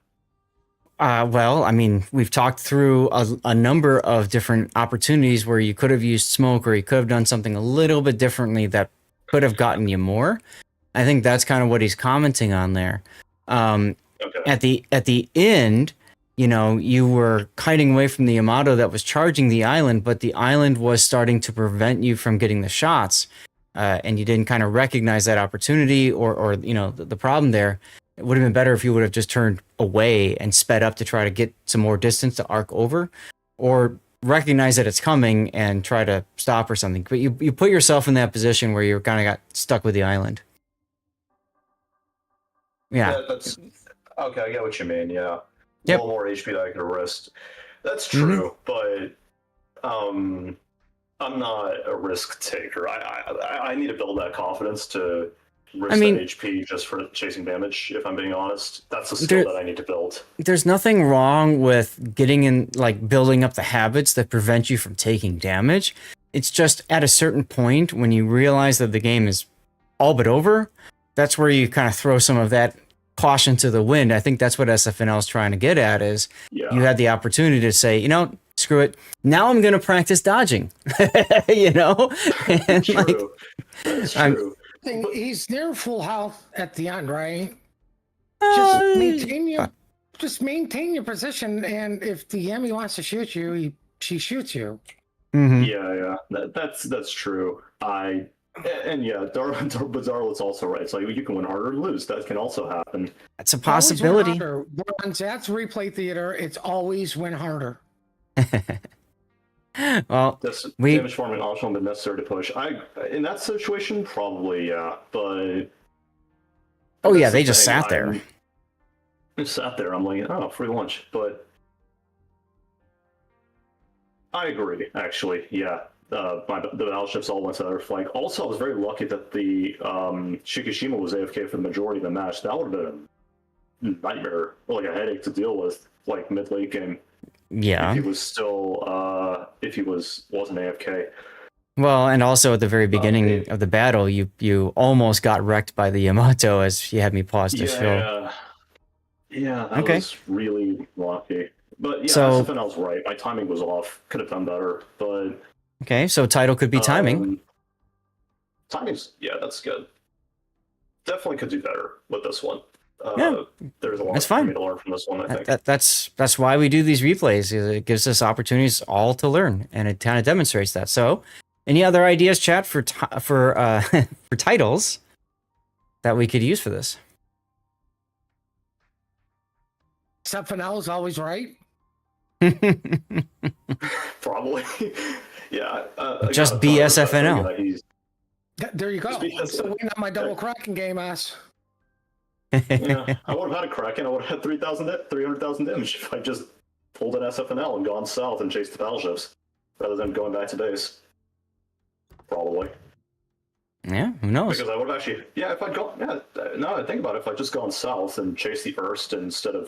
Well, I mean, we've talked through a number of different opportunities where you could have used smoke or you could have done something a little bit differently that could have gotten you more. I think that's kind of what he's commenting on there. At the end, you know, you were kiting away from the Yamato that was charging the island, but the island was starting to prevent you from getting the shots, and you didn't kind of recognize that opportunity or you know, the problem there. It would have been better if you would have just turned away and sped up to try to get some more distance to arc over, or recognize that it's coming and try to stop or something. But you put yourself in that position where you kind of got stuck with the island. Yeah. That's okay. I get what you mean. Yeah. Yep. A little more HP that I could risk. That's true, but I'm not a risk taker. I need to build that confidence to risk that HP just for chasing damage. If I'm being honest, that's a skill that I need to build. There's nothing wrong with getting in, like building up the habits that prevent you from taking damage. It's just at a certain point when you realize that the game is all but over, that's where you kind of throw some of that caution to the wind. I think that's what SFNL is trying to get at is you had the opportunity to say, you know, screw it. Now I'm going to practice dodging, you know? And true. That's true. He's near full health at the end, right? Just maintain your position, and if the enemy wants to shoot you, she shoots you. Mm-hmm. Yeah. That's true. Darlet's also right. It's like you can win harder or lose. That can also happen. That's a possibility. Once that's replay theater, it's always win harder. Well, damage farming optional but necessary to push. In that situation, probably but. Oh yeah, they just sat there. I sat there. I'm like, oh, free lunch, but. I agree. Actually, yeah. The battleships all went to their flank. Also, I was very lucky that the Shikishima was AFK for the majority of the match. That would have been a nightmare, or like a headache to deal with, like mid-late game. Yeah. If he was still, wasn't AFK. Well, and also at the very beginning of the battle, you almost got wrecked by the Yamato as you had me pause to show. Yeah, that was really lucky. But yeah, SFNL's right. My timing was off. Could have done better, but. Okay, so title could be timing. Timing's, that's good. Definitely could do better with this one. There's a lot for me to learn from this one, I think. That's why we do these replays. It gives us opportunities all to learn, and it kind of demonstrates that. So, any other ideas, chat, for titles that we could use for this? SFNL is always right. Probably. Yeah. Just be SFNL. There you go. I'm still waiting on my double Kraken game, ass. Yeah, I would have had a Kraken. I would have had 300,000 damage if I just pulled an SFNL and gone south and chased the battleships rather than going back to base. Probably. Yeah, who knows? Because I would have actually, if I'd gone, now I think about it, if I'd just gone south and chased the Erst instead of,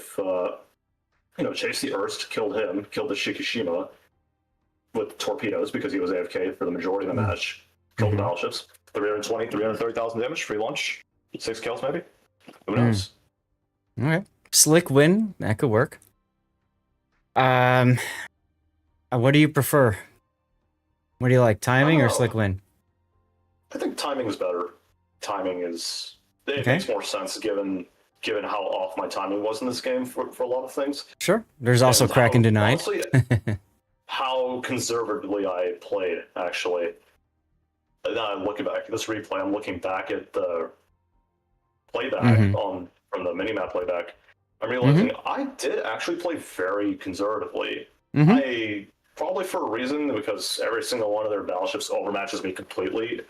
chased the Erst, killed him, killed the Shikishima with torpedoes because he was AFK for the majority of the match, killed the battleships, 330,000 damage, free launch, 6 kills maybe? Who knows? Okay. Slick win, that could work. What do you prefer? What do you like, timing or slick win? I think timing is better. Timing is it Okay. makes more sense given how off my timing was in this game for a lot of things. Sure. There's also And Kraken how- denied. Honestly, how conservatively I played, actually. And now I'm looking back at this replay, I'm looking back at the playback from the minimap playback. I'm realizing I did actually play very conservatively. I probably for a reason, because every single one of their battleships overmatches me completely,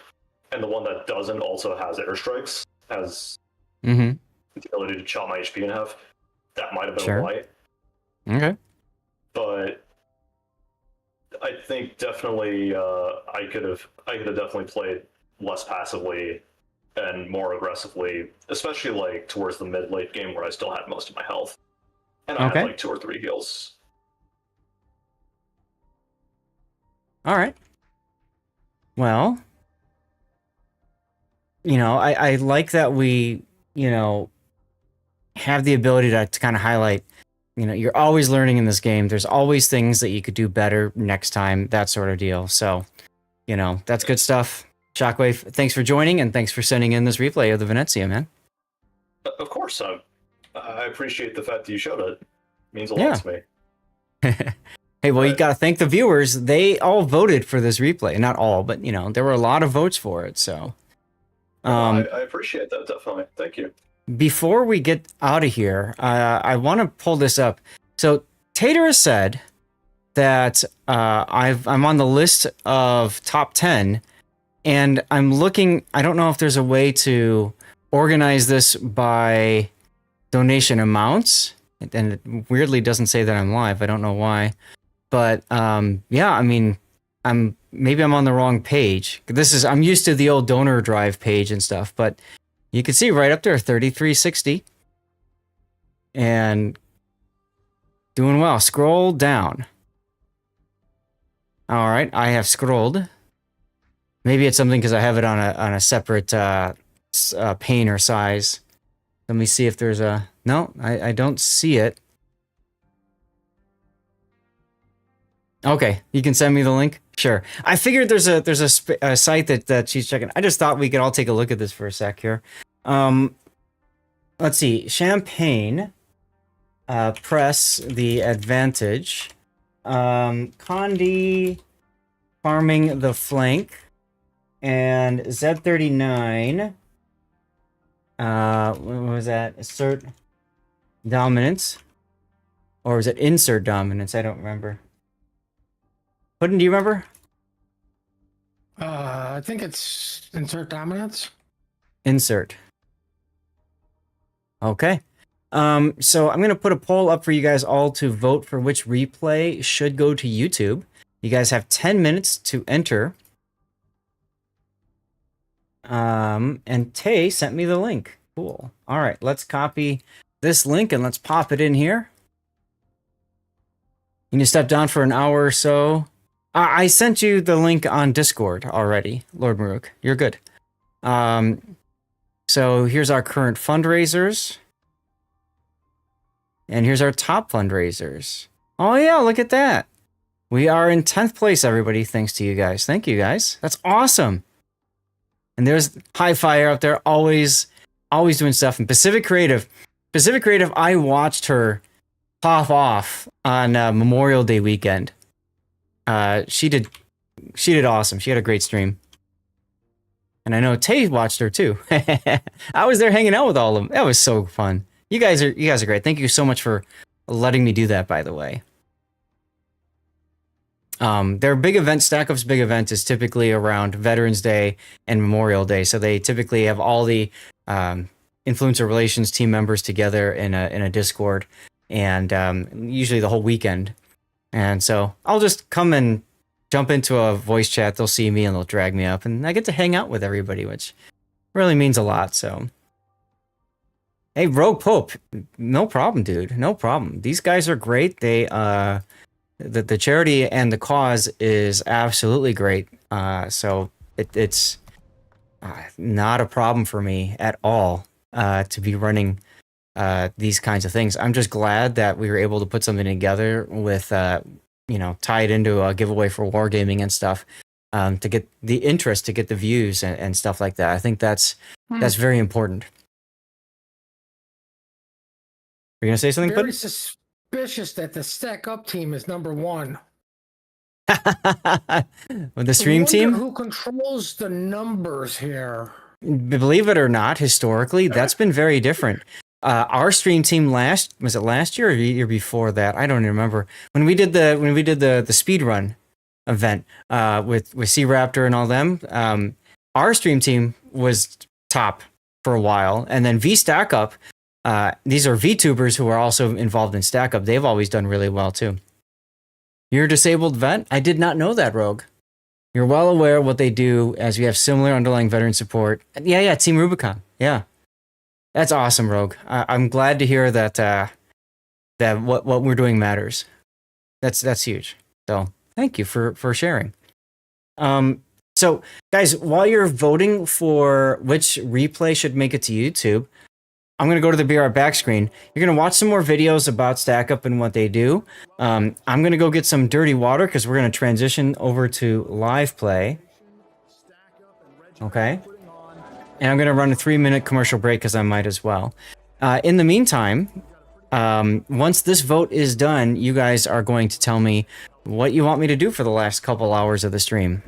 and the one that doesn't also has airstrikes, has the ability to chop my HP in half. That might have been why. Okay. But I think definitely I could have definitely played less passively and more aggressively, especially like towards the mid-late game where I still had most of my health. And I had like 2 or 3 heals. All right. Well, I like that we, have the ability to kind of highlight, you're always learning in this game. There's always things that you could do better next time, that sort of deal. So, that's good stuff. Shockwave, thanks for joining and thanks for sending in this replay of the Venezia, man. Of course, I appreciate the fact that you showed it. It means a lot to me. Hey, well, you got to thank the viewers. They all voted for this replay. Not all, but, there were a lot of votes for it. So, I appreciate that, definitely. Thank you. Before we get out of here, I want to pull this up. So, Tater has said that I'm on the list of top 10, and I'm looking. I don't know if there's a way to organize this by donation amounts, and it weirdly doesn't say that I'm live. I don't know why. But yeah, I mean, maybe I'm on the wrong page. I'm used to the old donor drive page and stuff, but you can see right up there, 3360, and doing well. Scroll down. All right, I have scrolled. Maybe it's something because I have it on a separate pane or size. Let me see if there's a. No, I don't see it. Okay, you can send me the link. Sure. I figured there's a site that she's checking. I just thought we could all take a look at this for a sec here. Let's see. Champagne. Press the advantage. Condi farming the flank. And Z39. What was that? Assert dominance. Or was it insert dominance? I don't remember. Puddin', do you remember? I think it's insert dominance. Insert. Okay. So I'm going to put a poll up for you guys all to vote for which replay should go to YouTube. You guys have 10 minutes to enter. And Tay sent me the link. Cool. All right, let's copy this link and let's pop it in here. You need to step down for an hour or so. I sent you the link on Discord already, Lord Maruk. You're good. So here's our current fundraisers. And here's our top fundraisers. Oh yeah, look at that. We are in 10th place, everybody, thanks to you guys. Thank you, guys. That's awesome. And there's High Fire up there, always doing stuff. And Pacific Creative, I watched her pop off on Memorial Day weekend. She did awesome. She had a great stream. And I know Tay watched her too. I was there hanging out with all of them. That was so fun. You guys are great. Thank you so much for letting me do that, by the way. Their big event, StackUp's big event, is typically around Veterans Day and Memorial Day. So they typically have all the influencer relations team members together in a Discord, and usually the whole weekend. And so I'll just come and jump into a voice chat. They'll see me and they'll drag me up, and I get to hang out with everybody, which really means a lot. So, hey, Rogue Pope, no problem, dude. No problem. These guys are great. They the charity and the cause is absolutely great. So it's not a problem for me at all to be running these kinds of things. I'm just glad that we were able to put something together with, tie it into a giveaway for wargaming and stuff. to get the interest, to get the views and stuff like that. I think that's very important. Are you gonna say something? Very suspicious that the StackUp team is number one. With the stream team, who controls the numbers here? Believe it or not, historically, that's been very different. Our stream team was it last year or the year before that? I don't remember. When we did the speed run event with Sea Raptor and all them, our stream team was top for a while, and then StackUp. These are VTubers who are also involved in StackUp. They've always done really well too. You're a disabled vet? I did not know that, Rogue. You're well aware of what they do, as we have similar underlying veteran support. Yeah, Team Rubicon. Yeah. That's awesome, Rogue. I'm glad to hear that that what we're doing matters. That's huge. So thank you for sharing. So guys, while you're voting for which replay should make it to YouTube, I'm going to go to the BR back screen. You're going to watch some more videos about StackUp and what they do. I'm going to go get some dirty water because we're going to transition over to live play. Okay. And I'm going to run a 3-minute commercial break because I might as well. In the meantime, once this vote is done, you guys are going to tell me what you want me to do for the last couple hours of the stream.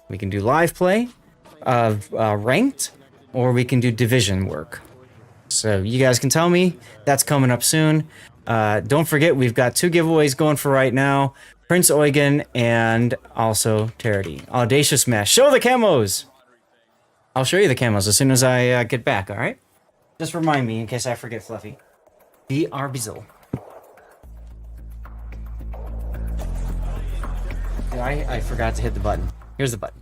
We can do live play of ranked, or we can do division work. So you guys can tell me. That's coming up soon. Don't forget, we've got 2 giveaways going for right now. Prince Eugen and also Tarity. Audacious Smash. Show the camos! I'll show you the camos as soon as I get back, alright? Just remind me in case I forget, Fluffy. BR Bizzle. I forgot to hit the button. Here's the button.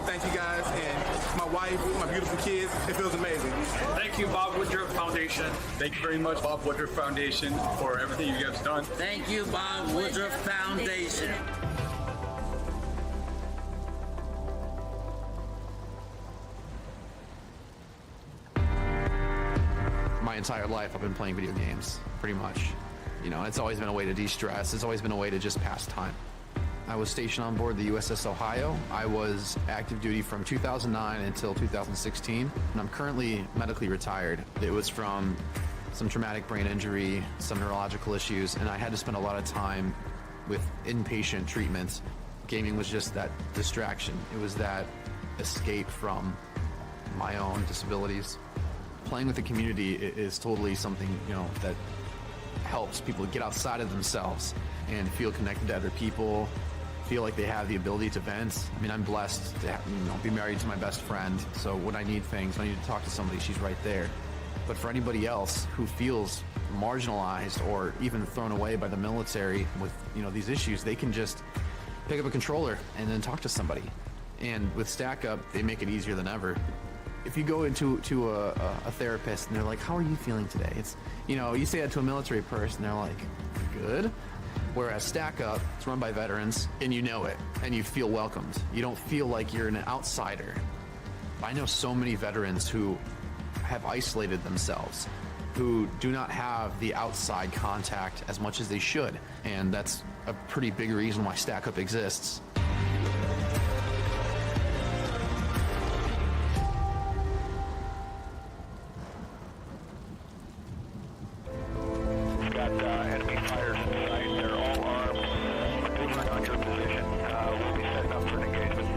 Thank you guys, and my wife, my beautiful kids. It feels amazing. Thank you, Bob Woodruff Foundation. Thank you very much, Bob Woodruff Foundation, for everything you guys have done. Thank you, Bob Woodruff Foundation. My entire life I've been playing video games, pretty much. You know, it's always been a way to de-stress. It's always been a way to just pass time. I was stationed on board the USS Ohio. I was active duty from 2009 until 2016, and I'm currently medically retired. It was from some traumatic brain injury, some neurological issues, and I had to spend a lot of time with inpatient treatments. Gaming was just that distraction. It was that escape from my own disabilities. Playing with the community is totally something, you know, that helps people get outside of themselves and feel connected to other people, feel like they have the ability to vent. I mean, I'm blessed to be married to my best friend, so when I need things, when I need to talk to somebody, she's right there. But for anybody else who feels marginalized or even thrown away by the military with, you know, these issues, they can just pick up a controller and then talk to somebody. And with StackUp, they make it easier than ever. If you go into a therapist and they're like, how are you feeling today? It's, you know, you say that to a military person, they're like, good. Whereas StackUp, it's run by veterans, and you know it, and you feel welcomed. You don't feel like you're an outsider. I know so many veterans who have isolated themselves, who do not have the outside contact as much as they should, and that's a pretty big reason why StackUp exists. Got enemy fires in sight. They're all armed. Maneuvering on your position. We'll be setting up for an engagement.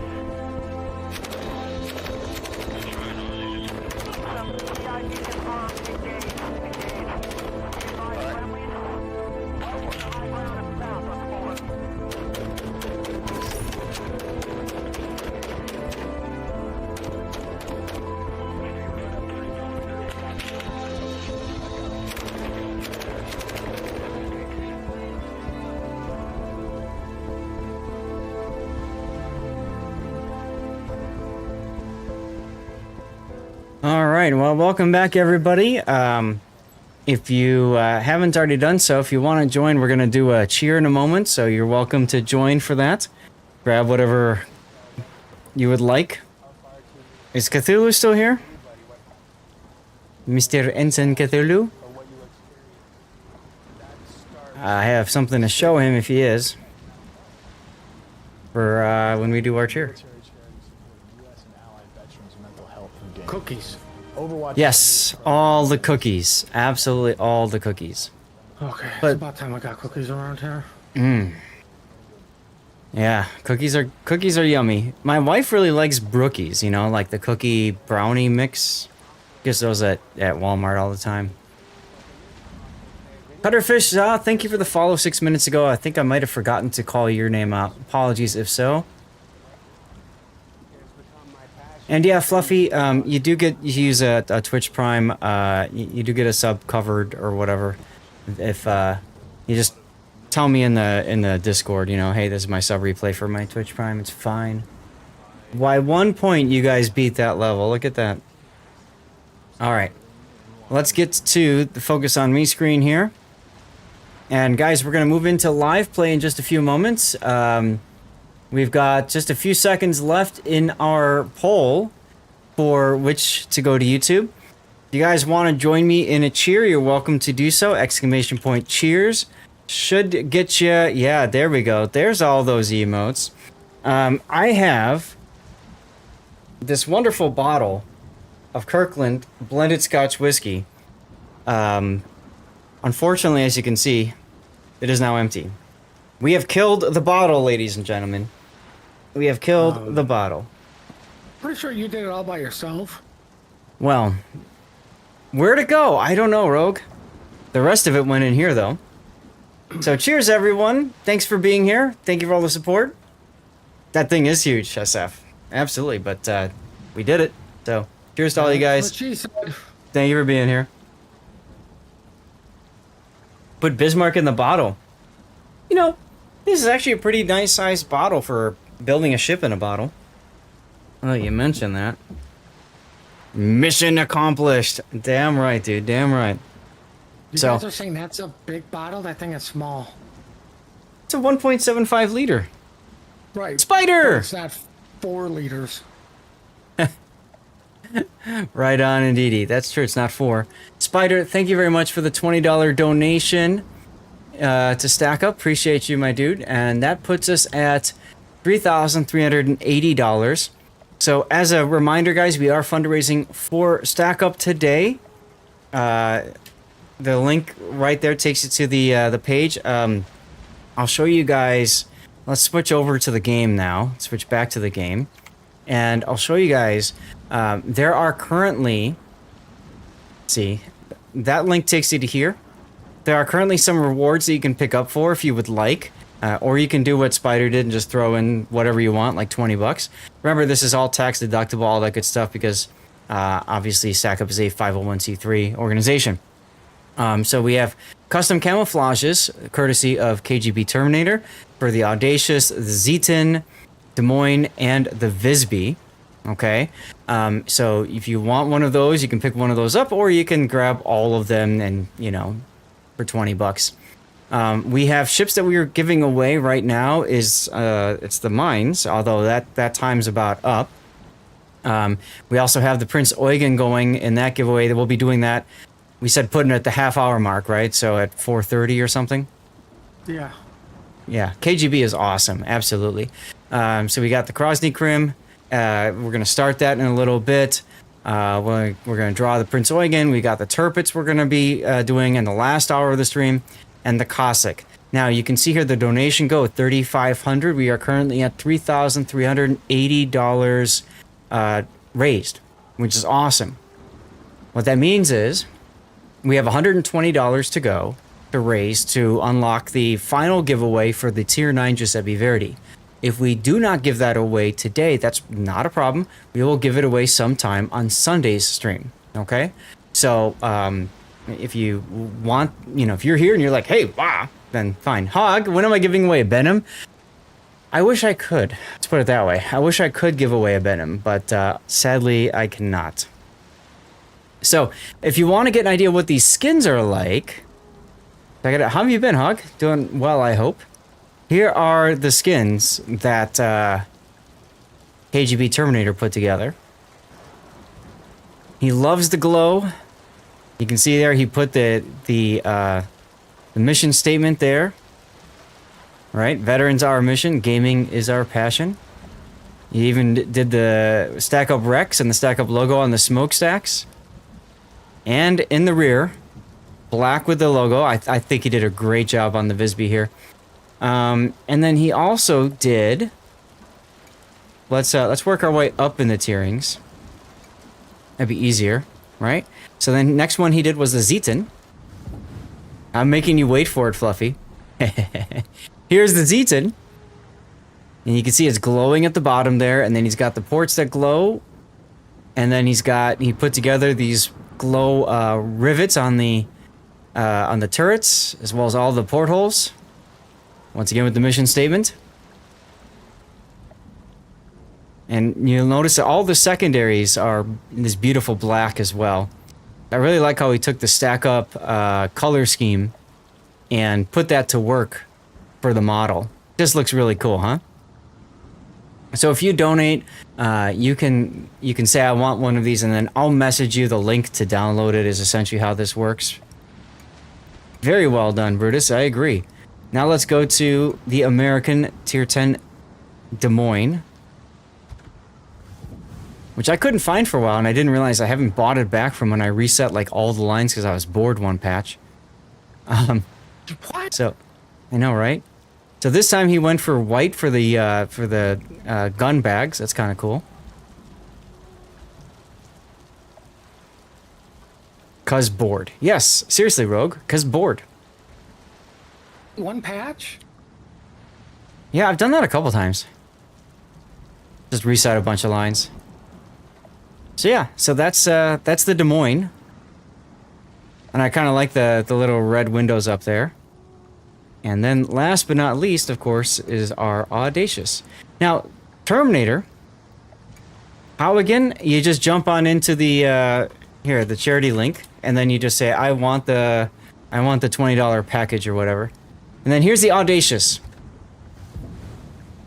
right. Well, welcome back, everybody. If you haven't already done so, if you want to join, we're going to do a cheer in a moment. So you're welcome to join for that. Grab whatever you would like. Is Cthulhu still here? Mr. Ensign Cthulhu? I have something to show him if he is. For when we do our cheer. Cookies. Overwatch. Yes, all the cookies. Absolutely all the cookies. Okay, But- it's about time I got cookies around here. Yeah, cookies are yummy. My wife really likes Brookies, you know, like the cookie brownie mix. Gets those at Walmart all the time. Cutterfish, thank you for the follow 6 minutes ago. I think I might have forgotten to call your name out. Apologies if so. And yeah, Fluffy, you do get, you use a Twitch Prime, you do get a sub covered or whatever. If you just tell me in the Discord, you know, hey, this is my sub replay for my Twitch Prime, it's fine. Why 1 point you guys beat that level, look at that. Alright, let's get to the focus on me screen here. And guys, we're going to move into live play in just a few moments. We've got just a few seconds left in our poll for which to go to YouTube. If you guys want to join me in a cheer, you're welcome to do so. Exclamation point cheers. Should get you. Yeah, there we go. There's all those emotes. I have this wonderful bottle of Kirkland blended Scotch whiskey. Unfortunately, as you can see, it is now empty. We have killed the bottle, ladies and gentlemen. We have killed the bottle. Pretty sure you did it all by yourself. Well, where'd it go? I don't know, Rogue. The rest of it went in here, though. So cheers, everyone. Thanks for being here. Thank you for all the support. That thing is huge, SF. Absolutely, but we did it. So cheers to all you guys. Thank you for being here. Put Bismarck in the bottle. You know, this is actually a pretty nice sized bottle for building a ship in a bottle. Oh, you mentioned that. Mission accomplished. Damn right, dude. Damn right. You guys are saying that's a big bottle? That thing is small. It's a 1.75 liter. Right. Spider! It's not 4 liters. Right on, indeedy. That's true. It's not 4. Spider, thank you very much for the $20 donation to StackUp. Appreciate you, my dude. And that puts us at $3,380. So as a reminder, guys, we are fundraising for StackUp today. The link right there takes you to the page. I'll show you guys. Let's switch over to the game now. Switch back to the game. And I'll show you guys. There are currently... Let's see. That link takes you to here. There are currently some rewards that you can pick up for if you would like. Or you can do what Spider did and just throw in whatever you want, like 20 bucks. Remember, this is all tax deductible, all that good stuff, because obviously StackUp is a 501c3 organization. So we have custom camouflages, courtesy of KGB Terminator, for the Audacious, the Zeton, Des Moines, and the Visby. Okay, so if you want one of those, you can pick one of those up, or you can grab all of them and, you know, for 20 bucks. We have ships that we are giving away right now. It's the Mainz, although that time's about up. We also have the Prince Eugen going in that giveaway. That we'll be doing that. We said putting it at the half-hour mark, right? So at 4:30 or something. Yeah. Yeah, KGB is awesome, absolutely. So we got the Krosny Krim. We're gonna start that in a little bit. We're gonna draw the Prince Eugen. We got the Turpits we're gonna be doing in the last hour of the stream, and the Cossack. Now you can see here the donation go $3,500. We are currently at $3,380 raised, which is awesome. What that means is we have $120 to go to raise to unlock the final giveaway for the Tier 9 Giuseppe Verdi. If we do not give that away today, that's not a problem. We will give it away sometime on Sunday's stream, okay? So, if you want, you know, if you're here and you're like, hey, wow, then fine. Hog, when am I giving away a Benham? I wish I could. Let's put it that way. I wish I could give away a Benham, but sadly, I cannot. So, if you want to get an idea what these skins are like, check it out. How have you been, Hog? Doing well, I hope. Here are the skins that KGB Terminator put together. He loves the glow. You can see there he put the mission statement there. Right? Veterans are our mission. Gaming is our passion. He even did the StackUp Rex and the StackUp logo on the smokestacks. And in the rear, black with the logo. I think he did a great job on the Visby here. And then he also did... Let's work our way up in the tierings. That'd be easier, right? So then next one he did was the Zeton. I'm making you wait for it, Fluffy. Here's the Zeton. And you can see it's glowing at the bottom there, and then he's got the ports that glow. And then he put together these glow rivets on the turrets, as well as all the portholes. Once again with the mission statement. And you'll notice that all the secondaries are in this beautiful black as well. I really like how he took the StackUp color scheme and put that to work for the model. Just looks really cool, huh? So if you donate, you can say I want one of these, and then I'll message you the link to download it. Is essentially how this works. Very well done, Brutus. I agree. Now let's go to the American Tier 10 Des Moines, which I couldn't find for a while, and I didn't realize I haven't bought it back from when I reset like all the lines because I was bored one patch. What? So, I know, right? So this time he went for white for the gun bags. That's kind of cool. Cuz bored. Yes, seriously, Rogue. Cuz bored. One patch? Yeah, I've done that a couple times. Just reset a bunch of lines. So yeah, so that's the Des Moines. And I kind of like the little red windows up there. And then last but not least, of course, is our Audacious. Now, Terminator, how again? You just jump on into the the charity link, and then you just say I want the $20 package or whatever. And then here's the Audacious.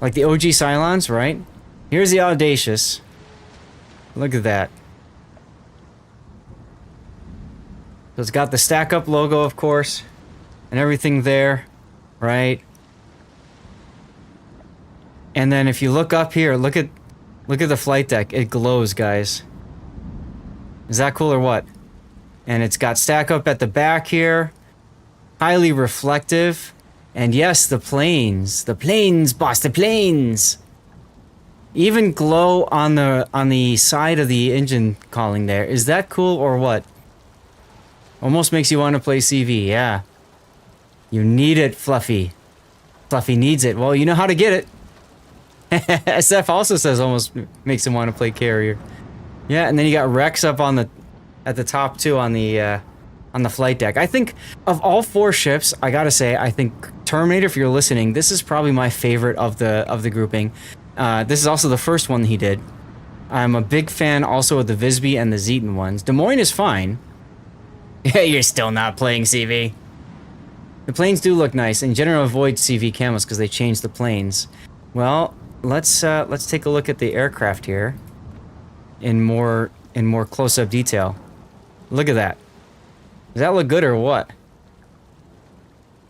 Like the OG Cylons, right? Here's the Audacious. Look at that. So it's got the StackUp logo, of course, and everything there, right? And then if you look up here, look at the flight deck. It glows, guys. Is that cool or what? And it's got StackUp at the back here. Highly reflective. And yes, the planes. The planes, boss, the planes. Even glow on the side of the engine calling there. Is that cool or what? Almost makes you want to play CV, yeah. You need it, Fluffy. Fluffy needs it. Well, you know how to get it. SF also says almost makes him want to play carrier. Yeah, and then you got Rex up at the top too on the flight deck. I think of all four ships, I gotta say, I think Terminator, if you're listening, this is probably my favorite of the grouping. This is also the first one he did. I'm a big fan also of the Visby and the Zeton ones. Des Moines is fine. Yeah, you're still not playing CV. The planes do look nice. In general, avoid CV camos because they changed the planes. Well, let's take a look at the aircraft here in more close-up detail. Look at that. Does that look good or what?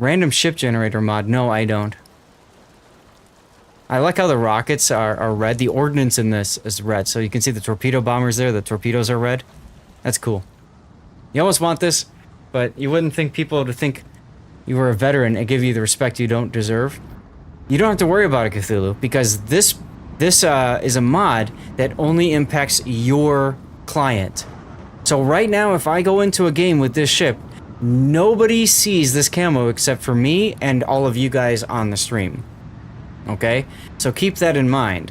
Random ship generator mod. No, I don't. I like how the rockets are red. The ordnance in this is red. So you can see the torpedo bombers there. The torpedoes are red. That's cool. You almost want this, but you wouldn't think people to think you were a veteran and give you the respect you don't deserve. You don't have to worry about it, Cthulhu, because this is a mod that only impacts your client. So right now, if I go into a game with this ship, nobody sees this camo except for me and all of you guys on the stream. Okay? So keep that in mind.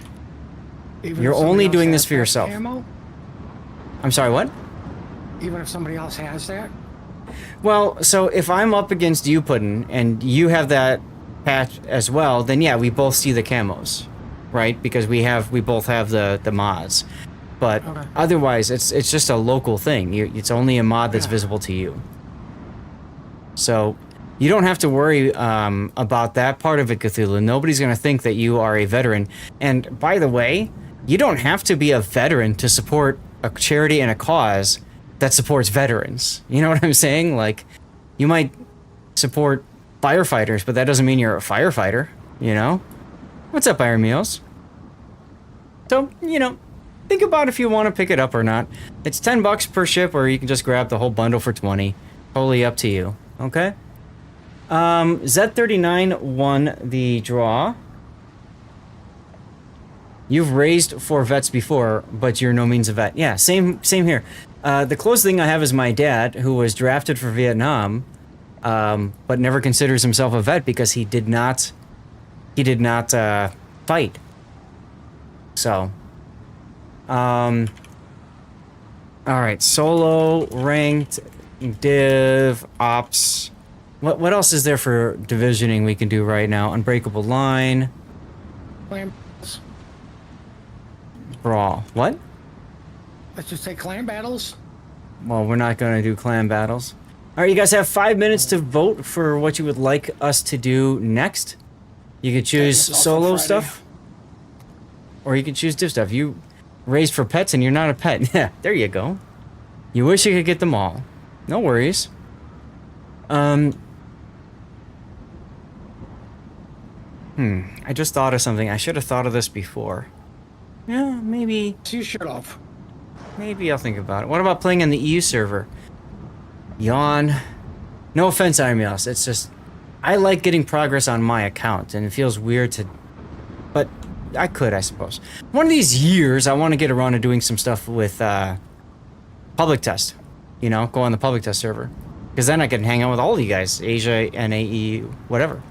You're only doing this for yourself. Camo? I'm sorry, what? Even if somebody else has that? Well, so if I'm up against you, Puddin', and you have that patch as well, then yeah, we both see the camos, right? Because we both have the mods. But otherwise, it's just a local thing. It's only a mod that's visible to you. So you don't have to worry about that part of it, Cthulhu. Nobody's going to think that you are a veteran. And by the way, you don't have to be a veteran to support a charity and a cause that supports veterans. You know what I'm saying? Like, you might support firefighters, but that doesn't mean you're a firefighter, you know? What's up, Iron Meals? So, you know, think about if you want to pick it up or not. It's $10 per ship, or you can just grab the whole bundle for 20. Totally up to you, okay? Z39 won the draw. You've raised 4 vets before, but you're no means a vet. Yeah, same here. The closest thing I have is my dad, who was drafted for Vietnam, but never considers himself a vet because he did not fight. So, all right, solo, ranked, div, ops. What else is there for divisioning we can do right now? Unbreakable line. Brawl. What? Let's just say clan battles. Well, we're not going to do clan battles. All right, you guys have 5 minutes to vote for what you would like us to do next. You could choose solo stuff, or you could choose div stuff. You raised for pets and you're not a pet. Yeah, there you go. You wish you could get them all. No worries. I just thought of something. I should have thought of this before. Yeah, maybe. You should have. Maybe I'll think about it. What about playing on the EU server? Yawn. No offense, Irmios. It's just, I like getting progress on my account, and it feels weird to, but I could, I suppose. One of these years, I want to get around to doing some stuff with public test. You know, go on the public test server, because then I can hang out with all of you guys, Asia, NAE, whatever.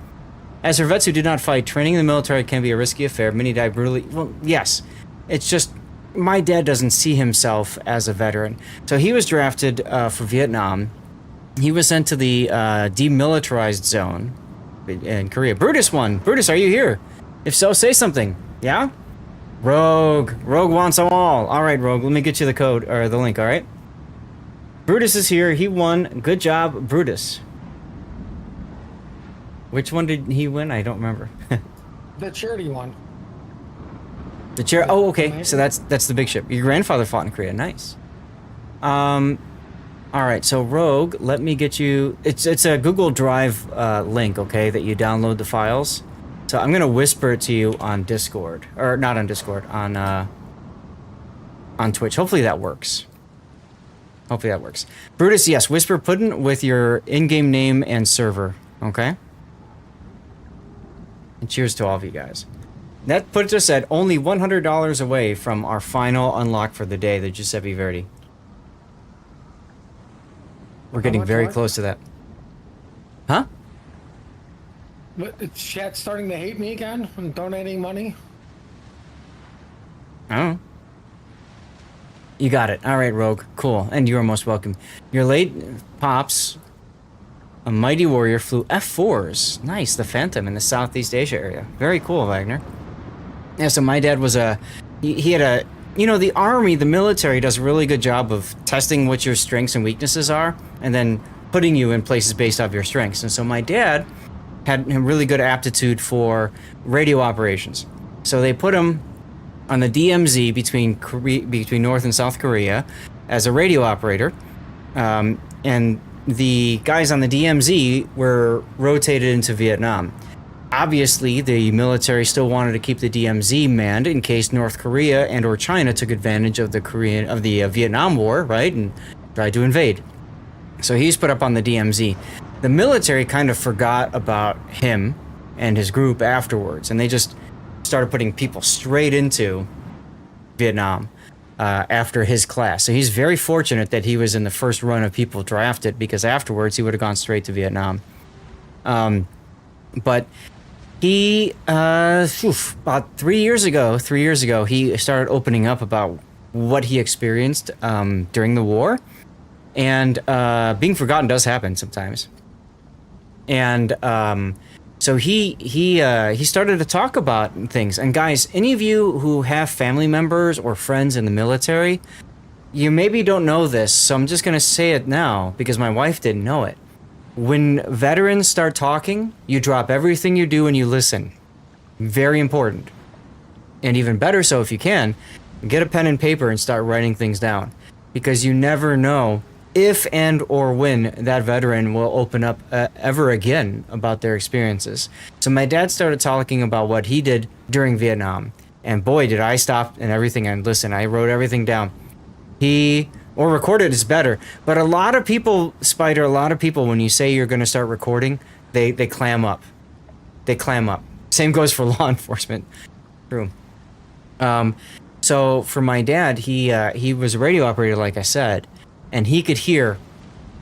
As for vets who did not fight, training in the military can be a risky affair. Many die brutally. Well, yes. It's just, my dad doesn't see himself as a veteran. So he was drafted for Vietnam. He was sent to the demilitarized zone in Korea. Brutus won. Brutus, are you here? If so, say something. Yeah? Rogue. Rogue wants them all. All right, Rogue, let me get you the code, or the link, all right? Brutus is here. He won. Good job, Brutus. Which one did he win? I don't remember. The charity one. The chair. Oh, okay. So that's the big ship. Your grandfather fought in Korea. Nice. All right. So Rogue, let me get you. It's a Google Drive link, okay, that you download the files. So I'm gonna whisper it to you on Discord, or not on Discord, on Twitch. Hopefully that works. Hopefully that works. Brutus, yes, whisper Puddin with your in-game name and server. Okay. And cheers to all of you guys. That puts us at only $100 away from our final unlock for the day, the Giuseppe Verdi. We're getting very close to that. Huh? But is chat starting to hate me again from donating money? Oh. You got it. All right, Rogue. Cool. And you are most welcome. Your late pops, a mighty warrior, flew F4s. Nice. The Phantom in the Southeast Asia area. Very cool, Wagner. Yeah, so my dad was he had a, you know, the army, the military does a really good job of testing what your strengths and weaknesses are, and then putting you in places based off your strengths. And so my dad had a really good aptitude for radio operations. So they put him on the DMZ between North and South Korea as a radio operator, and the guys on the DMZ were rotated into Vietnam. Obviously, the military still wanted to keep the DMZ manned in case North Korea and or China took advantage of the Vietnam War, right, and tried to invade. So he's put up on the DMZ. The military kind of forgot about him and his group afterwards, and they just started putting people straight into Vietnam after his class. So he's very fortunate that he was in the first run of people drafted, because afterwards he would have gone straight to Vietnam. But he, about 3 years ago, he started opening up about what he experienced during the war. And being forgotten does happen sometimes. And So he started to talk about things. And guys, any of you who have family members or friends in the military, you maybe don't know this, so I'm just gonna say it now because my wife didn't know it. When veterans start talking, you drop everything you do and you listen. Very important. And even better so if you can, get a pen and paper and start writing things down. Because you never know if and or when that veteran will open up ever again about their experiences. So my dad started talking about what he did during Vietnam. And boy, did I stop and everything and listen. I wrote everything down. Or recorded is better. But a lot of people, Spider, a lot of people, when you say you're going to start recording, they clam up. They clam up. Same goes for law enforcement. True. So for my dad, he was a radio operator, like I said, and he could hear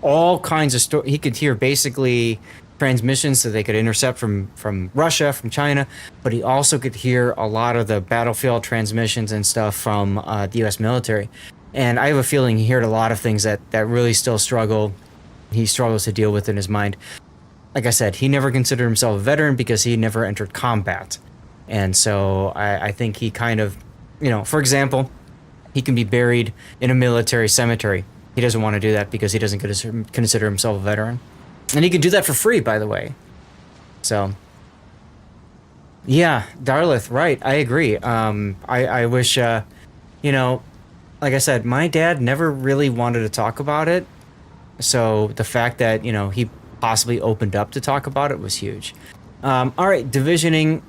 all kinds of he could hear basically transmissions that they could intercept from Russia, from China, but he also could hear a lot of the battlefield transmissions and stuff from the U.S. military. And I have a feeling he heard a lot of things that really still he struggles to deal with in his mind. Like I said, he never considered himself a veteran because he never entered combat. And so I think he kind of, for example, he can be buried in a military cemetery. He doesn't want to do that because he doesn't consider himself a veteran. And he could do that for free, by the way. So, yeah, Darlith, right, I agree. I wish, like I said, my dad never really wanted to talk about it. So the fact that, he possibly opened up to talk about it was huge. All right, divisioning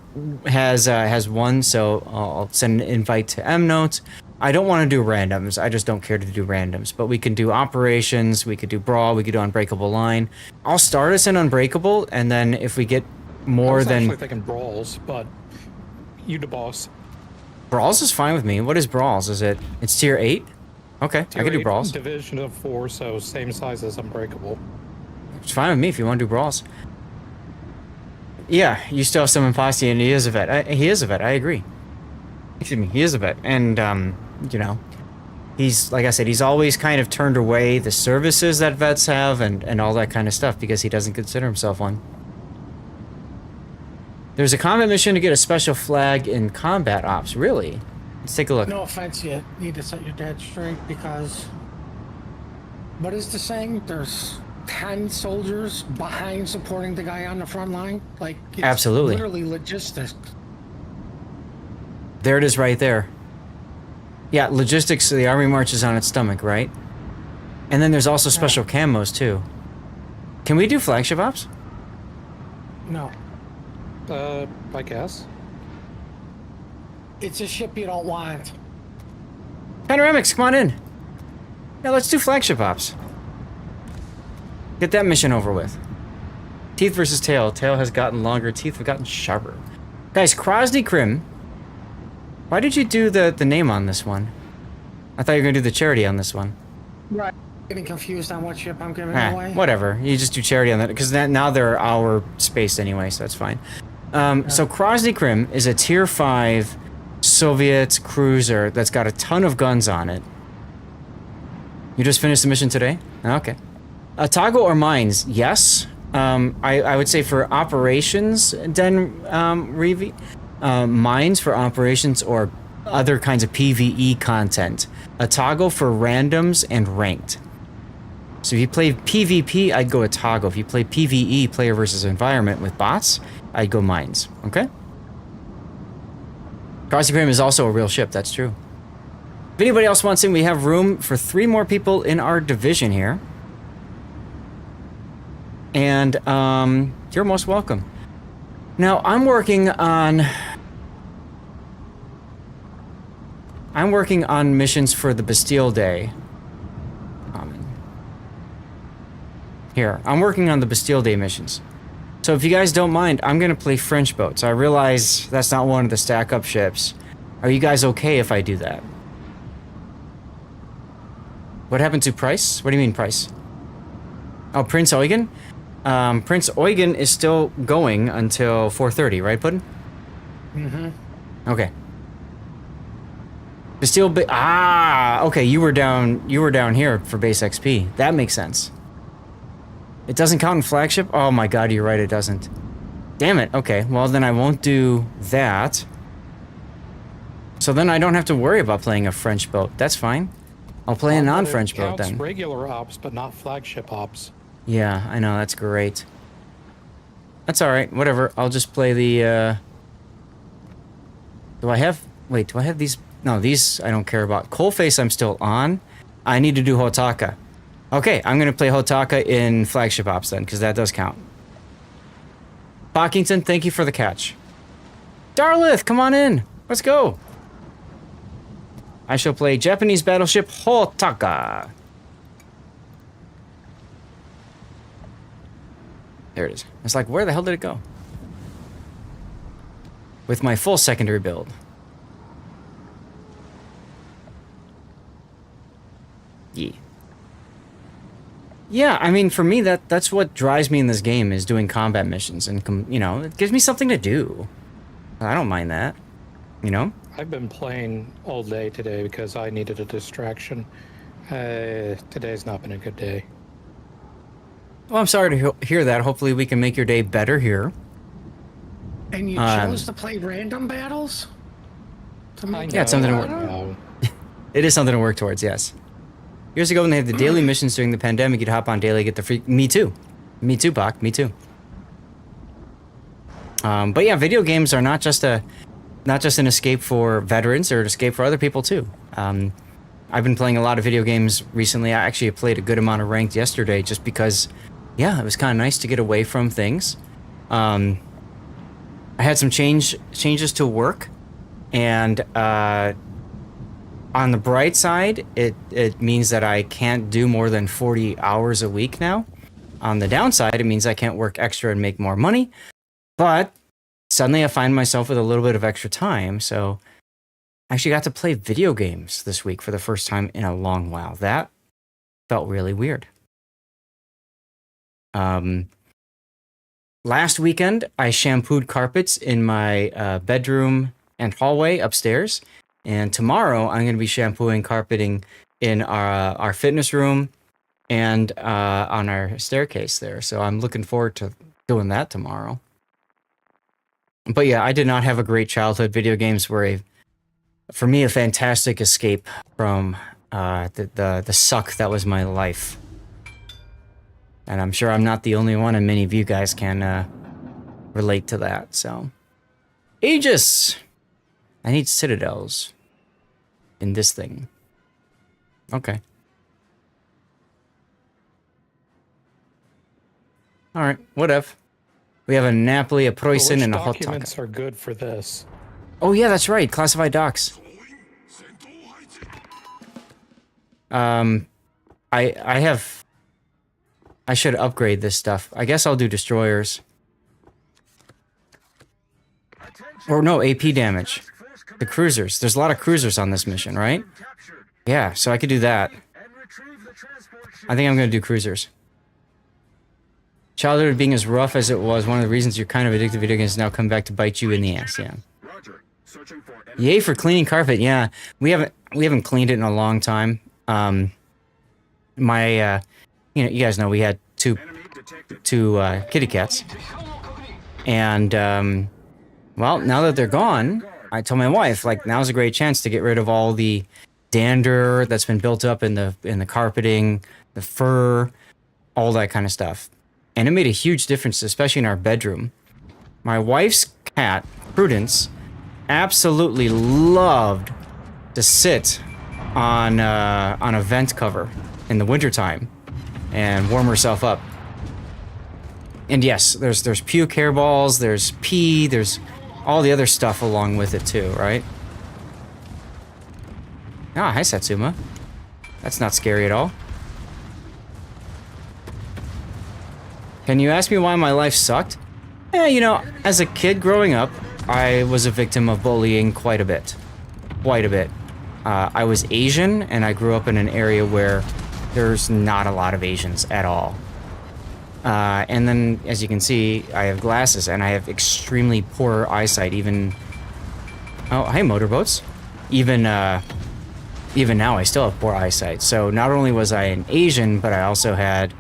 has won, so I'll send an invite to M Notes. I don't want to do randoms. I just don't care to do randoms. But we can do operations, we could do brawl, we could do unbreakable line. I'll start us in unbreakable, and then if we get more than... I was actually thinking brawls, but you the boss. Brawls is fine with me. What is brawls? It's tier 8? Okay, I can do brawls. Division of 4, so same size as unbreakable. It's fine with me if you want to do brawls. Yeah, you still have some imposter, and he is a vet. He is a vet, I agree. Excuse me, he is a vet. And, he's, like I said, he's always kind of turned away the services that vets have and all that kind of stuff because he doesn't consider himself one. There's a combat mission to get a special flag in combat ops. Really? Let's take a look. No offense, you need to set your dad straight because... What is the saying? There's 10 soldiers behind supporting the guy on the front line? Like, it's absolutely. Literally logistics. There it is right there. Yeah, logistics, the army marches on its stomach, right? And then there's also special camos, too. Can we do flagship ops? No. I guess. It's a ship you don't want. Panoramics, come on in. Yeah, let's do flagship ops. Get that mission over with. Teeth versus tail. Tail has gotten longer, teeth have gotten sharper. Guys, Krosny Krim. Why did you do the name on this one? I thought you were going to do the charity on this one. Right. Getting confused on what ship I'm giving away. Whatever. You just do charity on that, because now they're our spaced anyway, so that's fine. So Krosny Krim is a tier 5 Soviet cruiser that's got a ton of guns on it. You just finished the mission today? Okay. Toggle or mines? Yes. I would say for operations, then Revi. Mines for operations or other kinds of PvE content. A toggle for randoms and ranked. So if you play PvP, I'd go a toggle. If you play PvE, player versus environment with bots, I'd go mines. Okay? Krosny Krim is also a real ship, that's true. If anybody else wants in, we have room for 3 more people in our division here. And you're most welcome. Now, I'm working on missions for the Bastille Day. Here, I'm working on the Bastille Day missions. So if you guys don't mind, I'm gonna play French boats. I realize that's not one of the StackUp ships. Are you guys okay if I do that? What happened to Price? What do you mean, Price? Oh, Prince Eugen? Prince Eugen is still going until 4:30, right, Puddin'? Mm-hmm. Okay. Bastille okay, you were down here for base XP. That makes sense. It doesn't count in flagship? Oh my god, you're right, it doesn't. Damn it. Okay, well then I won't do that. So then I don't have to worry about playing a French boat. That's fine. I'll play a non-French boat then. Regular ops, but not flagship ops. Yeah, I know, that's great. That's alright, whatever. I'll just play the, Do I have... Wait, do I have these? No, these I don't care about. Coalface I'm still on. I need to do Hotaka. Okay, I'm gonna play Hotaka in flagship ops then, because that does count. Bockington, thank you for the catch. Darlith, come on in. Let's go. I shall play Japanese battleship Hotaka. There it is. It's like, where the hell did it go? With my full secondary build. Yeah. Yeah, I mean, for me, that's what drives me in this game, is doing combat missions. And, you know, it gives me something to do. I don't mind that. You know? I've been playing all day today because I needed a distraction. Today's not been a good day. Well, I'm sorry to hear that. Hopefully we can make your day better here. And you chose to play random battles? Yeah, it's something to work. It is something to work towards, yes. Years ago when they had the daily missions during the pandemic, you'd hop on daily, get the free... Me too. Me too, Bach. Me too. But yeah, video games are not just an escape for veterans, or an escape for other people too. I've been playing a lot of video games recently. I actually played a good amount of ranked yesterday just because, yeah, it was kind of nice to get away from things. I had some changes to work, and on the bright side, it means that I can't do more than 40 hours a week now. On the downside, it means I can't work extra and make more money. But suddenly I find myself with a little bit of extra time, so I actually got to play video games this week for the first time in a long while. That felt really weird. Last weekend, I shampooed carpets in my bedroom and hallway upstairs. And tomorrow, I'm going to be shampooing carpeting in our fitness room and on our staircase there. So I'm looking forward to doing that tomorrow. But yeah, I did not have a great childhood. Video games were, for me, a fantastic escape from the suck that was my life. And I'm sure I'm not the only one, and many of you guys can relate to that. So, Aegis! I need citadels in this thing. Okay. Alright, whatever. We have a Napoli, a Preußen, and a Hotaka. Documents are good for this. Oh yeah, that's right. Classified docs. I should upgrade this stuff. I guess I'll do destroyers. Or no, AP damage. The cruisers. There's a lot of cruisers on this mission, right? Yeah, so I could do that. I think I'm going to do cruisers. Childhood being as rough as it was, one of the reasons you're kind of addicted to video games now come back to bite you in the ass, yeah. Yay for cleaning carpet, yeah. We haven't cleaned it in a long time. You know, you guys know we had two kitty cats. And, well, now that they're gone, I told my wife, like, now's a great chance to get rid of all the dander that's been built up in the carpeting, the fur, all that kind of stuff. And it made a huge difference, especially in our bedroom. My wife's cat, Prudence, absolutely loved to sit on a vent cover in the wintertime and warm herself up. And yes, there's puke hairballs, there's pee, there's all the other stuff along with it too, right? Ah, hi Satsuma. That's not scary at all. Can you ask me why my life sucked? Yeah, you know, as a kid growing up, I was a victim of bullying quite a bit. Quite a bit. I was Asian, and I grew up in an area where there's not a lot of Asians at all. And then, as you can see, I have glasses, and I have extremely poor eyesight, even... Oh, hey, motorboats. Even now, I still have poor eyesight. So not only was I an Asian, but I also had...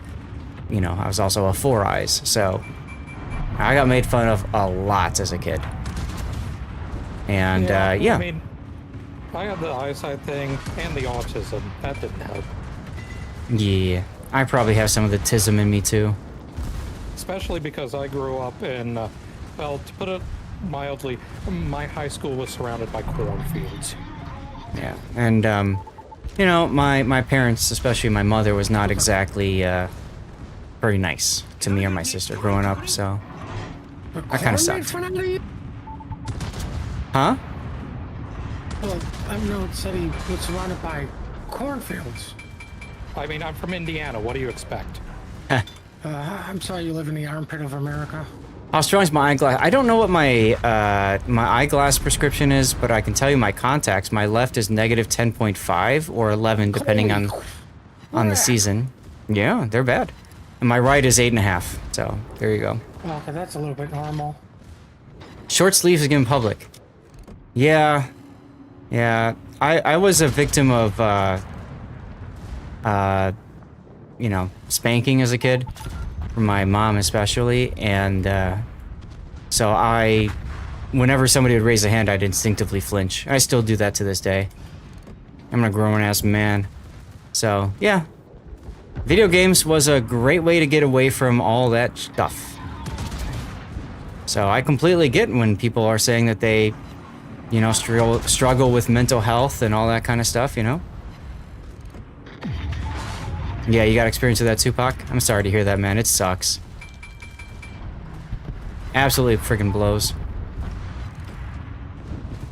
You know, I was also a 4 eyes, so I got made fun of a lot as a kid. And, yeah. I mean, I had the eyesight thing and the autism. That didn't help. Yeah. I probably have some of the tism in me, too. Especially because I grew up in, well, to put it mildly, my high school was surrounded by cornfields. Yeah. And, you know, my parents, especially my mother, was not exactly, very nice to me or my sister growing up, so... That kind of sucked. Huh? Well, I know it said he was surrounded by cornfields. I mean, I'm from Indiana. What do you expect? I'm sorry you live in the armpit of America. How strong is my eyeglass? I don't know what my my eyeglass prescription is, but I can tell you my contacts. My left is negative 10.5 or 11, depending on the season. Yeah, they're bad. And my right is 8.5. So there you go. Okay, that's a little bit normal. Short sleeves again in public. Yeah, yeah. I was a victim of you know, spanking as a kid, from my mom especially, and so whenever somebody would raise a hand, I'd instinctively flinch. I still do that to this day. I'm a grown-ass man. So, yeah. Video games was a great way to get away from all that stuff. So I completely get when people are saying that they, you know, struggle with mental health and all that kind of stuff, you know? Yeah, you got experience with that, Tupac? I'm sorry to hear that, man. It sucks. Absolutely freaking blows.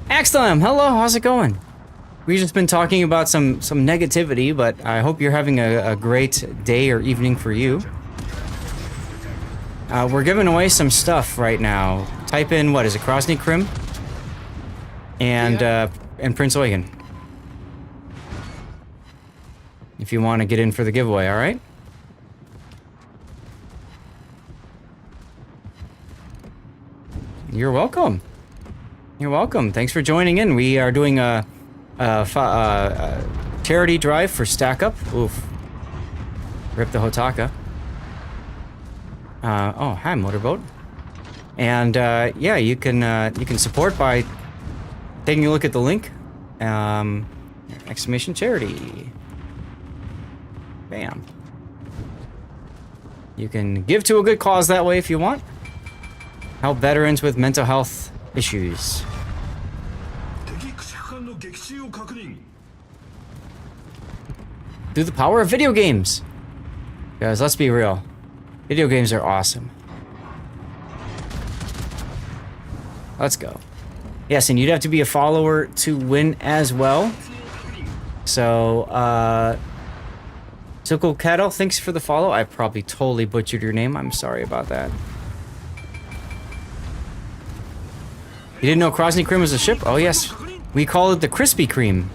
Axlam, hello, how's it going? We've just been talking about some negativity, but I hope you're having a great day or evening for you. We're giving away some stuff right now. Type in, what is it, Krosny Krim? And Prince Eugen. If you want to get in for the giveaway, alright? You're welcome. You're welcome. Thanks for joining in. We are doing a charity drive for StackUp. Oof. Rip the Hotaka. Oh, hi, Motorboat. And, yeah, you can support by taking a look at the link. Exclamation charity. Bam. You can give to a good cause that way if you want. Help veterans with mental health issues. Through the power of video games. Guys, let's be real. Video games are awesome. Let's go. Yes, and you'd have to be a follower to win as well. So, Sickle Cattle, thanks for the follow. I probably totally butchered your name. I'm sorry about that. You didn't know Krosny Krim was a ship? Oh, yes. We call it the Krispy Kreme.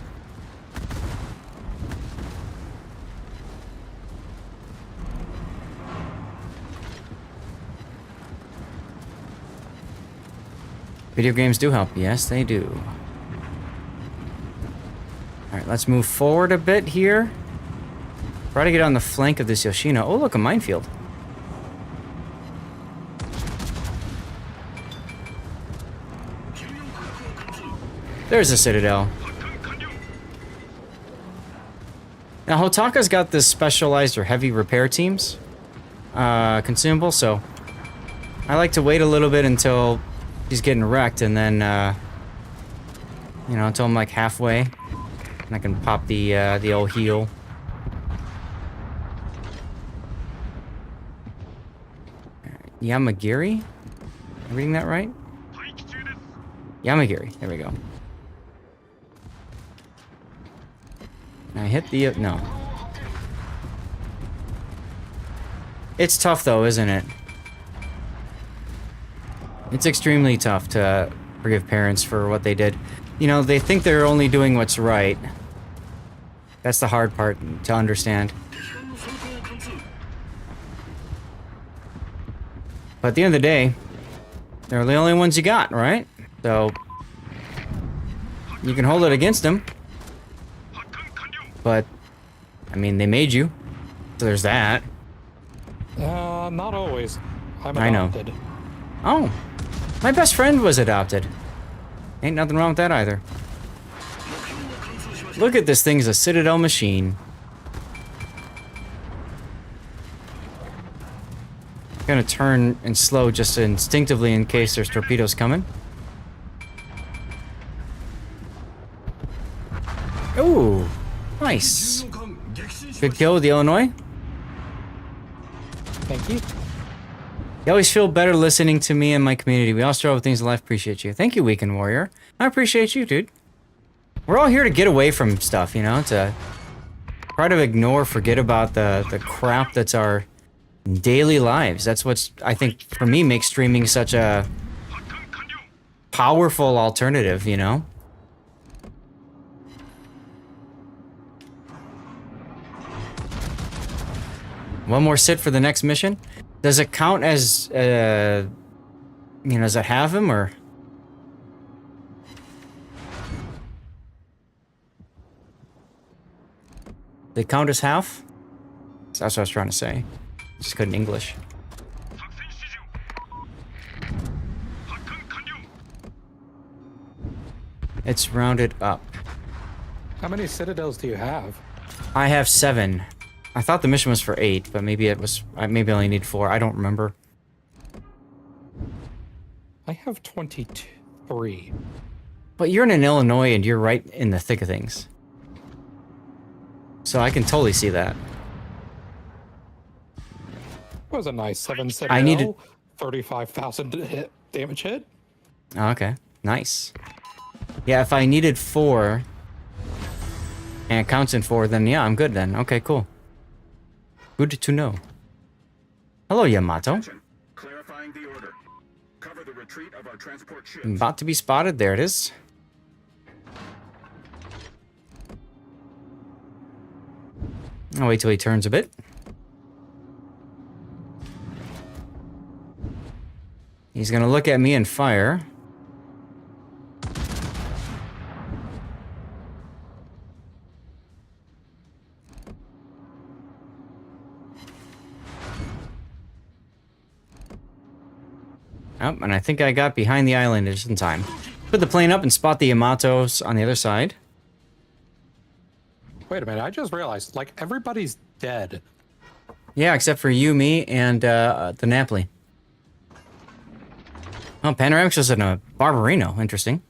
Video games do help. Yes, they do. Alright, let's move forward a bit here. Try to get on the flank of this Yoshino. Oh, look, a minefield. There's a citadel. Now, Hotaka's got this specialized or heavy repair teams. Consumable, so I like to wait a little bit until he's getting wrecked, and then, you know, until I'm like halfway. And I can pop the old heal. Yamagiri? Am I reading that right? Yamagiri. There we go. I hit the... no. It's tough, though, isn't it? It's extremely tough to forgive parents for what they did. You know, they think they're only doing what's right. That's the hard part to understand. But at the end of the day, they're the only ones you got, right? So, you can hold it against them. But, I mean, they made you. So there's that. Not always. I'm I know. adopted. Oh, my best friend was adopted. Ain't nothing wrong with that either. Look at this thing's a Citadel machine. Gonna turn and slow just instinctively in case there's torpedoes coming. Ooh, nice. Good kill with the Illinois. Thank you. You always feel better listening to me and my community. We all struggle with things in life. Appreciate you. Thank you, Weekend Warrior. I appreciate you, dude. We're all here to get away from stuff, you know, to try to ignore, forget about the crap that's our daily lives. That's what's, I think, for me, makes streaming such a powerful alternative, you know? One more sit for the next mission. Does it count as, you know, does it have him, or? They count as half? That's what I was trying to say. Just couldn't English. It's rounded up. How many citadels do you have? I have 7. I thought the mission was for 8, but maybe it was. Maybe I only need 4. I don't remember. I have 23. But you're in Illinois, and you're right in the thick of things. So I can totally see that. It was a nice 7 citadel. I needed 35,000 damage hit. Oh, okay, nice. Yeah, if I needed 4, and it counts in 4, then yeah, I'm good then. Okay, cool. Good to know. Hello, Yamato. Clarifying the order. Cover the retreat of our transport ships. About to be spotted. There it is. I'll wait till he turns a bit. He's gonna look at me and fire. Oh, and I think I got behind the island just in time. Put the plane up and spot the Yamatos on the other side. Wait a minute, I just realized, like, everybody's dead. Yeah, except for you, me, and the Napoli. Oh, Panoramix was in a Barbarino. Interesting.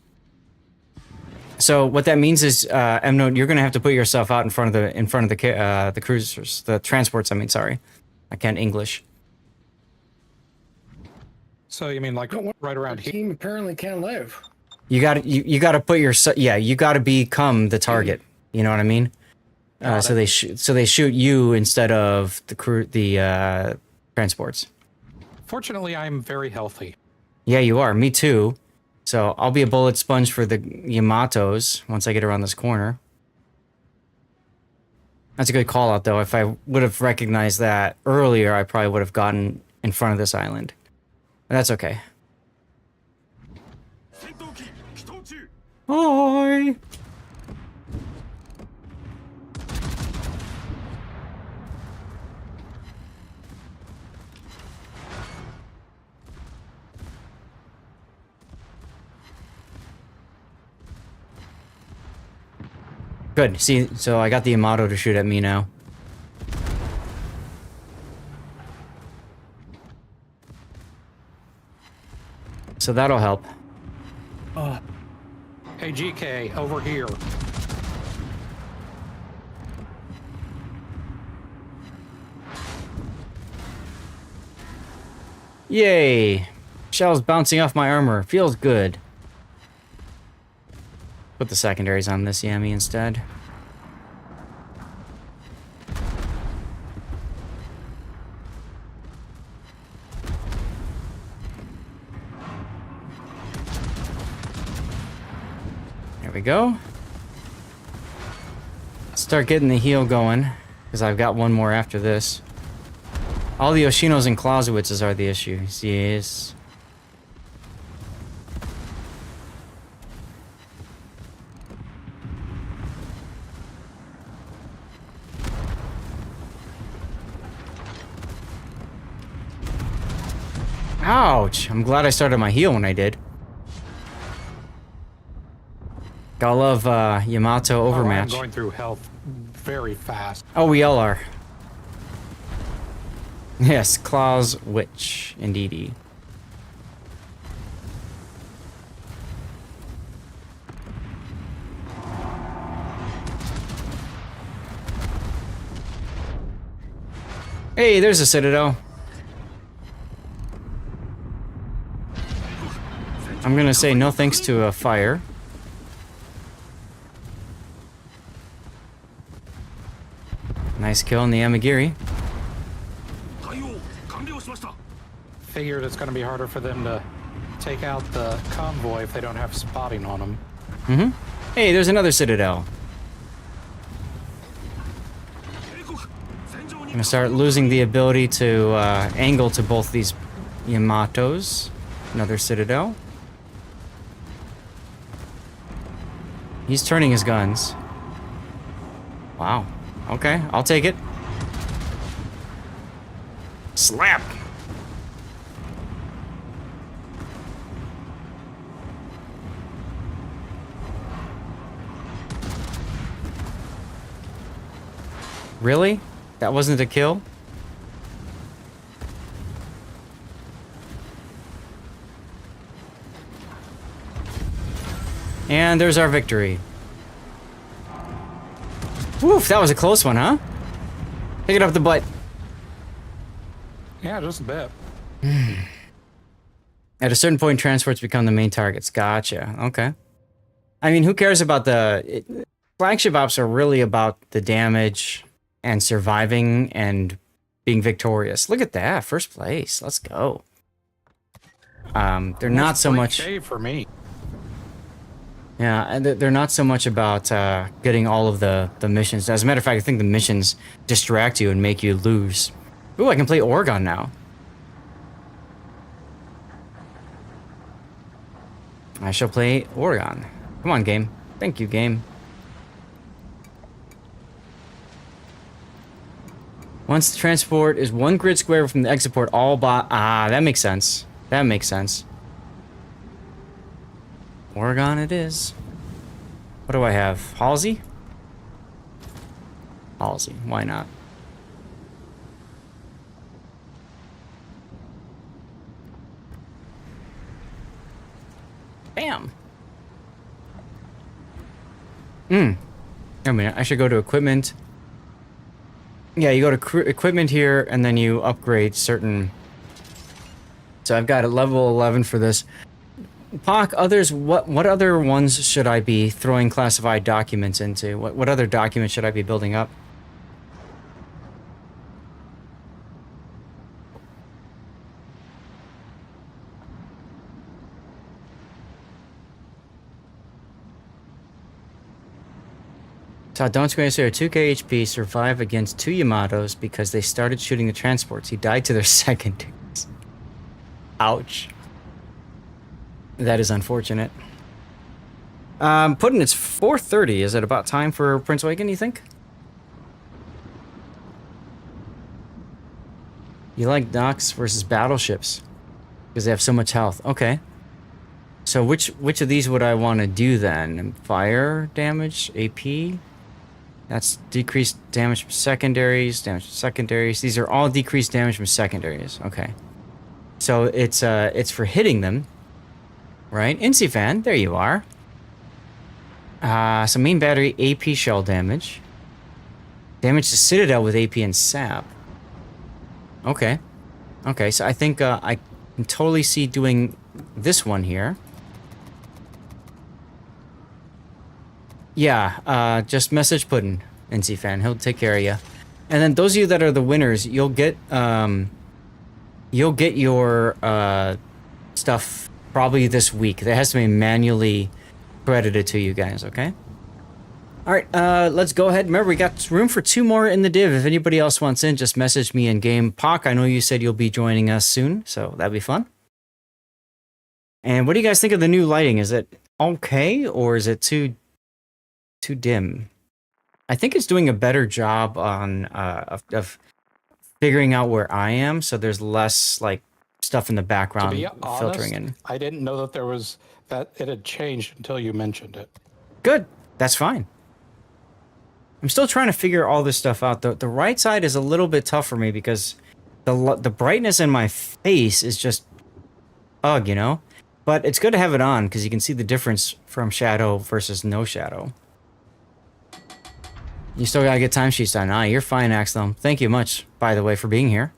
So what that means is, Emno, you're gonna have to put yourself out in front of the cruisers, the transports. I mean, sorry, I can't English. So you mean like right around here? Team apparently can't live. You got you got to put your you got to become the target. You know what I mean? So they shoot you instead of the transports. Fortunately, I'm very healthy. Yeah, you are. Me too. So I'll be a bullet sponge for the Yamatos once I get around this corner. That's a good call out, though. If I would have recognized that earlier, I probably would have gotten in front of this island. But that's okay. Hi. Good. See, so I got the Yamato to shoot at me now. So that'll help. Hey, GK, over here. Yay! Shells bouncing off my armor. Feels good. Put the secondaries on this Yami instead. There we go. Start getting the heal going, because I've got one more after this. All the Yoshinos and Clausewitzes are the issues, yes. Ouch! I'm glad I started my heal when I did. Gotta love Yamato overmatch. I'm going through health very fast. Oh, we all are. Yes, Claws Witch, indeedy. Hey, there's a Citadel. I'm gonna say no thanks to a fire. Nice kill on the Amagiri. Figured it's going to be harder for them to take out the convoy if they don't have spotting on them. Mm-hmm. Hey, there's another Citadel. I'm gonna start losing the ability to angle to both these Yamatos. Another Citadel. He's turning his guns. Wow. Okay, I'll take it. Slap! Really? That wasn't a kill? And there's our victory. Woof, that was a close one, huh? Pick it up the butt. Yeah, just a bit. At a certain point, transports become the main targets. Gotcha. Okay. I mean, who cares about flagship ops are really about the damage and surviving and being victorious. Look at that. First place. Let's go. They're not so much... for me. Yeah, and they're not so much about getting all of the missions. As a matter of fact, I think the missions distract you and make you lose. Ooh, I can play Oregon now. I shall play Oregon. Come on, game. Thank you, game. Once the transport is 1 grid square from the exit port, all that makes sense. That makes sense. Oregon it is. What do I have? Halsey? Halsey, why not? Bam! Wait a minute, I should go to equipment. Yeah, you go to equipment here, and then you upgrade certain... So I've got a level 11 for this. Pock, others, what other ones should I be throwing classified documents into? What other documents should I be building up? Saw Don't Square 2k HP survive against 2 Yamatos because they started shooting the transports. He died to their secondaries. Ouch. That is unfortunate. Puddin', it's 4:30. Is it about time for Prince Awaken, you think? You like docks versus battleships because they have so much health. Okay. So which of these would I want to do then? Fire damage, AP. That's decreased damage from secondaries, These are all decreased damage from secondaries. Okay. So it's for hitting them. Right, NC fan, there you are. So main battery, AP shell damage. Damage to Citadel with AP and SAP. Okay. Okay, so I think I can totally see doing this one here. Yeah, just message Puddin', NC fan. He'll take care of you. And then those of you that are the winners, you'll get your stuff probably this week. That has to be manually credited to you guys, okay? Alright, let's go ahead. Remember, we got room for 2 more in the div. If anybody else wants in, just message me in game. Pock, I know you said you'll be joining us soon, so that'd be fun. And what do you guys think of the new lighting? Is it okay, or is it too dim? I think it's doing a better job on of figuring out where I am, so there's less like stuff in the background To be filtering honest, in. I didn't know that it had changed until you mentioned it. Good. That's fine. I'm still trying to figure all this stuff out. The right side is a little bit tough for me because the brightness in my face is just ugh, you know? But it's good to have it on because you can see the difference from shadow versus no shadow. You still gotta get timesheets done. Ah, you're fine, Axel. Thank you much, by the way, for being here.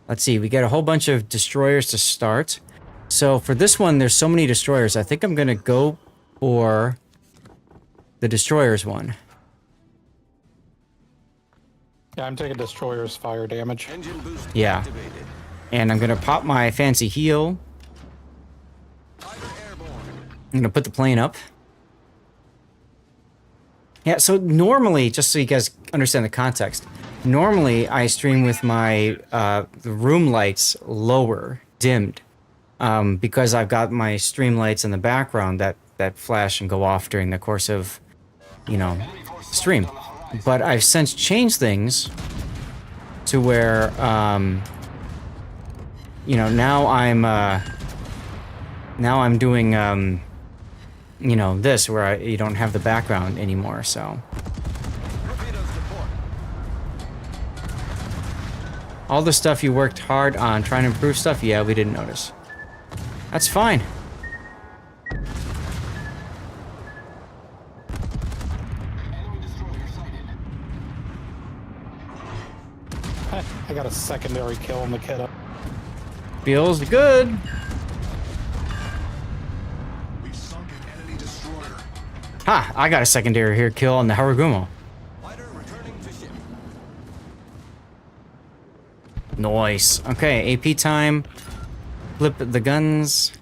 Let's see, we get a whole bunch of destroyers to start. So for this one, there's so many destroyers. I think I'm gonna go for the destroyers one. Yeah, I'm taking destroyer's fire damage. Yeah. And I'm gonna pop my fancy heal. I'm gonna put the plane up. Yeah, so normally, just so you guys understand the context, normally I stream with my the room lights lower, dimmed, because I've got my stream lights in the background that flash and go off during the course of, you know, stream. But I've since changed things to where, you know, now I'm doing, you know, this where you don't have the background anymore, so. All the stuff you worked hard on trying to improve stuff, yeah, we didn't notice. That's fine. I got a secondary kill on the kiddo. Feels good. Ha! I got a secondary here kill on the Harugumo. Nice. Okay, AP time. Flip the guns.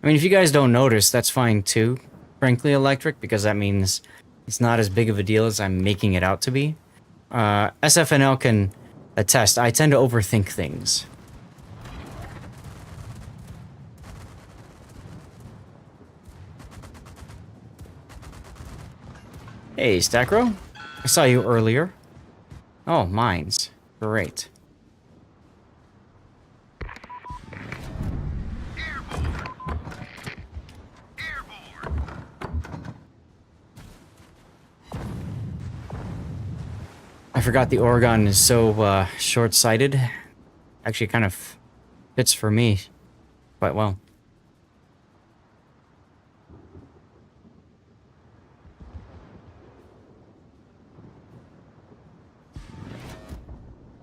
I mean, if you guys don't notice, that's fine too. Frankly, Electric, because that means it's not as big of a deal as I'm making it out to be. SFNL can attest. I tend to overthink things. Hey, Stackro. I saw you earlier. Oh, Mainz. Great. I forgot the Oregon is so short-sighted. Actually, kind of fits for me quite well.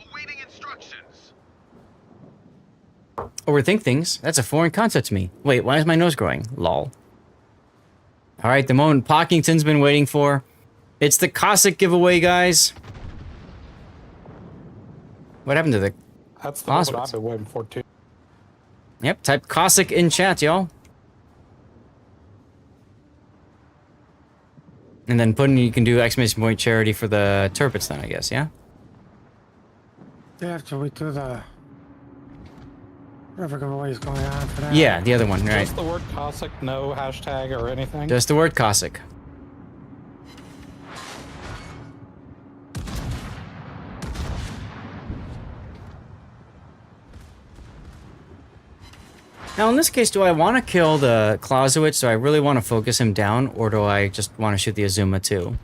Awaiting instructions. Overthink things? That's a foreign concept to me. Wait, why is my nose growing? Lol. Alright, the moment Pockington's been waiting for. It's the Cossack giveaway, guys. What happened to the That's the one I've been waiting for, too. Yep, type Cossack in chat, y'all. And then you can do exclamation point charity for the turpits then, I guess, yeah? Yeah, so we do the... Whatever giveaway is going on for that. Yeah, the other one, right. Just the word Cossack, no hashtag or anything? Just the word Cossack. Now, in this case, do I want to kill the Clausewitz? Do I really want to focus him down? Or do I just want to shoot the Azuma, too?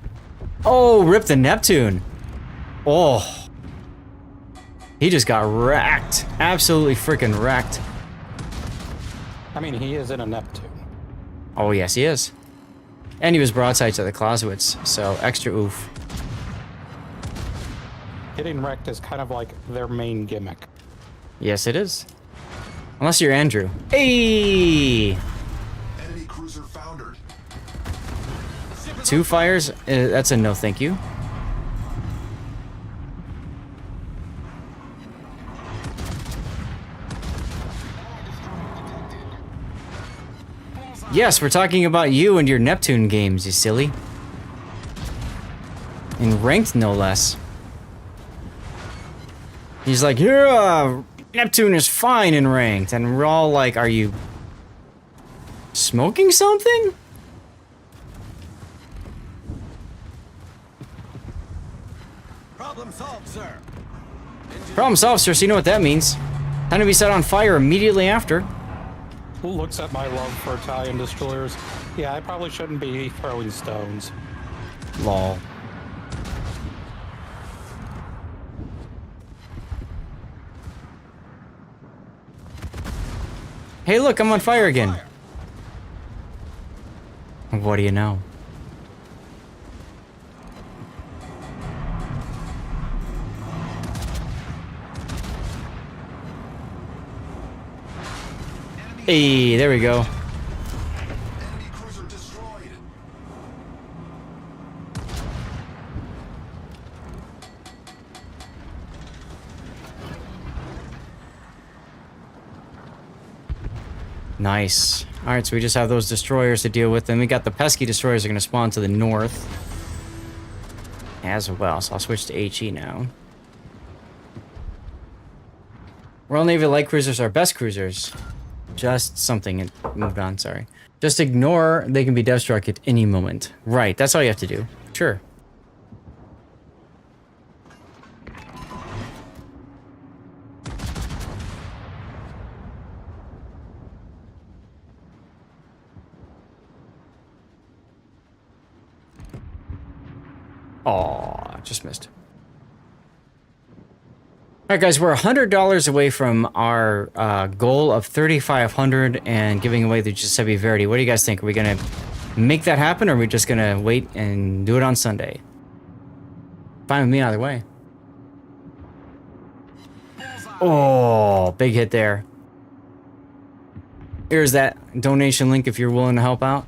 Oh, rip the Neptune! Oh. He just got wrecked. Absolutely freaking wrecked. I mean, he is in a Neptune. Oh, yes, he is. And he was broadside to the Clausewitz, so extra oof. Getting wrecked is kind of like their main gimmick. Yes, it is. Unless you're Andrew. Hey! Enemy cruiser foundered. 2 fires? That's a no thank you. Yes, we're talking about you and your Neptune games, you silly. In ranked, no less. He's like, yeah, Neptune is fine in ranked. And we're all like, are you smoking something? Problem solved, sir. Problem solved, sir. So you know what that means. Time to be set on fire immediately after. Who looks at my love for Italian destroyers? Yeah, I probably shouldn't be throwing stones. Lol. Hey, look, I'm on fire again. What do you know? Hey, there we go. Nice. Alright, so we just have those destroyers to deal with, and we got the pesky destroyers that are going to spawn to the north as well, so I'll switch to HE now. Royal Navy light cruisers are best cruisers. Just something, it moved on, sorry. Just ignore they can be dev struck at any moment. Right, that's all you have to do. Sure. Aw, just missed. All right, guys, we're $100 away from our goal of 3,500 and giving away the Giuseppe Verdi. What do you guys think? Are we gonna make that happen, or are we just gonna wait and do it on Sunday? Fine with me either way. Oh, big hit there. Here's that donation link if you're willing to help out.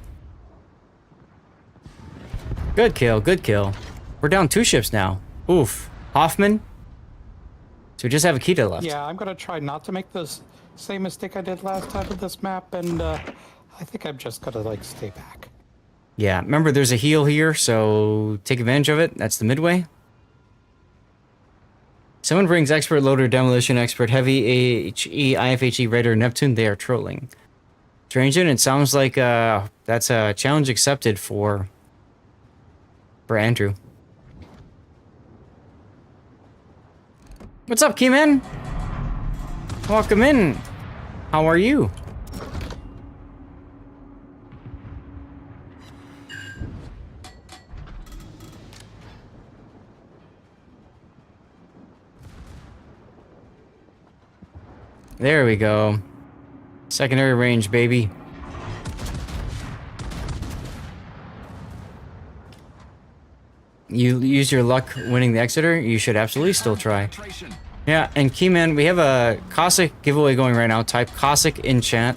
Good kill, good kill. We're down 2 ships now. Oof. Hoffman. So we just have a Akita left. Yeah, I'm gonna try not to make the same mistake I did last time with this map, and I think I'm just gonna like stay back. Yeah, remember there's a heal here, so take advantage of it. That's the midway. Someone brings expert loader, demolition expert, heavy AHE, IFHE, Raider, Neptune. They are trolling. Strange, and it sounds like that's a challenge accepted for Andrew. What's up, Keyman? Welcome in. How are you? There we go. Secondary range, baby. You use your luck winning the Exeter, you should absolutely still try. Yeah, and Keyman, we have a Cossack giveaway going right now. Type Cossack in chat.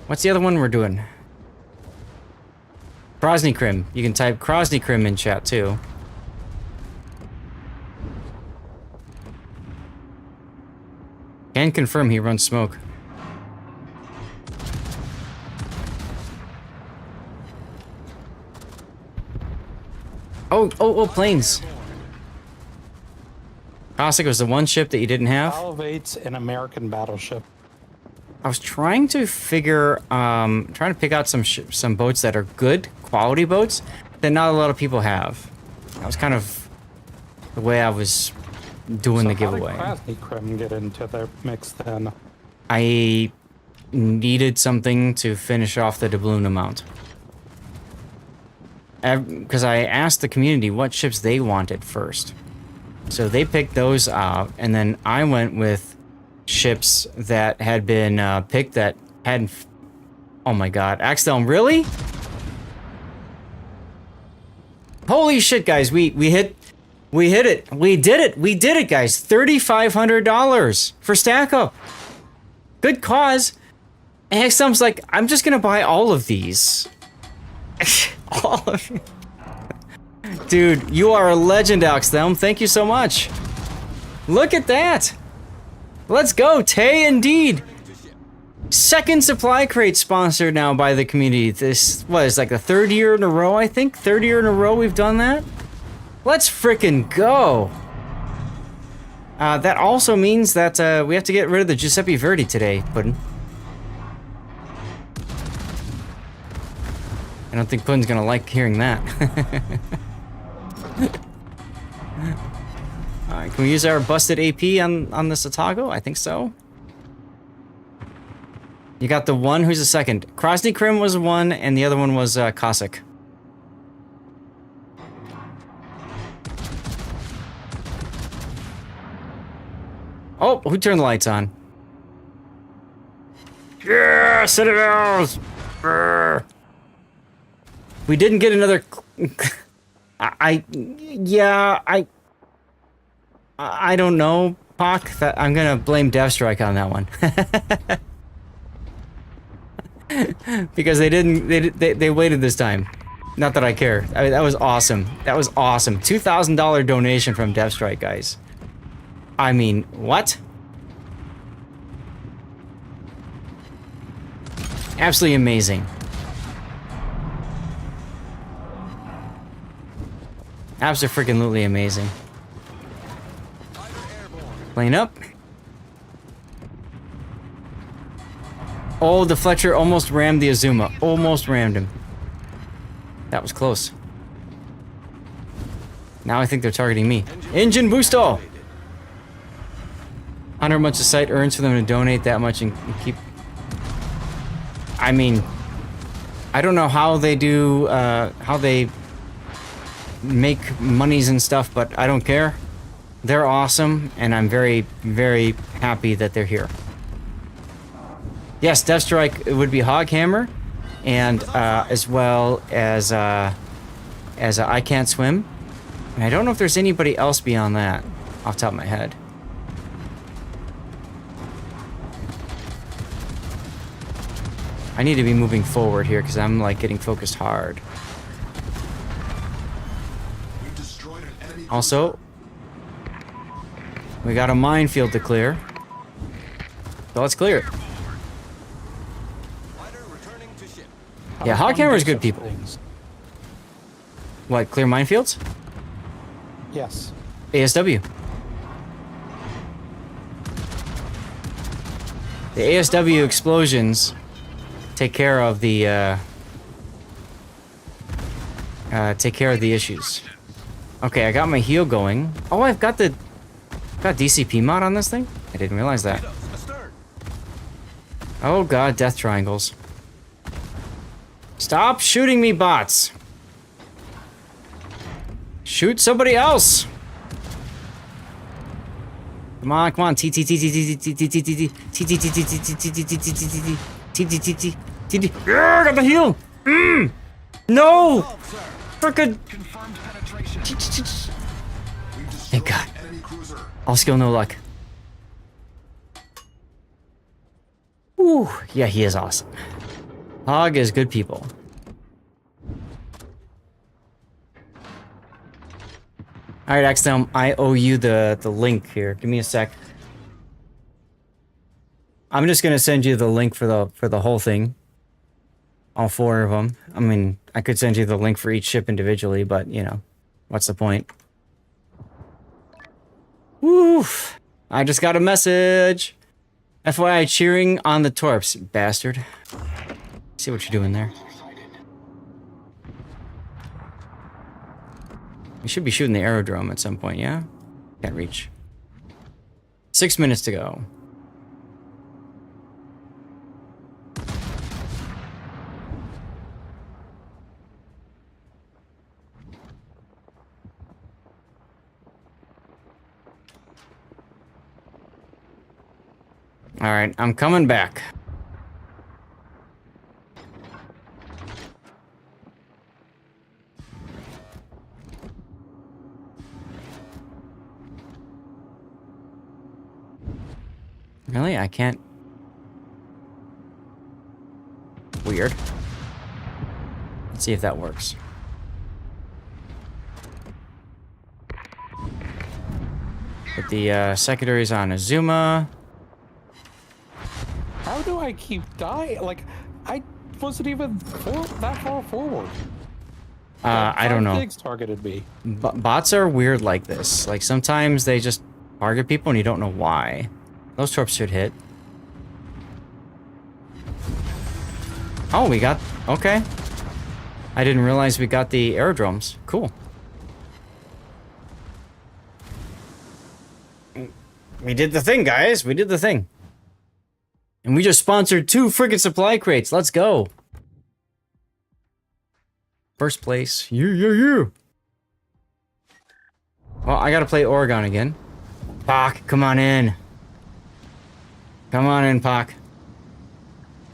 What's the other one we're doing? Krosny Krim. You can type Krosny Krim in chat too. Can confirm he runs smoke. Oh, planes. Cossack was the one ship that you didn't have. Elevates an American battleship. I was trying to figure, trying to pick out some boats that are good quality boats that not a lot of people have. That was kind of the way I was doing the giveaway. How did Krasny Krim get into their mix then? I needed something to finish off the doubloon amount. Because I asked the community what ships they wanted first. So they picked those out, and then I went with ships that had been picked that hadn't... Oh my god, Axelm, really? Holy shit, guys, we hit it. We did it, guys. $3,500 for StackUp. Good cause. And Axelm's like, I'm just gonna buy all of these. All of you. Dude, you are a legend, Axelm. Thank you so much. Look at that. Let's go, Tay, indeed. Second supply crate sponsored now by the community. This was like the 3rd year in a row, I think. 3rd year in a row we've done that. Let's frickin' go. That also means that we have to get rid of the Giuseppe Verdi today, Puddin'. I don't think Puddin's gonna like hearing that. Alright, can we use our busted AP on this Otago? I think so. You got the one, who's the second? Krasny Krim was one, and the other one was Cossack. Oh, who turned the lights on? Yeah, Citadels! Brr. We didn't get another... I don't know, Pac. I'm gonna blame Deathstrike on that one. Because they waited this time. Not that I care. I mean, that was awesome. That was awesome. $2,000 donation from Deathstrike, guys. I mean, what? Absolutely amazing. Absolutely amazing. Plane up. Oh, the Fletcher almost rammed the Azuma. Almost rammed him. That was close. Now I think they're targeting me. Engine boosto! 100 much the site earns for them to donate that much and keep... I mean, I don't know how they do, how they make monies and stuff, but I don't care. They're awesome, and I'm very, very happy that they're here. Yes, Deathstrike would be Hoghammer, and as well as I Can't Swim. And I don't know if there's anybody else beyond that, off the top of my head. I need to be moving forward here because I'm like getting focused hard. Also, we got a minefield to clear. So let's clear it. Yeah, Hoghammer's good people. What, clear minefields? Yes. ASW. The ASW explosions take care of the issues. Okay, I got my heal going. Oh, I've got DCP mod on this thing? I didn't realize that. Oh god, death triangles. Stop shooting me, bots! Shoot somebody else! Come on, come on. Got the heal! No! Frickin' thank god. All skill, no luck. Ooh, yeah, he is awesome. Hog is good people. Alright, Axel, I owe you the link here. Give me a sec. I'm just gonna send you the link for the whole thing. All 4 of them. I mean, I could send you the link for each ship individually, but, you know, what's the point? Woo! I just got a message! FYI, cheering on the Torps, bastard. See what you're doing there. We should be shooting the aerodrome at some point, yeah? Can't reach. 6 minutes to go. Alright, I'm coming back. Really? I can't... Weird. Let's see if that works. Put the secondaries on Azuma. How do I keep dying? Like, I wasn't even that far forward. I don't know. Pigs targeted me. Bots are weird like this. Like, sometimes they just target people and you don't know why. Those torps should hit. Oh, we got... Okay. I didn't realize we got the aerodromes. Cool. We did the thing, guys. We did the thing. And we just sponsored 2 friggin' supply crates. Let's go. First place. Yeah. Well, I gotta play Oregon again. Pac, come on in. Come on in, Pac.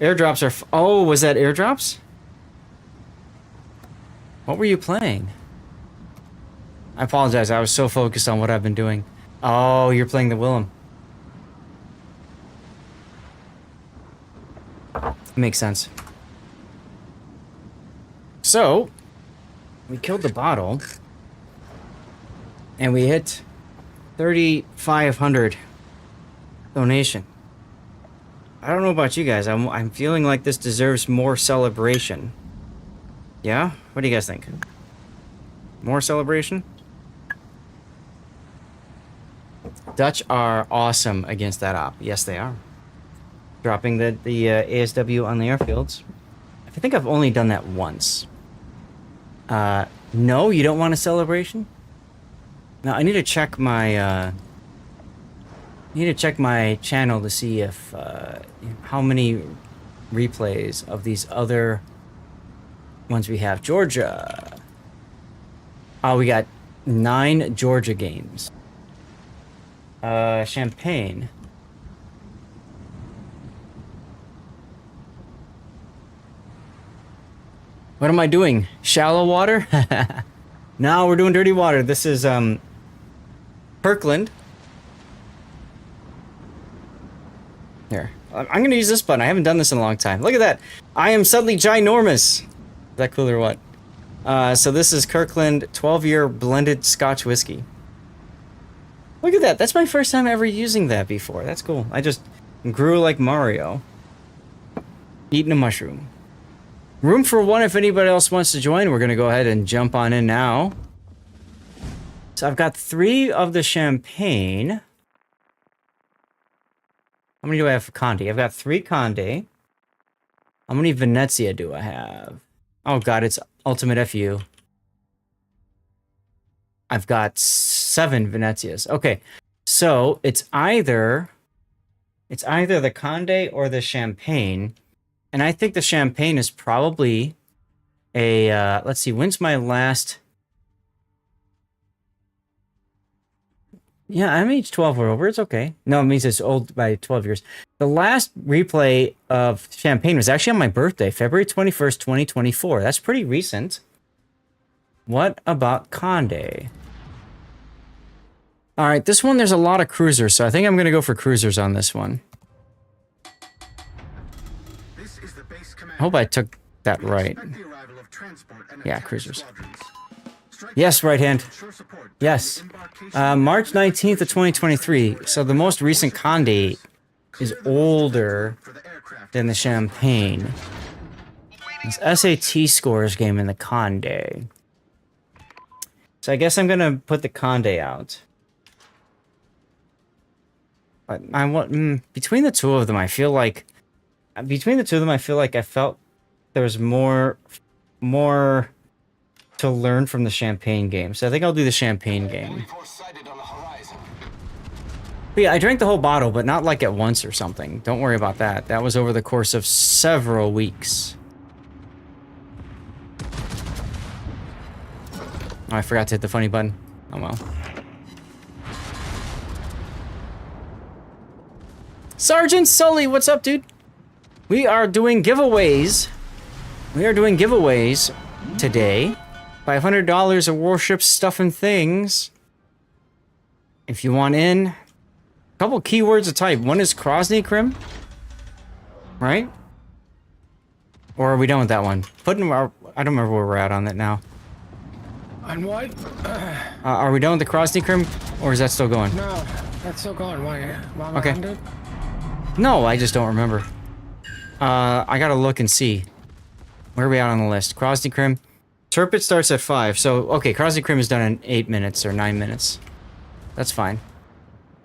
Airdrops are... oh, was that airdrops? What were you playing? I apologize. I was so focused on what I've been doing. Oh, you're playing the Willem. Makes sense. So, we killed the bottle. And we hit 3,500 donation. I don't know about you guys. I'm feeling like this deserves more celebration. Yeah? What do you guys think? More celebration? Dutch are awesome against that op. Yes, they are. Dropping the ASW on the airfields. I think I've only done that once. No, you don't want a celebration? Now I need to check my channel to see if how many replays of these other ones we have. Georgia. Oh, we got 9 Georgia games. Champagne. What am I doing? Shallow water? No, we're doing dirty water. This is Kirkland. Here. I'm gonna use this button. I haven't done this in a long time. Look at that. I am suddenly ginormous. Is that cool or what? So this is Kirkland 12-year blended Scotch whiskey. Look at that. That's my first time ever using that before. That's cool. I just grew like Mario. Eating a mushroom. Room for one if anybody else wants to join. We're going to go ahead and jump on in now. So I've got 3 of the champagne. How many do I have for Conde? I've got 3 Conde. How many Venezia do I have? Oh god, it's Ultimate FU. I've got 7 Venezias. Okay, so it's either the Conde or the Champagne, and I think the Champagne is probably a. Let's see, when's my last? Yeah, I'm age 12 or over. It's okay. No, it means it's old by 12 years. The last replay of Champagne was actually on my birthday, February 21st, 2024. That's pretty recent. What about Conde? All right, this one, there's a lot of cruisers, so I think I'm going to go for cruisers on this one. I hope I took that right. Yeah, cruisers. Yes, right hand. Yes. March 19th of 2023. So the most recent Conde is older than the Champagne. It's SAT scores game in the Conde. So I guess I'm going to put the Conde out. But I want between the two of them, I feel like I felt there was more to learn from the Champagne game. So I think I'll do the Champagne game. But yeah, I drank the whole bottle, but not like at once or something. Don't worry about that. That was over the course of several weeks. Oh, I forgot to hit the funny button. Oh well. Sergeant Sully, what's up, dude? We are doing giveaways. We are doing giveaways today. $500 of Warships stuff and things. If you want in, a couple keywords to type. One is Krosny Krim, right? Or are we done with that one? I don't remember where we're at on that now. On what? Are we done with the Krosny Krim, or is that still going? No, that's still going. Why? Okay. No, I just don't remember. I gotta look and see. Where are we at on the list? Krosny Krim. Turpit starts at 5, so okay, Krosny Krim is done in 8 minutes or 9 minutes. That's fine.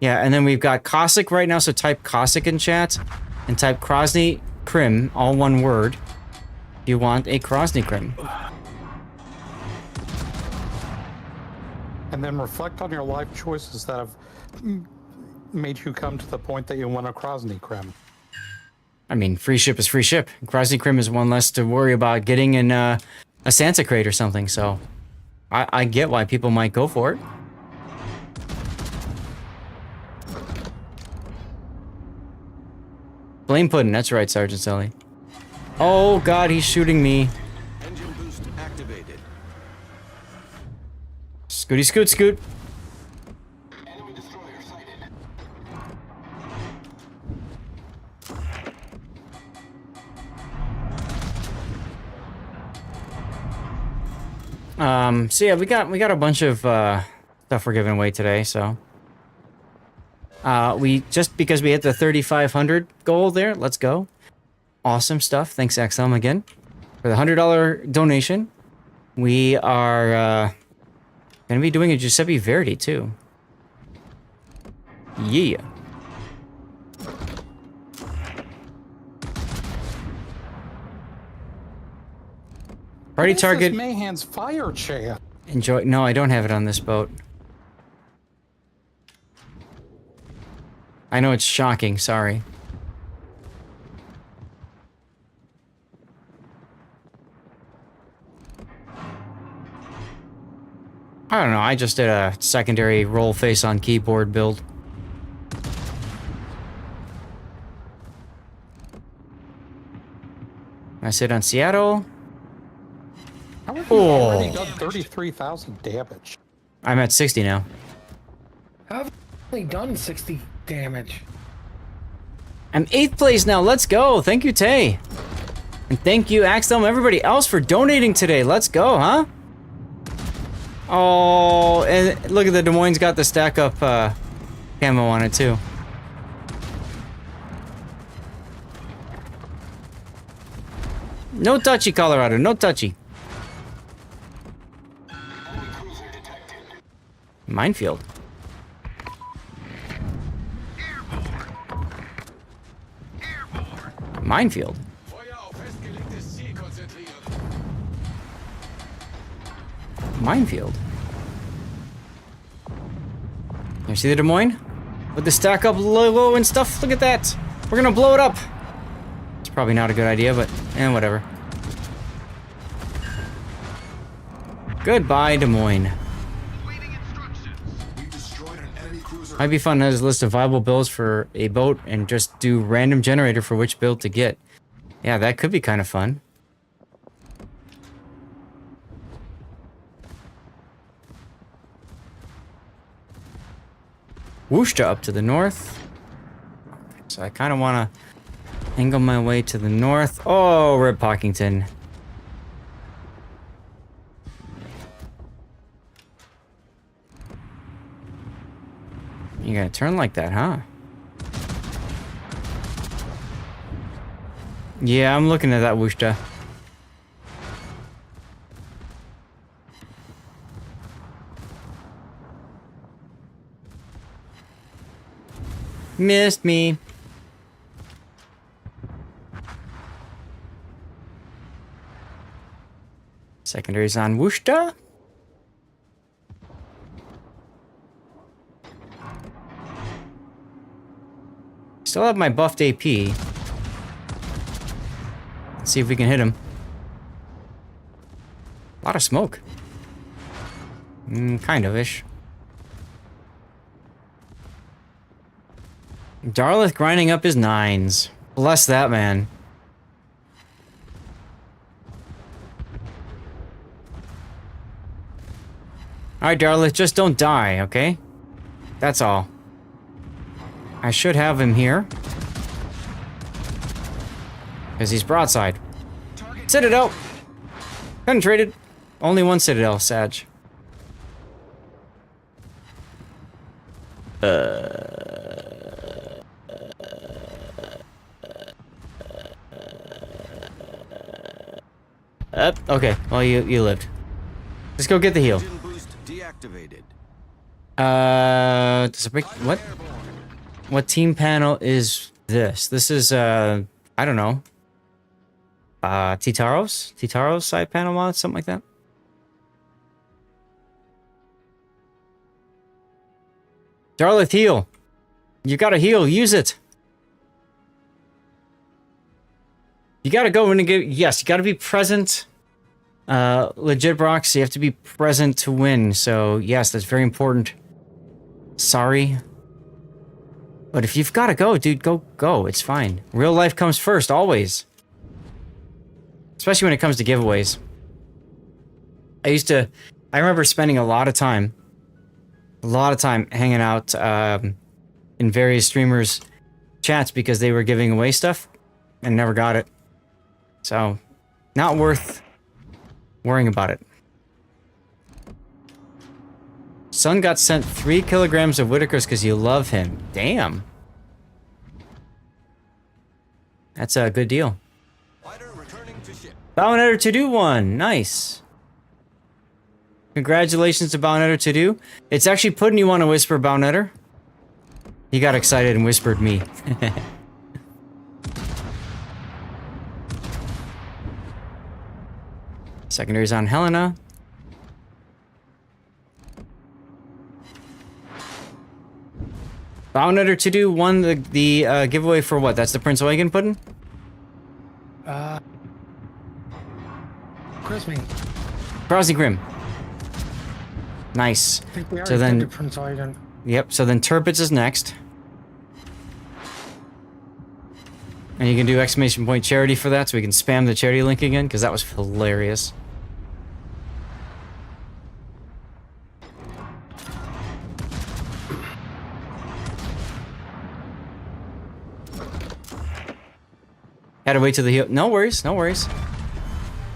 Yeah, and then we've got Cossack right now, so type Cossack in chat and type Krosny Krim, all one word. If you want a Krosny Krim. And then reflect on your life choices that have made you come to the point that you want a Krosny Krem? I mean, free ship is free ship. Krosny Krim is one less to worry about getting in a Santa crate or something, so I get why people might go for it. Blame pudding, that's right, Sergeant Sully. Oh god, he's shooting me. Engine boost activated. Scooty scoot scoot. So yeah, we got a bunch of stuff we're giving away today, so we just because we hit the 3,500 goal there, let's go. Awesome stuff. Thanks XM again for the $100 donation. We are gonna be doing a Giuseppe Verdi too. Yeah. Party target. Mayhan's fire chair. Enjoy. No, I don't have it on this boat. I know it's shocking. Sorry. I don't know. I just did a secondary roll face on keyboard build. I sit on Seattle. How have you already done 33,000 damage? I'm at 60 now. I've only done 60 damage. I'm 8th place now. Let's go. Thank you, Tay. And thank you, Axel, and everybody else for donating today. Let's go, huh? Oh, and look at the Des Moines got the StackUp camo on it, too. No touchy, Colorado. No touchy. Minefield. Minefield. Minefield. You see the Des Moines? With the StackUp logo and stuff? Look at that. We're gonna blow it up. It's probably not a good idea, but whatever. Goodbye, Des Moines. Might be fun to have a list of viable builds for a boat and just do random generator for which build to get. Yeah, that could be kind of fun. Worcester up to the north. So I kind of want to angle my way to the north. Oh, Rip Pockington. You gotta turn like that, huh? Yeah, I'm looking at that Worcester. Missed me. Secondaries on Worcester. Still have my buffed AP. Let's see if we can hit him. A lot of smoke. Kind of-ish. Darlith grinding up his 9s. Bless that man. Alright, Darlith, just don't die, okay? That's all. I should have him here. Because he's broadside. Citadel! Penetrated. Only one Citadel, Sag. Okay. Well, you lived. Let's go get the heal. Does it break? What? What team panel is this? This is, I don't know. Titaro's? Titaro's side panel mod? Something like that? Darlith, heal. You gotta heal. Use it. You gotta go and give. Yes, you gotta be present. Legit, Brox. You have to be present to win. So yes, that's very important. Sorry. But if you've gotta go, dude, go. It's fine. Real life comes first, always. Especially when it comes to giveaways. I remember spending a lot of time hanging out in various streamers' chats because they were giving away stuff and never got it. So, not worth worrying about it. Son got sent 3 kilograms of Whitaker's because you love him. Damn. That's a good deal. Bownetter to do one. Nice. Congratulations to Bownetter to do. It's actually putting you on a whisper, Bownetter. He got excited and whispered me. Secondaries on Helena. Bownetter to do won the giveaway for what? That's the Prince Eugen pudding? Crispy. Browsing Grim. Nice. I think we So already then, did the Prince Eugen. yep. So then Turpitz is next, and you can do exclamation point charity for that, so we can spam the charity link again because that was hilarious. Had to wait till the heal. No worries, no worries.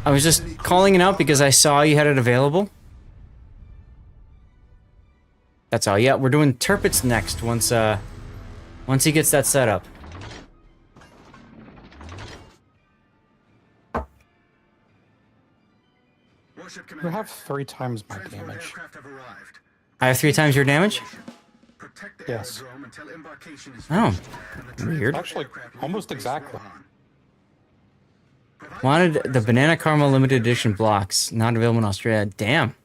I was just calling it out because I saw you had it available. That's all. Yeah, we're doing Turpitz next once he gets that set up. You have 3 times my damage. I have 3 times your damage? Yes. Oh, weird. Actually, almost exactly. Wanted the Banana Caramel limited edition blocks, not available in Australia. Damn.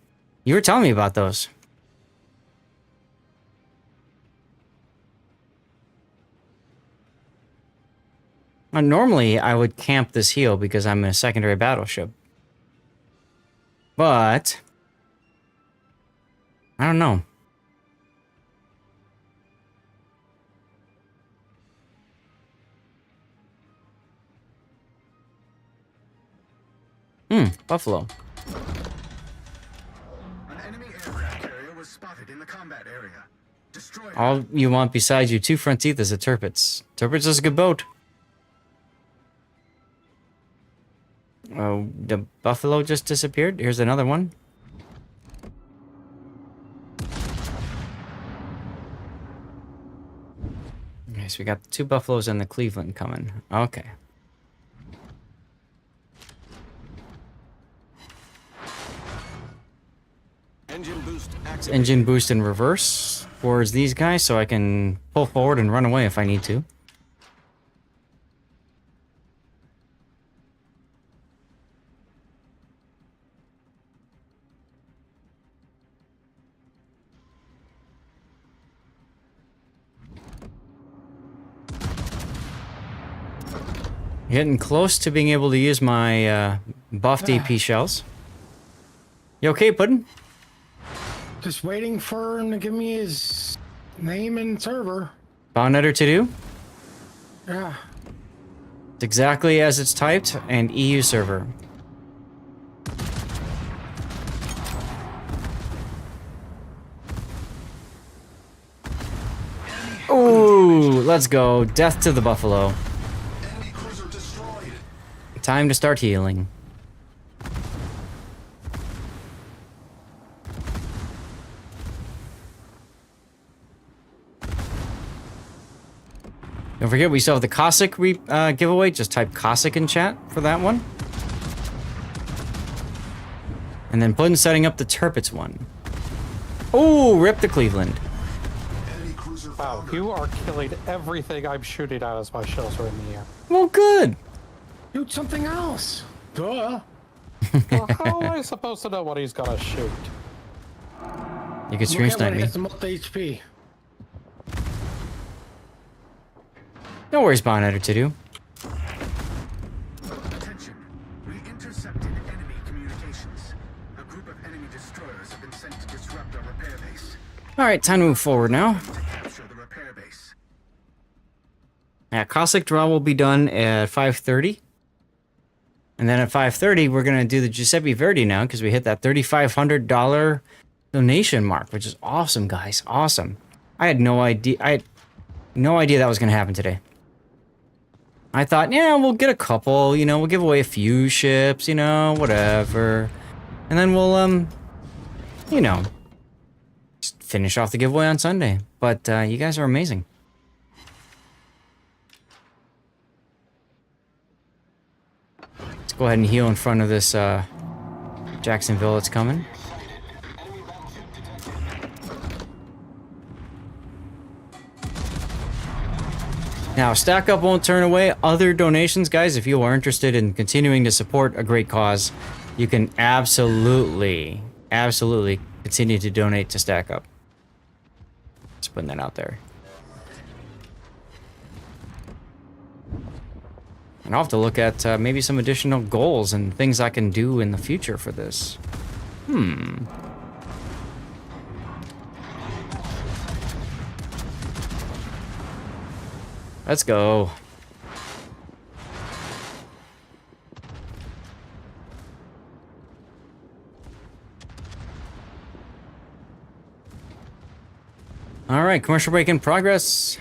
You were telling me about those. Normally, I would camp this heal because I'm in a secondary battleship. But I don't know. Buffalo. An enemy aircraft carrier was spotted in the combat area. Destroy it. All you want besides your 2 front teeth is a Turpitz. Turpitz is a good boat. Oh, the Buffalo just disappeared. Here's another one. Okay, so we got the 2 Buffaloes and the Cleveland coming. Okay. Engine boost in reverse towards these guys so I can pull forward and run away if I need to. Getting close to being able to use my buffed AP shells. You okay, Puddin'? Just waiting for him to give me his name and server. Bownetter to do? Yeah. It's exactly as it's typed, and EU server. Ooh, let's go. Death to the Buffalo. Time to start healing. Don't forget, we still have the Cossack giveaway. Just type Cossack in chat for that one. And then Puddin' setting up the Turpitz one. Oh, rip the Cleveland. Wow, you are killing everything I'm shooting at as my shells are in the air. Well, good. Shoot something else. Duh. Well, how am I supposed to know what he's gonna shoot? You can stream snipe me. Look at when it has the most HP. No worries, Bonnetter to do. Attention. We intercepted enemy communications. A group of enemy destroyers have been sent to disrupt our repair base. All right, time to move forward now. To capture the repair base. Yeah, Cossack draw will be done at 5:30. And then at 5:30, we're going to do the Giuseppe Verdi now because we hit that $3,500 donation mark, which is awesome, guys. Awesome. I had no idea that was going to happen today. I thought, yeah, we'll get a couple, you know, we'll give away a few ships, you know, whatever. And then we'll, you know, just finish off the giveaway on Sunday. But you guys are amazing. Let's go ahead and heal in front of this Jacksonville that's coming. Now, StackUp won't turn away other donations, guys. If you are interested in continuing to support a great cause, you can absolutely continue to donate to StackUp. Just putting that out there. And I'll have to look at maybe some additional goals and things I can do in the future for this. Let's go. All right, commercial break in progress.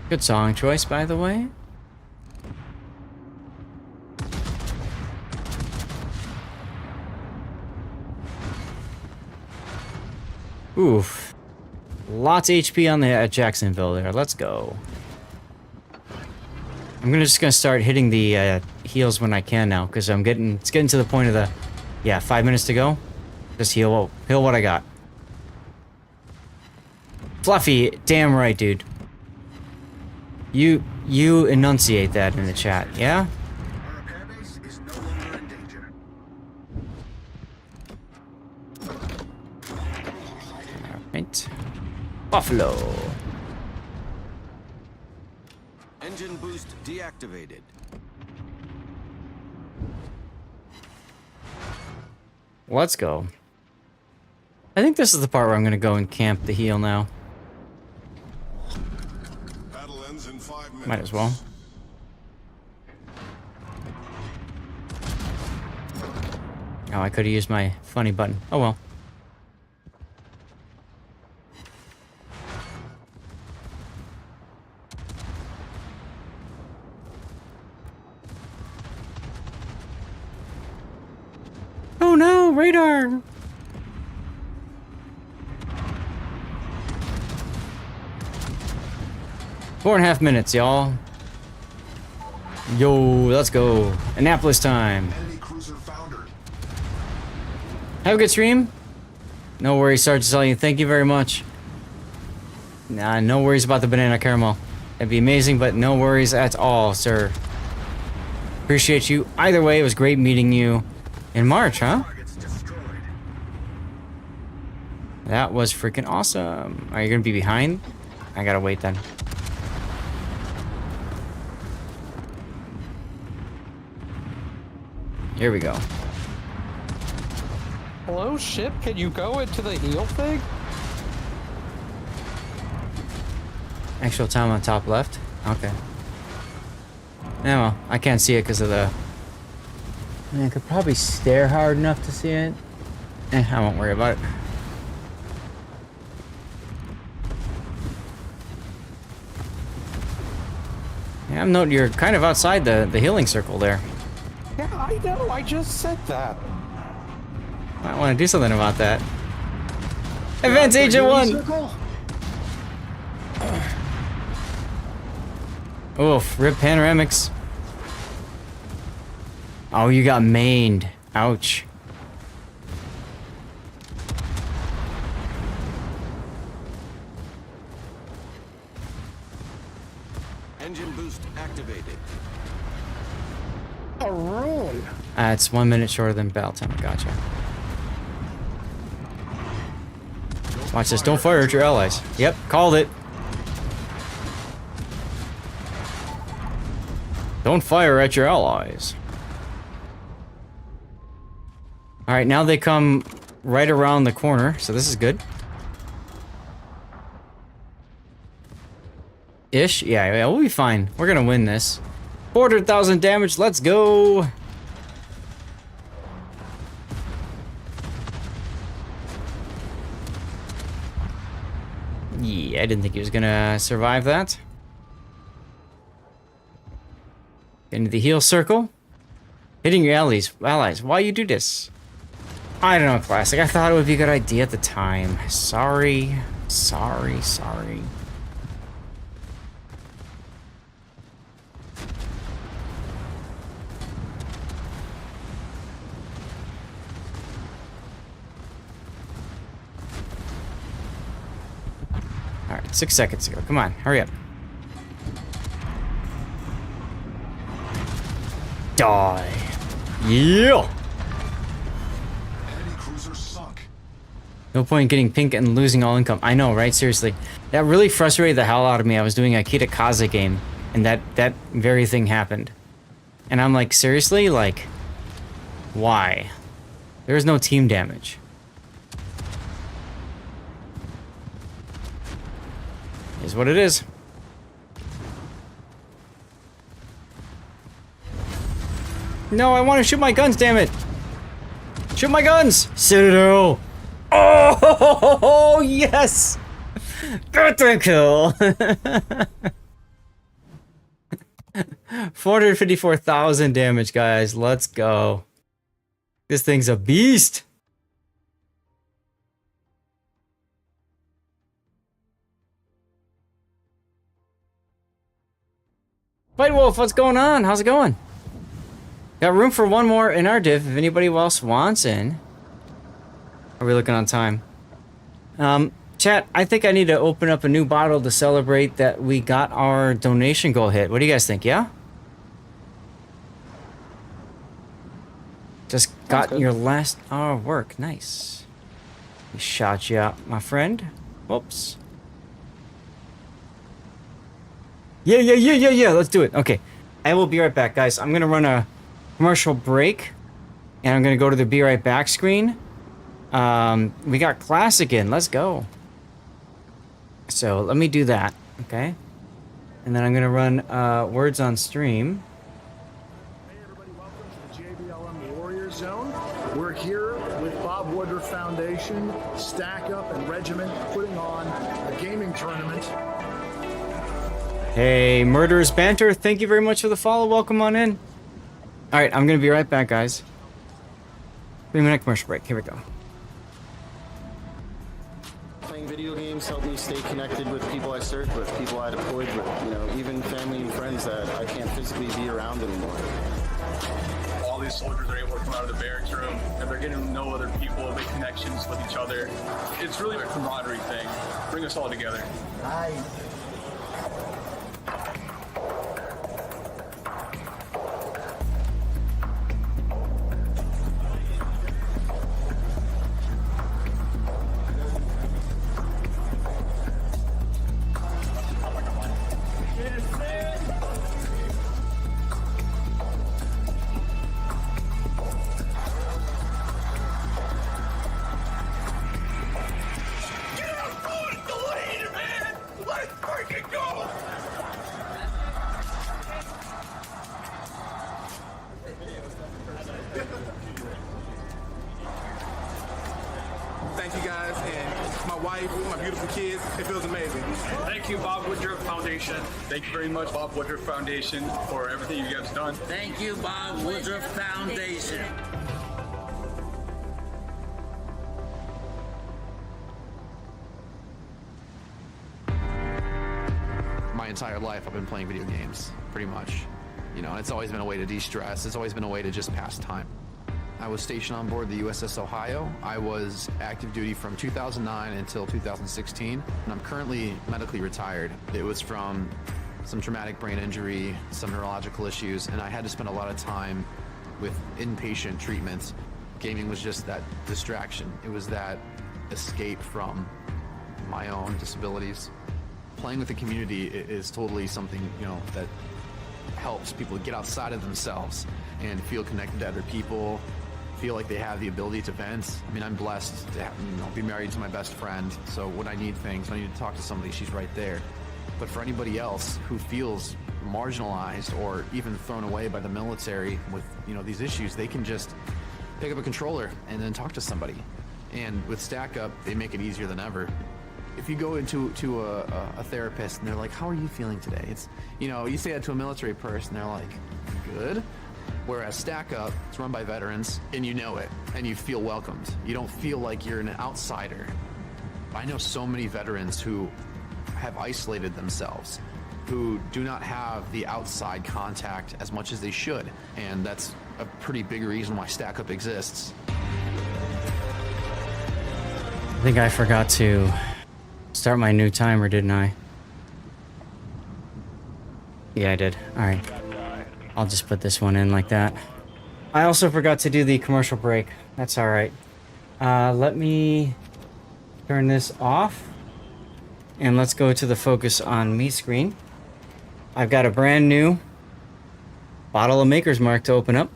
Good song choice, by the way. Oof. Lots of HP on the Jacksonville there. Let's go. I'm just gonna start hitting the heals when I can now, because it's getting to the point of the 5 minutes to go. Just heal what I got. Fluffy, damn right, dude. You enunciate that in the chat, yeah? Our repair base is no longer in danger. Alright. Buffalo. Engine boost deactivated. Let's go. I think this is the part where I'm gonna go and camp the heal now. Battle ends in 5 minutes. Might as well. Oh, I could have used my funny button. Oh well. Oh no, radar! Four and a half minutes, y'all. Yo, let's go. Annapolis time. Enemy cruiser foundered. Have a good stream. No worries, Sergeant Sully. Thank you very much. Nah, no worries about the banana caramel. It'd be amazing, but no worries at all, sir. Appreciate you. Either way, it was great meeting you in March, huh? Targets destroyed. That was freaking awesome. Are you gonna be behind? I gotta wait then. Here we go. Hello, ship? Can you go into the heal thing? Actual time on top left. Okay. Yeah, well, I can't see it because of the... I mean, I could probably stare hard enough to see it. I won't worry about it. Yeah, I'm noting you're kind of outside the healing circle there. Yeah, I know. I just said that. I want to do something about that. Advance Agent 1! Oof, rip panoramics. Oh, you got mained. Ouch. Engine boost activated. A rune. It's 1 minute shorter than battle time. Gotcha. Watch this. Don't fire at your allies. Yep, called it. Don't fire at your allies. Alright, now they come right around the corner, so this is good. Ish? Yeah, we'll be fine. We're gonna win this. 400,000 damage, let's go! Yeah, I didn't think he was gonna survive that. Into the heal circle. Hitting your allies. Why you do this? I don't know, Classic. I thought it would be a good idea at the time. Sorry. Sorry. Alright, 6 seconds ago. Come on, hurry up. Die. Yeah! Enemy cruisers sunk. No point in getting pink and losing all income. I know, right? Seriously. That really frustrated the hell out of me. I was doing a Kita Cossack game, and that very thing happened. And I'm like, seriously? Like, why? There's no team damage. Is what it is. No, I want to shoot my guns, damn it! Shoot my guns! Citadel! Oh, yes! Got the kill! 454,000 damage, guys. Let's go. This thing's a beast! White Wolf, what's going on? How's it going? Got room for one more in our div if anybody else wants in. Are we looking on time? Chat, I think I need to open up a new bottle to celebrate that we got our donation goal hit. What do you guys think, yeah? Just got your last hour of work. Nice. We shot you out, my friend. Whoops. Yeah. Let's do it. Okay. I will be right back, guys. I'm going to run a commercial break. And I'm going to go to the be right back screen. We got Classic in. Let's go. So let me do that. Okay. And then I'm going to run words on stream. Hey everybody, welcome to the JBLM Warrior Zone. We're here with Bob Woodruff Foundation, StackUp, and Regiment putting on a gaming tournament. Hey, Murderous Banter, thank you very much for the follow. Welcome on in. Alright, I'm going to be right back, guys. 3-minute commercial break. Here we go. Playing video games helped me stay connected with people I served with, people I deployed with, you know, even family and friends that I can't physically be around anymore. All these soldiers are able to come out of the barracks room and they're getting to know other people, make connections with each other. It's really a camaraderie thing. Bring us all together. Thank you guys, and my wife, my beautiful kids. It feels amazing. Thank you, Bob Woodruff Foundation. Thank you very much, Bob Woodruff Foundation, for everything you guys have done. Thank you, Bob Woodruff Foundation. My entire life I've been playing video games, pretty much. You know, it's always been a way to de-stress. It's always been a way to just pass time. I was stationed on board the USS Ohio. I was active duty from 2009 until 2016, and I'm currently medically retired. It was from some traumatic brain injury, some neurological issues, and I had to spend a lot of time with inpatient treatments. Gaming was just that distraction. It was that escape from my own disabilities. Playing with the community is totally something, you know, that helps people get outside of themselves and feel connected to other people, feel like they have the ability to vent. I mean, I'm blessed to have, you know, be married to my best friend, so when I need things, when I need to talk to somebody, she's right there. But for anybody else who feels marginalized or even thrown away by the military with, you know, these issues, they can just pick up a controller and then talk to somebody. And with StackUp, they make it easier than ever. If you go into a therapist and they're like, how are you feeling today? It's, you know, you say that to a military person, they're like, good. Whereas StackUp, it's run by veterans, and you know it, and you feel welcomed. You don't feel like you're an outsider. I know so many veterans who have isolated themselves, who do not have the outside contact as much as they should, and that's a pretty big reason why StackUp exists. I think I forgot to start my new timer, didn't I? Yeah, I did. All right. I'll just put this one in like that. I also forgot to do the commercial break. That's all right. Let me turn this off. And let's go to the focus on me screen. I've got a brand new bottle of Maker's Mark to open up.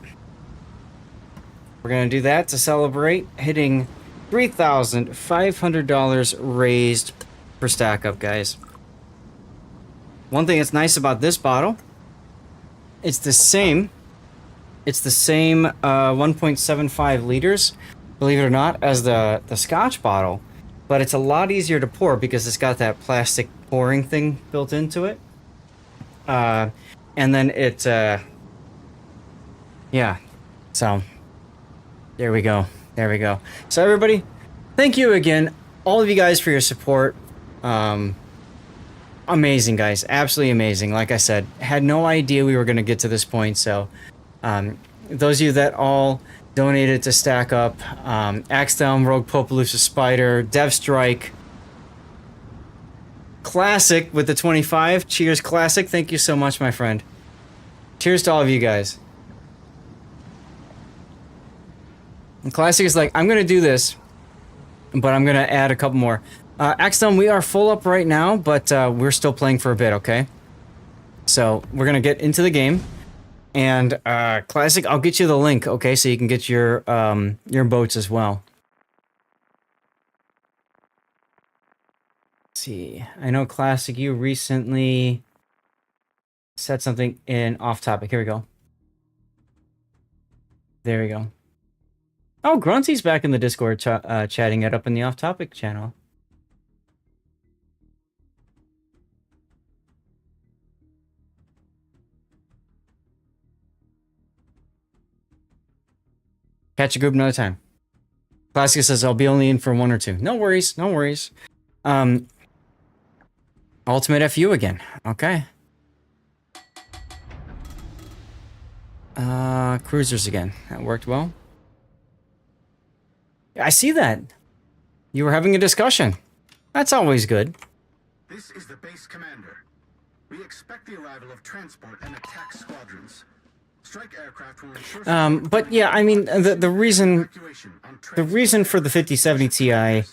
We're going to do that to celebrate hitting $3,500 raised for StackUp, guys. One thing that's nice about this bottle, it's the same 1.75 liters, believe it or not, as the Scotch bottle, but it's a lot easier to pour because it's got that plastic pouring thing built into it. And then it, yeah, so there we go. There we go. So everybody, thank you again, all of you guys, for your support. Amazing, guys. Absolutely amazing. Like I said, had no idea we were going to get to this point. So those of you that all donated to StackUp, Axdom, Rogue Popaloosa Spider, DevStrike, Classic with the 25. Cheers, Classic. Thank you so much, my friend. Cheers to all of you guys. And Classic is like, I'm going to do this, but I'm going to add a couple more. Axdom, we are full up right now, but we're still playing for a bit, okay? So we're going to get into the game. And Classic, I'll get you the link, okay? So you can get your boats as well. Let's see. I know, Classic, you recently said something in off topic. Here we go. There we go. Oh, Grunty's back in the Discord chatting it up in the off topic channel. Catch a group another time. Classic says, I'll be only in for 1 or 2. No worries, no worries. Ultimate FU again. Okay. Cruisers again. That worked well. I see that. You were having a discussion. That's always good. This is the base commander. We expect the arrival of transport and attack squadrons. Strike aircraft will ensure but yeah, I mean, the reason for the 5070 Ti,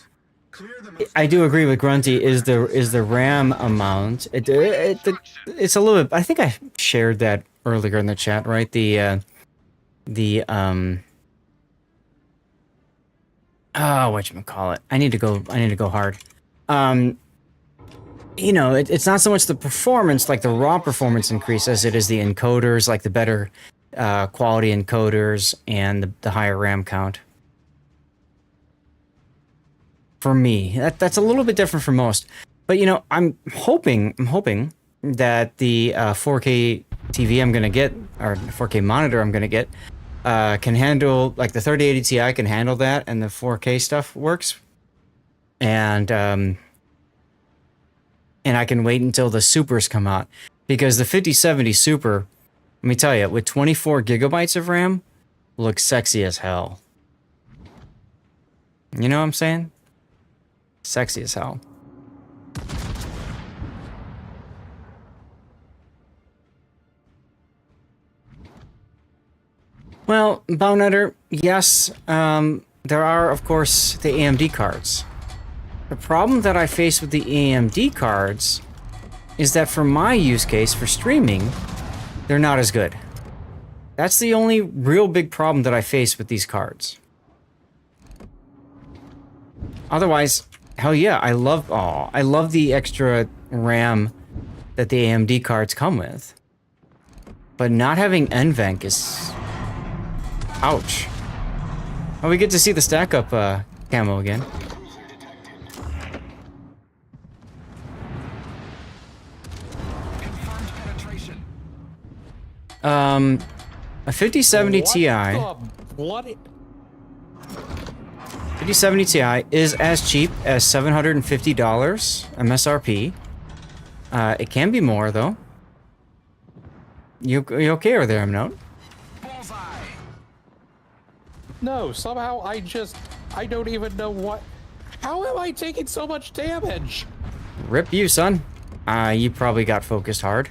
I do agree with Grunty, is the RAM amount. It's a little bit. I think I shared that earlier in the chat, right? Whatchamacallit? I need to go hard. You know, it's not so much the performance, like the raw performance increase, as it is the encoders, like the better quality encoders and the higher RAM count. For me, that's a little bit different from most. But you know, I'm hoping that the 4K TV I'm gonna get, or 4K monitor I'm gonna get, can handle, like the 3080 Ti can handle that, and the 4K stuff works. And I can wait until the supers come out, because the 5070 Super, let me tell you, with 24 gigabytes of RAM, looks sexy as hell. You know what I'm saying? Sexy as hell. Well, Bownetter, yes, there are, of course, the AMD cards. The problem that I face with the AMD cards is that for my use case, for streaming, they're not as good. That's the only real big problem that I face with these cards. Otherwise, hell yeah, I love the extra RAM that the AMD cards come with. But not having NVENC is... ouch. Oh, we get to see the StackUp camo again. A 5070 Ti. What? 5070 Ti is as cheap as $750 MSRP. It can be more though. You okay over there, Mnote? No, somehow I don't even know what... How am I taking so much damage? Rip you, son. You probably got focused hard.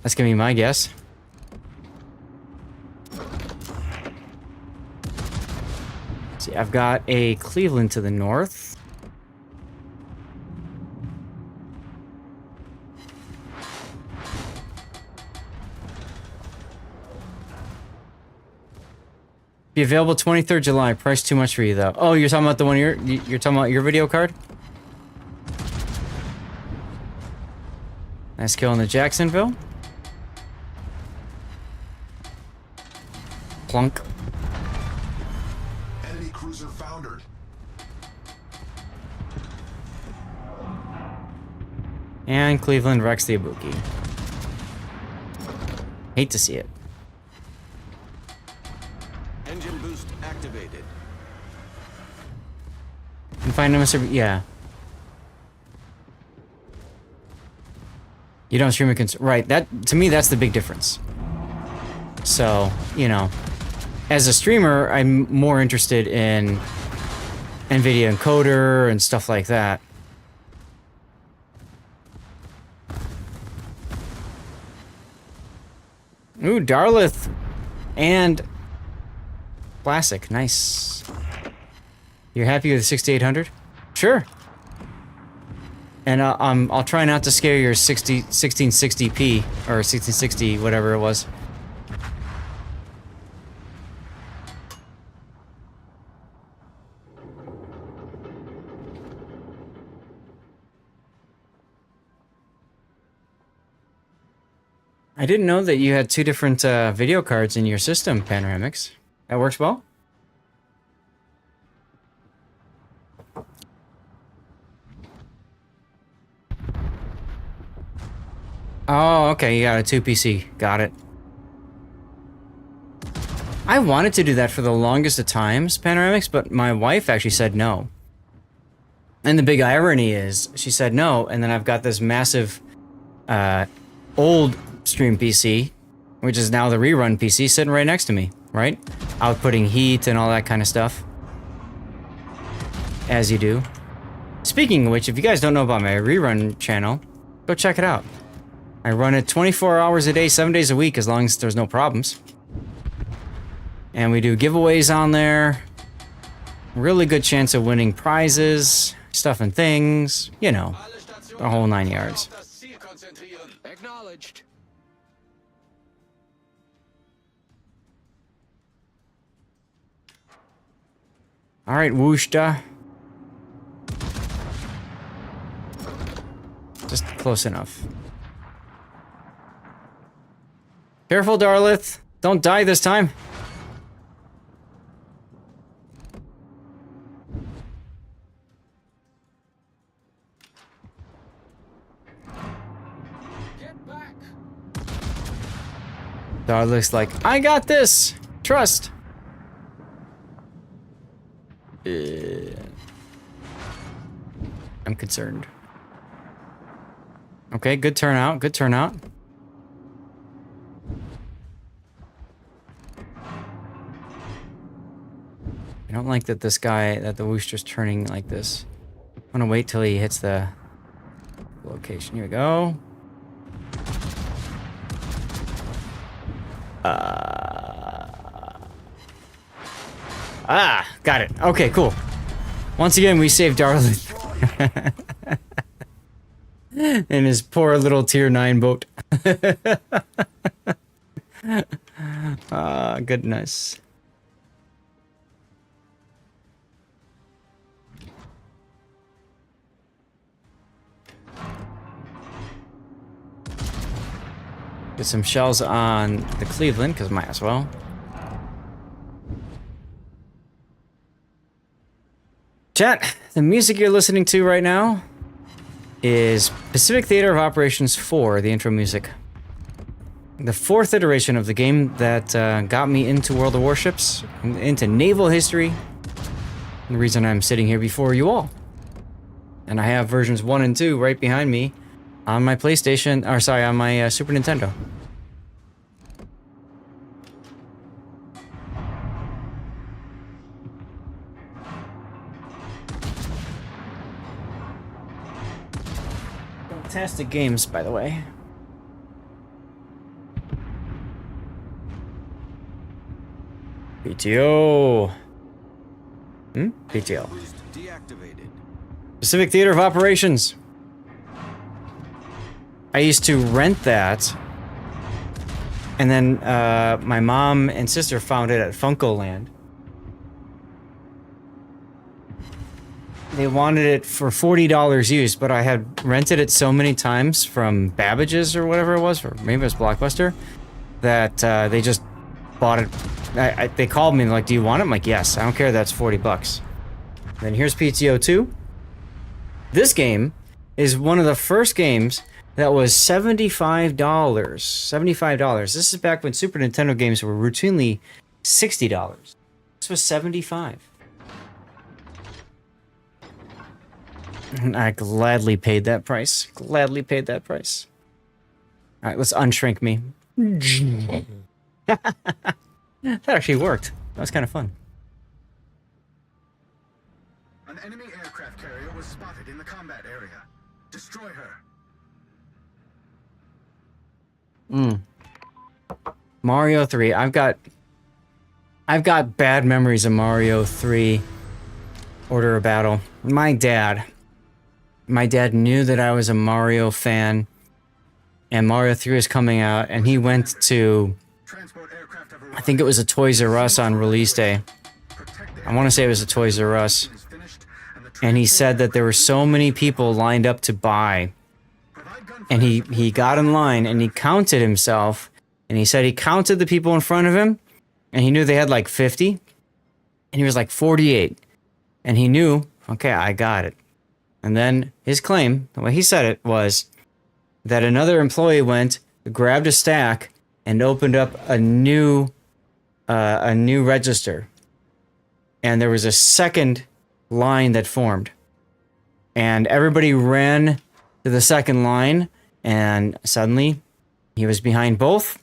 That's gonna be my guess. See, I've got a Cleveland to the north. Be available 23rd July. Price too much for you though. Oh, you're talking about the one you're talking about your video card? Nice kill in the Jacksonville. Plunk. Enemy cruiser foundered. And Cleveland wrecks the Ibuki. Hate to see it. Engine boost activated. And find him, yeah. You don't stream a right, that, to me, that's the big difference. So, you know, as a streamer, I'm more interested in NVIDIA encoder and stuff like that. Ooh, Darlith and Classic, nice. You're happy with the 6800? Sure. And I'll try not to scare your 1660p or 1660 whatever it was. I didn't know that you had two different video cards in your system, Panoramics. That works well? Oh, okay, you got a 2PC. Got it. I wanted to do that for the longest of times, Panoramics, but my wife actually said no. And the big irony is, she said no, and then I've got this massive, old stream PC, which is now the rerun PC, sitting right next to me, right? Outputting heat and all that kind of stuff. As you do. Speaking of which, if you guys don't know about my rerun channel, go check it out. I run it 24 hours a day, 7 days a week, as long as there's no problems. And we do giveaways on there. Really good chance of winning prizes, stuff and things, you know, the whole 9 yards. Acknowledged. All right, Wooshta. Just close enough. Careful, Darlith. Don't die this time. Darlith's like, I got this. Trust. I'm concerned. Okay, good turnout, good turnout. I don't like that this guy, that the Wooster's turning like this. I'm gonna wait till he hits the location. Here we go. Ah, got it. Okay, cool. Once again, we saved Darlith. In his poor little tier 9 boat. Ah, goodness. Get some shells on the Cleveland, because might as well. Chat, the music you're listening to right now is Pacific Theater of Operations 4, the intro music. The 4th iteration of the game that got me into World of Warships, into naval history. And the reason I'm sitting here before you all. And I have versions 1 and 2 right behind me on my PlayStation, or sorry, on my Super Nintendo. Fantastic games, by the way. PTO. PTO. Deactivated. Pacific Theater of Operations. I used to rent that. And then my mom and sister found it at Funkoland. They wanted it for $40 used, but I had rented it so many times from Babbage's or whatever it was, or maybe it was Blockbuster, that they just bought it. They called me and like, do you want it? I'm like, yes, I don't care, that's $40. Then here's PTO 2. This game is one of the first games that was $75. $75. This is back when Super Nintendo games were routinely $60. This was $75. I gladly paid that price. Gladly paid that price. All right, let's unshrink me. That actually worked. That was kind of fun. An enemy aircraft carrier was spotted in the combat area. Destroy her. Mario 3. I've got bad memories of Mario 3 Order of Battle. My dad knew that I was a Mario fan, and Mario 3 was coming out, and he went to, I think it was a Toys R Us on release day. I want to say it was a Toys R Us. And he said that there were so many people lined up to buy. And he got in line, and he counted himself, and he said he counted the people in front of him, and he knew they had like 50, and he was like 48. And he knew, okay, I got it. And then his claim, the way he said it, was that another employee went, grabbed a stack, and opened up a new register. And there was a second line that formed. And everybody ran to the second line, and suddenly he was behind both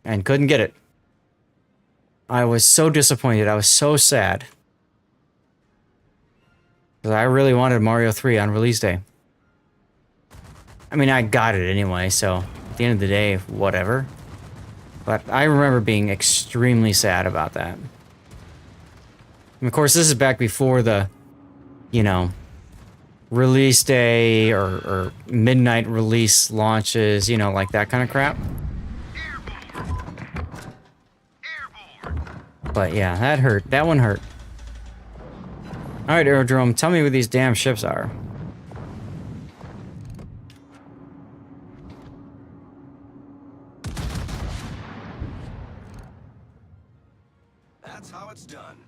and couldn't get it. I was so disappointed. I was so sad. Because I really wanted Mario 3 on release day. I mean, I got it anyway, so at the end of the day, whatever. But I remember being extremely sad about that. And of course, this is back before the, you know, release day or midnight release launches, you know, like that kind of crap. But yeah, that hurt. That one hurt. Alright, Aerodrome, tell me where these damn ships are. That's how it's done.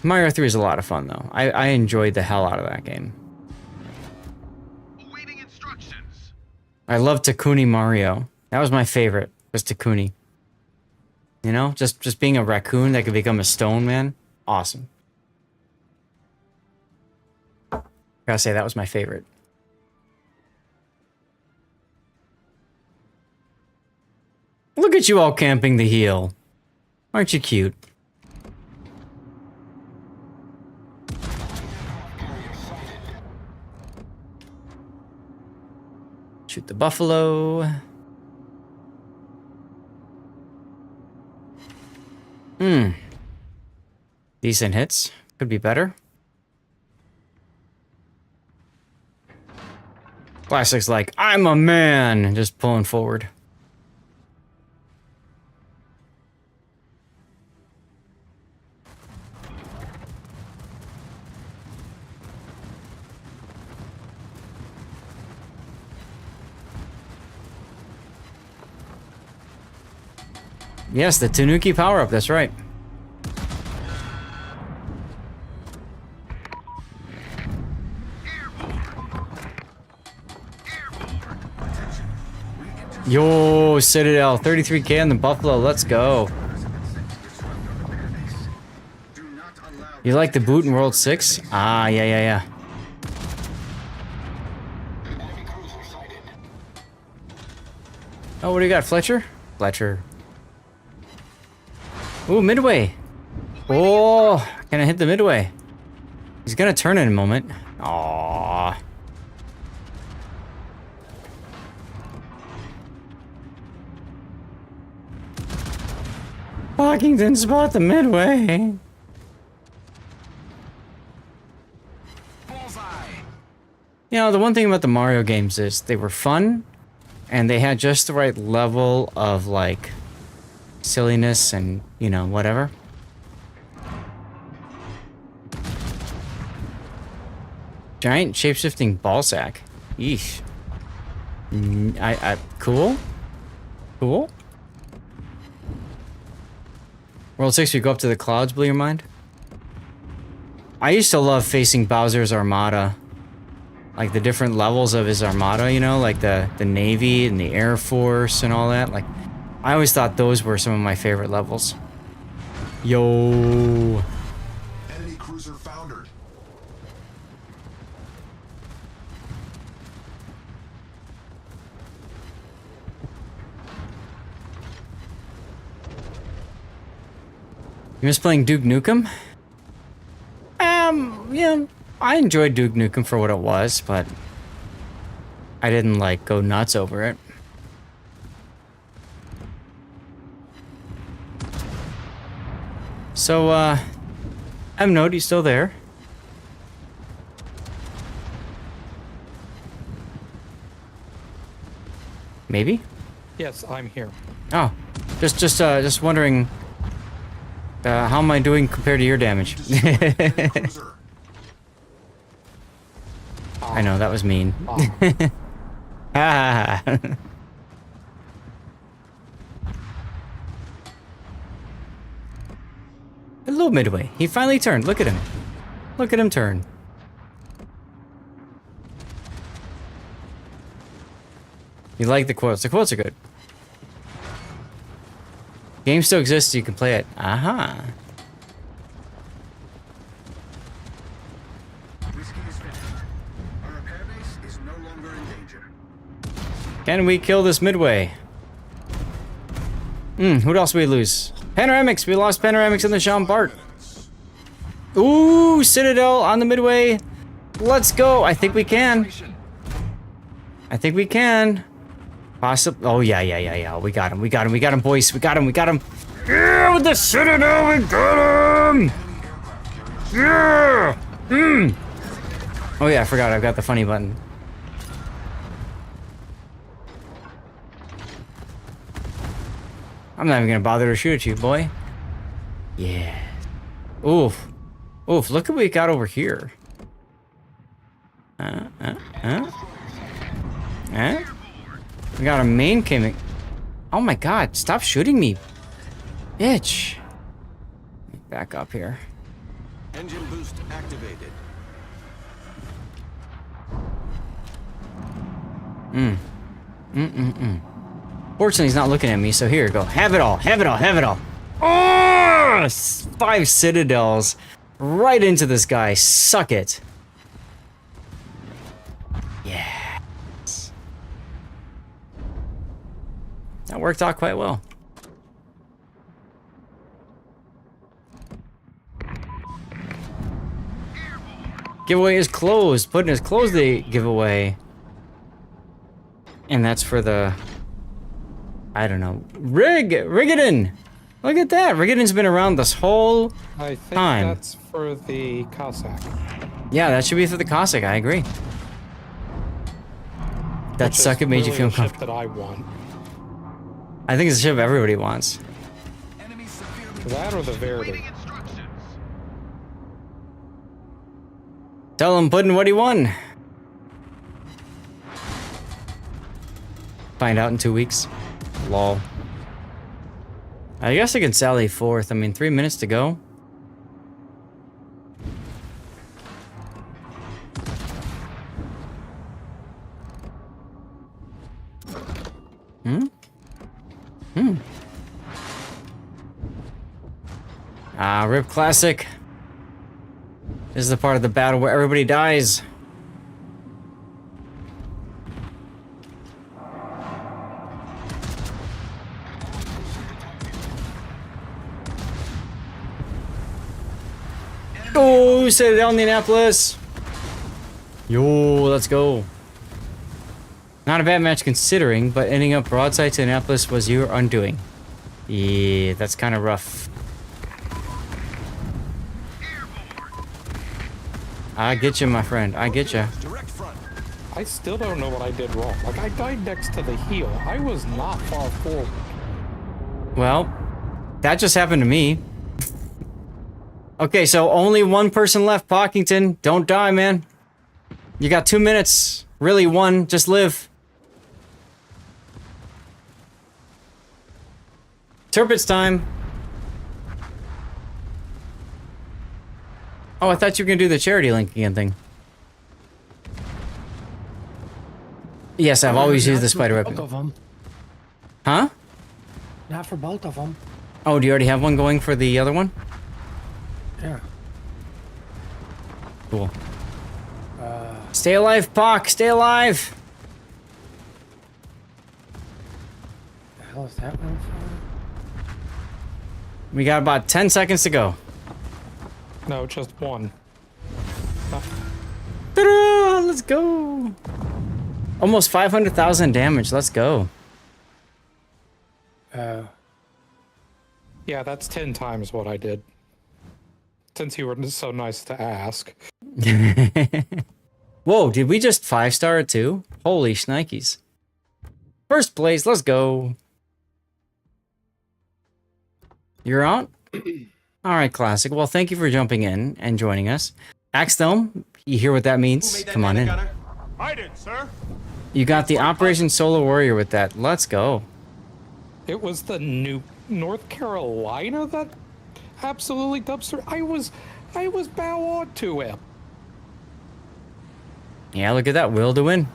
Mario 3 is a lot of fun, though. I enjoyed the hell out of that game. Awaiting instructions. I love Takuni Mario. That was my favorite, was Takuni. You know, just being a raccoon that could become a stone man. Awesome. Gotta say, that was my favorite. Look at you all camping the heel. Aren't you cute? Shoot the buffalo. Decent hits. Could be better. Classic's like, I'm a man, just pulling forward. Yes, the Tanuki power-up, that's right. Yo, Citadel, 33k on the Buffalo, let's go. You like the boot in World 6? Ah, yeah. Oh, what do you got, Fletcher? Fletcher. Ooh, midway. Oh, can I hit the midway? He's gonna turn in a moment. Aww. Pockington spot the midway. You know, the one thing about the Mario games is they were fun and they had just the right level of like silliness and, you know, whatever. Giant shape-shifting ball sack. Yeesh. Cool. Cool. World 6, we go up to the clouds, blew your mind? I used to love facing Bowser's Armada. Like the different levels of his Armada, you know? Like the Navy and the Air Force and all that. Like, I always thought those were some of my favorite levels. Yo. Enemy cruiser foundered. You miss playing Duke Nukem? Yeah, I enjoyed Duke Nukem for what it was, but I didn't, like, go nuts over it. So, M-Note, you still there? Maybe? Yes, I'm here. Oh, just wondering, how am I doing compared to your damage? I know, that was mean. Ha ha. Hello, Midway. He finally turned. Look at him. Look at him turn. You like the quotes. The quotes are good. Game still exists, so you can play it. Aha. Can we kill this Midway? Who else we lose? Panoramics! We lost Panoramics in the Sean Bart. Ooh, Citadel on the Midway. Let's go. I think we can. I think we can. Possibly. Oh, yeah. We got him, boys. We got him. Yeah, with the Citadel, we got him! Yeah! Oh, yeah, I forgot. I've got the funny button. I'm not even gonna bother to shoot at you, boy. Yeah. Oof. Look at what we got over here. We got a main coming. Oh my god, stop shooting me. Bitch. Back up here. Engine boost activated. Fortunately, he's not looking at me, so here, go. Have it all. Oh! 5 Citadels. Right into this guy. Suck it. Yes. That worked out quite well. Giveaway is closed. Putting his closed the giveaway. And that's for the... I don't know. Rigadon! Look at that. Riggedin's been around this whole I think time. that's for the Cossack. Yeah, that should be for the Cossack. I agree. That Which is StackUp made you really feel a ship comfortable. that I want. I think it's a ship everybody wants. That or the Verdi. Tell him, Puddin', what he won. Find out in 2 weeks. Lol. I guess I can sally forth. I mean, 3 minutes to go. RIP Classic. This is the part of the battle where everybody dies. Oh, set it down, Indianapolis. Yo, let's go. Not a bad match considering, but ending up broadside to Indianapolis was your undoing. Yeah, that's kind of rough. I get you, my friend. I get you. I still don't know what I did wrong. Like, I died next to the heel. I was not far forward. Well, that just happened to me. Okay, so only one person left, Pockington. Don't die, man. You got 2 minutes. Really, one. Just live. Turpit's time. Oh, I thought you were going to do the charity link again thing. Yes, I've always used the spider Both weapon. of them. Huh? Not for both of them. Oh, do you already have one going for the other one? Yeah. Cool. Stay alive, Pock. Stay alive. The hell is that one for? We got about 10 seconds to go. No, just one. Ta-da! Let's go. Almost 500,000 damage. Let's go. Yeah, that's 10 times what I did. Since you were so nice to ask. Whoa, did we just 5-star it too? Holy shnikes. First place, let's go. You're out? Alright, Classic. Well, thank you for jumping in and joining us. Axdome, you hear what that means? Come on in. I did, sir. You got the Operation Solar Warrior with that. Let's go. It was the new North Carolina that absolutely dumpster. I was bow on to him. Yeah, look at that. Will to win.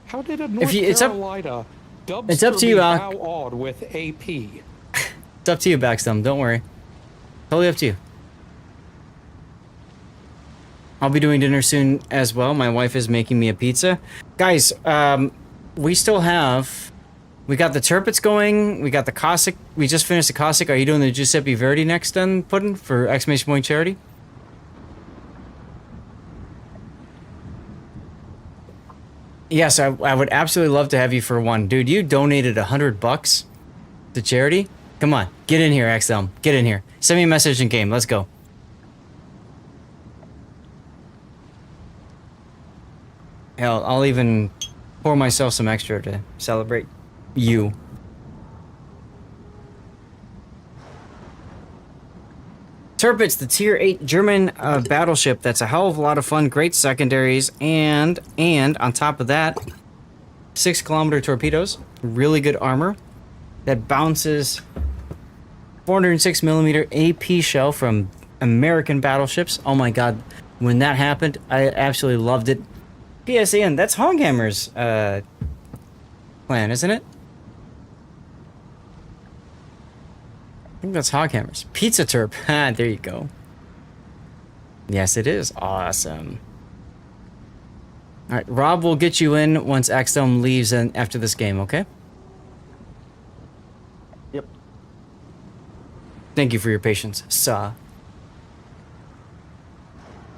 How did a North Carolina dumpster it's up to you, be bow on with AP? It's up to you, Backstum. Don't worry. Totally up to you. I'll be doing dinner soon as well. My wife is making me a pizza. Guys, we still have... We got the Turpits going. We got the Cossack. We just finished the Cossack. Are you doing the Giuseppe Verdi next then, Puddin', for exclamation point charity? Yes, I would absolutely love to have you for one. Dude, you donated $100 to charity? Come on, get in here, XL. Get in here. Send me a message in game. Let's go. Hell, I'll even pour myself some extra to celebrate you. Turpitz, the tier 8 German battleship. That's a hell of a lot of fun. Great secondaries. And on top of that, 6-kilometer torpedoes. Really good armor. That bounces 406mm AP shell from American battleships. Oh my god. When that happened, I absolutely loved it. PSAN, that's Hoghammer's plan, isn't it? I think that's Hoghammer's. Pizza Terp. Ah, there you go. Yes, it is. Awesome. Alright, Rob will get you in once Axdome leaves and after this game, okay? Yep. Thank you for your patience, sir.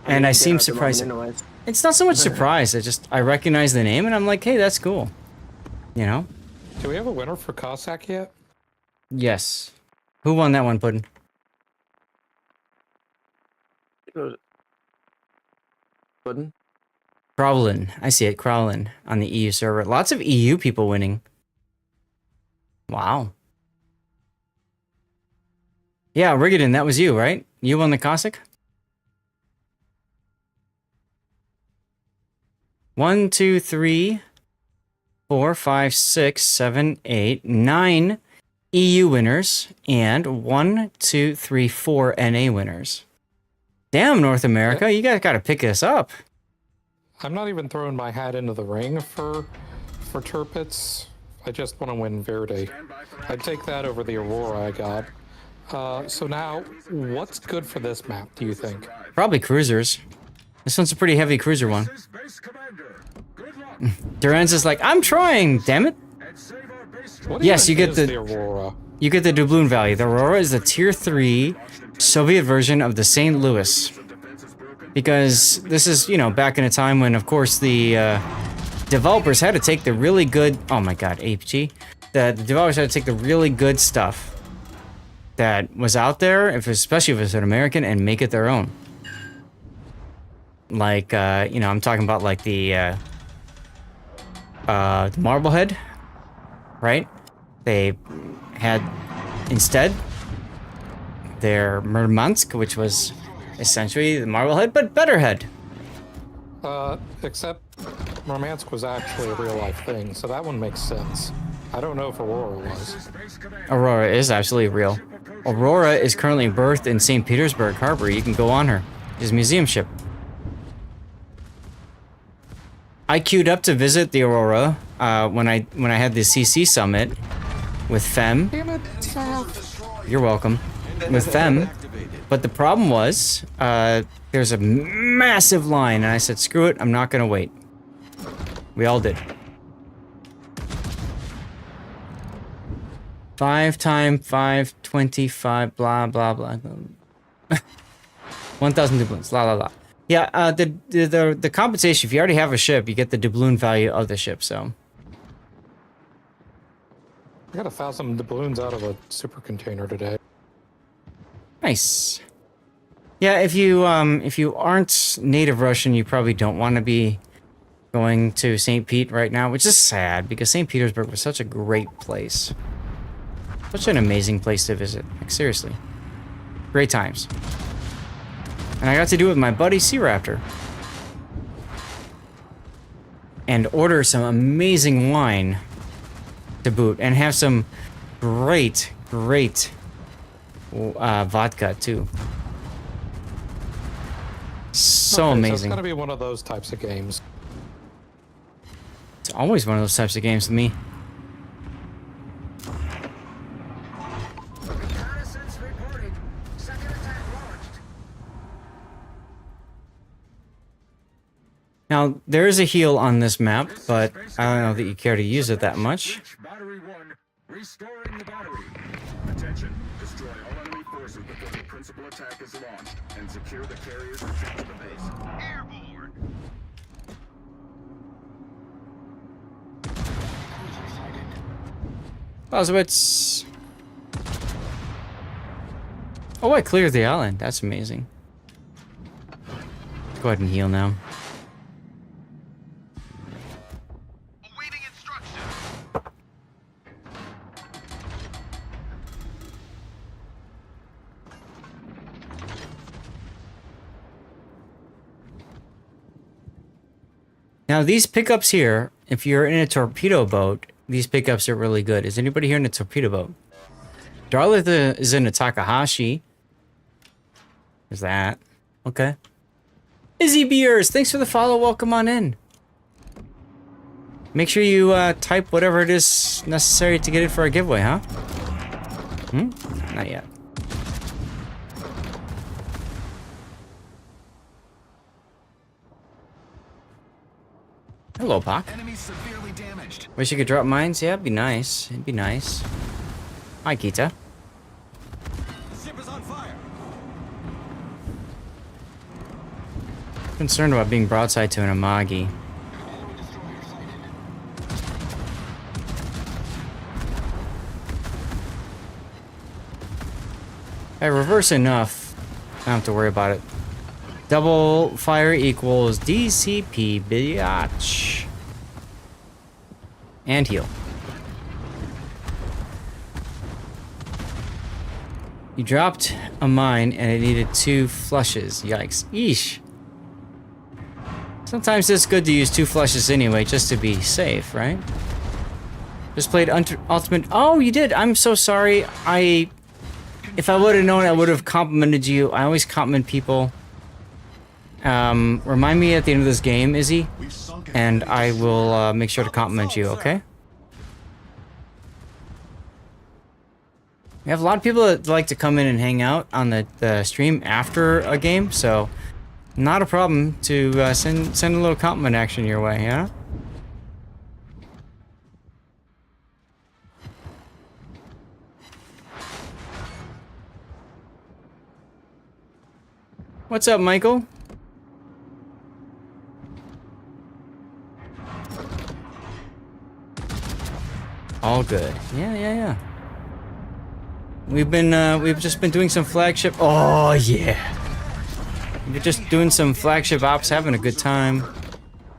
And I seem surprised. It's not so much surprise. I recognize the name and I'm like, hey, that's cool. You know? Do we have a winner for Cossack yet? Yes. Who won that one, Puddin'? Puddin'? Crowlin. I see it. Crowlin on the EU server. Lots of EU people winning. Wow. Yeah, Rigadon, that was you, right? You won the Cossack? 1, 2, 3, 4, 5, 6, 7, 8, 9 EU winners, and 1, 2, 3, 4 NA winners. Damn, North America, you guys gotta pick this up. I'm not even throwing my hat into the ring for Turpitz. I just want to win Verdi. I'd take that over the Aurora I got. So now, what's good for this map, do you think? Probably cruisers. This one's a pretty heavy cruiser one. Duran's is like, I'm trying, damn it. What Yes, you even get is the Aurora. you get the doubloon value. The Aurora is the tier 3 Soviet version of the St. Louis. Because this is, you know, back in a time when, of course, the developers had to take the really good... Oh my god, APG. The developers had to take the really good stuff that was out there, especially if it's an American, and make it their own. Like, you know, I'm talking about like the Marblehead, right? They had instead their Murmansk, which was essentially the Marblehead, but better head. Except Murmansk was actually a real life thing, so that one makes sense. I don't know if Aurora was. Aurora is absolutely real. Aurora is currently berthed in St. Petersburg Harbor. You can go on her. It's a museum ship. I queued up to visit the Aurora when I had the CC summit with Fem. Damn it, You're welcome. With Fem. But the problem was, there's a massive line, and I said, screw it, I'm not gonna wait. We all did. 5 times 5, 25, blah, blah, blah. 1,000 doubloons, la, la, la. Yeah, the compensation, if you already have a ship, you get the doubloon value of the ship, so. I got 1,000 doubloons out of a super container today. Nice. Yeah, if you aren't native Russian, you probably don't want to be going to St. Pete right now, which is sad because St. Petersburg was such a great place. Such an amazing place to visit. Like, seriously. Great times. And I got to do it with my buddy Sea Raptor. And order some amazing wine to boot. And have some great, great vodka too. So okay, amazing. So it's gonna be one of those types of games. It's always one of those types of games to me. Now, there is a heal on this map, but I don't know that you care to use it that much. Battery 1, restoring the battery. Attention, destroy all enemy forces before the principal attack is launched, and secure the carrier's return to the base. Airborne! Clausewitz. Oh, I cleared the island. That's amazing. Let's go ahead and heal now. Now, these pickups here, if you're in a torpedo boat, these pickups are really good. Is anybody here in a torpedo boat? Darla is in a Takahashi. There's that. Okay. Izzy Beers, thanks for the follow. Welcome on in. Make sure you type whatever it is necessary to get it for a giveaway, huh? Not yet. Hello, Pac. Enemy severely damaged. Wish you could drop mines? Yeah, it'd be nice. It'd be nice. Hi, Kita. Ship is on fire. Concerned about being broadside to an Amagi. I reverse enough. I don't have to worry about it. Double fire equals DCP, biatch. And heal. You dropped a mine and it needed 2 flushes. Yikes. Yeesh. Sometimes it's good to use 2 flushes anyway, just to be safe, right? Just played Ultimate... Oh, you did! I'm so sorry. If I would have known, I would have complimented you. I always compliment people. Remind me at the end of this game, Izzy, and I will make sure to compliment you, okay? We have a lot of people that like to come in and hang out on the stream after a game, so not a problem to send a little compliment action your way, yeah? What's up, Michael? All good. Yeah. We've just been doing some flagship. Oh yeah. We're just doing some flagship ops, having a good time.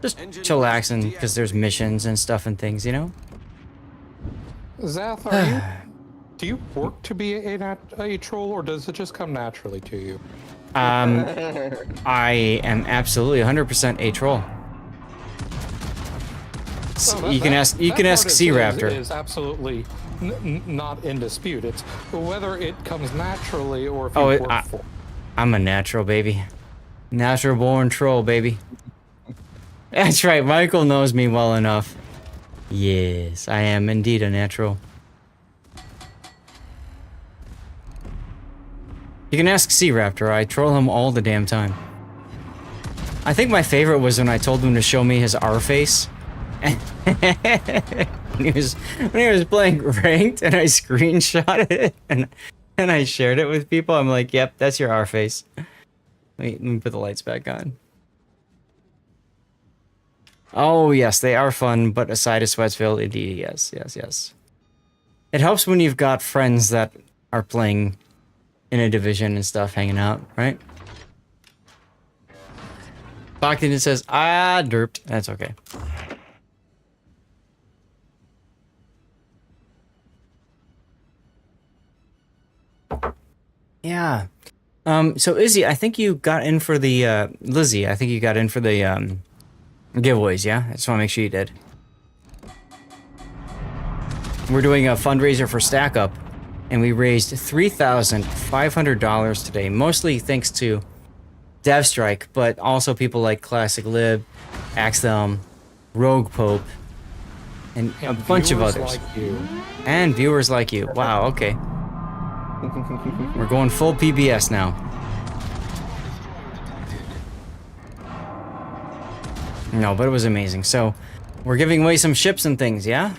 Just chillaxing because there's missions and stuff and things, you know. Zath, do you work to be a troll, or does it just come naturally to you? I am absolutely 100% a troll. You can ask Sea Raptor. Is absolutely not in dispute. It's whether it comes naturally or if you work for it. I'm a natural, baby. Natural born troll, baby. That's right, Michael knows me well enough. Yes, I am indeed a natural. You can ask Sea Raptor. I troll him all the damn time. I think my favorite was when I told him to show me his R face. when he was playing ranked, and I screenshotted it and I shared it with people. I'm like, yep, that's your R face. Let me put the lights back on. Oh yes, they are fun, but aside of Sweatsville, indeed, yes. It helps when you've got friends that are playing in a division and stuff, hanging out, right? Bogdan says, derped. That's okay. Yeah. So Izzy, I think you got in for the, Lizzie, I think you got in for the, giveaways, yeah? I just want to make sure you did. We're doing a fundraiser for StackUp, and we raised $3,500 today, mostly thanks to DevStrike, but also people like Classic Lib, Axthelm, Rogue Pope, and a bunch of others. Like you. And viewers like you. Wow, okay. We're going full PBS now. No, but it was amazing. So, we're giving away some ships and things, yeah?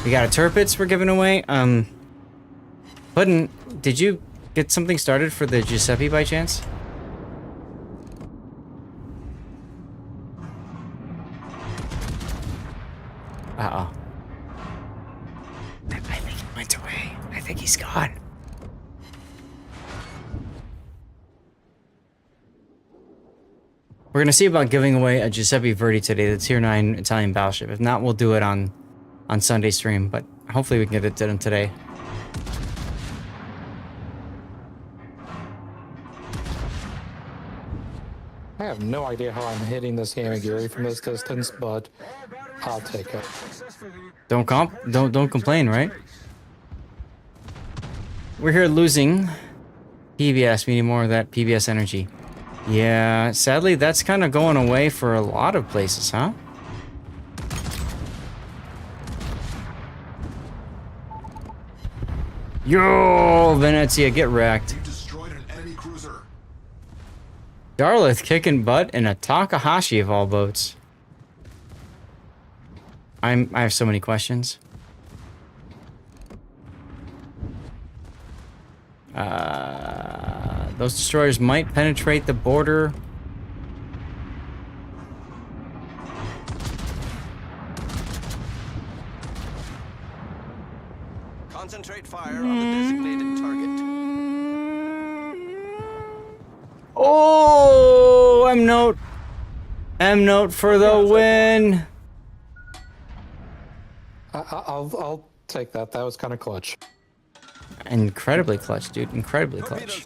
We got a Turpits we're giving away. Puddin', did you get something started for the Giuseppe by chance? Uh-oh. I think he went away. I think he's gone. We're gonna see about giving away a Giuseppe Verdi today, the Tier 9 Italian battleship. If not, we'll do it on Sunday stream, but hopefully we can get it done today. I have no idea how I'm hitting this Yamagiri from this distance, but I'll take it. Don't complain, right? We're here losing PBS. We need more of that PBS energy. Yeah, sadly, that's kind of going away for a lot of places, huh? Yo, Venezia, get wrecked. Darlith kicking butt in a Takahashi of all boats. I have so many questions. Those destroyers might penetrate the border. Concentrate fire on the designated target. Oh, M note. M note for the win. I'll take that. That was kind of clutch. Incredibly clutch, dude. Incredibly clutch.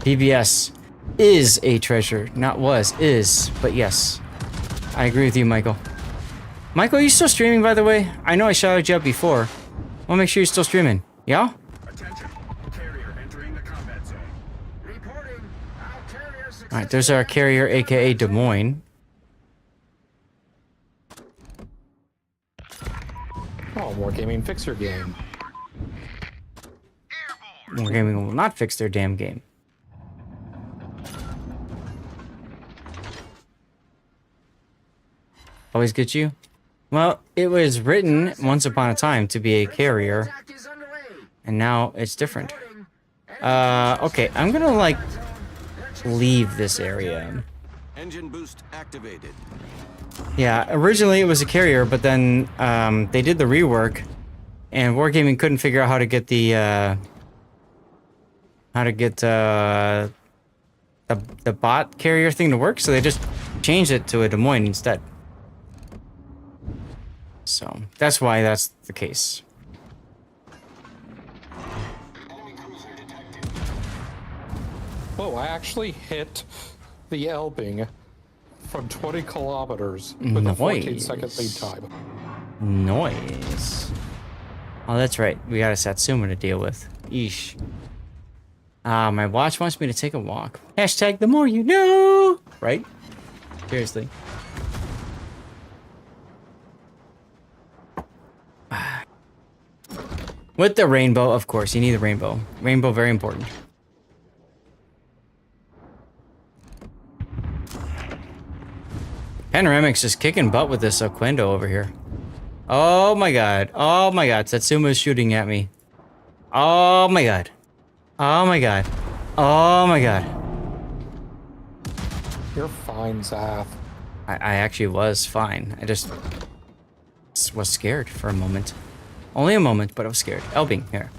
PBS is a treasure. Not was, is. But yes. I agree with you, Michael. Michael, are you still streaming, by the way? I know I shouted you out before. I want to make sure you're still streaming. Yeah? Alright, there's our carrier, aka Des Moines. Oh, more gaming fix your game. More gaming will not fix their damn game. Always get you? Well, it was written once upon a time to be a carrier. And now it's different. Okay, I'm gonna like leave this area. Engine boost activated. Yeah, originally it was a carrier, but then they did the rework, and Wargaming couldn't figure out how to get the the bot carrier thing to work, so they just changed it to a Des Moines instead. So that's why that's the case. Whoa, I actually hit the Elbing from 20 kilometers with a 14-second lead time. Noise. Oh, that's right. We got a Satsuma to deal with. Eesh. My watch wants me to take a walk. Hashtag the more you know. Right? Seriously. With the rainbow, of course. You need the rainbow. Rainbow, very important. Panoramic's just kicking butt with this Oquendo over here. Oh my god. Oh my god. Satsuma's shooting at me. Oh my god. Oh my god. Oh my god. You're fine, Zath. I actually was fine. I just was scared for a moment. Only a moment, but I was scared. Elbing, here.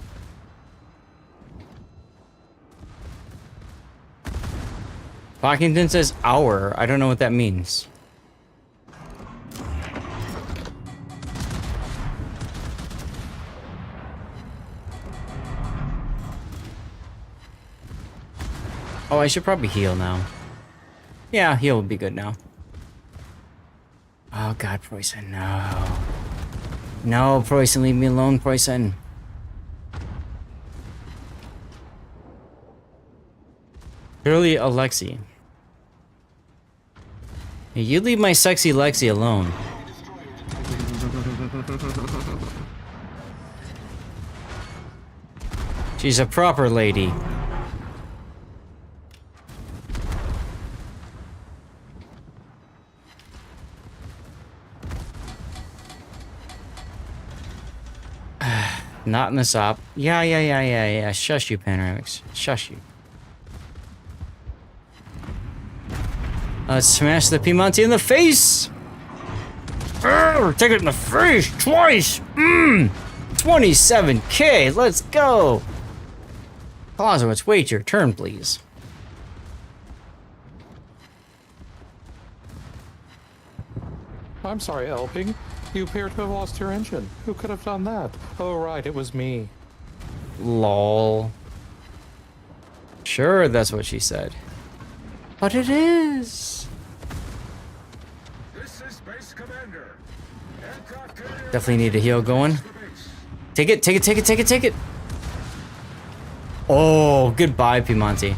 Pockington says hour. I don't know what that means. Oh, I should probably heal now. Yeah, heal would be good now. Oh god, Preussen, no. No, Preussen, leave me alone, Preussen. Surely Alexi. Hey, you leave my sexy Lexi alone. She's a proper lady. Not in this op. Yeah. Shush you, Panoramics. Shush you. Let's smash the Piemonte in the face! Take it in the face twice! 27k, let's go! Clausewitz, wait your turn, please. I'm sorry, Elbing. You appear to have lost your engine. Who could have done that? Oh, right, it was me. Lol. Sure, that's what she said. But it is. This is Base Commander. Definitely need a heal going. Take it. Oh, goodbye, Piemonte.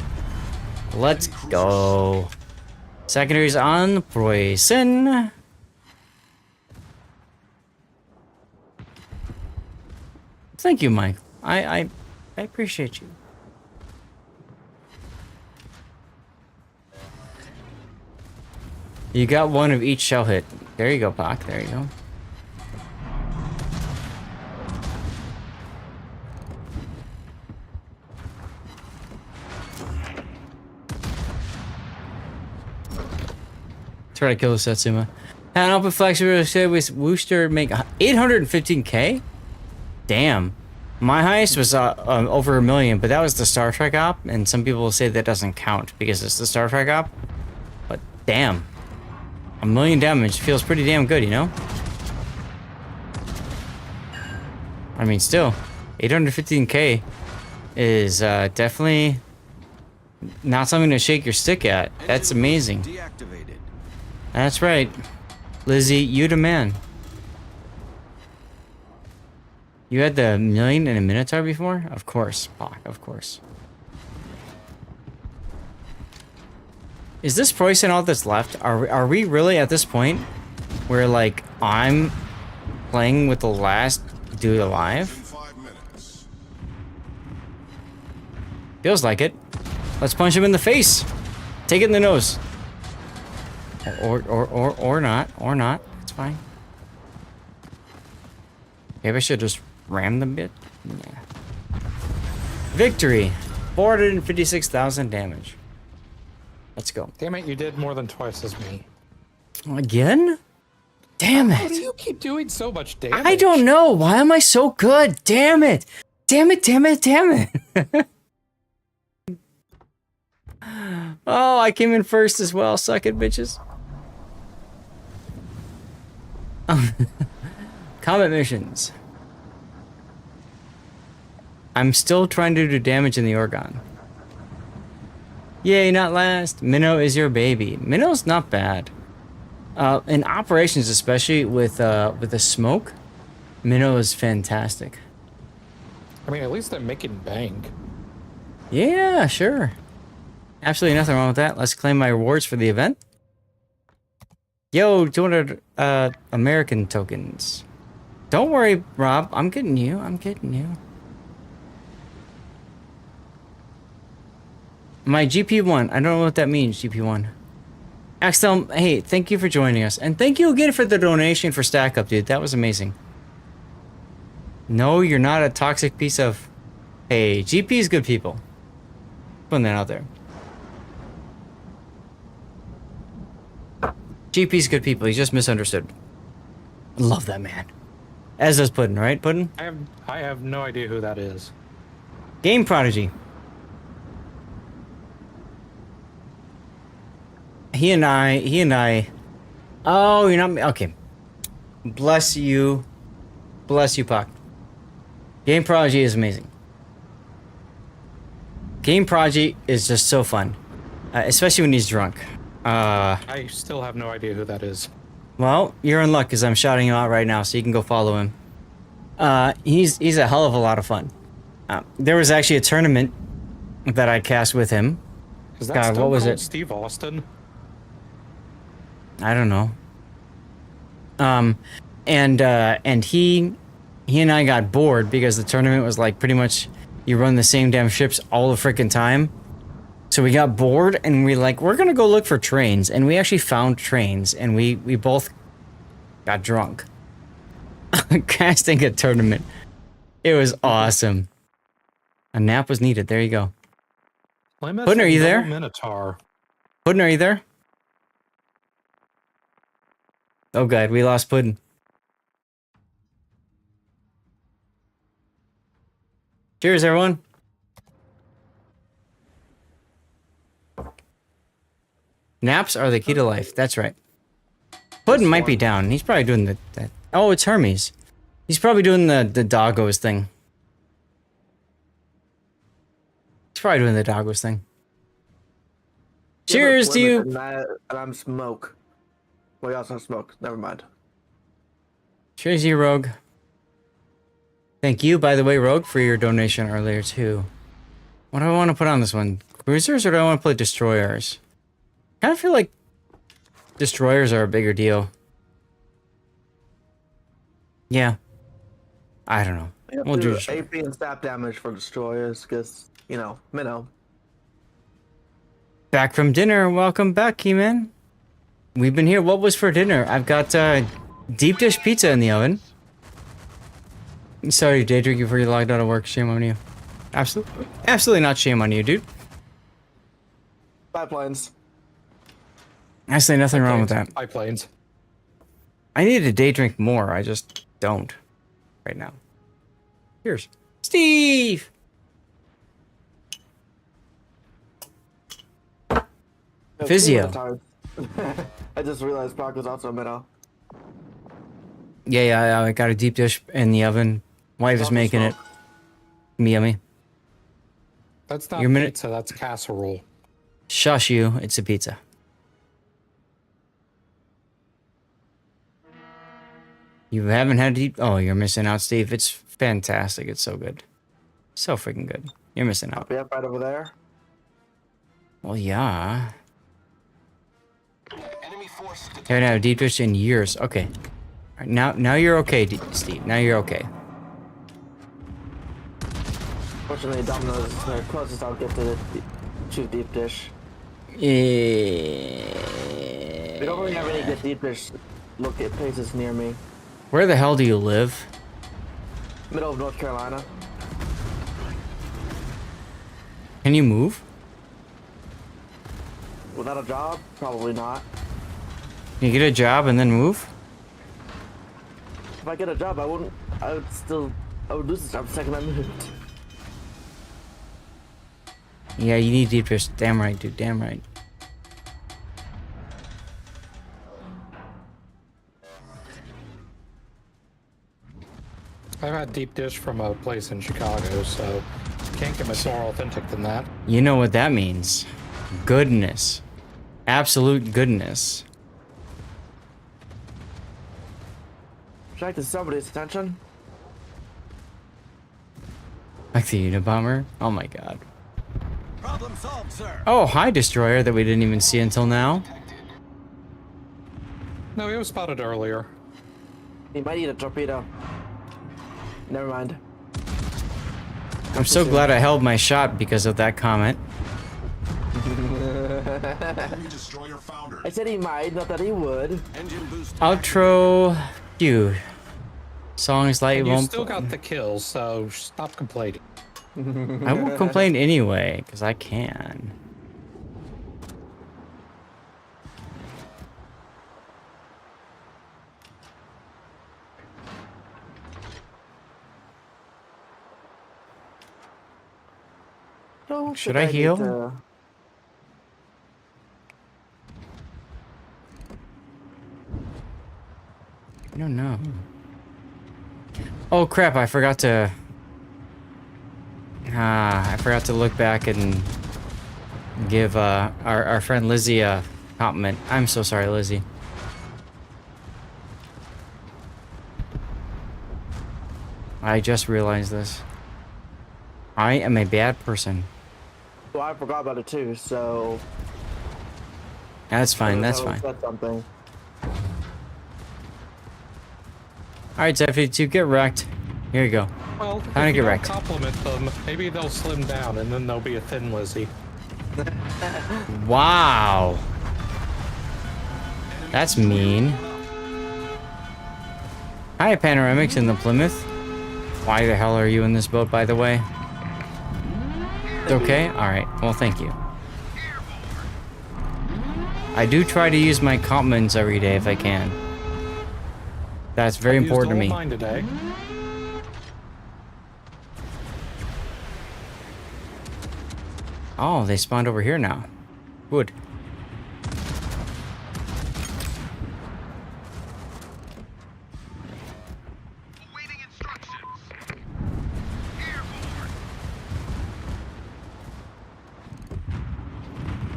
Let's go. Secondaries on Preussen. Thank you, Mike. I appreciate you. You got one of each shell hit. There you go, Pac. There you go. Try to kill the Satsuma. And open flexible said with Wooster make 815k? Damn. My highest was over 1 million, but that was the Star Trek op, and some people will say that doesn't count because it's the Star Trek op. But damn, 1 million damage feels pretty damn good, you know? I mean, still, 815k is definitely not something to shake your stick at. That's amazing. That's right. Lizzie, you the man. You had the million and a Minotaur before? Of course, Bach, of course. Is this Preußen all that's left? Are we really at this point where, like, I'm playing with the last dude alive? Feels like it. Let's punch him in the face. Take it in the nose. Or not. Or not. It's fine. Maybe I should just ram them a bit. Yeah. Victory. 456,000 damage. Let's go. Damn it, you did more than twice as me. Again? Damn it. How do you keep doing so much damage? I don't know. Why am I so good? Damn it. Damn it, damn it, damn it. Oh, I came in first as well. Suck it, bitches. Combat missions. I'm still trying to do damage in the Orgon. Yay, not last. Minnow is your baby. Minnow's not bad. In operations, especially with the smoke, Minnow is fantastic. I mean, at least they're making bank. Yeah, sure. Absolutely nothing wrong with that. Let's claim my rewards for the event. Yo, 200 American tokens. Don't worry, Rob. I'm getting you. I'm getting you. My GP1. I don't know what that means, GP1. Axel, hey, thank you for joining us. And thank you again for the donation for StackUp, dude. That was amazing. No, you're not a toxic piece of... Hey, GP's good people. Putting that out there. GP's good people. He's just misunderstood. Love that man. As does Puddin', right, Puddin'? I have no idea who that is. Game Prodigy. He and I. Oh, you're not. Okay. Bless you. Bless you, Puck. Game Prodigy is amazing. Game Prodigy is just so fun, especially when he's drunk. I still have no idea who that is. Well, you're in luck because I'm shouting you out right now, so you can go follow him. He's a hell of a lot of fun. There was actually a tournament that I cast with him. Is that God, what was it? Steve Austin? I don't know. And he and I got bored because the tournament was like pretty much you run the same damn ships all the freaking time. So we got bored and we're gonna go look for trains, and we actually found trains, and we both got drunk. Casting a tournament. It was awesome. A nap was needed. There you go. Puddin', are you there? Minotaur. Puddin', are you there? Oh god, we lost Puddin'. Cheers, everyone. Naps are the key to life. That's right. Puddin' might be down. He's probably doing the... Oh, it's Hermes. He's probably doing the doggos thing. He's probably doing the doggos thing. Cheers to you. And I'm smoke. Well, you also smoke. Never mind. Cheers to you, Rogue. Thank you, by the way, Rogue, for your donation earlier, too. What do I want to put on this one? Cruisers, or do I want to play destroyers? I kind of feel like destroyers are a bigger deal. Yeah. I don't know. We'll do AP and stab damage for destroyers, because, you know, minnow. Back from dinner. Welcome back, Keyman. We've been here. What was for dinner? I've got deep dish pizza in the oven. Sorry, day drinking before you logged out of work. Shame on you. Absolutely not shame on you, dude. Biplanes. I say nothing wrong with that. Biplanes. I need to day drink more. I just don't right now. Cheers. Steve! Physio. I just realized Brock was also middle. Yeah, I got a deep dish in the oven. Wife is making it. Yummy. That's not Your minute- pizza, that's casserole. Shush you, it's a pizza. You haven't had deep... Oh, you're missing out, Steve. It's fantastic. It's so good. So freaking good. You're missing out. Yep, right over there. Well, yeah. Haven't had a deep dish in years. Okay. All right, now you're okay, Steve. Now you're okay. Fortunately, Domino's is the closest I'll get to deep dish. We don't really have any good deep dish look at places near me. Where the hell do you live? Middle of North Carolina. Can you move? Without a job? Probably not. Can you get a job and then move? If I get a job, I would lose the job the second I moved. Yeah, you need deep dish. Damn right, dude. Damn right. I've had deep dish from a place in Chicago, so can't get much more authentic than that. You know what that means. Goodness. Absolute goodness. Attracted somebody's attention. Like the Unabomber? Oh my god. Problem solved, sir. Oh, hi, Destroyer, that we didn't even see until now. No, he was spotted earlier. He might eat a torpedo. Never mind. I'm so glad I held my shot because of that comment. I said he might, not that he would. Outro. Dude. Songs like And you won't. still got the kills, so stop complaining. I won't complain anyway, because I can. Should I heal? I don't know. Oh crap, I forgot to... I forgot to look back and give our friend Lizzie a compliment. I'm so sorry, Lizzie. I just realized this. I am a bad person. Well, I forgot about it too, so... That's fine, that's fine. Said something. Alright, Zephy2, get wrecked. Here you go. Well, Time to if you get don't wrecked. compliment them, maybe they'll slim down and then they'll be a thin Lizzie. Wow. That's mean. Hi, Panoramics in the Plymouth. Why the hell are you in this boat, by the way? It's okay? Alright, well, thank you. I do try to use my compliments every day if I can. That's very important to me. Mine today. Oh, they spawned over here now. Good.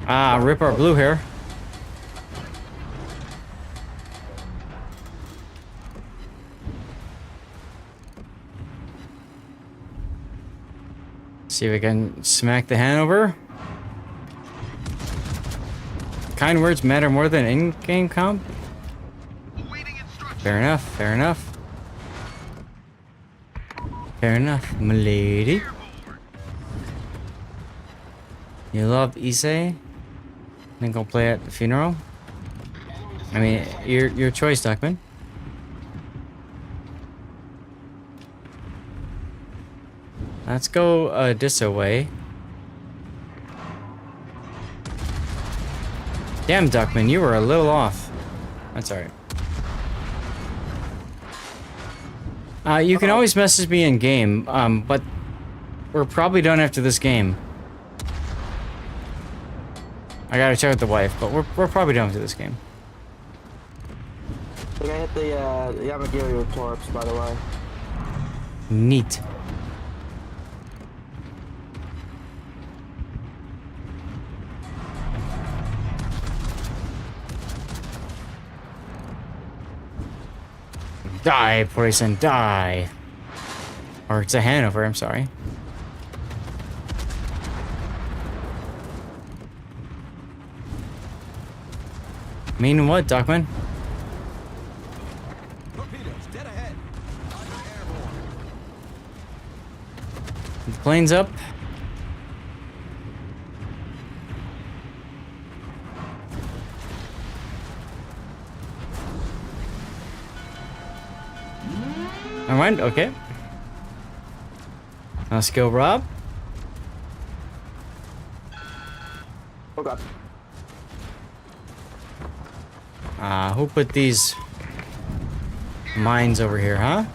Ah, rip our blue hair. See if we can smack the Hanover. Kind words matter more than in-game comp? Fair enough, fair enough. Fair enough, milady. You love Issei? Then go play at the funeral? I mean, your choice, Duckman. Let's go this way. Damn, Duckman, you were a little off. That's alright. You can always message me in game, but we're probably done after this game. I gotta check with the wife, but we're probably done after this game. I think I hit the Yamagiri with torps, by the way. Neat. Die, poison, die. Or it's a Hanover, I'm sorry. Mean what, Duckman? Torpedoes, dead ahead. The plane's up. Alright, okay. Let's go, Rob. Oh god. Who put these mines over here, huh?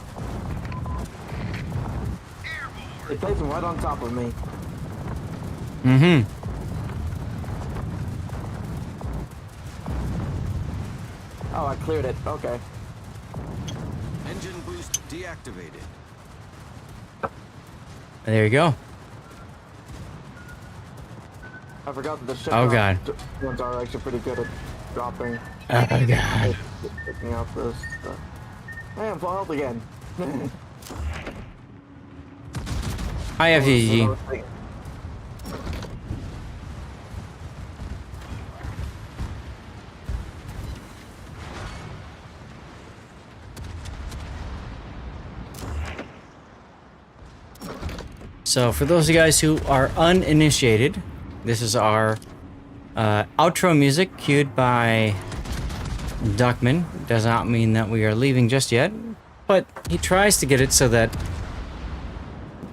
They placed them right on top of me. Mm-hmm. Oh, I cleared it. Okay. Engine boost deactivated. There you go. I forgot that the ship ones are actually pretty good at dropping. Oh god. Picking out this stuff. Hey, I'm full health again. Hi, FGG. So, for those of you guys who are uninitiated, this is our outro music cued by Duckman. Does not mean that we are leaving just yet, but he tries to get it so that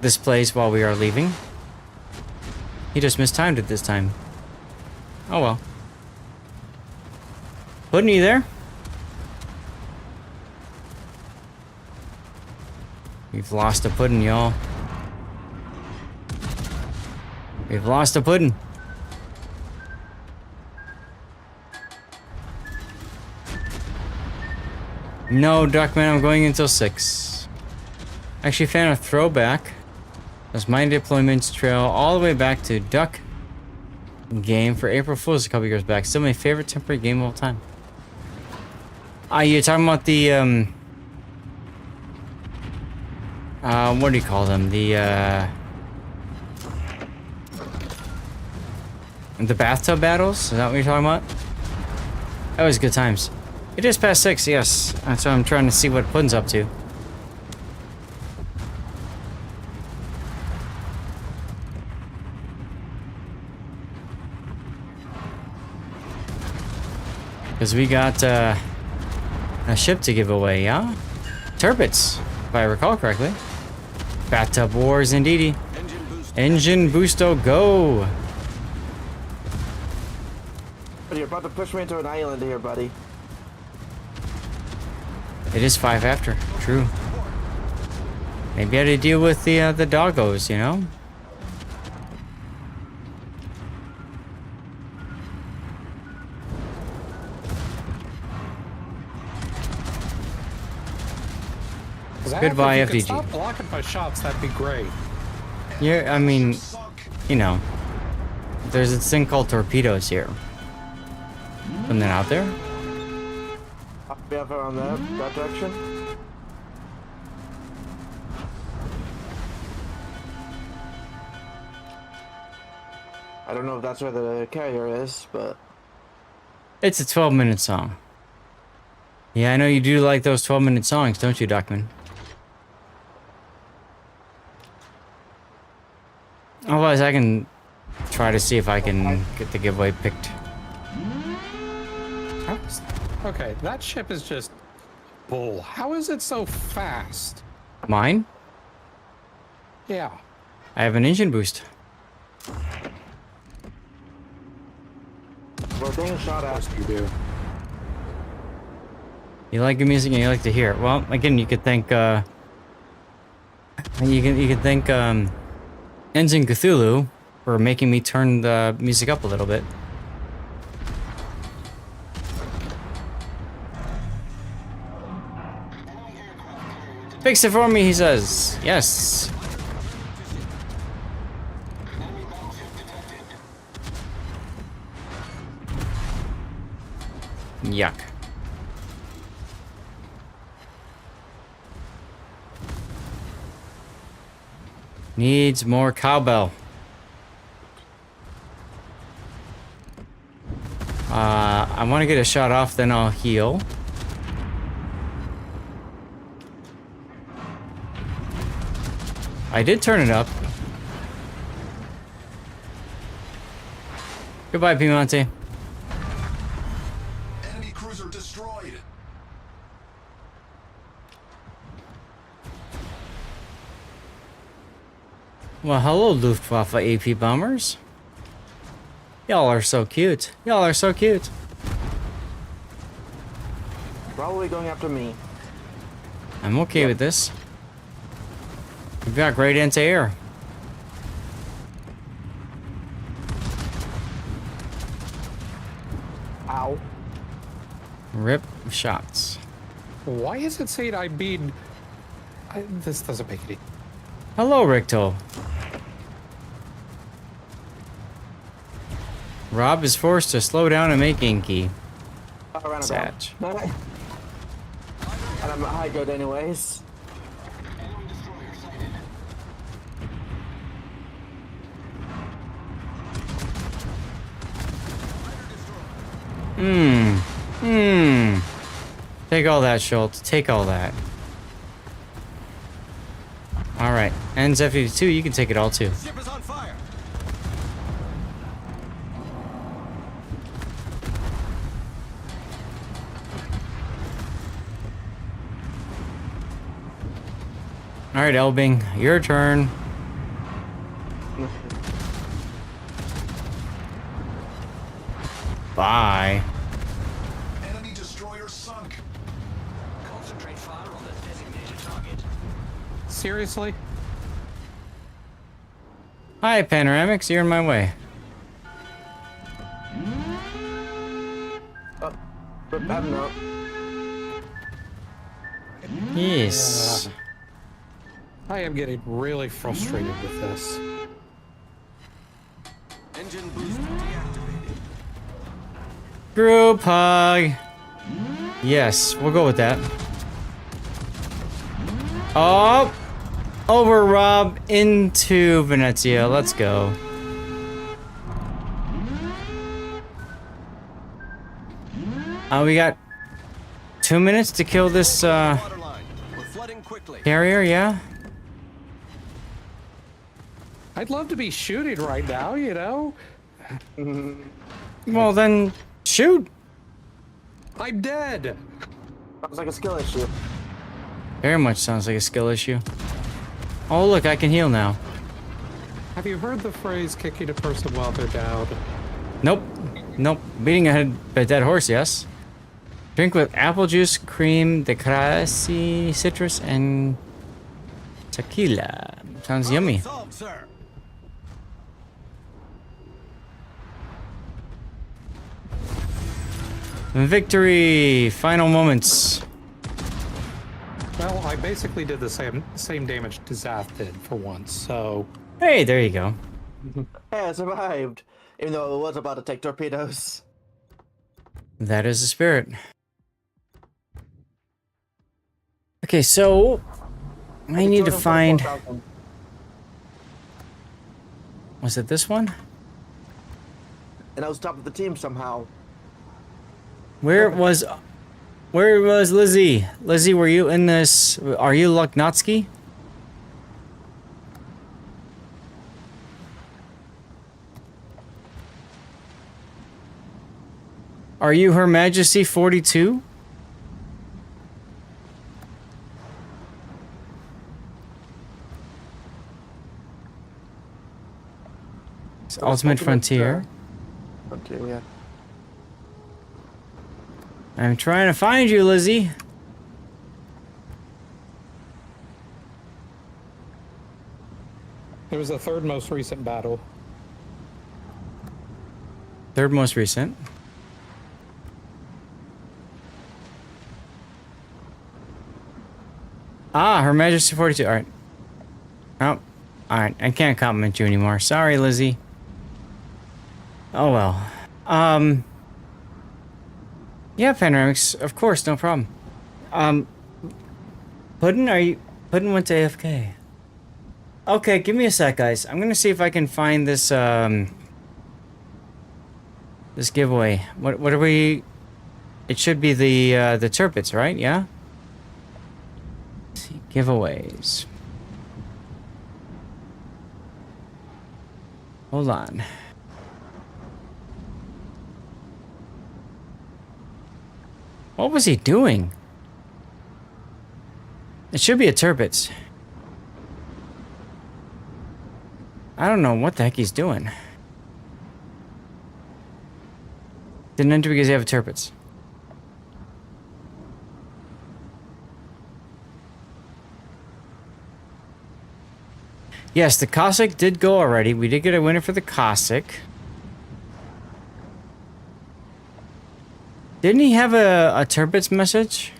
this plays while we are leaving. He just mistimed it this time. Oh well. Puddin', you there? We've lost a puddin', y'all. We've lost a puddin'. No, Duckman, I'm going until 6. Actually found a throwback. That's my deployments trail all the way back to Duck game for April Fool's a couple years back. Still my favorite temporary game of all time. You're talking about the what do you call them? The bathtub battles? Is that what you're talking about? That was good times. It is past 6, yes. That's why I'm trying to see what Puddin's up to. Because we got a ship to give away, yeah? Turbits, if I recall correctly. Bathtub Wars, indeedy. Engine boosto, go! But you're about to push me into an island here, buddy. It is 5 after, true. Maybe I had to deal with the doggos, you know? Goodbye, If you FDG. could stop blocking my shots, that'd be great. Yeah, I mean, you know, there's this thing called torpedoes here. Something out there? Be up around that direction. I don't know if that's where the carrier is, but It's a 12-minute song. Yeah, I know you do like those 12-minute songs, don't you, Duckman? Otherwise, I can try to see if I can get the giveaway picked. Okay, that ship is just bull. How is it so fast? Mine? Yeah. I have an engine boost. we're being shot at. You do. You like good music and you like to hear it. Well, again, you could thank Engine Cthulhu for making me turn the music up a little bit. Fix it for me, he says. Yes. Yuck. Needs more cowbell. I want to get a shot off, then I'll heal. I did turn it up. Goodbye, Piemonte. Enemy cruiser destroyed. Well, hello, Luftwaffe AP bombers. Y'all are so cute. Y'all are so cute. Probably going after me. I'm okay with this. We've got great anti-air. Ow. Rip shots. Why is it saying I mean... this doesn't make any... Hello, Ricto. Rob is forced to slow down and make inky. Satch. And I'm hydroed anyways. Take all that, Schultz. Take all that. Alright. Ends F-52, you can take it all too. Ship is on fire. Alright, Elbing, your turn. Bye. Enemy destroyer sunk. Concentrate fire on the designated target. Seriously? Hi, Panoramics, you're in my way. Oh, but I'm not. Yes. I am getting really frustrated with this. Engine booster deactivated. Group hug. Yes, we'll go with that. Oh! Over Rob into Venezia. Let's go. We got 2 minutes to kill this carrier, yeah? I'd love to be shooting right now, you know? Well, then shoot. I'm dead. Sounds like a skill issue. Very much sounds like a skill issue. Oh, look, I can heal now. Have you heard the phrase kicking a person while they're down? Nope. Nope. Beating a dead horse, yes. Drink with apple juice, cream, de crasi, citrus, and tequila. Sounds yummy. Solved, sir. Victory! Final moments. Well, I basically did the same damage Zath did for once, so... Hey, there you go. Hey, I survived, even though it was about to take torpedoes. That is the spirit. Okay, so... I need to find... Was it this one? And I was top of the team somehow. Where was Lizzie? Lizzie, were you in this? Are you Luknotsky? Are you Her Majesty 42? It's Ultimate Frontier. Frontier, yeah. I'm trying to find you, Lizzie. It was the third most recent battle. Third most recent. Ah, Her Majesty 42. All right. Oh, all right. I can't compliment you anymore. Sorry, Lizzie. Oh well. Yeah, Panoramics. Of course, no problem. Puddin', Puddin' went to AFK. Okay, give me a sec, guys. I'm gonna see if I can find this this giveaway. What are we? It should be the Turpits, right? Yeah. Let's see, giveaways. Hold on. What was he doing? It should be a Turpits. I don't know what the heck he's doing. Didn't enter because you have a Turpits. Yes, the Cossack did go already. We did get a winner for the Cossack. Didn't he have a Turpits message?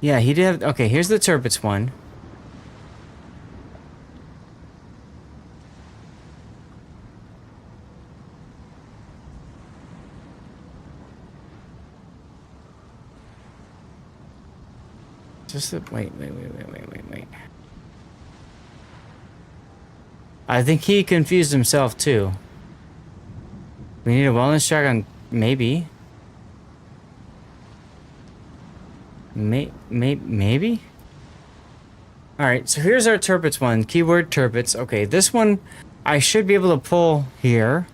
Yeah, he did have... Okay, here's the Turpits one. Just a... Wait. I think he confused himself, too. We need a wellness check on... Maybe. Maybe? Alright, so here's our Turpits one. Keyword Turpits. Okay, this one I should be able to pull here.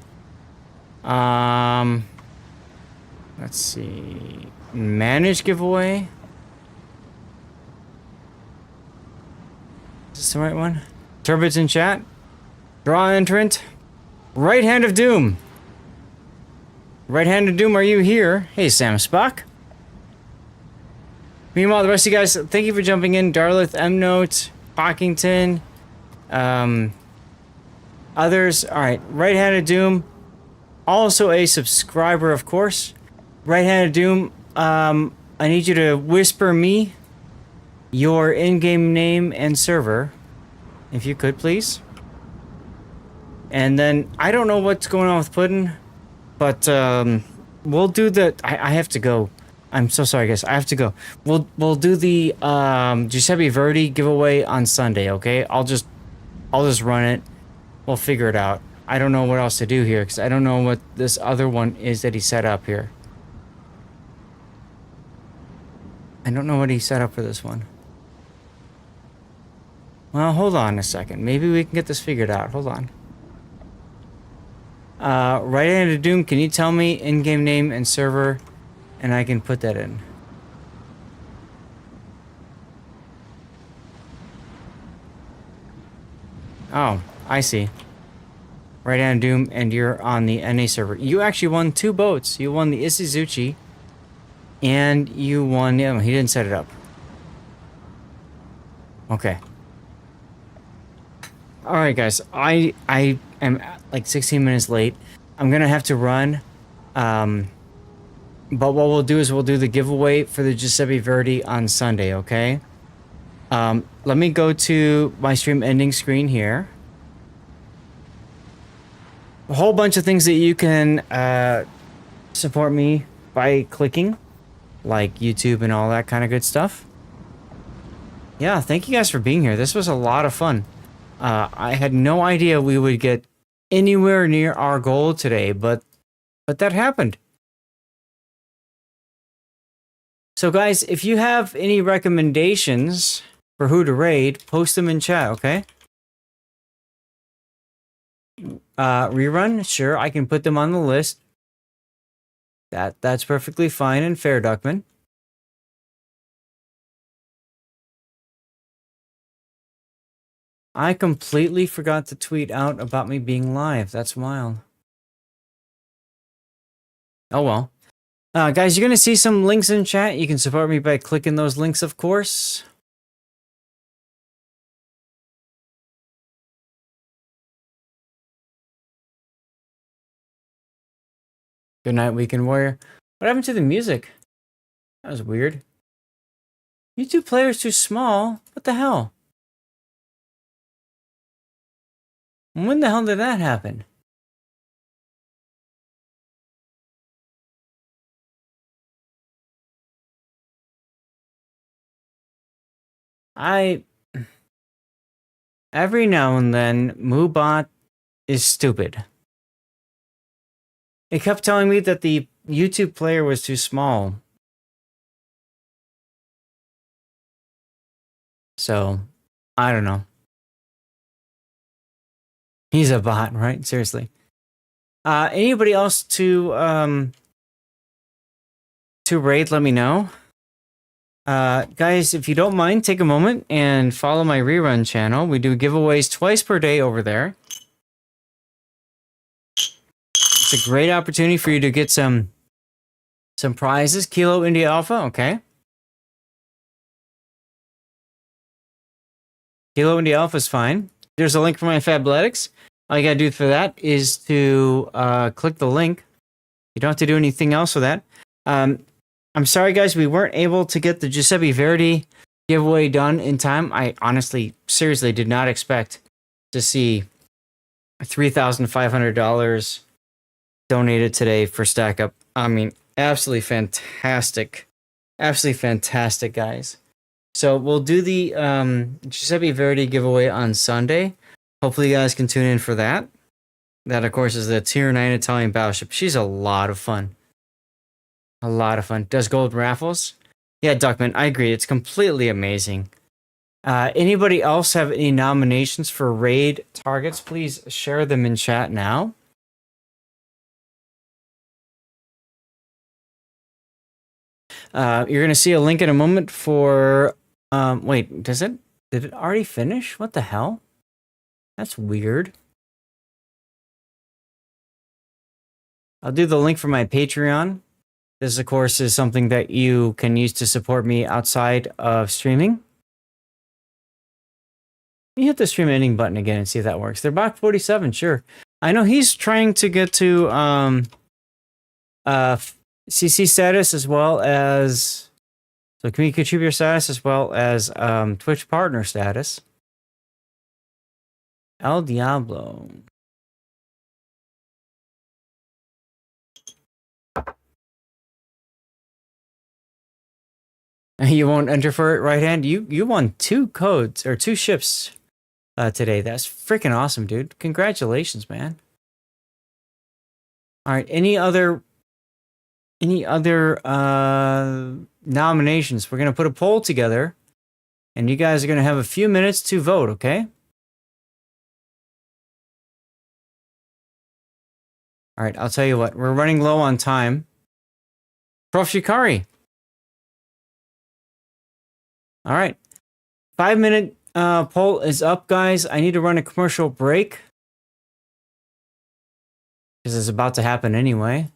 Let's see. Manage giveaway. Is this the right one? Turpits in chat. Draw entrant. Right Hand of Doom. Right Hand of Doom, are you here? Hey, Sam Spock. Meanwhile, the rest of you guys, thank you for jumping in. Darlith, M-Note, Pockington, others. All right, Right Hand of Doom, also a subscriber, of course. Right Hand of Doom, I need you to whisper me your in-game name and server, if you could, please. And then, I don't know what's going on with Puddin', but we'll do the... I have to go. I'm so sorry, guys. I have to go. We'll do the Giuseppe Verdi giveaway on Sunday, okay? I'll just run it. We'll figure it out. I don't know what else to do here because I don't know what this other one is that he set up here. I don't know what he set up for this one. Well, hold on a second. Maybe we can get this figured out. Hold on. Right Hand of Doom, can you tell me in-game name and server? And I can put that in. Oh, I see. Right Hand Doom, and you're on the NA server. You actually won 2 boats. You won the Isuzuchi, and you won... Yeah, he didn't set it up. Okay. Alright, guys. I am like 16 minutes late. I'm gonna have to run. But what we'll do is we'll do the giveaway for the Giuseppe Verdi on Sunday, okay? Let me go to my stream ending screen here. A whole bunch of things that you can support me by clicking, like YouTube and all that kind of good stuff. Yeah, thank you guys for being here. This was a lot of fun. I had no idea we would get anywhere near our goal today, but that happened. So guys, if you have any recommendations for who to raid, post them in chat, okay? Rerun, sure, I can put them on the list. That's perfectly fine and fair, Duckman. I completely forgot to tweet out about me being live. That's wild. Oh well. Guys, you're going to see some links in chat. You can support me by clicking those links, of course. Good night, Weekend Warrior. What happened to the music? That was weird. YouTube player's too small. What the hell? When the hell did that happen? Every now and then, MooBot is stupid. It kept telling me that the YouTube player was too small. So, I don't know. He's a bot, right? Seriously. Anybody else to raid, let me know. Guys, if you don't mind, take a moment and follow my rerun channel. We do giveaways twice per day over there. It's a great opportunity for you to get some prizes. Kilo India Alpha, okay. Kilo India Alpha is fine. There's a link for my Fabletics. All you gotta do for that is to click the link. You don't have to do anything else with that. I'm sorry, guys, we weren't able to get the Giuseppe Verdi giveaway done in time. I honestly, seriously did not expect to see $3,500 donated today for StackUp. I mean, absolutely fantastic. Absolutely fantastic, guys. So we'll do the Giuseppe Verdi giveaway on Sunday. Hopefully you guys can tune in for that. That, of course, is the Tier 9 Italian battleship. She's a lot of fun. A lot of fun. Does gold raffles? Yeah, Duckman, I agree. It's completely amazing. Anybody else have any nominations for raid targets? Please share them in chat now. You're going to see a link in a moment for... wait, did it already finish? What the hell? That's weird. I'll do the link for my Patreon. This, of course, is something that you can use to support me outside of streaming. You hit the stream ending button again and see if that works. They're Bach 47, sure. I know he's trying to get to CC status as well as community contributor status as well as Twitch partner status. El Diablo. You won't enter for it, right hand? You won 2 codes or 2 ships today. That's freaking awesome, dude. Congratulations, man. All right, any other nominations? We're going to put a poll together and you guys are going to have a few minutes to vote, okay? All right, I'll tell you what. We're running low on time. Prof. Shikari. All right. 5-minute poll is up, guys. I need to run a commercial break because it's about to happen anyway.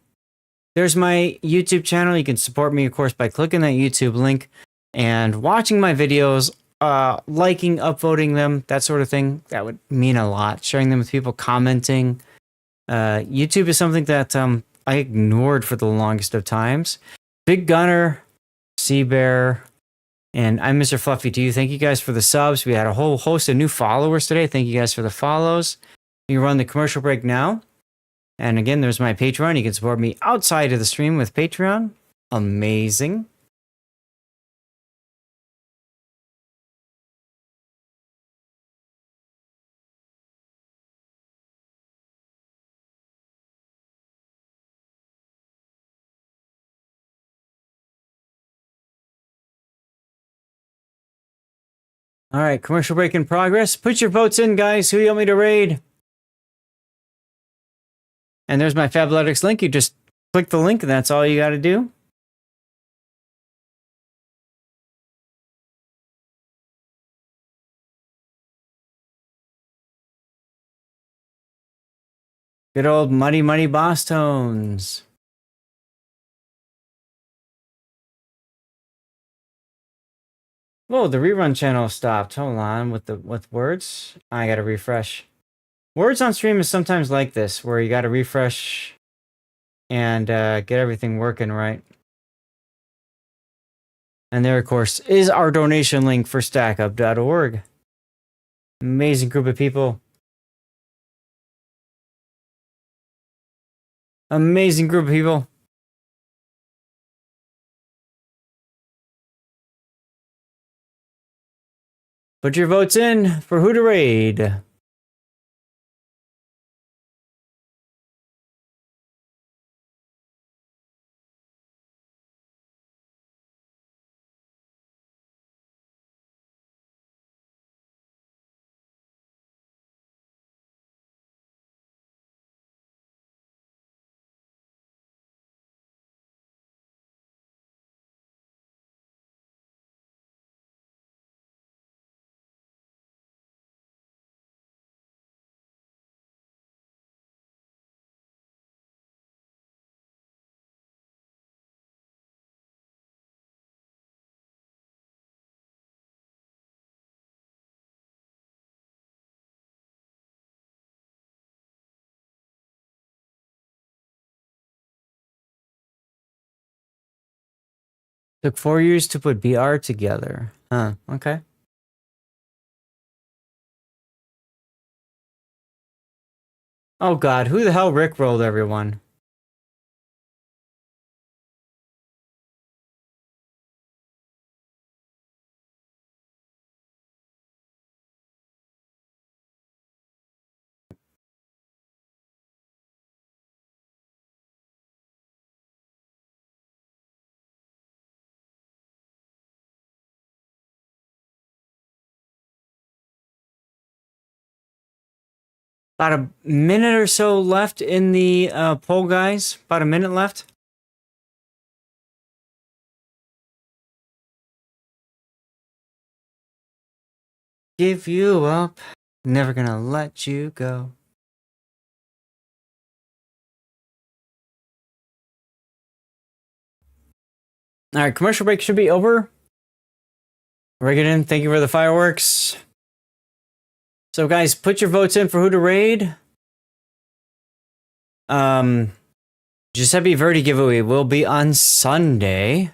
There's my YouTube channel. You can support me, of course, by clicking that YouTube link and watching my videos, liking, upvoting them, that sort of thing. That would mean a lot. Sharing them with people, commenting. YouTube is something that I ignored for the longest of times. Big Gunner, Sea Bear, and I'm Mr. Fluffy to you. Thank you guys for the subs. We had a whole host of new followers today. Thank you guys for the follows. You run the commercial break now. And again, there's my Patreon. You can support me outside of the stream with Patreon. Amazing. All right, commercial break in progress. Put your votes in, guys. Who you want me to raid? And there's my Fabletics link. You just click the link, and that's all you got to do. Good old Muddy Muddy Boss Tones. Whoa, the rerun channel stopped. Hold on, with words. I gotta refresh. Words on stream is sometimes like this, where you gotta refresh and get everything working right. And there, of course, is our donation link for StackUp.org. Amazing group of people. Amazing group of people. Put your votes in for who to raid. Took 4 years to put BR together. Huh, okay. Oh god, who the hell rickrolled everyone? About a minute or so left in the poll, guys. About a minute left. Give you up. Never gonna let you go. All right, commercial break should be over. Regan, thank you for the fireworks. So, guys, put your votes in for who to raid. Giuseppe Verdi giveaway will be on Sunday.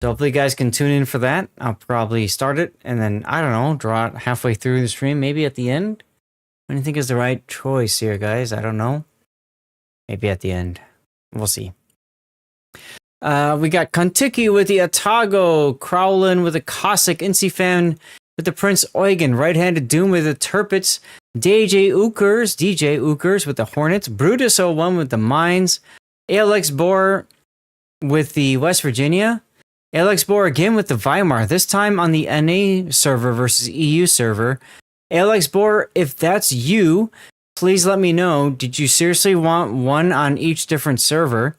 So hopefully you guys can tune in for that. I'll probably start it and then, I don't know, draw it halfway through the stream, maybe at the end. What do you think is the right choice here, guys? I don't know. Maybe at the end. We'll see. We got Kontiki with the Atago, Crowlin with the Cossack, Incifan with the Prince Eugen, Right-Handed Doom with the Turpits, DJ Ukers with the Hornets, Brutus 01 with the Mainz, ALX Boar with the West Virginia, ALX Boar again with the Weimar, this time on the NA server versus EU server. ALX Boar, if that's you, please let me know. Did you seriously want one on each different server?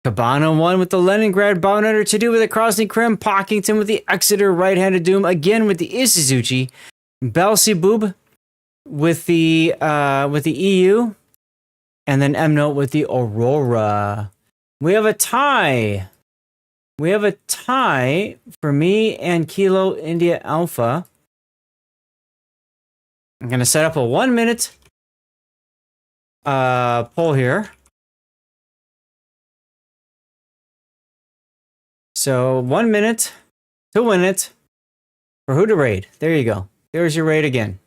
Cabana 1 with the Leningrad, Baunetter to do with the Krasny Krim, Pockington with the Exeter, Right-Handed Doom again with the Isuzuchi, Belzebub with the EU, and then M-Note with the Aurora. We have a tie. We have a tie for me and Kilo India Alpha. I'm gonna set up a 1 minute poll here. So 1 minute to win it for who to raid. There you go. There's your raid again.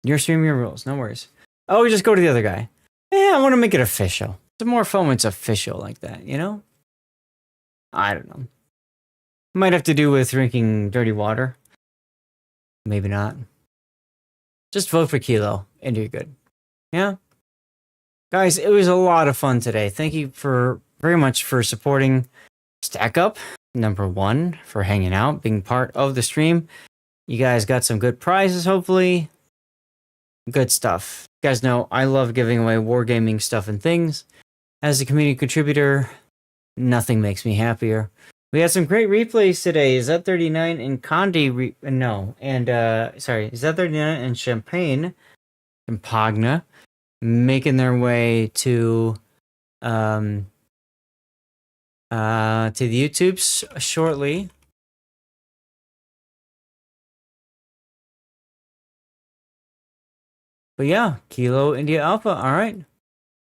Your stream, your rules. No worries. Oh, we just go to the other guy. Yeah, I want to make it official. It's more fun when it's official like that, you know? I don't know. Might have to do with drinking dirty water. Maybe not. Just vote for Kilo and you're good. Yeah? Guys, it was a lot of fun today. Thank you very much for supporting StackUp. Number 1, for hanging out, being part of the stream. You guys got some good prizes, hopefully. Good stuff. You guys know I love giving away wargaming stuff and things. As a community contributor, nothing makes me happier. We had some great replays today. Z39 and Condi, Z39 and Champagne and Pagna making their way to the YouTubes shortly. But yeah, Kilo India Alpha. All right.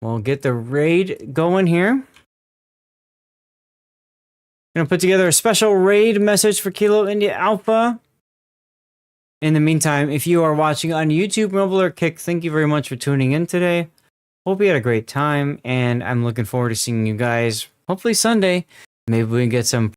We'll get the raid going here. Gonna put together a special raid message for Kilo India Alpha. In the meantime, if you are watching on YouTube, Mobile or Kick, thank you very much for tuning in today. Hope you had a great time, and I'm looking forward to seeing you guys hopefully Sunday. Maybe we can get some